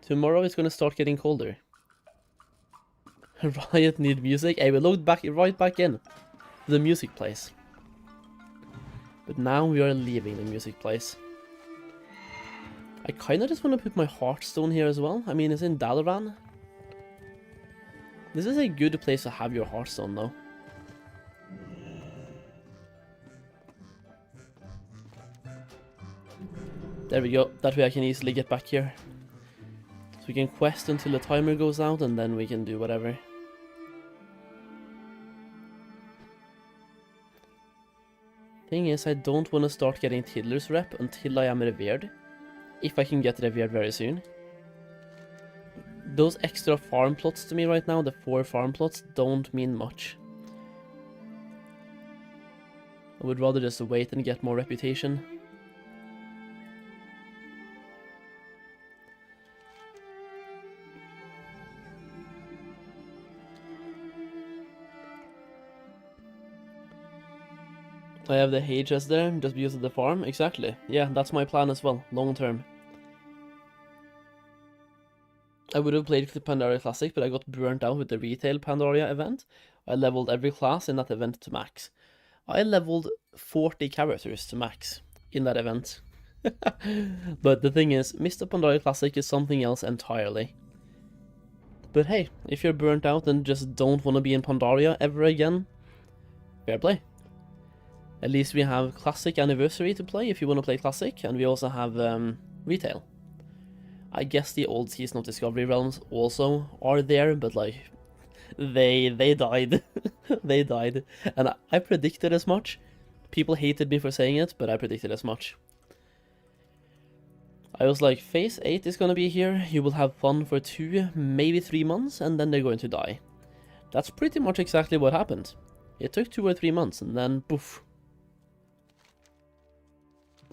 Tomorrow it's gonna start getting colder. Riot need music. Hey, we logged right back in the music place. But now we are leaving the music place. I kind of just want to put my Hearthstone here as well. I mean, it's in Dalaran. This is a good place to have your Hearthstone, though. There we go. That way I can easily get back here. So we can quest until the timer goes out, and then we can do whatever. Thing is, I don't want to start getting Tiddler's rep until I am revered. If I can get revered very soon. Those extra farm plots to me right now, the 4 farm plots, don't mean much. I would rather just wait and get more reputation. I have the HS there, just because of the farm, exactly. Yeah, that's my plan as well, long term. I would have played the Pandaria Classic, but I got burnt out with the retail Pandaria event. I leveled every class in that event to max. I leveled 40 characters to max in that event. But the thing is, Mists of Pandaria Classic is something else entirely. But hey, if you're burnt out and just don't want to be in Pandaria ever again, fair play. At least we have Classic Anniversary to play if you want to play Classic, and we also have Retail. I guess the old Season of Discovery realms also are there, but like, they died. They died. And I predicted as much. People hated me for saying it, but I predicted as much. I was like, Phase 8 is gonna be here, you will have fun for 2, maybe 3 months, and then they're going to die. That's pretty much exactly what happened. It took 2 or 3 months, and then poof.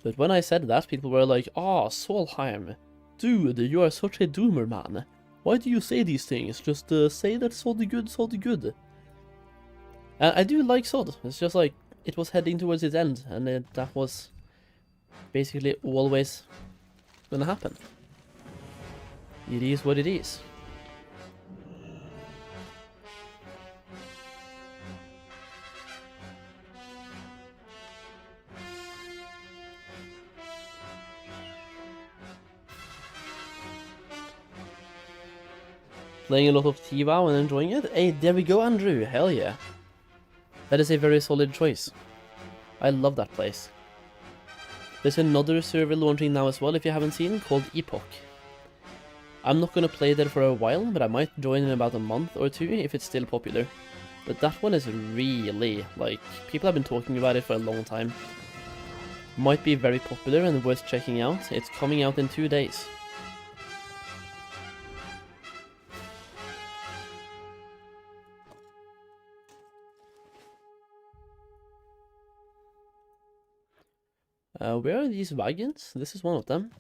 But when I said that, people were like, "Ah, Solheim. Dude, you are such a doomer, man. Why do you say these things? Just say that Sod good, Sod good." And I do like Sod. It's just like, it was heading towards its end, and that was basically always gonna happen. It is what it is. Playing a lot of T-WoW and enjoying it? Hey, there we go, Andrew. Hell yeah. That is a very solid choice. I love that place. There's another server launching now as well, if you haven't seen, called Epoch. I'm not gonna play there for a while, but I might join in about a month or 2 if it's still popular. But that one is really, like, people have been talking about it for a long time. Might be very popular and worth checking out. It's coming out in 2 days. Where are these wagons? This is one of them.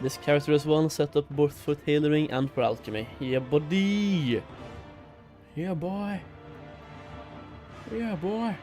This character as well, set up both for Tailoring and for Alchemy. Yeah, buddy! Yeah, boy! Yeah, boy!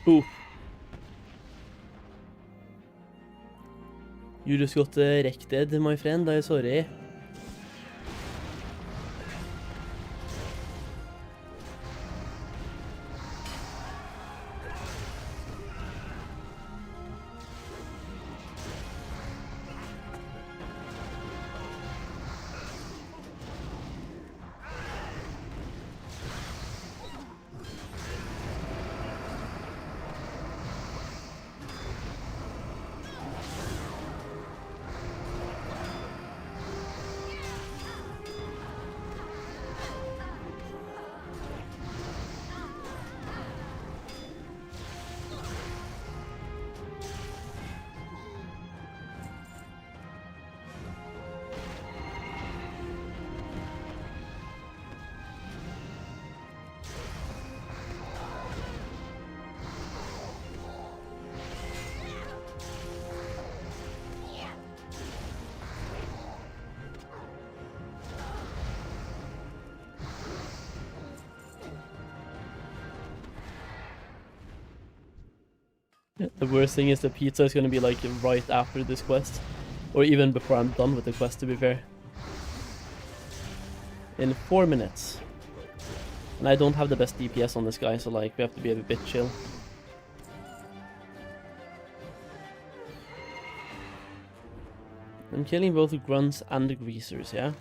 Oof. You just got wrecked, my friend. I'm sorry. The worst thing is the pizza is gonna be like right after this quest. Or even before I'm done with the quest, to be fair. In 4 minutes. And I don't have the best DPS on this guy, so like we have to be a bit chill. I'm killing both the grunts and the greasers, yeah?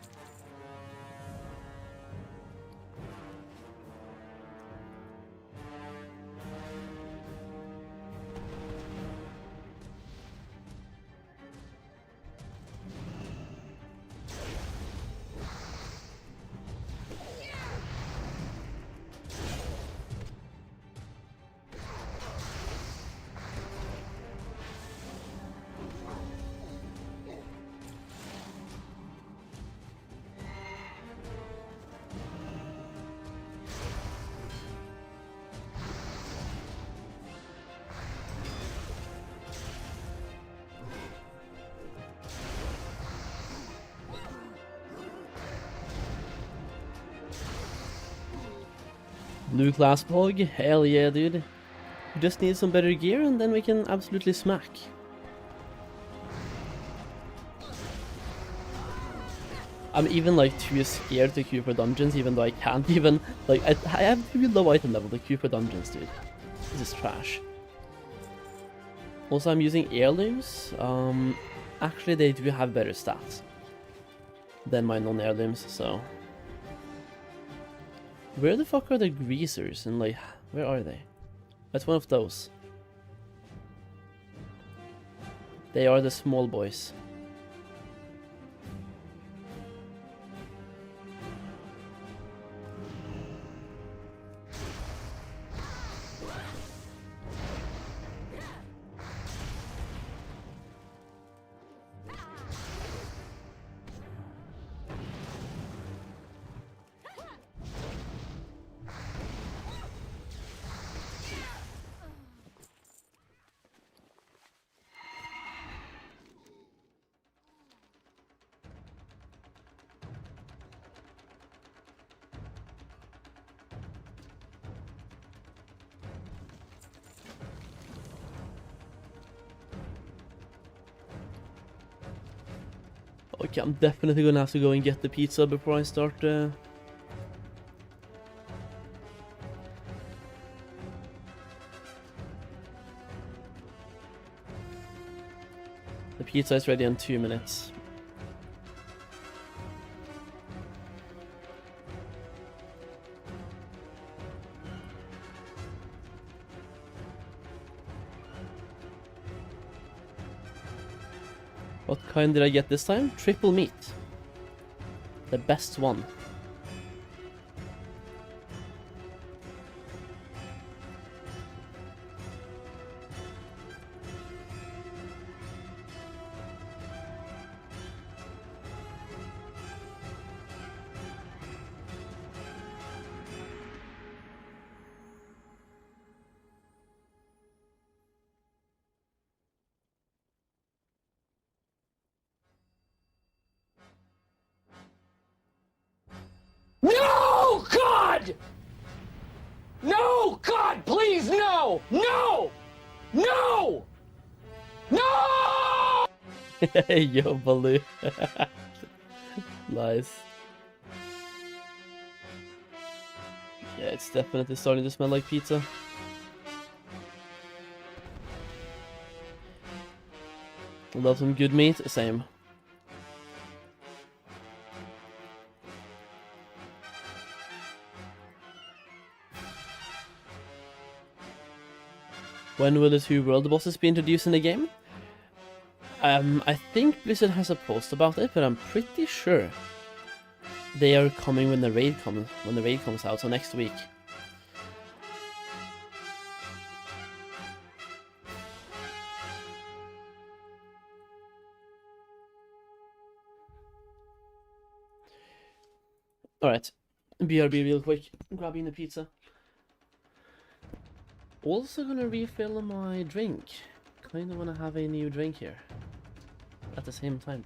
Blue class pog, hell yeah, dude. We just need some better gear and then we can absolutely smack. I'm even like too scared to queue for dungeons, even though I can't even, like, I have too low item level to queue for dungeons, dude. This is trash. Also, I'm using heirlooms. Actually they do have better stats than my non-heirlooms, so. Where the fuck are the greasers? And like, where are they? That's one of those. They are the small boys. Okay, I'm definitely gonna have to go and get the pizza before I start. The pizza is ready in 2 minutes. What kind did I get this time? Triple meat. The best one. No, God! No, God, please, no! No! No! No! Yo, Baloo. Nice. Yeah, it's definitely starting to smell like pizza. Love some good meat, same. When will the 2 world bosses be introduced in the game? I think Blizzard has a post about it, but I'm pretty sure they are coming when the raid comes out, so next week. Alright, BRB real quick, grabbing the pizza. Also gonna refill my drink. Kinda wanna have a new drink here. At the same time.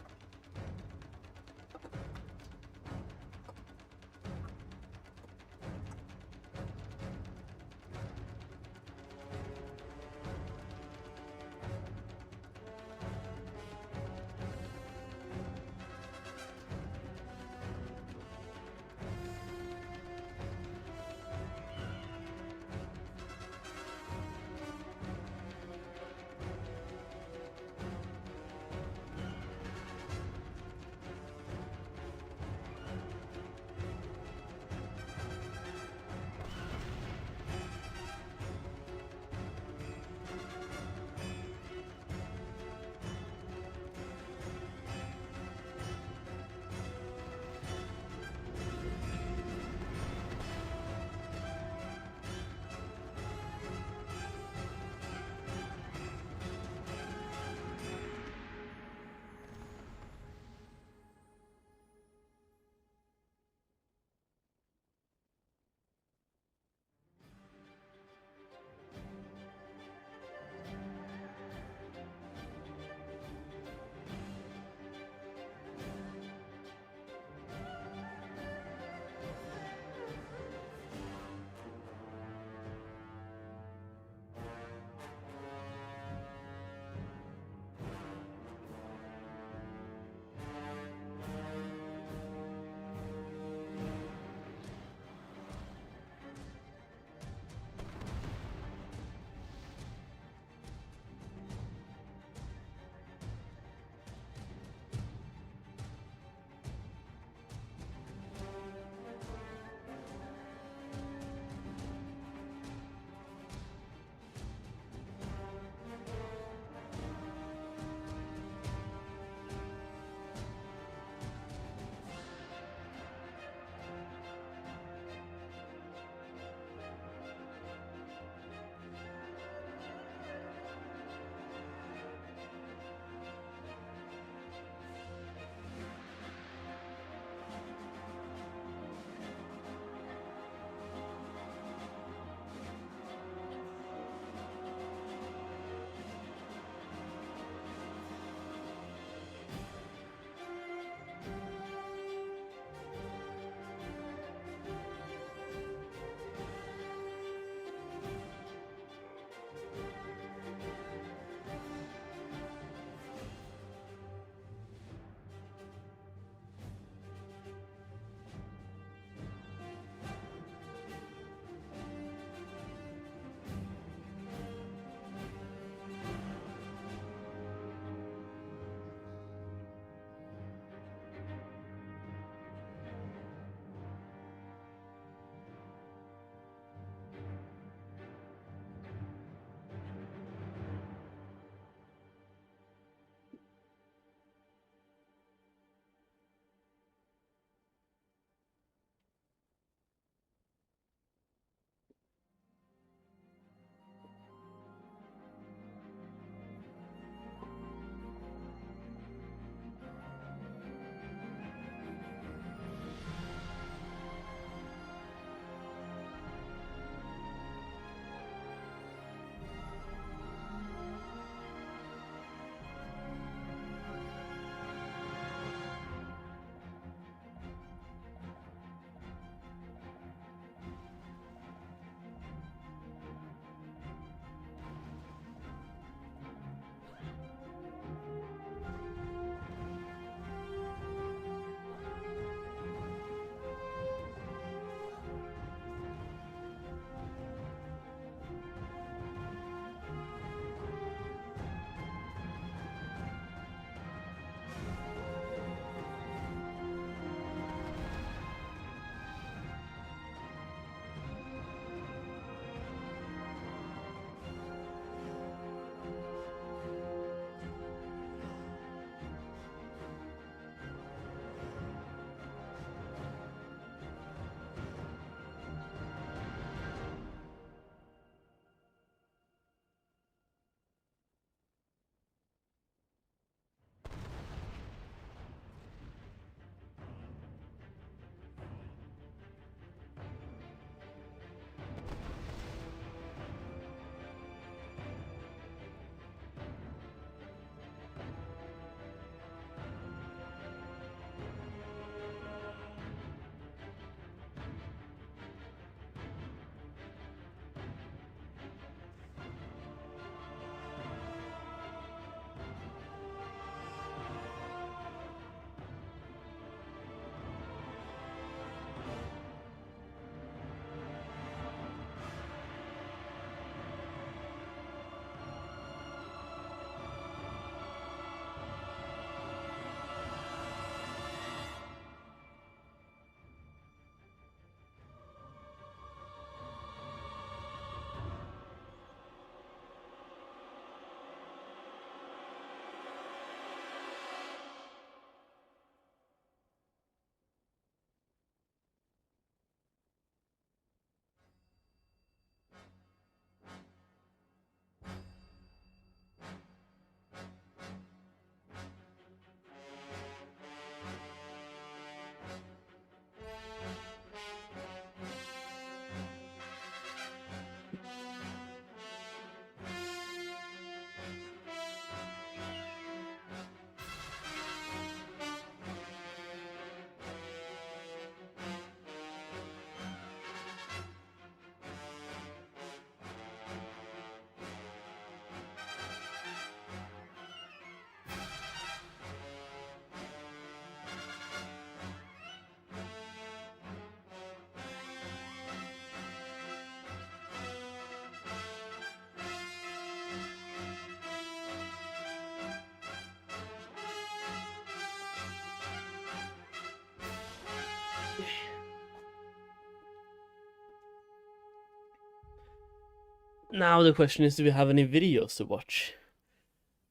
Now the question is, do we have any videos to watch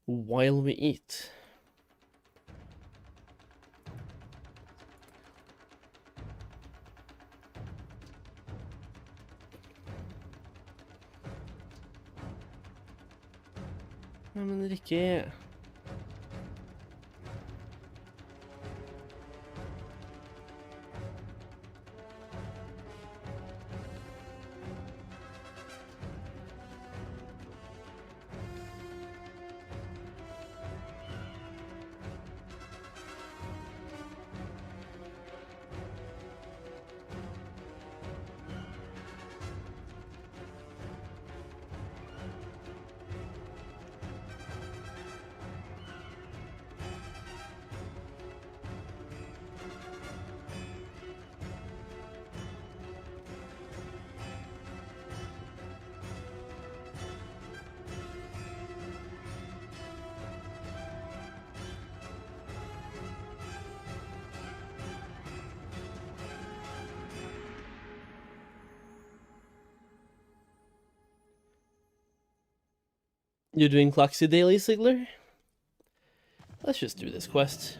while we eat? Nei, men Rikke... You're doing Klaxi daily, Zygor? Let's just do this quest.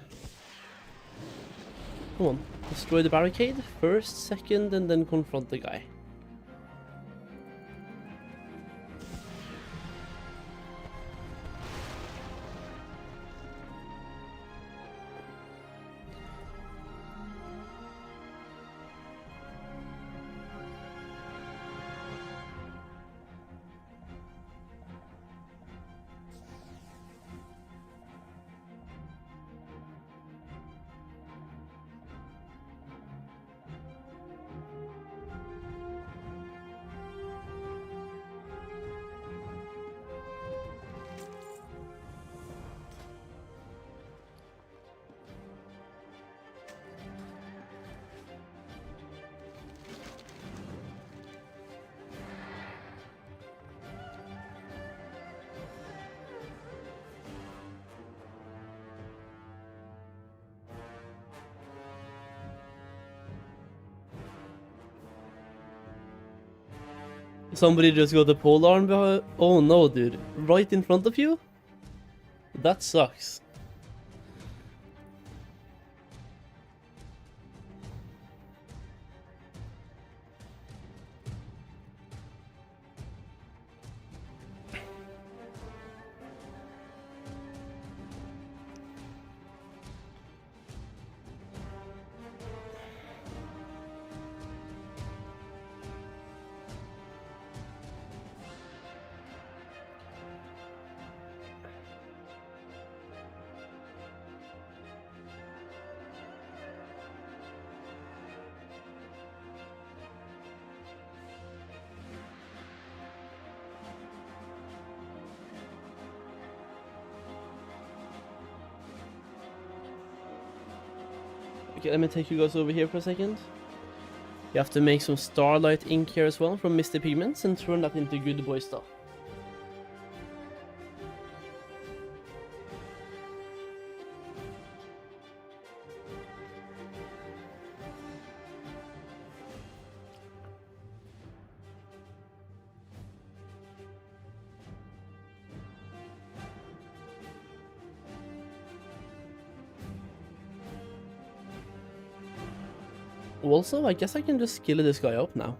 Come on. Destroy the barricade first, second, and then confront the guy. Somebody just got a pole arm behind. Oh no, dude. Right in front of you? That sucks. Okay, let me take you guys over here for a second. You have to make some starlight ink here as well from Misty Pigments and turn that into good boy stuff. Also, I guess I can just skill this guy up now.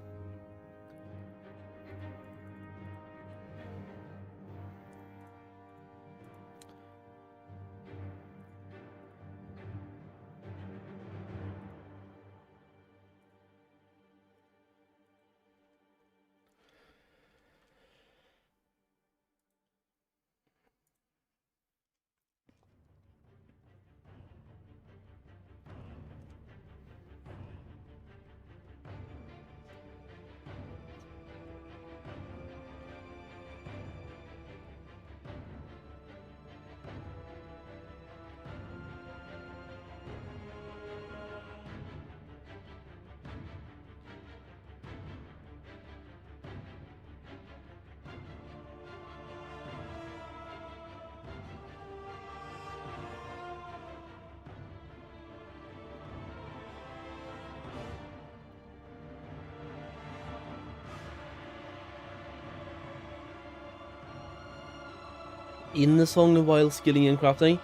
in the song while skilling and crafting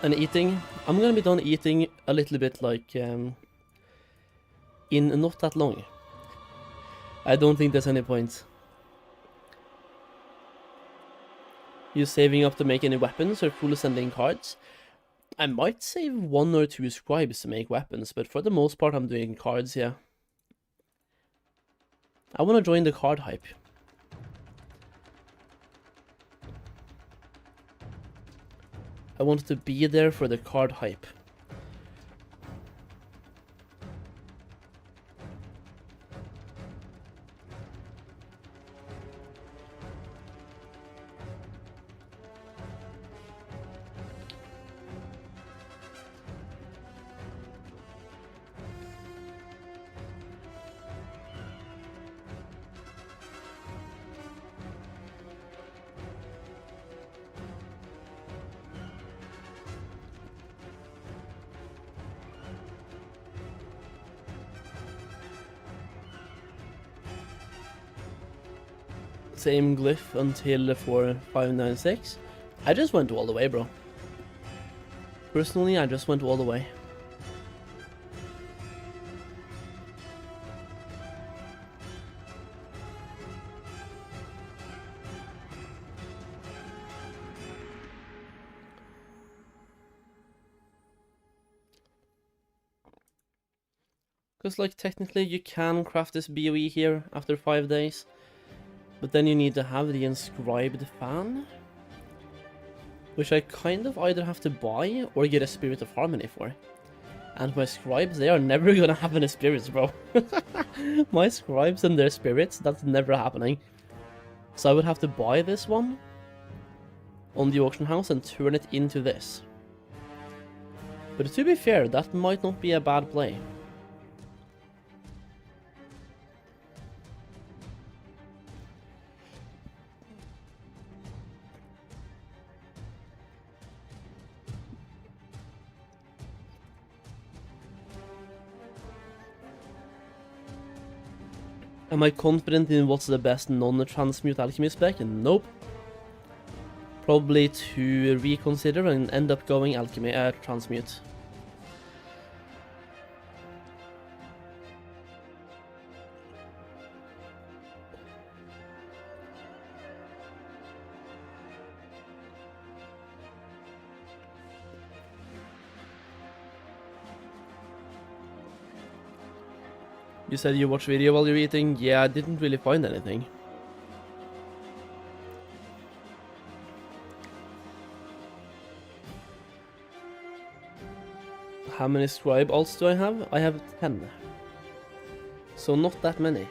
and eating. I'm gonna be done eating a little bit like in not that long. I don't think there's any point. You saving up to make any weapons or full sending cards? I might save 1 or 2 scribes to make weapons, but for the most part I'm doing cards, yeah. I wanna join the card hype. I wanted to be there for the card hype. Same glyph until 4596. I just went all the way, bro. Personally, I just went all the way. Because, like, technically you can craft this BOE here after 5 days. But then you need to have the inscribed fan. Which I kind of either have to buy or get a Spirit of Harmony for. And my scribes, they are never gonna have any spirits, bro. My scribes and their spirits, that's never happening. So I would have to buy this one on the auction house and turn it into this. But to be fair, that might not be a bad play. Am I confident in what's the best non-transmute alchemy spec? Nope. Probably to reconsider and end up going alchemy transmute. You said you watch video while you're eating? Yeah, I didn't really find anything. How many scribe alts do I have? I have 10. So not that many.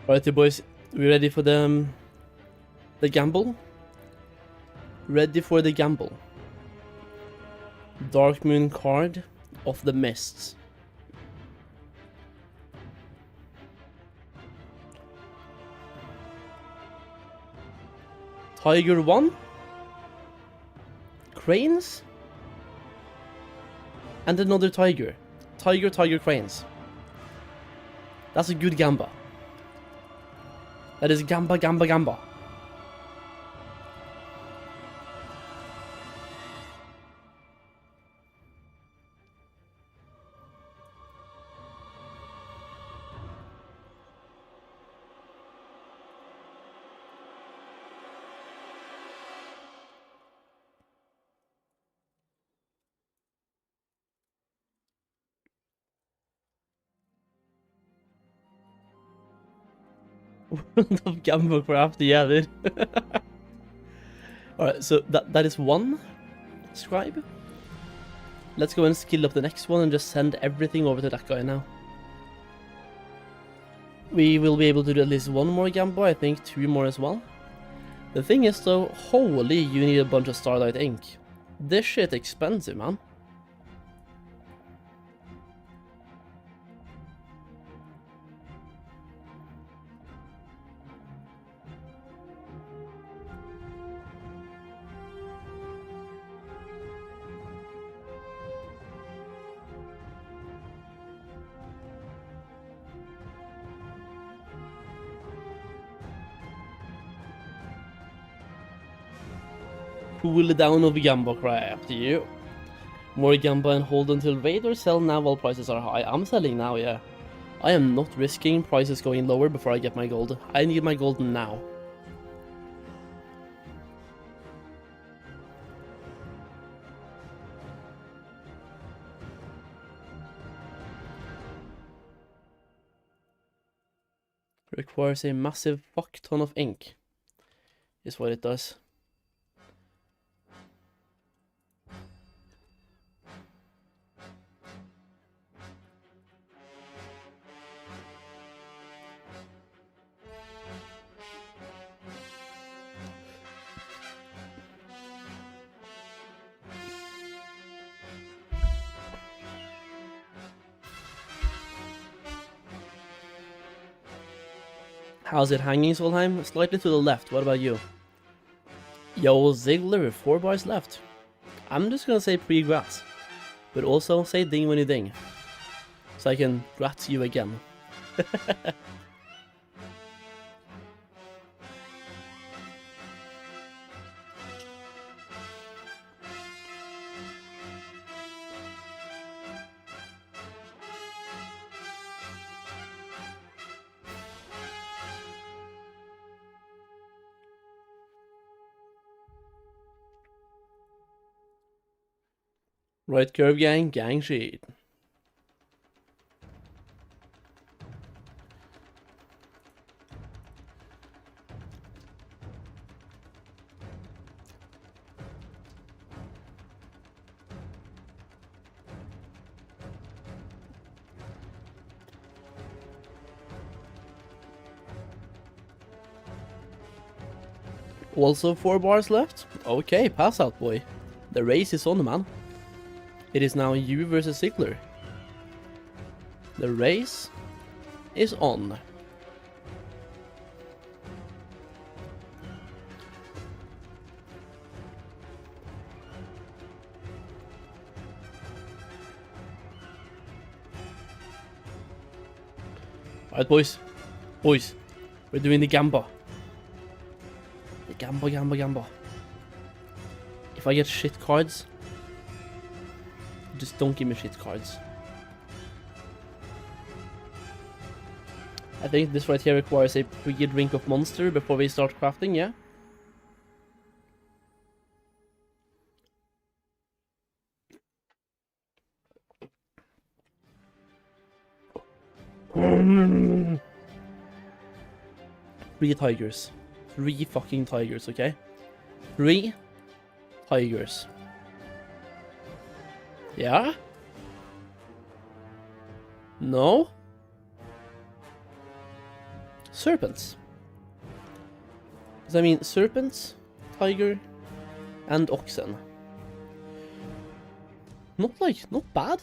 Alrighty, boys. We ready for the gamble? Ready for the gamble. Dark Moon card of the Mists. Tiger 1. Cranes. And another tiger. Tiger, cranes. That's a good gamba. That is gamba. Of gamba craft, yeah, dude. Alright, so that is one scribe. Let's go and skill up the next one and just send everything over to that guy now. We will be able to do at least one more gamba, I think 2 more as well. The thing is though, holy, you need a bunch of Starlight ink. This shit expensive, man. Cool down of gamba craft, you. More gamba and hold until raid, or sell now while prices are high? I'm selling now, yeah. I am not risking prices going lower before I get my gold. I need my gold now. Requires a massive fuck ton of ink, is what it does. How's it hanging, Solheim? Slightly to the left, what about you? Yo, Zygor, 4 bars left. I'm just gonna say pre-grats, but also say ding when you ding, so I can grats you again. Right curve gang shit. Also 4 bars left? Okay, pass out, boy. The race is on, man. It is now you versus Zygor. The race is on. Alright, boys. Boys, we're doing the gamba. The gamba. If I get shit cards, just don't give me shit cards. I think this right here requires a pre-drink of monster before we start crafting, yeah? Three tigers. 3 fucking tigers, okay? 3 tigers. Yeah? No? serpents. So I mean, serpents, tiger, and oxen. Not bad.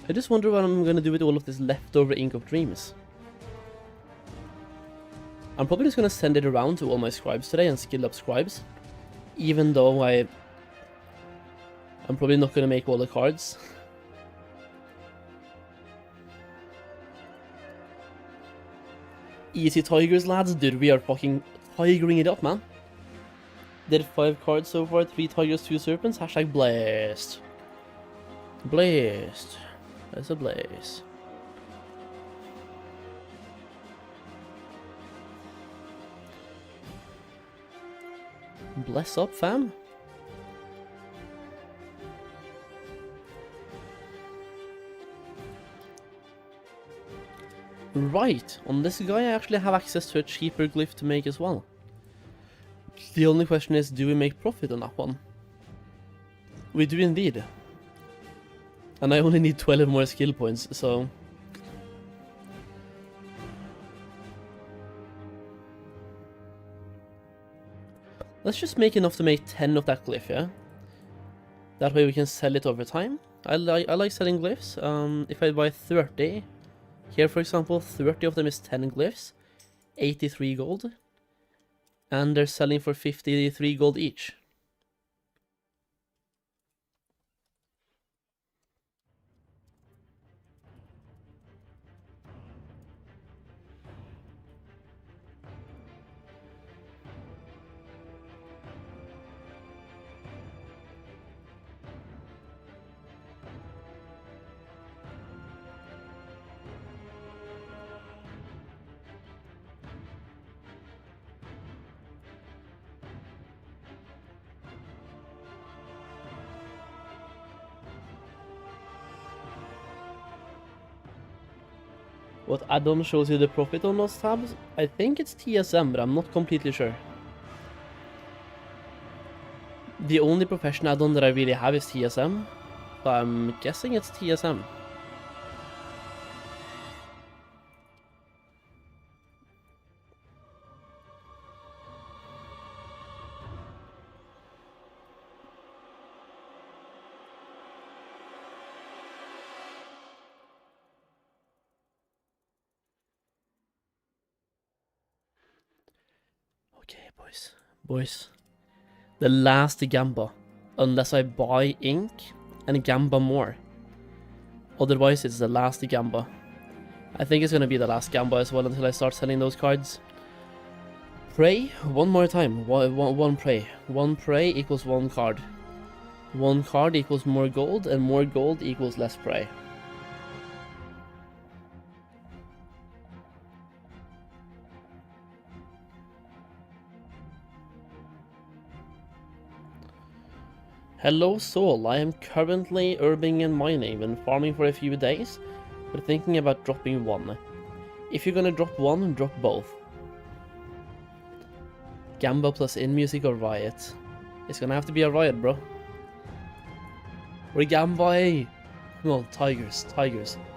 I just wonder what I'm gonna do with all of this leftover Ink of Dreams. I'm probably just gonna send it around to all my scribes today and skill up scribes. Even though I'm probably not gonna make all the cards. Easy tigers, lads. Dude, we are fucking tigering it up, man. Did 5 cards so far, 3 tigers, 2 serpents. Hashtag blessed. Blessed. That's a blaze. Bless up, fam. Right, on this guy I actually have access to a cheaper glyph to make as well. The only question is, do we make profit on that one? We do indeed. And I only need 12 more skill points, so... Let's just make enough to make 10 of that glyph, yeah? That way we can sell it over time. I like selling glyphs. If I buy 30, here for example, 30 of them is 10 glyphs, 83 gold. And they're selling for 53 gold each. What add-on shows you the profit on those tabs? I think it's TSM, but I'm not completely sure. The only profession add-on that I really have is TSM, so I'm guessing it's TSM. Okay, boys. The last Gamba. Unless I buy ink and Gamba more. Otherwise, it's the last Gamba. I think it's gonna be the last Gamba as well until I start selling those cards. Pray, one more time. One pray. One pray equals 1 card. 1 card equals more gold, and more gold equals less pray. Hello Soul, I am currently urbing and mining and farming for a few days, but thinking about dropping 1. If you're gonna drop 1, drop both. Gamba plus in music or riot? It's gonna have to be a riot, bro. We're Gamba. Come on, tigers.